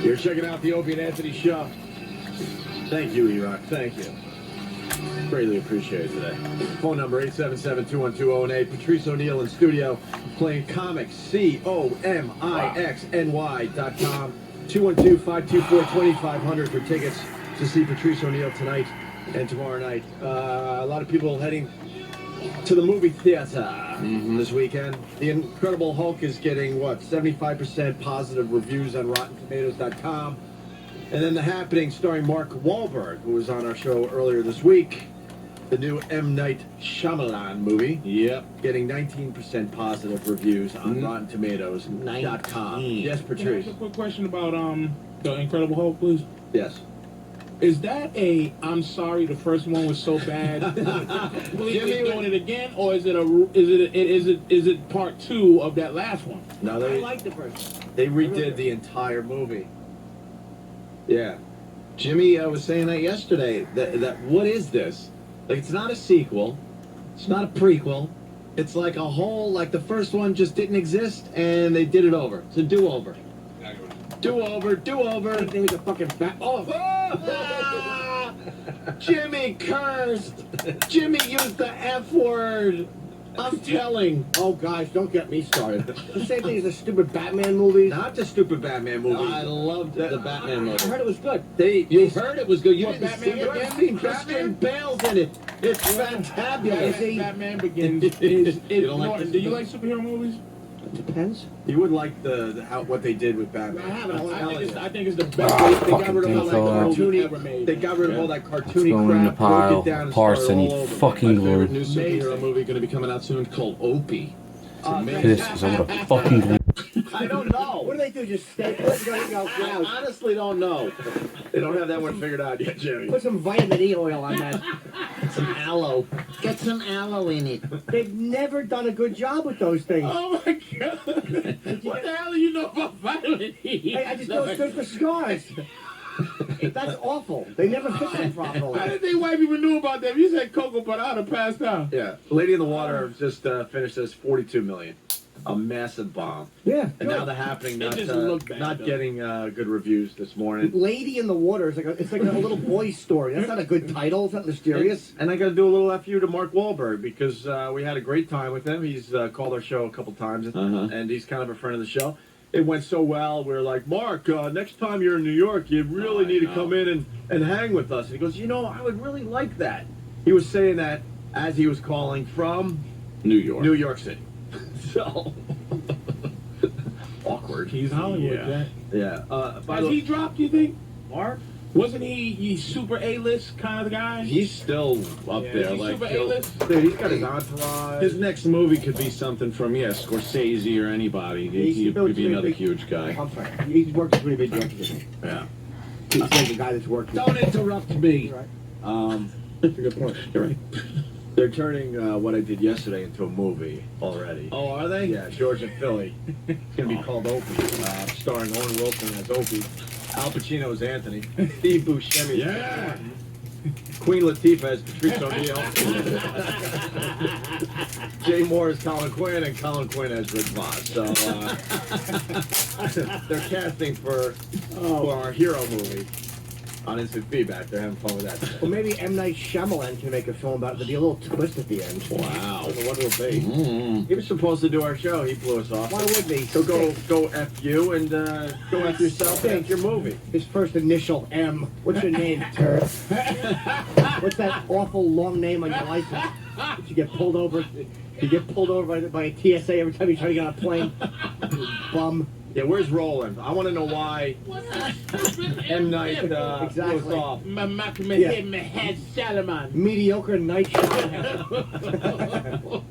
You're checking out the Opie and Anthony show. Thank you, E-Rock. Thank you. Greatly appreciate it today. Phone number 877-212-08. Patrice O'Neal in studio playing comics. COMIXNY.com. 212-524-2500 for tickets to see Patrice O'Neal tonight and tomorrow night. A lot of people heading to the movie theater this weekend. The Incredible Hulk is getting, 75% positive reviews on RottenTomatoes.com. And then The Happening, starring Mark Wahlberg, who was on our show earlier this week. The new M. Night Shyamalan movie. Yep. Getting 19% positive reviews on RottenTomatoes.com. Yes, Can I Patrice. ask a quick question about the Incredible Hulk, please? Yes. Is that I'm sorry the first one was so bad, please doing it again, or is it part 2 of that last one? No, I like the first. They redid the entire movie. Yeah. Jimmy, I was saying that yesterday. That what is this? Like, it's not a sequel. It's not a prequel. It's like a whole, like the first one just didn't exist, and they did it over. It's a do-over. Do-over, do-over. There was a fucking fat. Oh! Jimmy cursed. Jimmy used the F word. I'm telling. Oh, guys, don't get me started. The same thing as the stupid Batman movies. Not the stupid Batman movie. I loved the Batman movie. I heard it was good. You heard it was good. You What, didn't see it. Batman I've seen Begins? Christian Bale's in it. It's fantabulous. Batman Begins is You don't like Norton. this Do you movie? like superhero movies? Depends. You would like the how what they did with Batman. I haven't. I think it's the best. They got rid of all that cartoony. ever made. They got rid of all that cartoony Going in the crap. broke pile. it down and Parts started I need all over. fucking My favorite glue. new superhero movie going to be coming out soon called Opie. It's amazing. This is a lot of fucking glue. I don't know. What do they do? Just staple it? Go I honestly don't know. They don't have that one figured out yet, Jimmy. Put some vitamin E oil on that. Some aloe. Get some aloe in it. They've never done a good job with those things. Oh my god! What the hell do you know about vitamin E? I just know it's good for scars. That's awful. They never fix them properly. I didn't think white people knew about that. If you said cocoa, but I'd have passed out. Yeah, Lady in the Water just finished this $42 million. A massive bomb. Yeah. And now The Happening It not, just looked bad, not though. getting good reviews this morning. Lady in the Water is it's like a little boy's story. That's not a good title. It's not mysterious. And I got to do a little FU to Mark Wahlberg because we had a great time with him. He's called our show a couple times, and he's kind of a friend of the show. It went so well. We were like, Mark, next time you're in New York, you really need to come in and hang with us. And he goes, I would really like that. He was saying that as he was calling from New York. New York City. So awkward. He's Hollywood, Yeah. Jack. Yeah. By Has the he dropped, you think? Mark? Wasn't he super A-list kind of guy? He's still up Yeah, there. he's Like super A-list? Dude, he's got his entourage. his next movie could be something from Scorsese or anybody. He could be another huge guy. I'm sorry. He's worked with pretty big directors. Yeah. He's like the guy that's worked with. Don't interrupt me. That's a good point. You're right. They're turning What I Did Yesterday into a movie already. Oh, are they? Yeah, George and Philly. It's going to be called Opie, starring Owen Wilson as Opie. Al Pacino as Anthony. Steve Buscemi. Yeah. Queen Latifah as Patrice O'Neill. Jay Moore as Colin Quinn, and Colin Quinn as Rick Voss. So they're casting for our hero movie on Instant Feedback. They're having fun with that. Well, maybe M. Night Shyamalan can make a film about it. There'll be a little twist at the end. Wow. I don't know what it'll be. Mm. He was supposed to do our show. He blew us off. Why would he? So go F you and go F yourself and F your movie. His first initial M. What's your name, turd? What's that awful long name on your license? Did you get pulled over? You get pulled over by a TSA every time you try to get on a plane? You bum. Yeah, where's Roland? I want to know why M. Night blew us Exactly. off. My head, Salaman. Mediocre Night Shyamalan.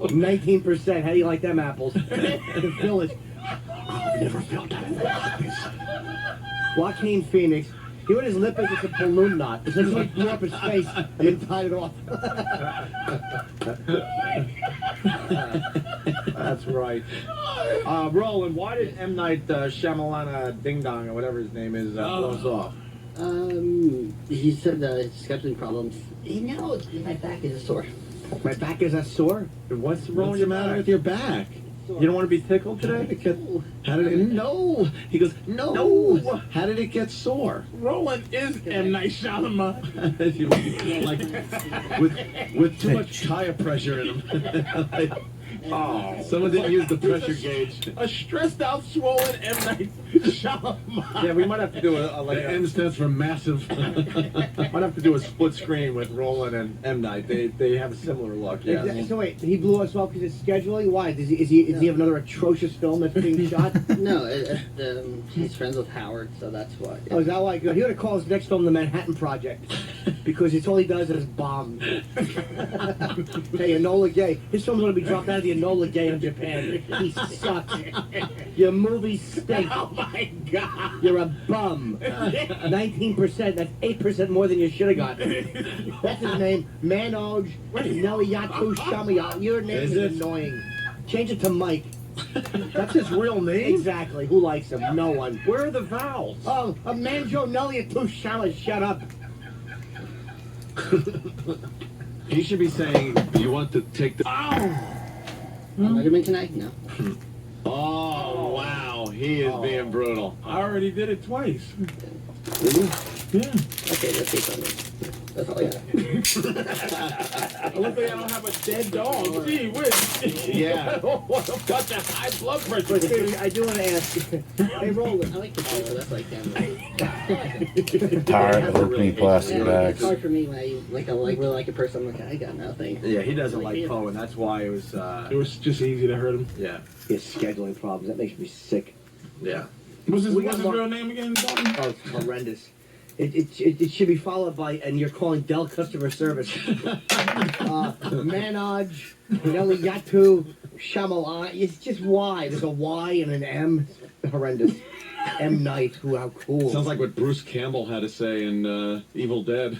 19%. How do you like them apples? The Village. I've never felt that. Joaquin Phoenix. He what his lip is, it's a balloon knot. It's like he blew up his face and then tied it off. That's right. Roland, why did M. Night Shyamalan Ding Dong or whatever his name is blow us off? He said scheduling problems. My back is sore. My back is sore? What's wrong the matter with your back? You don't want to be tickled today? How did it? No. He goes, no. How did it get sore? Roland is M. Night Shyamalan. Like with too much tire pressure in him. Oh, someone didn't use the pressure gauge. A stressed out, swollen M. Night Shyamalan. Yeah, we might have to do The N stands for massive. might have to do a split screen with Roland and M. Night. They have a similar look. Yeah. So wait, he blew us off because it's scheduling? Why? Does he have another atrocious film that's being shot? No, he's friends with Howard, so that's why. Oh, is that why? He ought to call his next film The Manhattan Project. Because it's all he does is bomb. Hey, Enola Gay. His film's going to be dropped out of the Enola Gay in Japan. He sucks. Your movies stink. Oh my God. You're a bum. 19%. That's 8% more than you should have got. That's his name. Manoj Neliyatu Shamia. Your name is annoying. Change it to Mike. That's his real name? Exactly. Who likes him? No one. Where are the vowels? Oh, a Manjo Neliyatu Shamia. Shut up. He should be saying, you want to take the... Letterman tonight? No. Oh, wow. He is being brutal. I already did it twice. Really? Yeah. Okay, let's see something. That's all I got. Luckily, I don't have a dead dog. Gee whiz. Yeah. I don't want to got that high blood pressure. But Stevie, I do want to ask. Hey, Roland, I like the paper. That's like them. Tired of opening plastic It's bags. hard for me when I really like a person. I'm like, I got nothing. Yeah, he doesn't like Poe, and that's why it was. It was just easy to hurt him. Yeah. He has scheduling problems. That makes me sick. Yeah. What's his We got more- real name again, Dalton? Oh, it's horrendous. It should be followed by, and you're calling Dell customer service. Manoj, Nelly Yatu, Shyamalan. It's just Y. There's a Y and an M. Horrendous. M. Night. How cool. Sounds like what Bruce Campbell had to say in Evil Dead.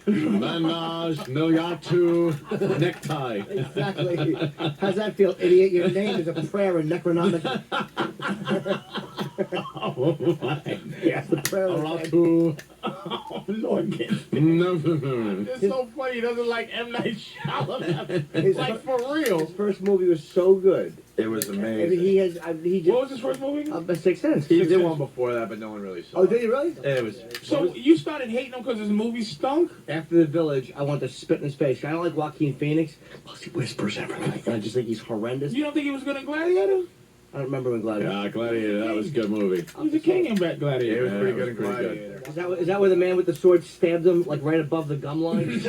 Manaj, Nilyatu, necktie. Exactly. How's that feel, idiot? Your name is a prayer in Necronomicon. Oh my. Yes, the prayer of Aratu. Oh, Lord. It's so funny. He doesn't like M. Night Shyamalan. It's like for real. His first movie was so good. It was I mean, amazing. he just, What was his first movie? Sixth Sense. He did one before that, but no one really saw Oh, it. did he really? It was. So you started hating him because his movie stunk? After The Village, I want to spit in his face. I don't like Joaquin Phoenix. Plus, he whispers everything. And I just think he's horrendous. You don't think he was good in Gladiator? I don't remember when Gladiator. Yeah, Gladiator, that was a good movie. He was a king in that Gladiator. It was pretty Yeah, good it in was pretty Gladiator. Is that where the man with the sword stabbed him, like right above the gum line?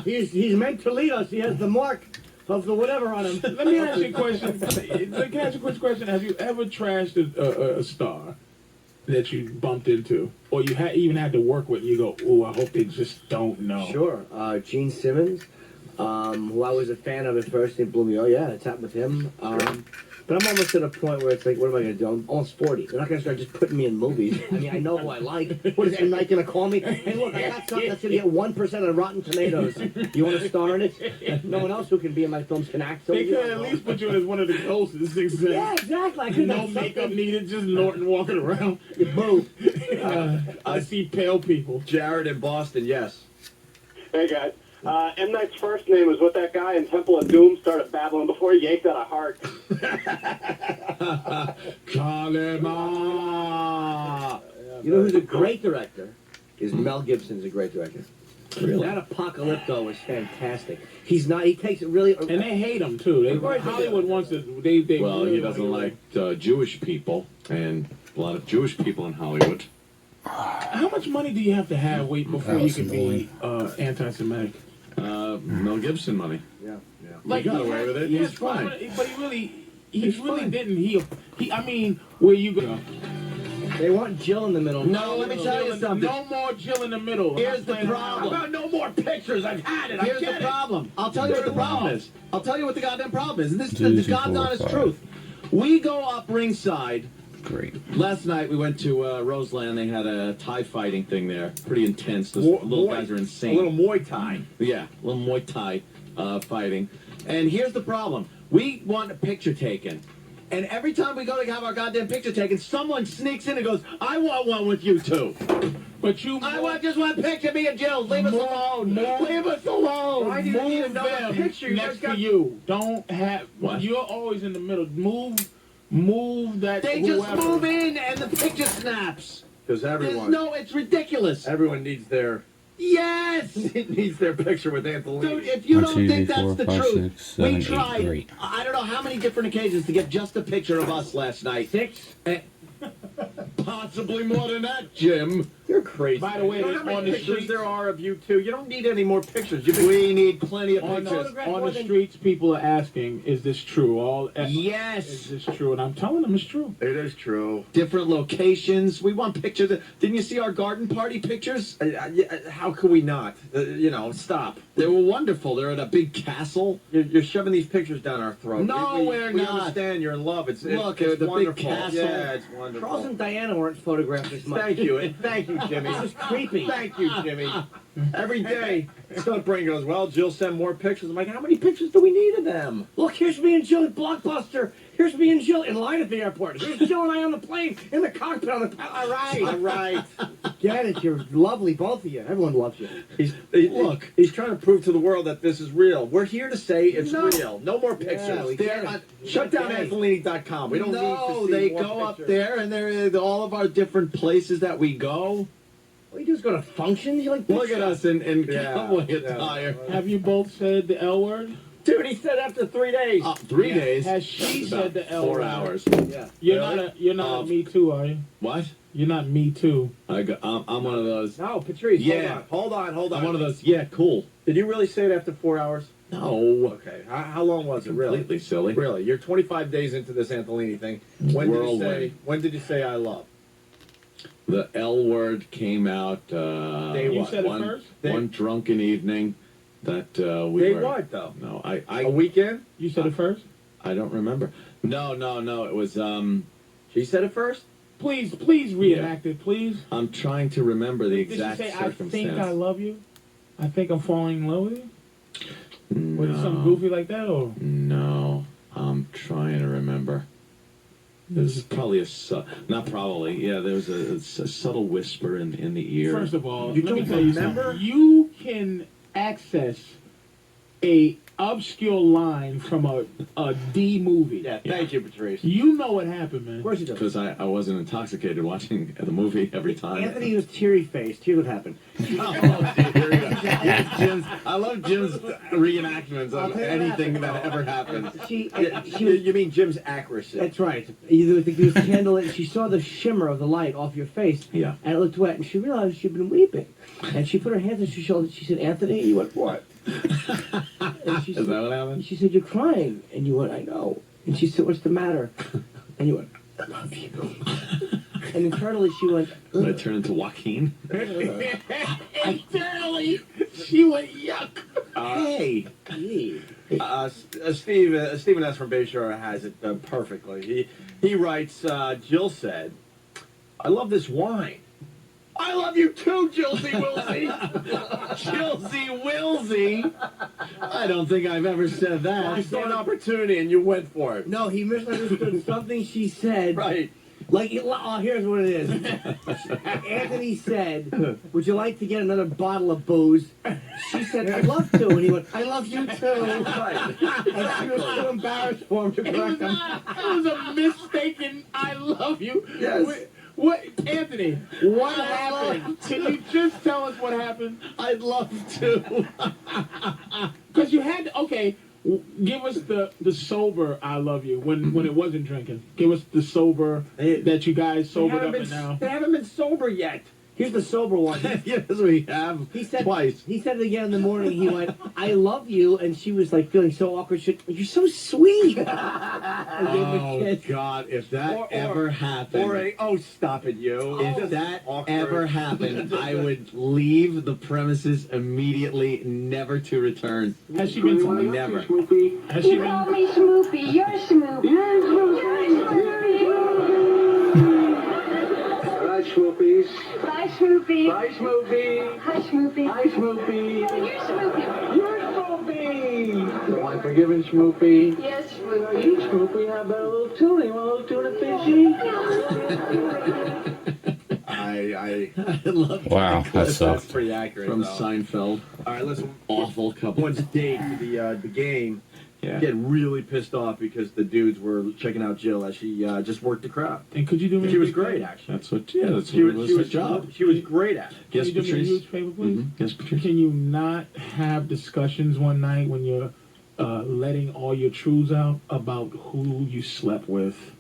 he's meant to lead us. He has the mark of the whatever on him. Let me ask you a question. Can I ask you a quick question? Have you ever trashed a star that you bumped into? Or you even had to work with and you go, oh, I hope they just don't know. Sure. Gene Simmons, who I was a fan of at first, it blew me. Oh, yeah, it's happened with him. But I'm almost at a point where it's like, what am I going to do? I'm almost 40. They're not going to start just putting me in movies. I mean, I know who I like. What is M. Night going to call me? Hey, look, I got something that's going to get 1% on Rotten Tomatoes. You want to star in it? No one else who can be in my films can act. So They could at least put you as one of the ghosts in Sixth Sense. Yeah, exactly. I could No have makeup something. needed, just Norton walking around. Boo. I see pale people. Jared in Boston, yes. Hey guys, M. Night's first name was what that guy in Temple of Doom started babbling before he yanked out a heart. Kalema. You know who's a great director? Is Mel Gibson's a great director. Really? That Apocalypto was fantastic. He's not. He takes it really. And they hate him, too. Hollywood wants to. They Well, really he doesn't like Jewish people, and a lot of Jewish people in Hollywood. How much money do you have to have before you can be anti-Semitic? Mel Gibson money. Yeah. He got away with it. Yes, He's fine. But he really didn't. He. I mean, where you go? They want Jill in the middle. No, let me tell you something. No more Jill in the middle. Here's the How problem. about no more pictures? I've had it. Here's the problem. I'll tell you what the problem is. I'll tell you what the goddamn problem is. And this is the God's honest truth. We go up ringside. Great. Last night we went to Roseland. They had a Thai fighting thing there. Pretty intense. Those little guys are insane. A little Muay Thai. Yeah, a little Muay Thai fighting. And here's the problem. We want a picture taken. And every time we go to have our goddamn picture taken, someone sneaks in and goes, I want one with you two. But you... I want just one picture, me and Jill. Leave us alone. Leave us alone. Why do you need another picture next to you? Don't have... What? You're always in the middle. Move that... They just move in and the picture snaps. Because everyone. No, it's ridiculous. Everyone needs their. Yes! needs their picture with Anthony. Dude, if you 1, don't 2, think 3, 4, that's the 5, truth, 6, 7, we 8, tried, great. I don't know how many different occasions to get just a picture of us last night. 6? Possibly more than that, Jim. You're crazy. By the way, you know how many on the pictures streets- there are of you two? You don't need any more pictures. We need plenty of On pictures. the streets, people are asking, is this true? Yes. Is this true? And I'm telling them it's true. It is true. Different locations. We want pictures. Didn't you see our garden party pictures? How could we not? Stop. They were wonderful. They're at a big castle. You're shoving these pictures down our throat. No, we're we not. understand you're in love. It's Look, it's the big wonderful. castle. Yeah, it's wonderful. Charles and Diana weren't photographed this much. Thank you. Thank you, Jimmy. This is creepy. Thank you, Jimmy. Every day, Stonebrain goes, well, Jill send more pictures. I'm like, how many pictures do we need of them? Look, here's me and Jill at Blockbuster. Here's me and Jill in line at the airport. Here's Jill and I on the plane, in the cockpit on the... All right. All right. Get it. You're lovely, both of you. Everyone loves you. Look, he's trying to prove to the world that this is real. We're here to say it's No. real. No more pictures. Yeah, we There- get it. shut down Anthony.com. We don't need to see they more go up pictures. there, and they're all of our different places that we go. What you just go to functions? You like Look at us in cowboy attire. Have you both said the L word? Dude, he said after 3 days. 3 days. Has she said the L 4 word? hours. Yeah. You're not Me Too, are you? What? You're not Me Too. I'm one of those. No, Patrice, Yeah. hold on. I'm one of those. Yeah, cool. Did you really say it after 4 hours? No. Okay. How long was it, really? Completely silly. Really? You're 25 days into this Antolini thing. When did you say I love? The L word came out. You said it first? One drunken evening that we Day were. what, though? No, I. A weekend? You said it first? I don't remember. No. It was. She said it first? Please reenact it, please. I'm trying to remember the Did exact she say, circumstance. I think I love you? I think I'm falling in love with you? Was it something No. goofy like that, or? No, I'm trying to remember. This is probably not probably. Yeah, there was a subtle whisper in the ear. First of all, You let me don't tell you remember? something. You can access a obscure line from a D movie. Yeah, thank you, Patrice. You know what happened, man. Of course you do. Because I wasn't intoxicated watching the movie every time. Anthony was teary-faced. Here's what happened. I love Jim's reenactments I'll of tell you what anything happened. that ever happens. You mean Jim's accuracy? That's right. There was candlelit. She saw the shimmer of the light off your face. Yeah. And it looked wet, and she realized she'd been weeping. And she put her hands on your shoulder. She said, "Anthony," and you went, "What?" And she Is that what happened? She said, "You're crying," and you went, "I know." And she said, "What's the matter?" And you went, "I love you." And internally she went, Did I turn into Joaquin? Internally, she went, yuck. Hey. Stephen S. from Bayshore has it perfectly. He writes, Jill said, "I love this wine." I love you too, Jilsey Wilsey. Jilsey Wilsey? I don't think I've ever said that. I saw an opportunity and you went for it. No, he misunderstood something she said. Right. Like, here's what it is. Anthony said, "Would you like to get another bottle of booze?" She said, "I'd love to." And he went, "I love you too." Right. And she was too embarrassed for him to correct him. It was a mistaken I love you. Yes. What, Anthony, what happened? Can you just tell us what happened? I'd love to. Because you had, okay, give us the sober I love you when it wasn't drinking. Give us the sober that you guys sobered up and now. They haven't been sober yet. Here's the sober one. Yes, we have. He said twice. He said it again in the morning. He went, "I love you," and she was like feeling so awkward. You're so sweet. I gave him a Oh kiss. God! If that ever happened, stop it, you. if that ever happened, I would leave the premises immediately, never to return. Has she been Never. Has she been? Call me Schmoopy. You're Schmoopy. You're Hi, Schmoopies. Bye, Schmoopy. Bye, Schmoopy. Hi, Schmoopy. Hi, Schmoopy. You're Schmoopy. You're Schmoopy. Am I forgiven, Schmoopy? Yes, Schmoopy. Schmoopy, how about a little tuna? You want a little tuna fishy? I love Wow, that that's sucked. pretty accurate. From though. Seinfeld. All right, listen. Awful couple. Once date to the game. Yeah. Get really pissed off because the dudes were checking out Jill as she just worked the crowd. And could you do me She a was big great, favor? actually. That's what. Yeah, that's She what was, was she her was job. She was great at it. Yes, Can you do me a Patrice. huge favor, please? Yes, Patrice. Can you not have discussions one night when you're letting all your truths out about who you slept with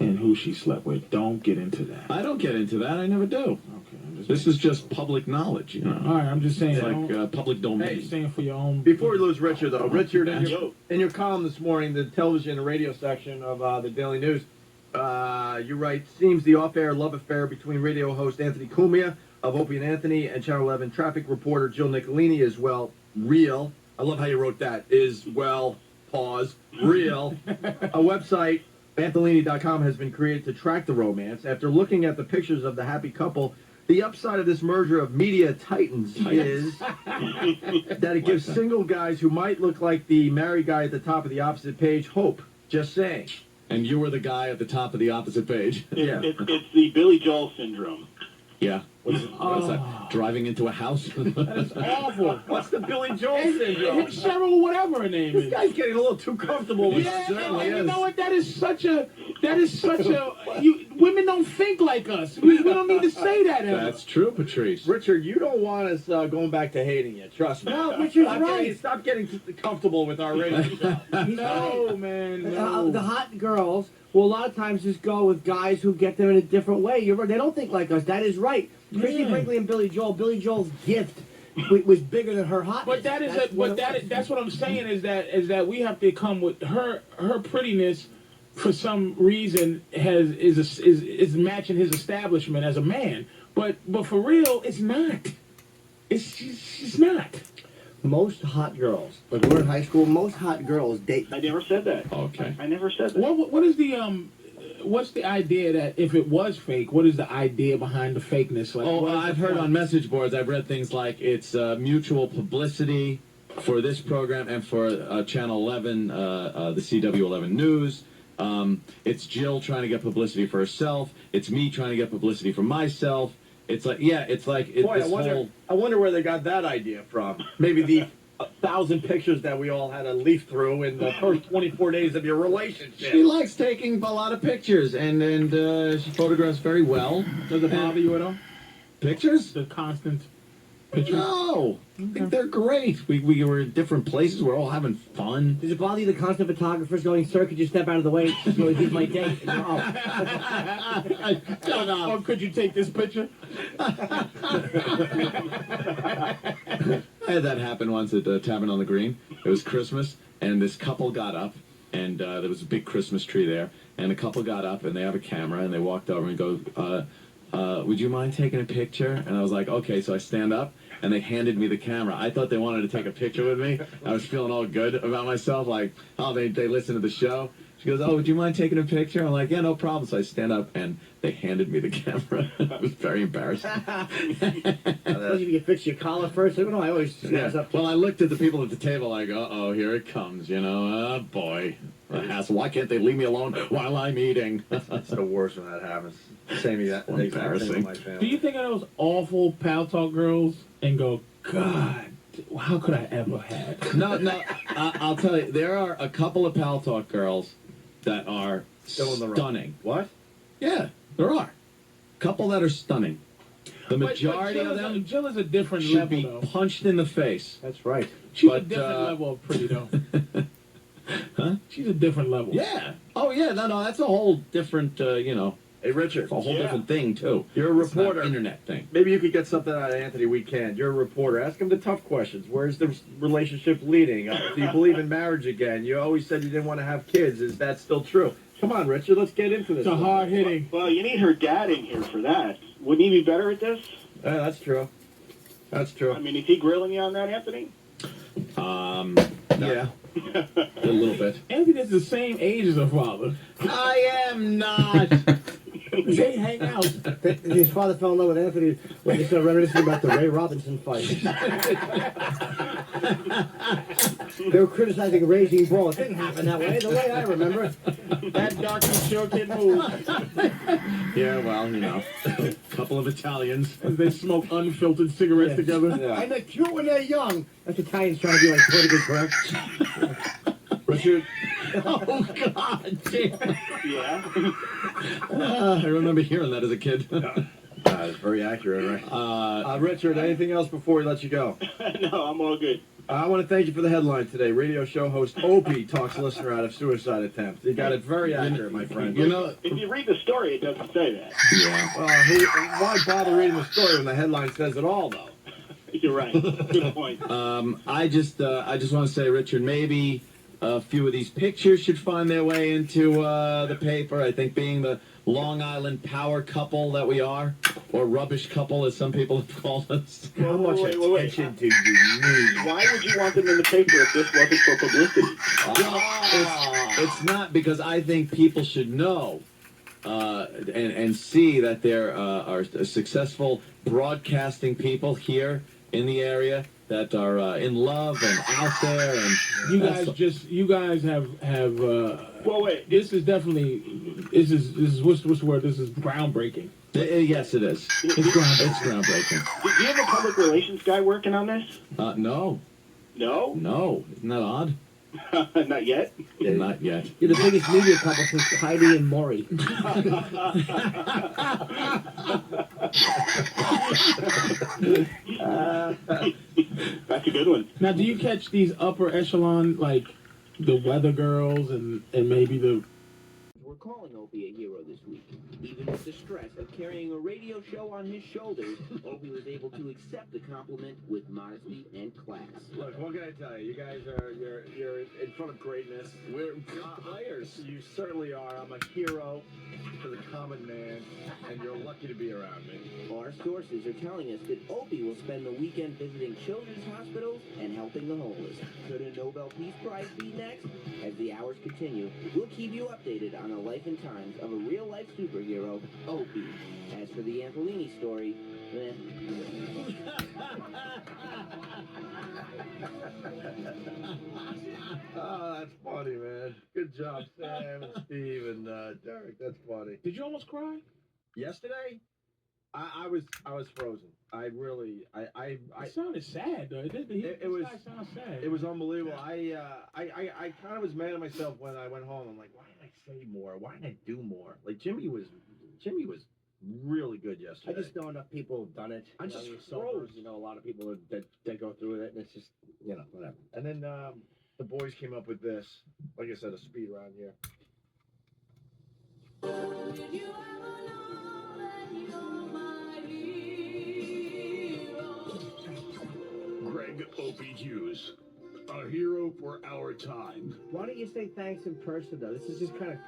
and who she slept with? Don't get into that. I don't get into that. I never do. Okay. I'm just This is just public knowledge, you know. all right. I'm just saying. It's don't- like public I'm domain. just saying for your own. Before we lose Richard, though, Richard, Yo. in your column this morning, the television and radio section of the Daily News, you write, seems the off-air love affair between radio host Anthony Cumia of Opie and Anthony and Channel 11 traffic reporter Jill Nicolini is, well, real. I love how you wrote that. Is, well, pause, real. A website, Antolini.com, has been created to track the romance. After looking at the pictures of the happy couple, the upside of this merger of media titans is that it gives single guys who might look like the married guy at the top of the opposite page hope. Just saying. And you were the guy at the top of the opposite page. Yeah. It's the Billy Joel syndrome. Yeah. What's that? Driving into a house? That's awful. What's the Billy Joel syndrome? Cheryl, whatever her name This is. guy's getting a little too comfortable with Yeah, it. and you know what? That is such a. You women don't think like us. We don't need to say that ever. That's true, Patrice. Richard, you don't want us going back to hating you. Trust me. No, Richard's right. Stop getting comfortable with our radio show. No, man, no. The hot girls will a lot of times just go with guys who get them in a different way. You're right. They don't think like us. That is right. Christy Brinkley and Billy Joel. Billy Joel's gift was bigger than her hotness. But that's what I'm saying is that we have to come with her prettiness. For some reason, is matching his establishment as a man. But for real, it's not. She's not. Most hot girls, like we're in high school, most hot girls date. I never said that. Okay. I never said that. What is the what's the idea that if it was fake, what is the idea behind the fakeness? Like, I've heard on message boards, I've read things like it's mutual publicity for this program and for Channel 11, the CW11 News. It's Jill trying to get publicity for herself. It's me trying to get publicity for myself. It's like, Boy, I wonder where they got that idea from. Maybe the 1,000 pictures that we all had to leaf through in the first 24 days of your relationship. She likes taking a lot of pictures, and she photographs very well. Does it bother you at all? Pictures? The constant pictures? No. I think they're great. We were in different places. We're all having fun. Does it bother you the constant photographers going, sir, could you step out of the way? Just really here's my date. And you're off. Or could you take this picture? I had that happen once at the Tavern on the Green. It was Christmas, and this couple got up, and there was a big Christmas tree there, and the couple got up, and they have a camera, and they walked over and go, would you mind taking a picture? And I was like, okay, so I stand up, and they handed me the camera. I thought they wanted to take a picture with me. I was feeling all good about myself, like, oh, they listen to the show. She goes, oh, would you mind taking a picture? I'm like, yeah, no problem. So I stand up, and they handed me the camera. I was very embarrassed. You fix your collar first. No, I always snaps up. Well, I looked at the people at the table like, uh-oh, here it comes, you know. Oh, boy. The hassle. Why can't they leave me alone while I'm eating? That's the worst when that happens. Same exact embarrassing. thing with my family. Do you think of those awful Pal Talk girls and go, God, how could I ever have? No, I'll tell you, there are a couple of Pal Talk girls that are Still in the stunning. What? Yeah, there are. Couple that are stunning. The majority of them Jill is a different should level, be though. punched in the face. That's right. She's a But, different level of pretty, though. Huh? She's a different level. Yeah. Oh, yeah. No, that's a whole different, Hey, Richard. it's a whole different thing, too. You're a It's not reporter. an internet thing. Maybe you could get something out of Anthony. We can. You're a reporter. Ask him the tough questions. Where's the relationship leading? Do you believe in marriage again? You always said you didn't want to have kids. Is that still true? Come on, Richard. Let's get into this. It's a hard hitting. Well, you need her dad in here for that. Wouldn't he be better at this? Yeah, that's true. That's true. I mean, is he grilling you on that, Anthony? Yeah. A little bit. Anthony is the same age as her father. I am not. They hang out. His father fell in love with Anthony when they started reminiscing about the Ray Robinson fight. They were criticizing Raging Bull. It didn't happen that way. The way I remember it. That darky sure can move. Yeah, well, you know, a couple of Italians. As they smoke unfiltered cigarettes together. Yeah. And they're cute when they're young. That's Italians trying to be like politically correct. Richard. Oh, God damn. Yeah. I remember hearing that as a kid. It's very accurate, right? Richard, anything else before we let you go? No, I'm all good. I want to thank you for the headline today. Radio show host Opie talks listener out of suicide attempt. You got it very accurate, my friend. You know, If you read the story, it doesn't say that. yeah. Well, why bother reading the story when the headline says it all, though? You're right. Good point. I just want to say, Richard, maybe a few of these pictures should find their way into the paper. I think being the Long Island power couple that we are, or rubbish couple as some people have called us. How much attention do you need? Why would you want them in the paper if this wasn't for publicity? It's not, because I think people should know and see that there are successful broadcasting people here in the area that are in love and out there, and you guys have well, wait. This is definitely this is what's the word? This is groundbreaking. Yes, it is. It's groundbreaking. Do you have a public relations guy working on this? No. No? No. Isn't that odd? Not yet. Not yet. You're the biggest media couple since Heidi and Maury. That's a good one. Now, do you catch these upper echelon, like the Weather Girls and maybe the... We're calling Opie a hero this week. Even with the stress of carrying a radio show on his shoulders, Opie was able to accept the compliment with modesty and class. Look, what can I tell you? You guys you're in front of greatness. We're players. You certainly are. I'm a hero for the common man, and you're lucky to be around me. Our sources are telling us that Opie will spend the weekend visiting children's hospitals and helping the homeless. Could a Nobel Peace Prize be next? As the hours continue, we'll keep you updated on the life and times of a real-life superhero, Opie. As for the Antholini story, Oh, that's funny, man. Good job, Sam, and Steve, and Derek. That's funny. Did you almost cry? Yesterday, I was frozen. I really, It sounded sad, though. It was sound sad. It was unbelievable. I kind of was mad at myself when I went home. I'm like, why didn't I say more? Why didn't I do more? Like Jimmy was really good yesterday. I just know enough people have done it. I'm You know, just you're sober, froze. You know, a lot of people that go through it, and it's just, you know, whatever. And then the boys came up with this. Like I said, a speed round here. Greg Opie Hughes, a hero for our time. Why don't you say thanks in person, though? This is just kind of,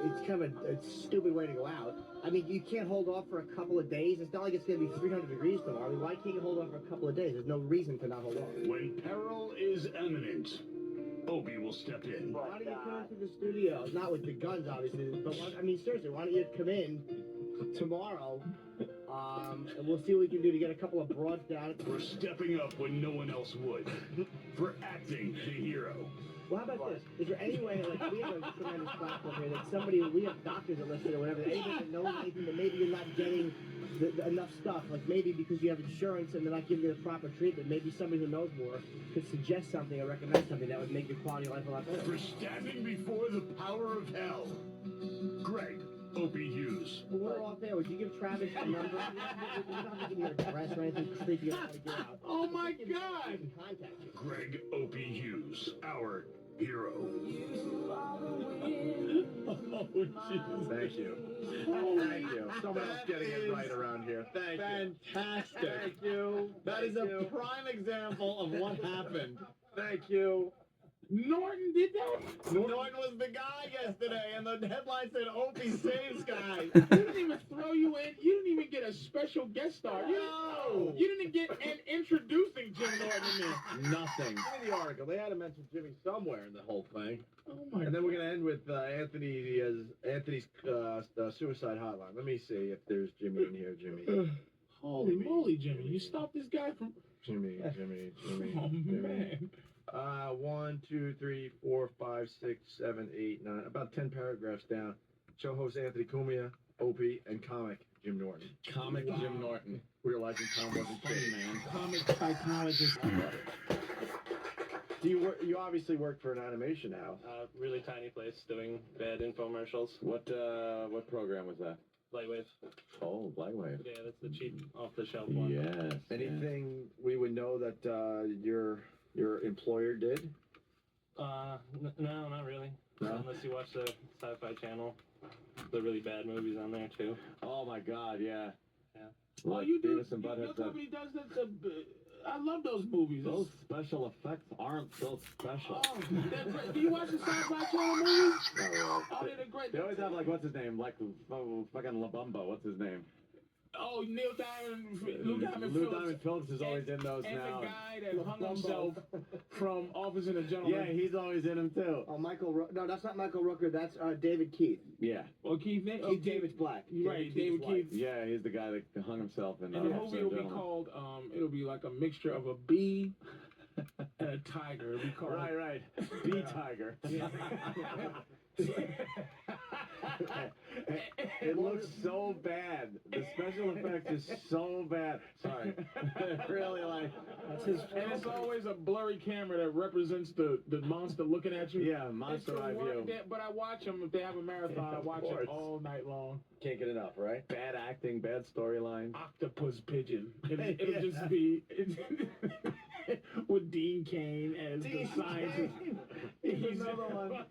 it's kind of a stupid way to go out. I mean, you can't hold off for a couple of days. It's not like it's going to be 300 degrees tomorrow. I mean, why can't you hold off for a couple of days? There's no reason to not hold off. When peril is imminent, Opie will step in. Why don't you come into the studio? Not with the guns, obviously, but I mean, seriously, why don't you come in tomorrow, and we'll see what we can do to get a couple of broads down. For stepping up when no one else would. For acting the hero. Well, how about this? Is there any way, like, we have a tremendous platform here, that somebody, we have doctors that listen or whatever, anybody that knows anything that maybe you're not getting enough stuff, like maybe because you have insurance and they're not giving you the proper treatment, maybe somebody who knows more could suggest something or recommend something that would make your quality of life a lot better. For standing before the power of hell, Greg Opie Hughes. Well, we're off there. Would you give Travis a number? We're not giving your address or anything creepy about how to get out. Oh my God! Contact you. Greg Opie Hughes, our hero. Oh, Jesus. Thank you. Thank you. Someone else getting it right around here. Thank you. Fantastic. Thank you. That is Thank a you. prime example of what happened. Thank you. Norton did that? Norton was the guy yesterday, and the headline said Opie saves guy. He didn't even throw you in. You didn't even get a special guest star. No. You didn't get an introducing Jim Norton in there. Nothing. Give me the article. They had to mention Jimmy somewhere in the whole thing. Oh my And then we're going to end with Anthony's suicide hotline. Let me see if there's Jimmy in here. Jimmy. Holy moly, Jimmy. You stopped this guy from... Jimmy. Oh, man. 1, 2, 3, 4, 5, 6, 7, 8, 9. About 10 paragraphs down. Show host Anthony Cumia, Opie, and comic Jim Norton. Comic Jim Norton. Realizing Tom wasn't funny, man. Comic psychologist. Do you work? You obviously work for an animation house. Really tiny place doing bad infomercials. What program was that? Lightwave. Oh, Lightwave. Yeah, that's the cheap off-the-shelf one. Yes. Anything we would know that your employer did? No, not really. No? Unless you watch the Sci-Fi Channel. The really bad movies on there, too. Oh, my God, yeah. Yeah. Oh, Like you do. Beavis and Your Butthead. company does that. I love those movies. Those special effects aren't so special. Oh, they're great. Do you watch the Sci-Fi Channel movies? No, Oh, they're great. they always have, like, what's his name? Like, fucking La Bamba. What's his name? Oh, Lou Diamond Lou Phillips. Diamond Phillips is always in those And now. the guy that hung himself from Office and a Gentleman. Yeah, he's always in them, too. Oh, no, that's not Michael Rooker. That's David Keith. Yeah. Well, Keith David's black. Right, David Keith. Yeah, he's the guy that hung himself in And the Office movie and will be Gentleman. called, it'll be like a mixture of a bee and a tiger. It'll be called... Right. Bee Tiger. Yeah. It looks so bad. The special effects is so bad. Sorry. Really, like, that's his. And it's always a blurry camera that represents the monster looking at you. Yeah, monster eye view. But I watch them if they have a marathon. I watch it all night long. Can't get enough, right? Bad acting, bad storyline. Octopus Pigeon. It'll just be with Dean Cain as the scientist. He's another one.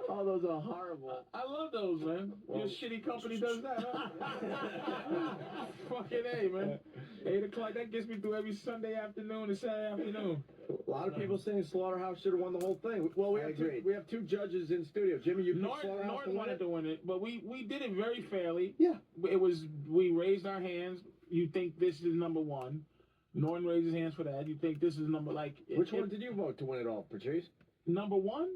Oh, those are horrible. I love those, man. Your shitty company does that, huh? Fucking A, man. 8 o'clock, that gets me through every Sunday afternoon and Saturday afternoon. A lot of people saying Slaughterhouse should have won the whole thing. Well, we have two judges in studio. Jimmy, you picked Slaughterhouse Norton wanted to win it, but we did it very fairly. Yeah. We raised our hands. You think this is number one. Norton raised his hands for that. You think this is number, like... Which one did you vote to win it all, Patrice? Number one?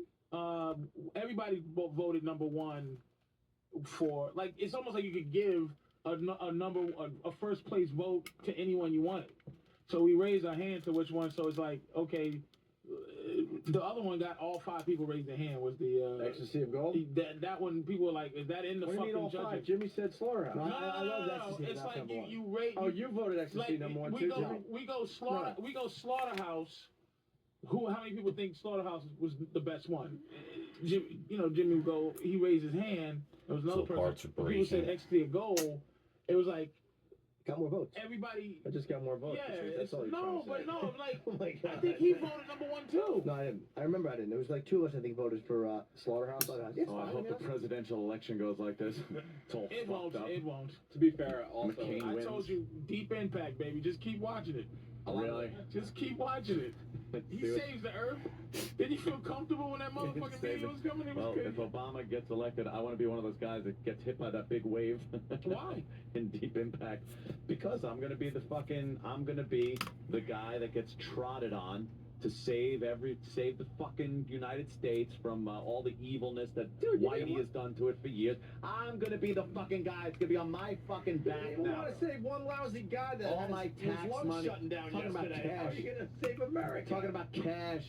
Everybody voted number one for... Like, it's almost like you could give a first place vote to anyone you wanted. So we raised our hand to which one, so it's like, okay... The other one got all 5 people raised their hand. Was the Ecstasy of Gold? That one, people were like, is that in the what fucking do you mean all judging? 5? Jimmy said Slaughterhouse. No, I love Ecstasy. It's like number one. you rate. Oh, you voted Ecstasy number one too. We go Slaughterhouse. How many people think Slaughterhouse was the best one? Jimmy would go. He raised his hand. There was another person. People said Ecstasy of Gold. It was like. Got more votes. Everybody. I just got more votes. Yeah, that's all like, oh my God. I think he voted number one too. No, I didn't. I remember I didn't. There was like 2 of us, I think, voted for Slaughterhouse. I hope the presidential election goes like this. It's all It fucked up. It won't. To be fair, also, McCain I wins. told you, Deep Impact, baby. Just keep watching it. Really? Just keep watching it. He saves the earth. Did he feel comfortable when that motherfucking video was coming? Well, if Obama gets elected, I want to be one of those guys that gets hit by that big wave. Why? In Deep Impact. Because I'm going to be the guy that gets trotted on to save the fucking United States from all the evilness that Whitey has done to it for years. I'm gonna be the fucking guy. It's gonna be on my fucking back You now. want to save one lousy guy that All has my his tax lungs money. shutting down Talking about yesterday. How are cash. you going to save America? Talking about cash.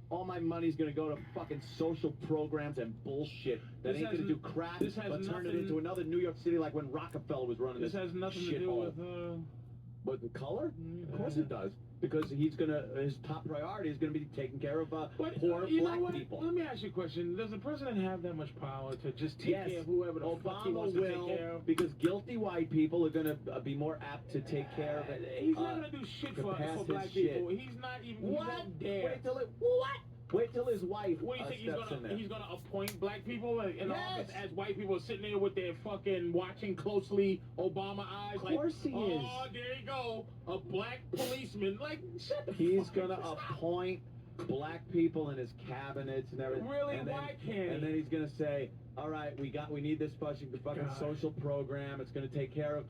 All my money's gonna go to fucking social programs and bullshit that This ain't has gonna do crap this has but turn it nothing- into another New York City like when Rockefeller was running This this has nothing to shithole. do with. But the color? Of course it does. Because his top priority is gonna be taking care of poor You know black what? people. Let me ask you a question. Does the president have that much power to just take Yes. care of whoever the fuck he Obama wants to take care will, of? because guilty white people are going to be more apt to take care of it. He's not going to do shit for pass his black shit. people. He's not even. He What? won't dare. Wait till his wife What do you think steps in there. he's gonna appoint black people in Yes. office as white people sitting there with their fucking watching closely Obama eyes? Of course he is. Oh, there you go, a black policeman. Like, shut the He's fuck going to up. appoint black people in his cabinets and everything. Really? And then, Why can't And he? then he's going to say, all right, we need this fucking God. social program. It's going to take care of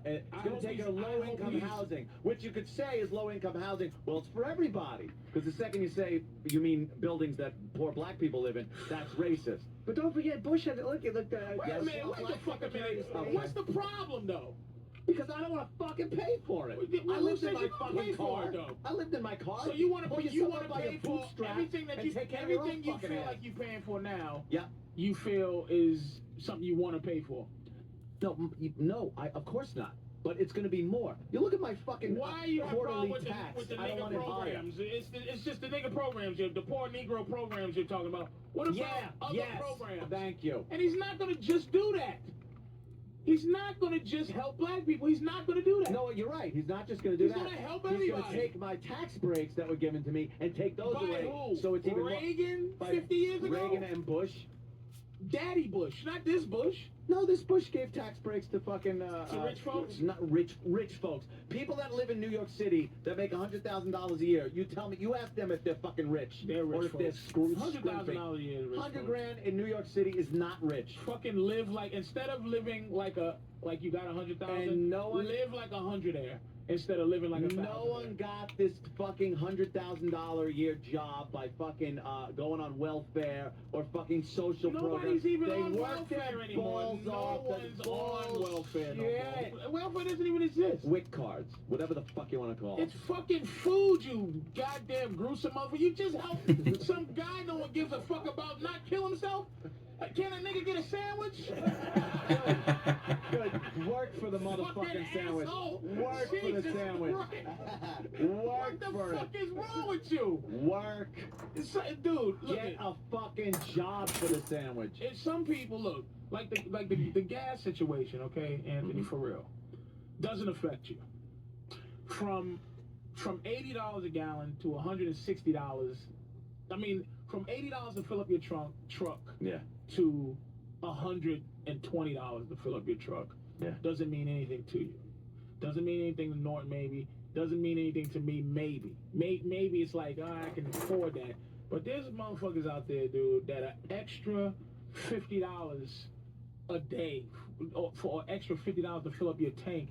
it's I going to hope take care of he's- I hope low-income he's- housing, which you could say is low-income housing. Well, it's for everybody. Because the second you say you mean buildings that poor black people live in, that's racist. But don't forget, Bush had look at Wait a minute, wait the fuck a minute. What's the problem though? Because I don't want to fucking pay for it. Well, I lived who in said my you gonna fucking pay for car. it, though? I lived in my car. So you want Pull to yourself up by pay your for bootstraps everything that and you take care of your own everything you fucking feel ass. like you're paying for now. Yeah. You feel is something you want to pay for. No, of course not. But it's going to be more. You look at my fucking Why you have a problem quarterly with tax. the I don't nigga want it higher. programs? It's just the nigga programs, the poor Negro programs you're talking about. What about other programs? Thank you. And he's not going to just do that. He's not going to just help black people. He's not going to do that. No, you're right. He's not just going to do He's that. gonna help He's everybody. going to take my tax breaks that were given to me and take those By away. who? So it's even Reagan, more, 50 years ago? Reagan and Bush. Daddy Bush, not this Bush. No, this Bush gave tax breaks to fucking To rich folks? Not rich folks. People that live in New York City that make $100,000 a year. You tell me, you ask them if they're fucking rich. They're rich or if folks. they're screwed. $100,000 a year is rich 100 folks. grand in New York City is not rich. Fucking live like, instead of living like you got 100,000, And no one- live like 100 instead of living like 1,000. No one got this fucking $100,000 a year job by fucking going on welfare or fucking social Nobody's programs. even They on work their welfare anymore. balls No off. one's That's on welfare no bullshit. more. Welfare doesn't even exist. WIC cards, whatever the fuck you want to call it. It's fucking food, you goddamn gruesome motherfucker. You just help some guy no one gives a fuck about not kill himself? Can a nigga get a sandwich? Good. Work for the motherfucking sandwich. Asshole. Work for the Jesus sandwich. Christ. Work What the for fuck it. is wrong with you? Work. Dude, look Get a fucking job for the sandwich. And some people look like the gas situation, okay, Anthony, for real, doesn't affect you. From $80 a gallon to $160. I mean, from $80 to fill up your truck Yeah. to $120 to fill up your truck. Yeah. Doesn't mean anything to you. Doesn't mean anything to Norton, maybe. Doesn't mean anything to me, maybe. Maybe it's like, I can afford that. But there's motherfuckers out there, dude, that are extra $50 a day for extra $50 to fill up your tank.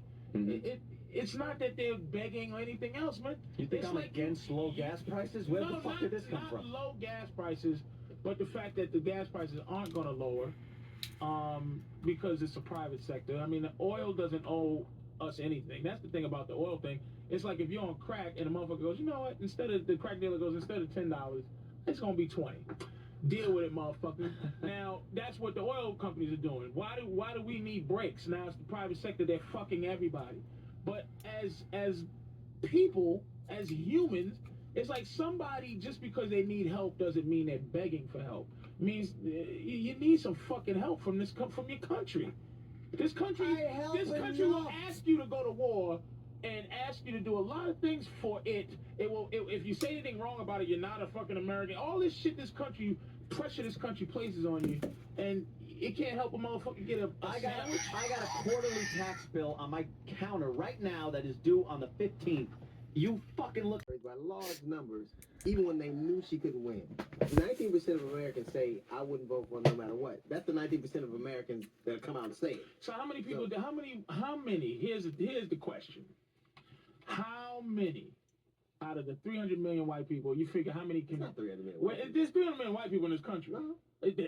It's not that they're begging or anything else, man. You think It's I'm against low gas prices? Where the fuck did this come not from? low gas prices, but the fact that the gas prices aren't going to lower because it's a private sector. I mean, the oil doesn't owe us anything. That's the thing about the oil thing. It's like if you're on crack and a motherfucker goes, you know what? The crack dealer goes, instead of $10, it's going to be $20. Deal with it, motherfucker. Now, that's what the oil companies are doing. Why do we need brakes? Now it's the private sector. They're fucking everybody. But as people, as humans, it's like somebody, just because they need help doesn't mean they're begging for help. It means you need some fucking help from your country. This country will ask you to go to war and ask you to do a lot of things for it. If you say anything wrong about it, you're not a fucking American. All this shit pressure this country places on you, and it can't help a motherfucker get a sandwich. I got a quarterly tax bill on my counter right now that is due on the 15th. You fucking look by large numbers, even when they knew she couldn't win. 19% of Americans say, I wouldn't vote for her no matter what. That's the 19% of Americans that come out and say it. So how many people, how many, here's the question. How many out of the 300 million white people, you figure how many can... It's not 300 million Well, there's 300 million white people in this country. No.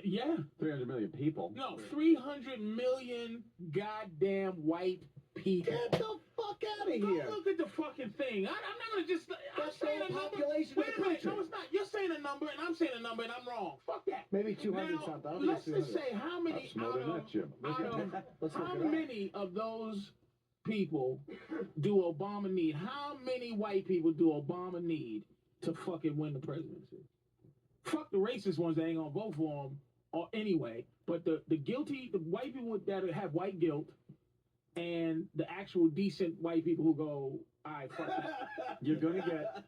Yeah. 300 million people. No, 300 million goddamn white people. Get the fuck out of here. Go look at the fucking thing. I'm not gonna just... I'm That's saying the a number. population Wait of a the minute. country. No, it's not. You're saying a number, and I'm saying a number, and I'm wrong. Fuck that. Maybe 200 Now, something. I don't think let's it's just 200. say how many That's more than that, Jim. how many of those people do Obama need? How many white people do Obama need to fucking win the presidency? Fuck the racist ones that ain't gonna vote for him or anyway. But the guilty, the white people that have white guilt, and the actual decent white people who go, all right, fuck that. You're gonna get.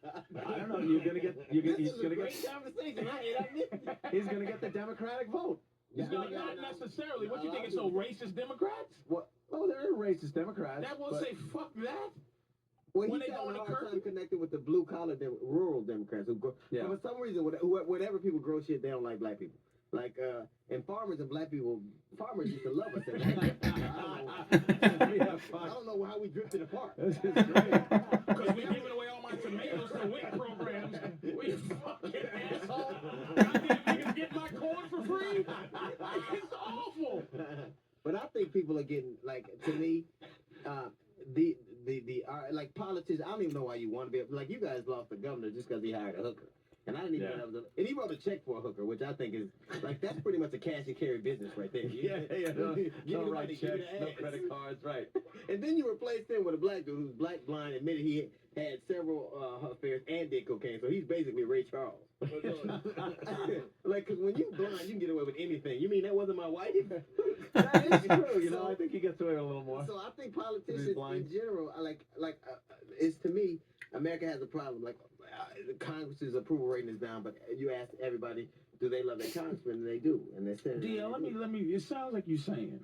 I don't know. He's gonna get. This is a great conversation. He's gonna get the Democratic vote. No, not necessarily. What you think it's so racist Democrats? What? Oh, there are racist Democrats. That will but- say fuck that. Well, When he's they go having in a the hard time curfew? connecting with the blue-collar rural Democrats who grow. Yeah. For some reason, whatever people grow shit, they don't like black people. Like, and farmers and black people, farmers used to love us. I don't know how we drifted apart. This is great. Because we're giving away all my tomatoes to WIC programs. We fucking asshole. I didn't even get my corn for free. It's awful. But I think people are getting, like, to me, like politicians, I don't even know why you want to be, like, you guys lost the governor just because he hired a hooker. And I didn't even know that was and he wrote a check for a hooker, which I think is, like, that's pretty much a cash and carry business right there. No write checks, no credit cards, right. And then you replaced him with a black dude who's black, blind, admitted he had several affairs and did cocaine, so he's basically Ray Charles. Like, because when you blind, you can get away with anything. You mean that wasn't my wife? That is true, you know. I think he gets away with a little more. So I think politicians in general, it's to me, America has a problem. Like, Congress's approval rating is down, but you ask everybody, do they love their congressman? And they do, and they're saying. DL, let me. It sounds like you're saying,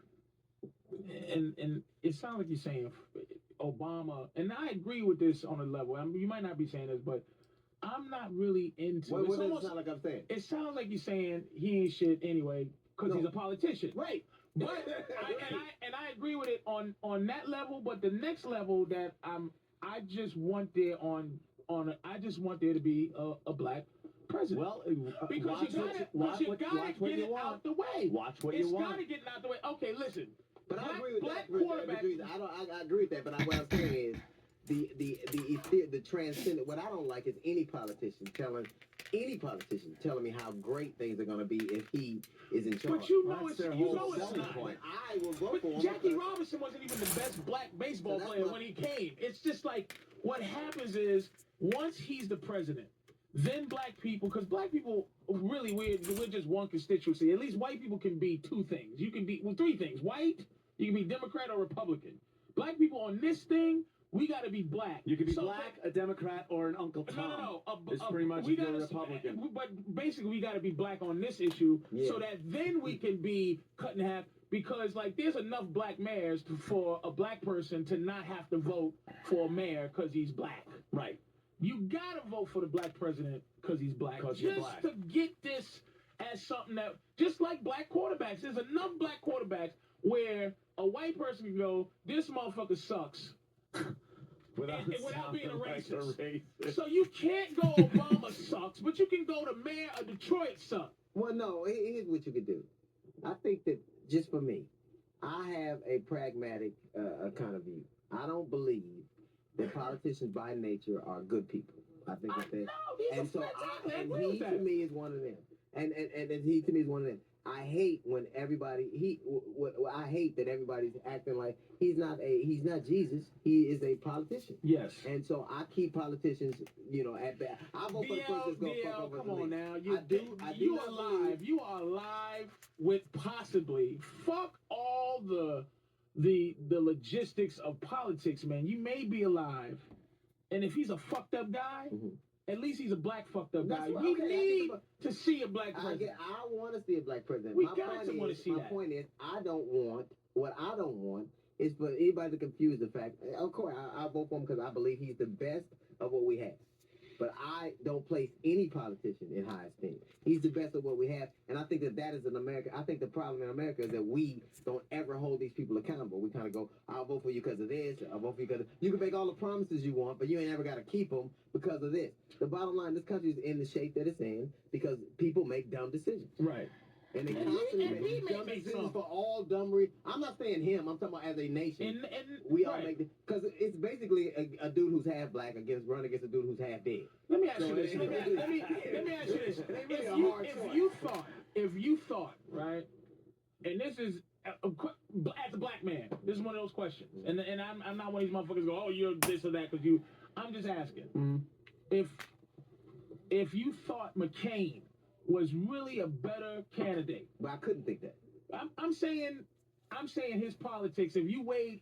and it sounds like you're saying Obama, and I agree with this on a level. I mean, you might not be saying this, but I'm not really into. What does it sound like I'm saying? It sounds like you're saying he ain't shit anyway because he's a politician, right? But I agree with it on that level. But the next level that I just want there I just want there to be a black president. Well, because you gotta get it out the way. Watch what you want. It's gotta get out the way. Okay, listen. But I agree with black that. quarterback. I agree with that. But what I'm saying is the transcendent. What I don't like is any politician telling any politician telling me how great things are going to be if he is in charge. But you know That's it's their you whole know it's selling not. point. I will vote for him. Jackie Robinson wasn't even the best black baseball player when he came. It's just like what happens is once he's the president, then black people, because black people really we're just one constituency. At least white people can be two things. You can be three things. White, you can be Democrat or Republican. Black people on this thing, we got to be black. You can be black, a Democrat, or an Uncle Tom. No. It's pretty much we if you're a gotta- Republican. But basically, we got to be black on this issue so that then we can be cut in half. Because like, there's enough black mayors for a black person to not have to vote for a mayor because he's black. Right. You gotta vote for the black president because he's black. 'Cause you're Just black. to get this as something that, just like black quarterbacks, there's enough black quarterbacks where a white person can go, this motherfucker sucks. Without being a racist. So you can't go Obama sucks, but you can go to mayor of Detroit sucks. Well, no, here's what you could do. I think that, just for me, I have a pragmatic kind of view. I don't believe that politicians by nature are good people. I think that they... And he to me is one of them. And he to me is one of them. I hate when everybody I hate that everybody's acting like he's not Jesus. He is a politician. Yes. And so I keep politicians, at bat. I vote for the person that's gonna fuck over come the on league. now. You are alive with possibly fuck all the logistics of politics, man. You may be alive, and if he's a fucked up guy. At least he's a black fucked up guy. We need to see a black president. I want to see a black president. We got to want to see that. My point is, what I don't want is for anybody to confuse the fact. Of course, I vote for him because I believe he's the best of what we have. But I don't place any politician in high esteem. He's the best of what we have, and I think that is in America. I think the problem in America is that we don't ever hold these people accountable. We kind of go, I'll vote for you because of this. I'll vote for you because you can make all the promises you want, but you ain't ever got to keep them because of this. The bottom line, this country is in the shape that it's in because people make dumb decisions. Right. And they constantly make dumb decisions for all dumb reasons. I'm not saying him. I'm talking about as a nation. We all make because it's basically a dude who's half black running against a dude who's half dead. Let me ask you this. Let me ask you this. If you thought, right, and this is as a black man, this is one of those questions, and I'm not one of these motherfuckers go, oh, you're this or that because you. I'm just asking if you thought McCain was really a better candidate. But I couldn't think that. I'm saying his politics, if you weighed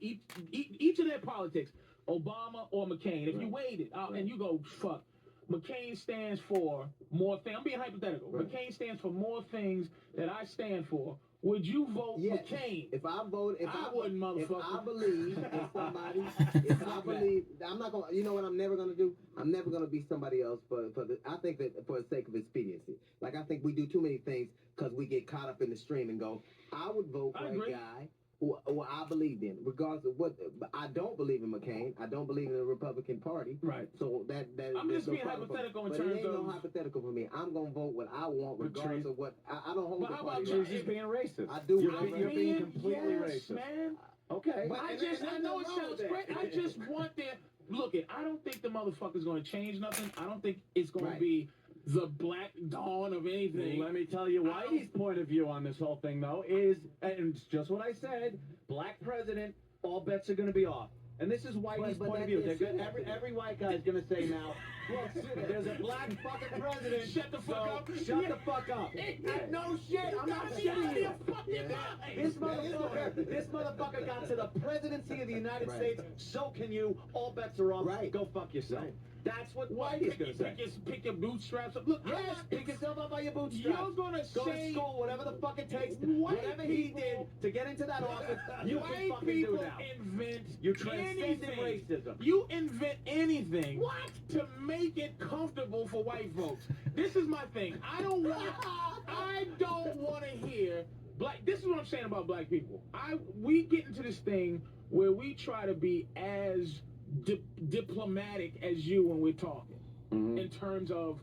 each of their politics, Obama or McCain, if you weighed it out and you go, fuck, McCain stands for more things. I'm being hypothetical. Right. McCain stands for more things that I stand for. Would you vote McCain? If I vote, I wouldn't, motherfucker. If I believe in somebody, I'm not gonna. You know what? I'm never gonna do. I'm never gonna be somebody else I think that for the sake of expediency. Like I think we do too many things because we get caught up in the stream and go. I would vote for a guy who I believed in, regardless of what. I don't believe in McCain. I don't believe in the Republican Party. Right. So that I'm just being hypothetical in terms of. But it ain't no hypothetical for me. I'm gonna vote what I want, regardless of what. I don't hold. But how about you? just being racist? I do. You're being completely racist, man. Okay. But I know it sounds great. I just want their look. I don't think the motherfucker's going to change nothing. I don't think it's going to be the black dawn of anything. Let me tell you Whitey's point of view on this whole thing, though, is, and it's just what I said, black president, all bets are going to be off. And this is Whitey's point of view. Every white guy is going to say now, look, there's a black fucking president. Shut the fuck up. Shut the fuck up. No shit. I'm not shitting you. This motherfucker got to the presidency of the United States. So can you. All bets are off. Right. Go fuck yourself. Right. That's what Whitey's going to say. Pick your bootstraps up. Look, pick yourself up by your bootstraps. You're going to go to school, whatever the fuck it takes. Whatever he did to get into that office, you can fucking do now. You transcending racism. You invent anything to make it comfortable for white folks. This is my thing. I don't want to hear black. This is what I'm saying about black people. We get into this thing where we try to be as diplomatic as you when we're talking, in terms of,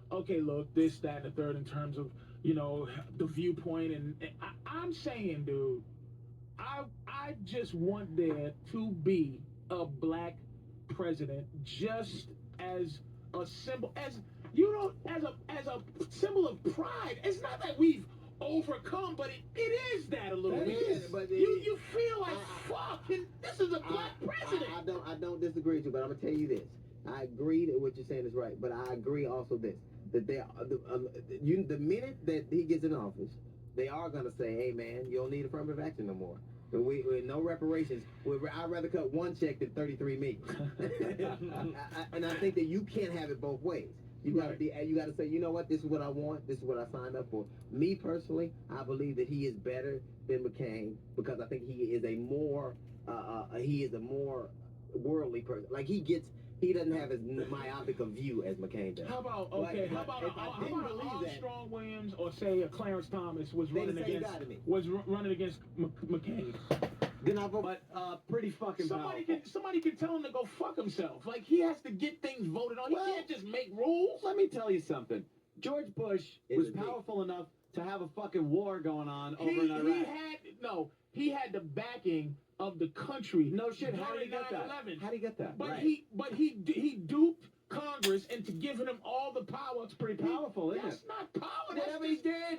okay, look, this, that, and the third, in terms of, the viewpoint, and I'm saying, dude, I just want there to be a black president, just as a symbol, You don't, as a symbol of pride, it's not that we've overcome, but it is that a little bit. But you feel like, fuck, and this is a black president. I don't disagree with you, but I'm gonna tell you this. I agree that what you're saying is right, but I agree also this, that the minute that he gets in office, they are gonna say, hey man, you don't need affirmative action no more. We no reparations. I'd rather cut one check than 33 million. And I think that you can't have it both ways. You gotta you gotta say, you know what, this is what I want, this is what I signed up for. Me personally, I believe that he is better than McCain because I think he is a more worldly person. Like he doesn't have as myopic a view as McCain does. How about Armstrong Williams or say a Clarence Thomas was running against McCain? Then I vote. But pretty fucking somebody can tell him to go fuck himself. Like he has to get things voted on. He can't just make rules. Let me tell you something. George Bush was powerful enough to have a fucking war going on over in Iraq. He had the backing of the country. No shit. How did he get that? How did he get that? But he duped Congress into giving him all the power. It's pretty powerful, isn't it? That's not power.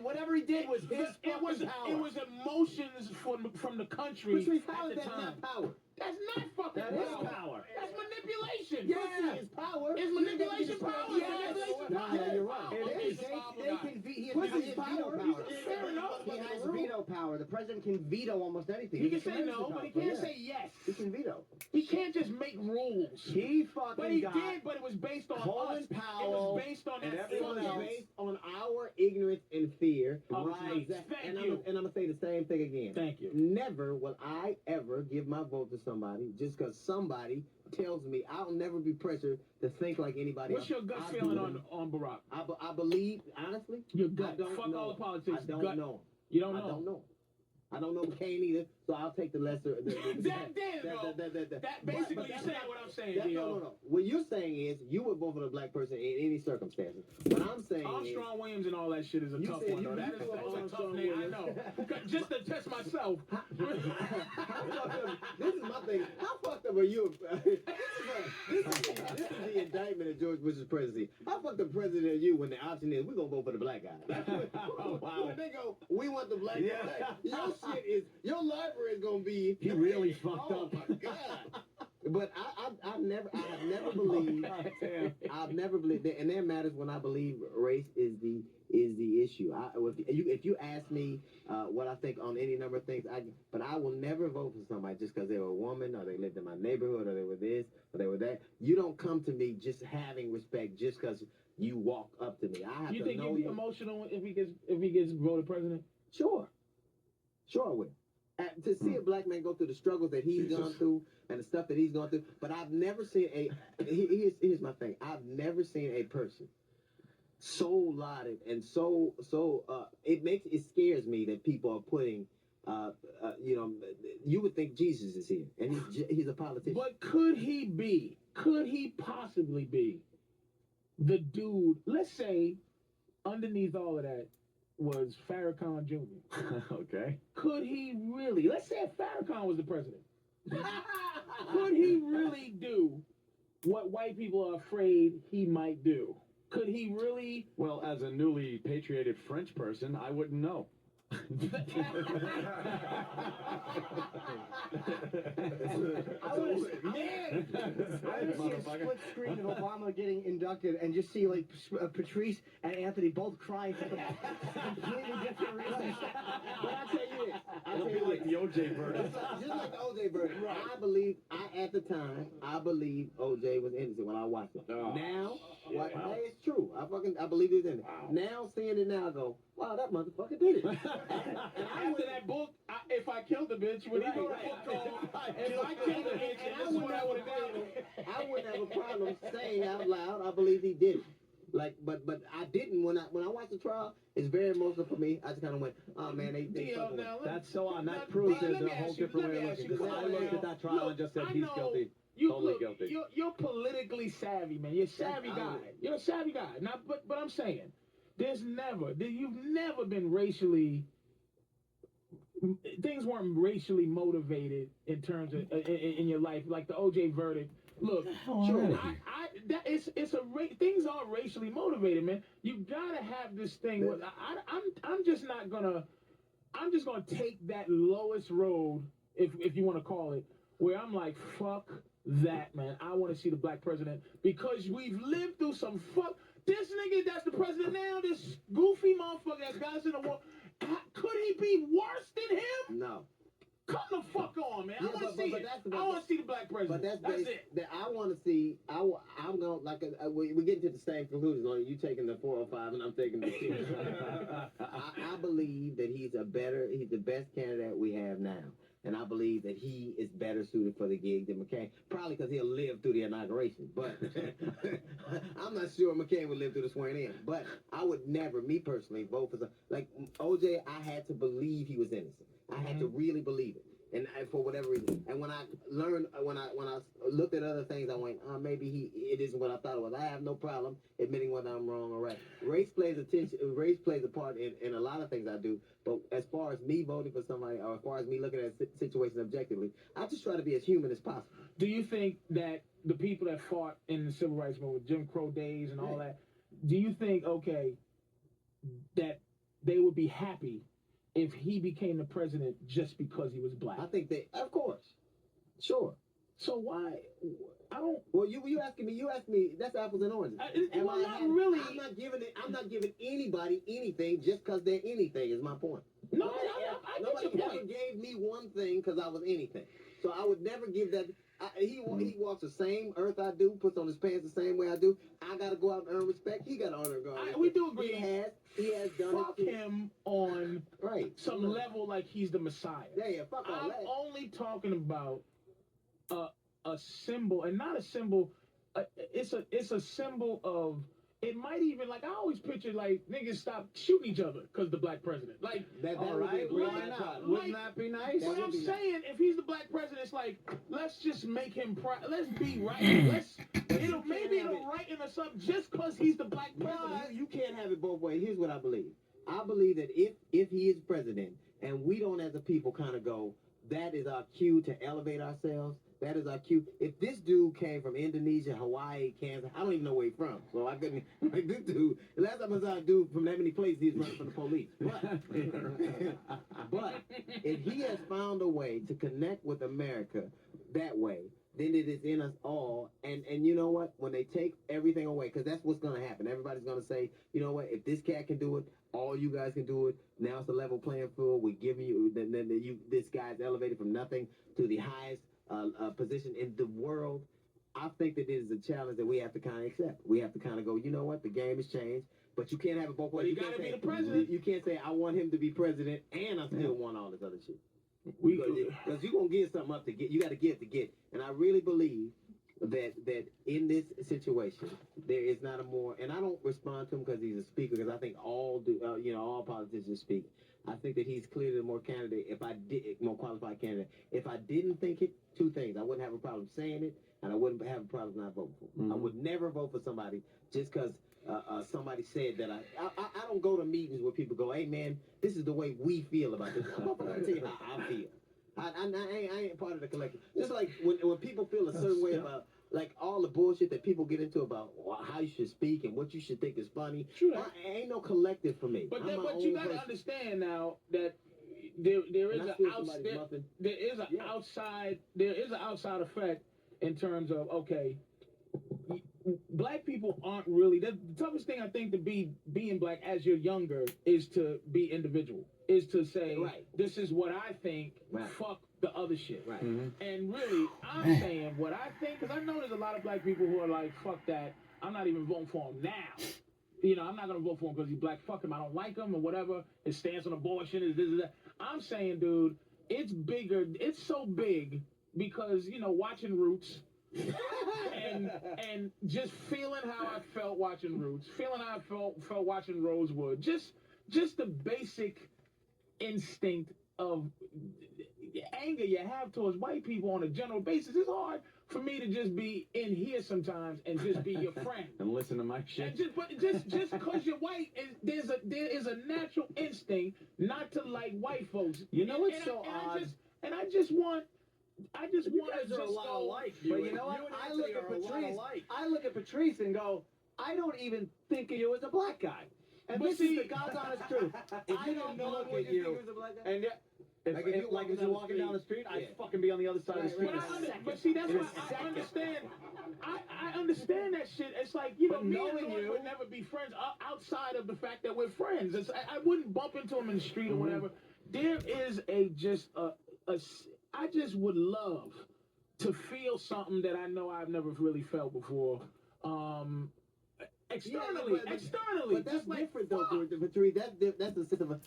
Whatever he did was his fucking power. It was emotions from the country at the time. Not power. That's not fucking power. That is power. That's manipulation. Yeah, it's power. Is manipulation power? Yeah, you're right. He has veto power. The president can veto almost anything. He can say no, but he can't say yes. He can veto. He can't just make rules. He fucking But he did, but it was based on Colin us. Powell It was based on and that everyone fucking else. Based on our ignorance and fear. Right. And I'm going to say the same thing again. Thank you. Never will I ever give my vote to somebody just because somebody tells me. I'll never be pressured to think like anybody What's else. your gut feeling on Barack? I believe, honestly. Your gut. I don't Fuck know. all the politics. I don't know. You don't know? I don't know. I don't know McCain either, so I'll take the lesser. That basically you're saying what I'm saying, No. What you're saying is you would vote for a black person in any circumstances. What I'm saying Armstrong Williams and all that shit is a tough one, though. That's a tough name, I know. Just to test myself. This is my thing. How fucked up are you? This is the indictment of George Bush's presidency. How fucked up president are you when the option is we're gonna vote for the black guy? Wow. When they go, we want the black guy. Your library is gonna be. He really fucked up. Oh my god. But I have never believed. I've never believed that, and there matters when I believe race is the issue. If you ask me what I think on any number of things, but I will never vote for somebody just because they were a woman or they lived in my neighborhood or they were this or they were that. You don't come to me just having respect just because you walk up to me. I have you to think know you'd be you. emotional if he gets voted president? Sure I will. To see a black man go through the struggles that he's gone through and the stuff that he's gone through, but I've never seen here's my thing. I've never seen a person so lauded and so it scares me that people are putting you would think Jesus is here and he's a politician. But could he possibly be the dude? Let's say underneath all of that was Farrakhan Jr. Okay. Could he really, let's say if Farrakhan was the president, could he really do what white people are afraid he might do? Could he really? Well, as a newly patrioted French person, I wouldn't know. I want to see a split screen of Obama getting inducted and just see like Patrice and Anthony both crying for completely different reasons. But I'll tell you this. It'll be like the OJ verdict. Just like the OJ verdict. Right. At the time, I believed OJ was innocent when I watched it. Oh. Now, it's true. I believe he was innocent. Wow. Now, seeing it now, I go, wow, that motherfucker did it. After that book, if I killed the bitch, when he wrote a book called If I Killed the Bitch, and this is what I would have done. I wouldn't have a problem saying out loud, I believe he did it. Like, but I didn't when I watched the trial. It's very emotional for me. I just kind of went, oh man, they that's so on. That proves there's a whole different way of looking. Because I looked at that trial and just said he's guilty. Totally guilty. You're politically savvy, man. You're a savvy guy. You're a savvy guy. Now, but I'm saying, you've never been racially. Things weren't racially motivated in terms of in your life, like the OJ verdict. Look, sure, things are racially motivated, man. You gotta have this thing. With, I'm just gonna take that lowest road, if you want to call it, where I'm like, fuck that, man. I want to see the black president because we've lived through some fuck. This nigga that's the president now, this goofy motherfucker that's got us in the war. Could he be worse than him? No. Come the fuck on, man. I want to see it. I want to see the black president. But that's it. That I want to see. I'm going like we get to the same conclusion. On you taking the 405 and I'm taking the 6. I believe that he's the best candidate we have now. And I believe that he is better suited for the gig than McCain. Probably because he'll live through the inauguration. But I'm not sure McCain would live through the swearing in. But I would never, me personally, vote for like OJ. I had to believe he was innocent. I had to really believe it. And for whatever reason. And when I learned, when I looked at other things, I went, maybe it isn't what I thought it was. I have no problem admitting whether I'm wrong or right. Race plays a part in a lot of things I do. But as far as me voting for somebody, or as far as me looking at a situation objectively, I just try to be as human as possible. Do you think that the people that fought in the civil rights movement, Jim Crow days and all that, do you think, okay, that they would be happy if he became the president just because he was black? I think of course. Sure. So why? I don't. Well, you asking me. That's apples and oranges. Really. I'm not giving anybody anything just because they're anything. Is my point. No, I nobody get your ever point. gave me one thing because I was anything. So I would never give that. He walks the same earth I do, puts on his pants the same way I do. I got to go out and earn respect. He got to honor God. We do agree. He has done fuck it. him on some level like he's the Messiah. Yeah, fuck all that. I'm only talking about a symbol, and not a symbol. It's a symbol of. It might even, like, I always picture, like, niggas stop shooting each other because the black president. Like, all right, why not? Wouldn't that be nice? What I'm saying, if he's the black president, it's like, let's just make him let's be right. It'll righten us up just because he's the black president. No, you can't have it both ways. Here's what I believe. I believe that if he is president and we don't as a people kind of go, that is our cue to elevate ourselves. That is our cue. If this dude came from Indonesia, Hawaii, Kansas, I don't even know where he's from. So I couldn't, like this dude, the last time I saw a dude from that many places, he's running from the police. But if he has found a way to connect with America that way, then it is in us all. And you know what? When they take everything away, because that's what's going to happen. Everybody's going to say, you know what? If this cat can do it, all you guys can do it. Now it's a level playing field. We're giving you, this guy's elevated from nothing to the highest position in the world. I think that it is a challenge that we have to kind of accept. We have to kind of go, you know what? The game has changed. But you can't have it both ways. You got to be the president. You can't say, I want him to be president and I still want all this other shit. Because you're going to give something up to get. You got to give to get. And I really believe that in this situation, there is not a more, and I don't respond to him because he's a speaker, because I think all politicians speak. I think that he's clearly the more qualified candidate. If I didn't think it, two things. I wouldn't have a problem saying it, and I wouldn't have a problem not voting for him. I would never vote for somebody just because somebody said that. I don't go to meetings where people go, hey, man, this is the way we feel about this. I'm not going to tell you how I feel. I ain't part of the collective. Just like when people feel a certain way about, like, all the bullshit that people get into about how you should speak and what you should think is funny. Ain't no collective for me. But you got to understand now that there is an outside effect in terms of, okay, black people aren't really, the toughest thing I think to being black as you're younger is to be individual, is to say, this is what I think, fuck the other shit. And really, I'm saying what I think, because I know there's a lot of black people who are like, fuck that, I'm not even voting for him now. You know, I'm not going to vote for him because he's black, fuck him, I don't like him or whatever, his stance on abortion is this, that. I'm saying, dude, it's bigger, it's so big because, you know, watching Roots, and just feeling how I felt watching Roots, feeling how I felt watching Rosewood, just the basic instinct of anger you have towards white people on a general basis. It's hard for me to just be in here sometimes and just be your friend and listen to my shit. And just because you're white, there is a natural instinct not to like white folks. You know what's so odd? I just want I just You want guys to are a just lot go. alike. But you and- know what? you and I Anthony look at are a lot Patrice. alike. I look at Patrice and go, I don't even think of you as a black guy. And But this see- is the God's honest truth. I don't look at you. And yet, if you're walking down the street, I'd fucking be on the other side of the street. But see, that's In a why I second. understand. I understand that shit. It's like, you know, But me and knowing Lloyd you- would never be friends outside of the fact that we're friends. I wouldn't bump into him in the street or whatever. There is I just would love to feel something that I know I've never really felt before. Externally. But that's just like, different though, Patrice. That's the system.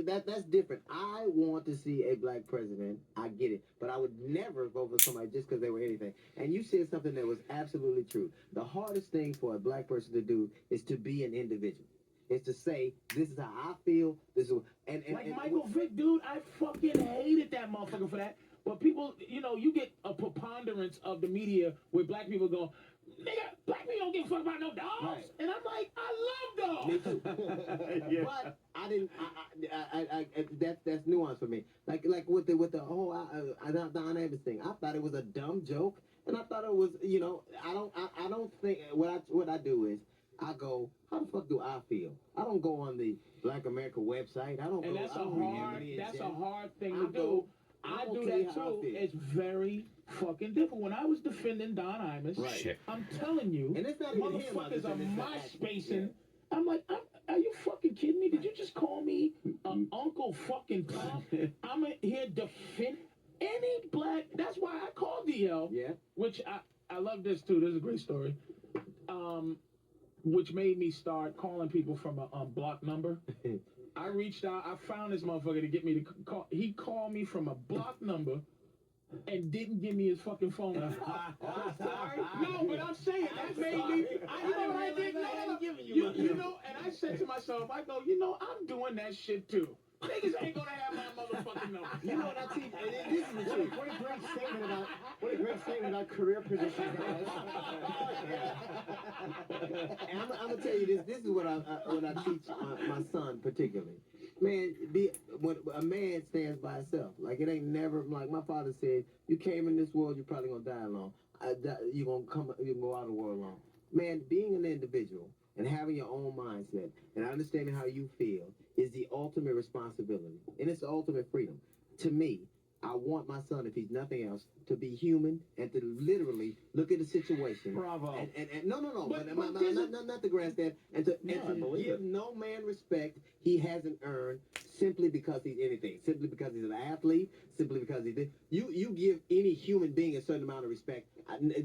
That's different. I want to see a black president. I get it, but I would never vote for somebody just because they were anything. And you said something that was absolutely true. The hardest thing for a black person to do is to be an individual. Is to say, this is how I feel. This is and Michael Vick, dude, I fucking hated that motherfucker for that. But people, you know, you get a preponderance of the media where black people go, nigga, black people don't give a fuck about no dogs. Right. And I'm like, I love dogs. Yeah. But I didn't. That's nuance for me. Like with the whole Don Evans thing. I thought it was a dumb joke, and I thought it was, you know, I don't think what I do is I go, how the fuck do I feel? I don't go on the Black America website. I don't. And go, that's I a don't read hard. Emily and That's a Jen. hard thing I to go, do. I I'm do okay that how I too. feel. It's very fucking difficult. When I was defending Don Imus, Right. Shit. I'm telling you, And it's not even him, I motherfuckers are defend, it's the MySpacing. I'm like, are you fucking kidding me? Did you just call me Uncle fucking Tom? I'm here defend any black. That's why I called DL. Yeah. Which I love this too. This is a great story. Which made me start calling people from a block number. I reached out. I found this motherfucker to get me to call. He called me from a block number and didn't give me his fucking phone number. Sorry. No, but I'm saying that made me. You know what I did? You know, and I said to myself, I go, you know, I'm doing that shit too. Niggas ain't gonna have my motherfucking number. You know what I teach? This is the truth. What a great statement about career positions. And I'm gonna tell you this. This is what I teach my son particularly. Man, when a man stands by himself. Like it ain't never like my father said. You came in this world, you're probably gonna die alone. You can go out of the world alone. Man, being an individual and having your own mindset and understanding how you feel is the ultimate responsibility, and it's the ultimate freedom. To me, I want my son, if he's nothing else, to be human and to literally look at the situation. Bravo. And no, But not the grandstand, and to give no man respect he hasn't earned simply because he's anything, simply because he's an athlete, simply because he's you give any human being a certain amount of respect.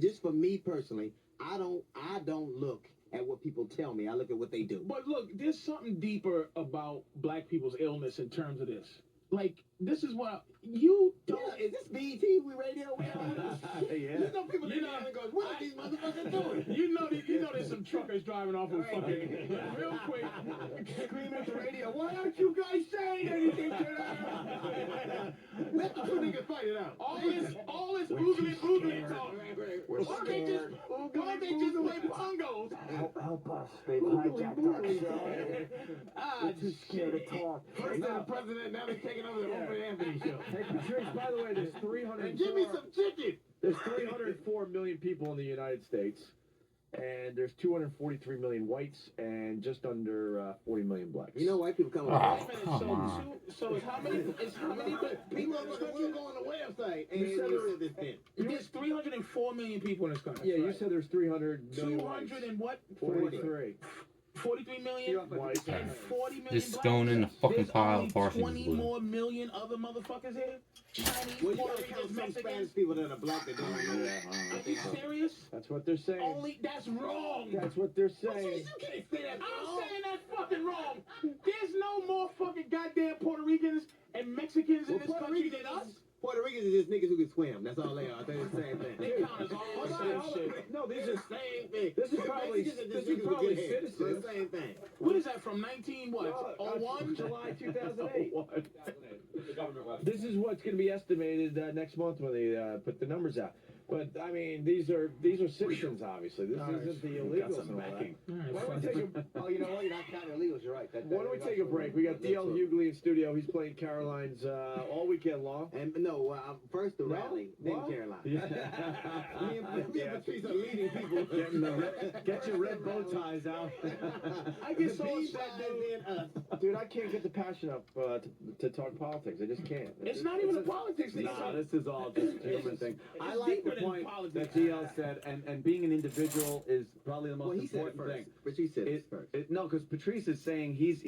Just for me personally, I don't look at what people tell me. I look at what they do. But look, there's something deeper about black people's illness in terms of this. Like, this is what you don't. Yeah, is this BET radio? Yeah. You know, people and goes, what are these motherfuckers doing? You know there's some truckers driving off of fucking real quick, screaming at the radio. Why aren't you guys saying anything to them? Let the two niggas fight it out. All this boogly talk. Why don't they just play bongos? Help us. They've hijacked our show. We're too scared to talk. First they're the president, now they're taking over the Oprah Anthony show. Hey, Patrice, by the way, there's 304. And give me some chicken. There's 304 million people in the United States, and there's 243 million whites and just under 40 million blacks. You know, white people come So it's how many? It's how many people in this country? Go on the website and You said this thing. There's 304 million people in this country. Yeah, you said there's 300 million 200 and what? 43. 43 million Whites. and 40 million Just blacks. thrown in the fucking There's pile only of Parsons 20 Blue. more million other motherfuckers here. Chinese, Well, you Puerto gotta count Ricans, some Mexicans. Spanish people that are black that don't know. Are you serious? That's what they're saying. That's wrong. That's what they're You saying. can't say that. I'm saying that's fucking wrong. There's no more fucking goddamn Puerto Ricans and Mexicans in this country than us. Puerto Ricans are just niggas who can swim. That's all they are. They're the same thing. They count as all the same shit. No, these are Same thing. This is probably citizens. The same thing. What is that from 1901? July 2008. This is what's going to be estimated next month when they put the numbers out. But I mean, these are citizens, obviously. This isn't the illegals and all that. Why don't we take a? Oh, you know what? You're not counting illegals. You're right. Why don't we take a break? We got DL Hughley in studio. He's playing Caroline's all weekend long. And no, first the rally, then Caroline. Yeah. Me and Patrice are leading people. Get your red bow ties out. I get so upset, dude. I can't get the passion up to talk politics. I just can't. It's not even a politics thing. No, this is all just a human thing. I it's like the deeper than point politics. that DL said, and being an individual is probably the most Well, he said it important thing. first. Patrice said it first. No, because Patrice is saying he's.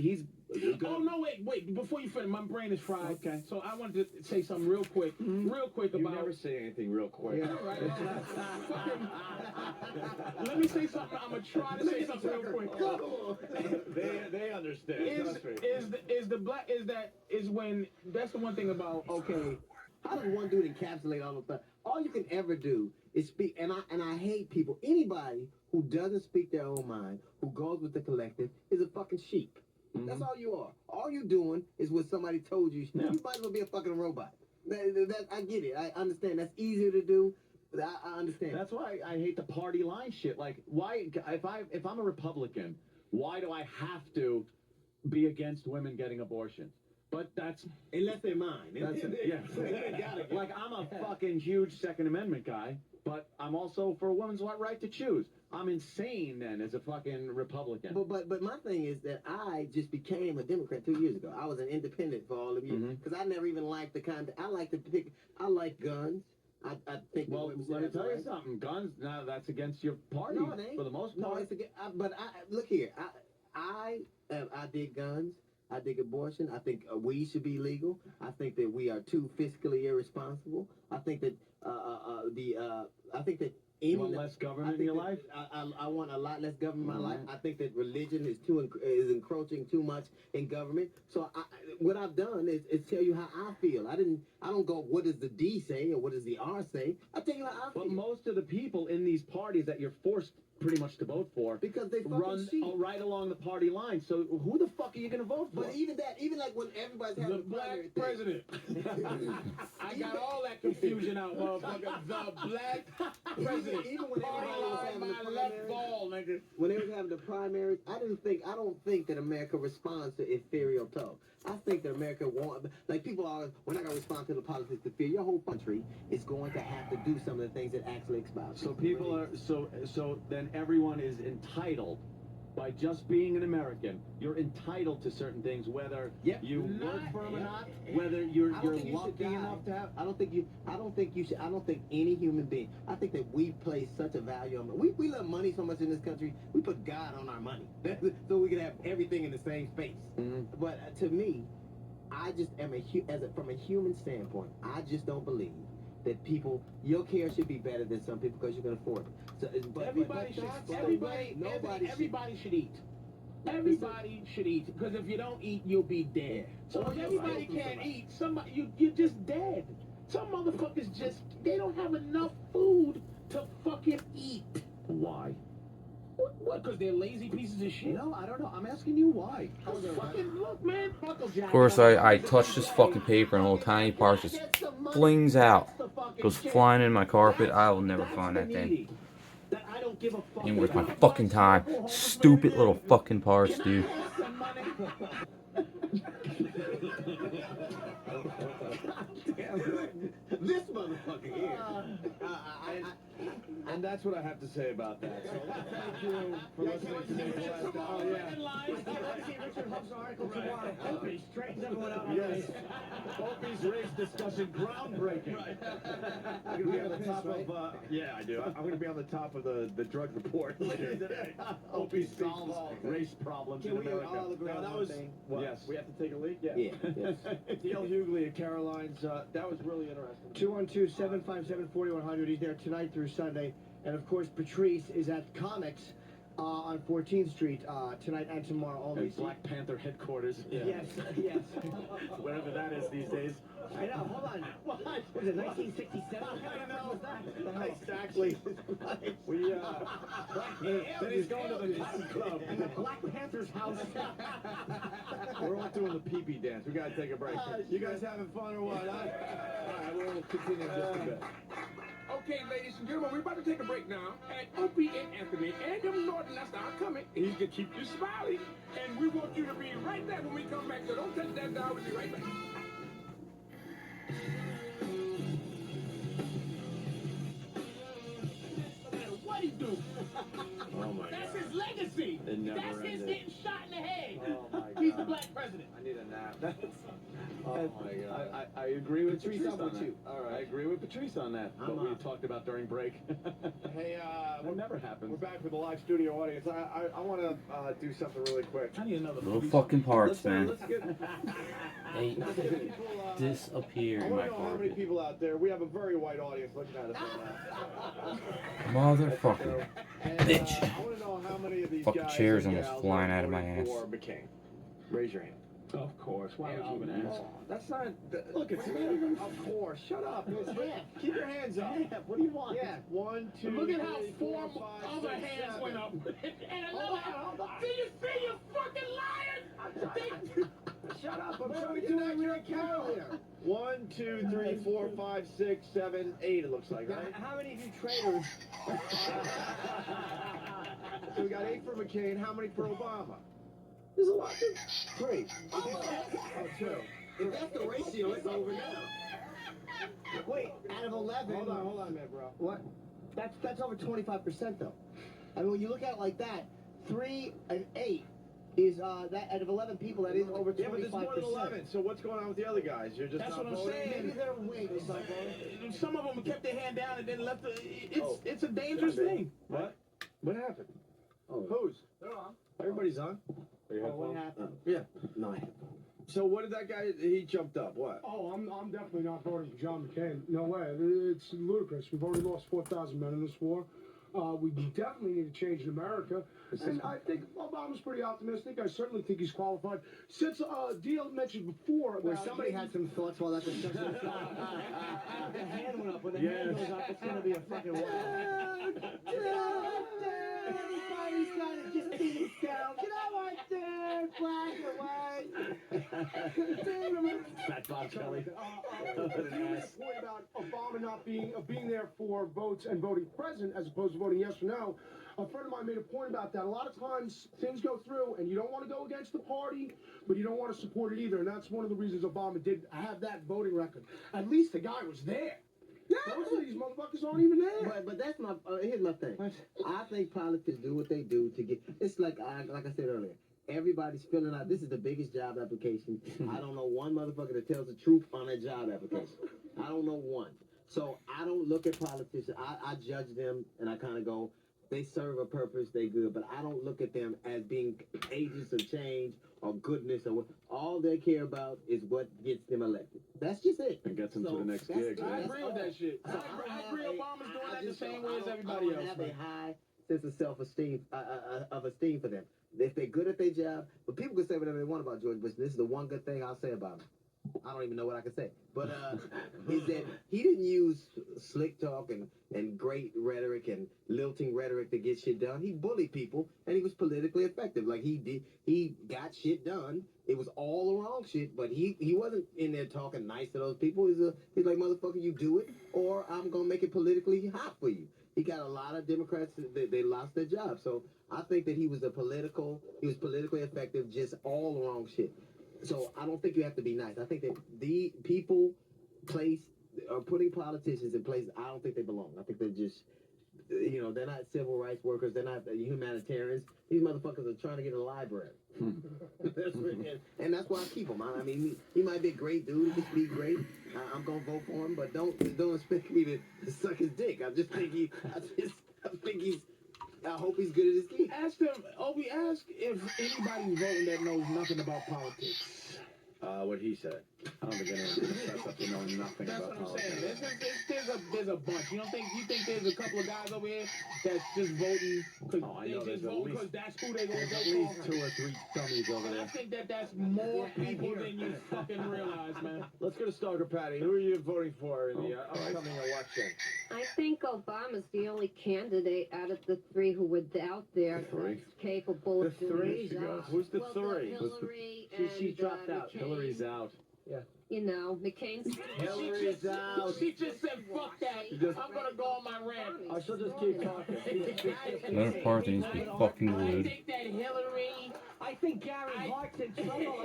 Oh no! Wait! Before you finish, my brain is fried. Okay. So I wanted to say something real quick You about. never say anything real quick. Yeah, right. Let me say something. I'm gonna try to say something real quick. They understand. Is when that's the one thing about How does one dude encapsulate all of that? All you can ever do is speak, and I hate people. Anybody who doesn't speak their own mind, who goes with the collective, is a fucking sheep. That's all you are. All you doing is what somebody told you. You might as well be a fucking robot. I get it. I understand. That's easier to do. But I understand. That's why I hate the party line shit. Like, why? If I'm a Republican, why do I have to be against women getting abortions? But that's unless they're mine. Like, I'm a fucking huge Second Amendment guy, but I'm also for a woman's right to choose. I'm insane then as a fucking Republican. But my thing is that I just became a Democrat 2 years ago. I was an independent for all of you because I never even liked the kind. I like to pick. I like guns. I think. Well, let me tell you something. Guns. Now that's against your party No, it ain't. for the most part. No, it's against. But look here. I dig guns. I dig abortion. I think weed should be legal. I think that we are too fiscally irresponsible. I think that I think that You want less government in your life? I want a lot less government in my life. I think that religion is encroaching too much in government. So what I've done is tell you how I feel. I don't go, what does the D say or what does the R say? I tell you how I feel. But most of the people in these parties that you're forced pretty much to vote for because they run right along the party line. So who the fuck are you going to vote for? But even like when everybody's having the black president. I got all that confusion out, motherfucker. The black president. Even when everybody was having the primaries, when they was having the primaries, I don't think that America responds to inferior talk. I think that America people are, we're not going to respond to the politics of fear. Your whole country is going to have to do some of the things that actually expire. So people are, so then everyone is entitled, by just being an American, you're entitled to certain things, whether you work for them or not, whether you're lucky enough to have. I don't think any human being, I think that we place such a value on we love money so much in this country, we put God on our money. So we can have everything in the same space. But to me, I just am from a human standpoint, I just don't believe that your care should be better than some people because you can afford it. So, everybody should eat. Everybody should eat, because if you don't eat, you'll be dead. So if everybody can't eat, you're just dead. Some motherfuckers they don't have enough food to fucking eat. Why? What? Because they're lazy pieces of shit? No, I don't know. I'm asking you why. Fucking look, man. Of course, I touch this fucking paper and a little tiny part just flings out. Goes flying in my carpet. I will never find that thing. Ain't worth my fucking time. Stupid little fucking parts, dude. This motherfucker here. And that's what I have to say about that. So thank you for listening to me. Oh, yeah. Richard Huff's article tomorrow. Opie straightens everyone out. Yes. Opie's race discussion, groundbreaking. I'm going to be on the top of, yeah, I do. I'm going to be on the top of the drug report later today. Opie solves race problems in America. Now, that was, yes. We have to take a leak? Yeah. DL Hughley at Caroline's, that was really interesting. 212-757-4100. He's there tonight through Sunday. And of course, Patrice is at Comics on 14th Street tonight and tomorrow. All these Black Panther headquarters. Yeah. Yes. Whatever that is these days. I know. Hold on. What? Was it 1967? What was that? Exactly. We then he's going to the Cotton Club in the Black Panther's house. We're all doing the pee-pee dance. We gotta take a break. You guys having fun or what? All right, we'll continue in just a bit. Okay, ladies and gentlemen, we're about to take a break now. And Opie and Anthony and them Norton, that's our coming. And you can keep you smiling. And we want you to be right there when we come back. So don't touch that dial. We'll be right back. No matter what he do. Oh my That's God. his legacy. It never That's his ended. getting shot in the head. Oh my He's the God. black president. I need a nap. Oh my God. I agree with Patrice Patrice on on that. you. All right. I agree with Patrice on that. What we talked about during break. Hey, That never happens. we're back with the live studio audience. I want to do something really quick. I need another Little fucking parts, man. Let's get Hey, disappear I in want my to know how many car. people out there. We have a very white audience looking at us right now. Motherfucker. And, Bitch. I want to know how many of these Fucking guys chair's and almost gals flying are out of my voting ass. for McCain. Raise your hand. Of course. Why would you even ask? That's not. Look, it's of course. Shut up. Keep your hands up. What do you want? Yeah. 1, 2. Look at how 3, 4 4, 5, other 6, hands 7. went up. And another Hold on. Do you see you fucking liars? Shut up. I'm trying to get back your account here. 1, 2, 3, 4, 5, 6, 7, 8. It looks like, right? How many of you traitors? So we got 8 for McCain. How many for Obama? There's a lot. 3. Oh, 2. If that's the ratio, it's over now. Wait, out of 11. Hold on a minute, bro. What? That's over 25% though. I mean, when you look at it like that, 3 and 8 is that out of 11 people, that is over 25%. Yeah, but there's more than 11. So what's going on with the other guys? You're just That's not what I'm voting? saying. Maybe they're waiting. Some of them kept their hand down and then left. It's a dangerous thing. What? What happened? Oh. Who's? They're on. Everybody's on. What happened? Yeah. No. So what did that guy? He jumped up. What? Oh, I'm definitely not voting for John McCain. No way. It's ludicrous. We've already lost 4,000 men in this war. We definitely need a change in America. And I think Obama's pretty optimistic. I certainly think he's qualified. Since Deal mentioned before about... Where somebody had some thoughts while that discussion was going on. The hand went up. When the hand goes up, it's going to be a fucking Everybody's got to just be themselves. You know what, dude? Black and white. Fat Bob Kelly. You made a point about Obama not being there for votes and voting present as opposed to voting yes or no. A friend of mine made a point about that. A lot of times things go through and you don't want to go against the party, but you don't want to support it either. And that's one of the reasons Obama did have that voting record. At least the guy was there. Most of these motherfuckers aren't even there. But that's my here's my thing. I think politics do what they do to get. It's like I said earlier. Everybody's filling out. This is the biggest job application. I don't know one motherfucker that tells the truth on a job application. I don't know one. So I don't look at politicians. I judge them and I kind of go, they serve a purpose, they good. But I don't look at them as being agents of change or goodness or what. All they care about is what gets them elected. That's just it. And gets them to the next gig. I agree with that shit. I agree Obama's doing that the same way as everybody else. I have a high sense of self-esteem, of esteem for them. If they're good at their job, but people can say whatever they want about George Bush. This is the one good thing I'll say about him. I don't even know what I can say. But is that he didn't use slick talk and great rhetoric and lilting rhetoric to get shit done. He bullied people, and he was politically effective. Like, he got shit done. It was all the wrong shit, but he wasn't in there talking nice to those people. He's like, motherfucker, you do it, or I'm going to make it politically hot for you. He got a lot of Democrats, they lost their jobs. So I think that he was politically effective, just all the wrong shit. So I don't think you have to be nice. I think that the people are putting politicians in places I don't think they belong. I think they're just, they're not civil rights workers. They're not humanitarians. These motherfuckers are trying to get a library. And that's why I keep him. I mean, he might be a great dude. He could be great. I'm going to vote for him, but don't expect me to suck his dick. I hope he's good at his gig. Ask them, Obi, ask if anybody's voting that knows nothing about politics. What he said. I don't think anyone's going to step up to know nothing That's about what I'm politics. saying. There's a bunch. You think there's a couple of guys over here that's just voting because they just vote because that's who they gonna There's at vote least for? 2 or 3 dummies over I there. think that's more people than you fucking realize, man. Let's go to Stalker Patty. Who are you voting for in the upcoming election? I think Obama's the only candidate out of the 3 who were out there three? that's capable of doing the job. Who's the Well, 3? Hillary She and dropped out. McCain. Hillary's out. Yeah. You know, McCain's. Hillary's out. She just said, fuck that. I'm gonna go on my rant. I should just keep talking. Another part needs to be fucking I weird. think that Hillary. I think Gary Hart's in trouble.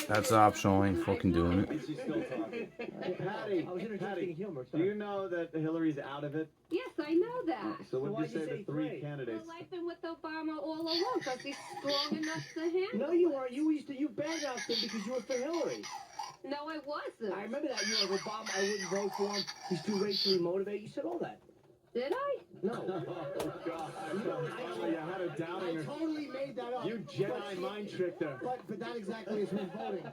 That's optional. I ain't fucking doing it. She's still talking. Patty, I was interjecting humor. do you know that Hillary's out of it? Yes, I know that. So what why'd did you you say say the three three? candidates? Well, I've been with Obama all along because he's strong enough to handle. No, you weren't. You badmouthed him because you were for Hillary. No, I wasn't. I remember that. You were like, Obama, I wouldn't vote for him. He's too racially motivated. You said all that. Did I? No. Oh, God. Finally, you had a doubting her. Totally made that up. You Jedi mind tricked her. But that exactly is who's voting.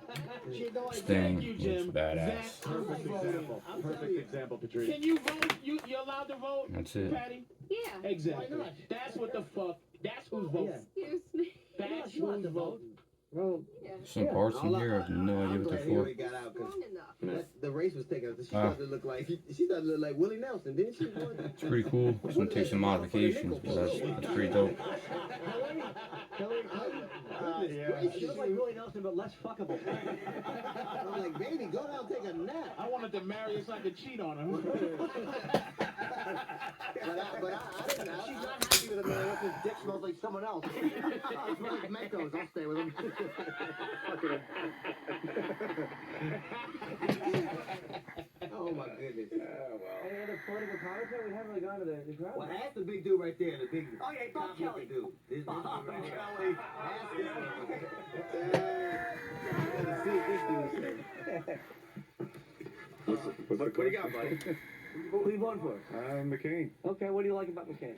She had no idea. Sting you, looks Jim. badass. Perfect example. Perfect example, Patrice. Can you vote? You're allowed to vote? That's it. Patty? Yeah. Exactly. Why not? That's what the fuck. That's who's voting. Excuse me. That's You want who's to vote. voting. Well, Some parts in here I have no idea what they're for. Hillary got out because Strong enough. the race was taken. She started to look like Willie Nelson, didn't she? It's pretty cool. It's gonna take some modifications, but that's pretty dope. Hillary Clinton. She looked like Willie Nelson, but less fuckable. I'm like, baby, go down, take a nap. I wanted to marry her so I could cheat on her. But I didn't know. She's not happy with a man if his dick smells like someone else. It smells like Mentos. I'll stay with him. Oh my goodness. Any other political commentary? We haven't really gone to the crowd. Well, ask the big dude right there. The big. Oh, yeah, Bob Kelly. Dude. This dude right here. Kelly. Ask this dude. What do you got, buddy? Who are you voting for? McCain. Okay, what do you like about McCain?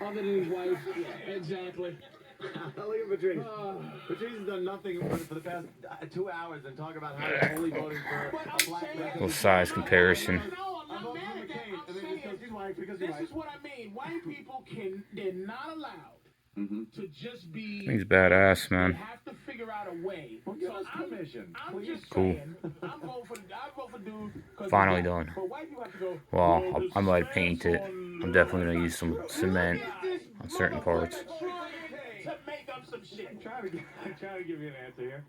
Other than his wife. Yeah, exactly. Look at Patrice. Patrice has done nothing for the past 2 hours and talk about how he's only voting for a black man. Little size comparison. No, I'm not mad at that. I'm saying, this is what I mean. White people they're not allowed to just be. He's badass, They man. have to figure out a way. Give So us permission. I'm just Cool. saying, I vote for dude. 'cause Finally of that. done. But white people have to go, Well, I might paint it. I'm definitely gonna use some cement on certain parts. to make up some shit. I'm trying to give you an answer here.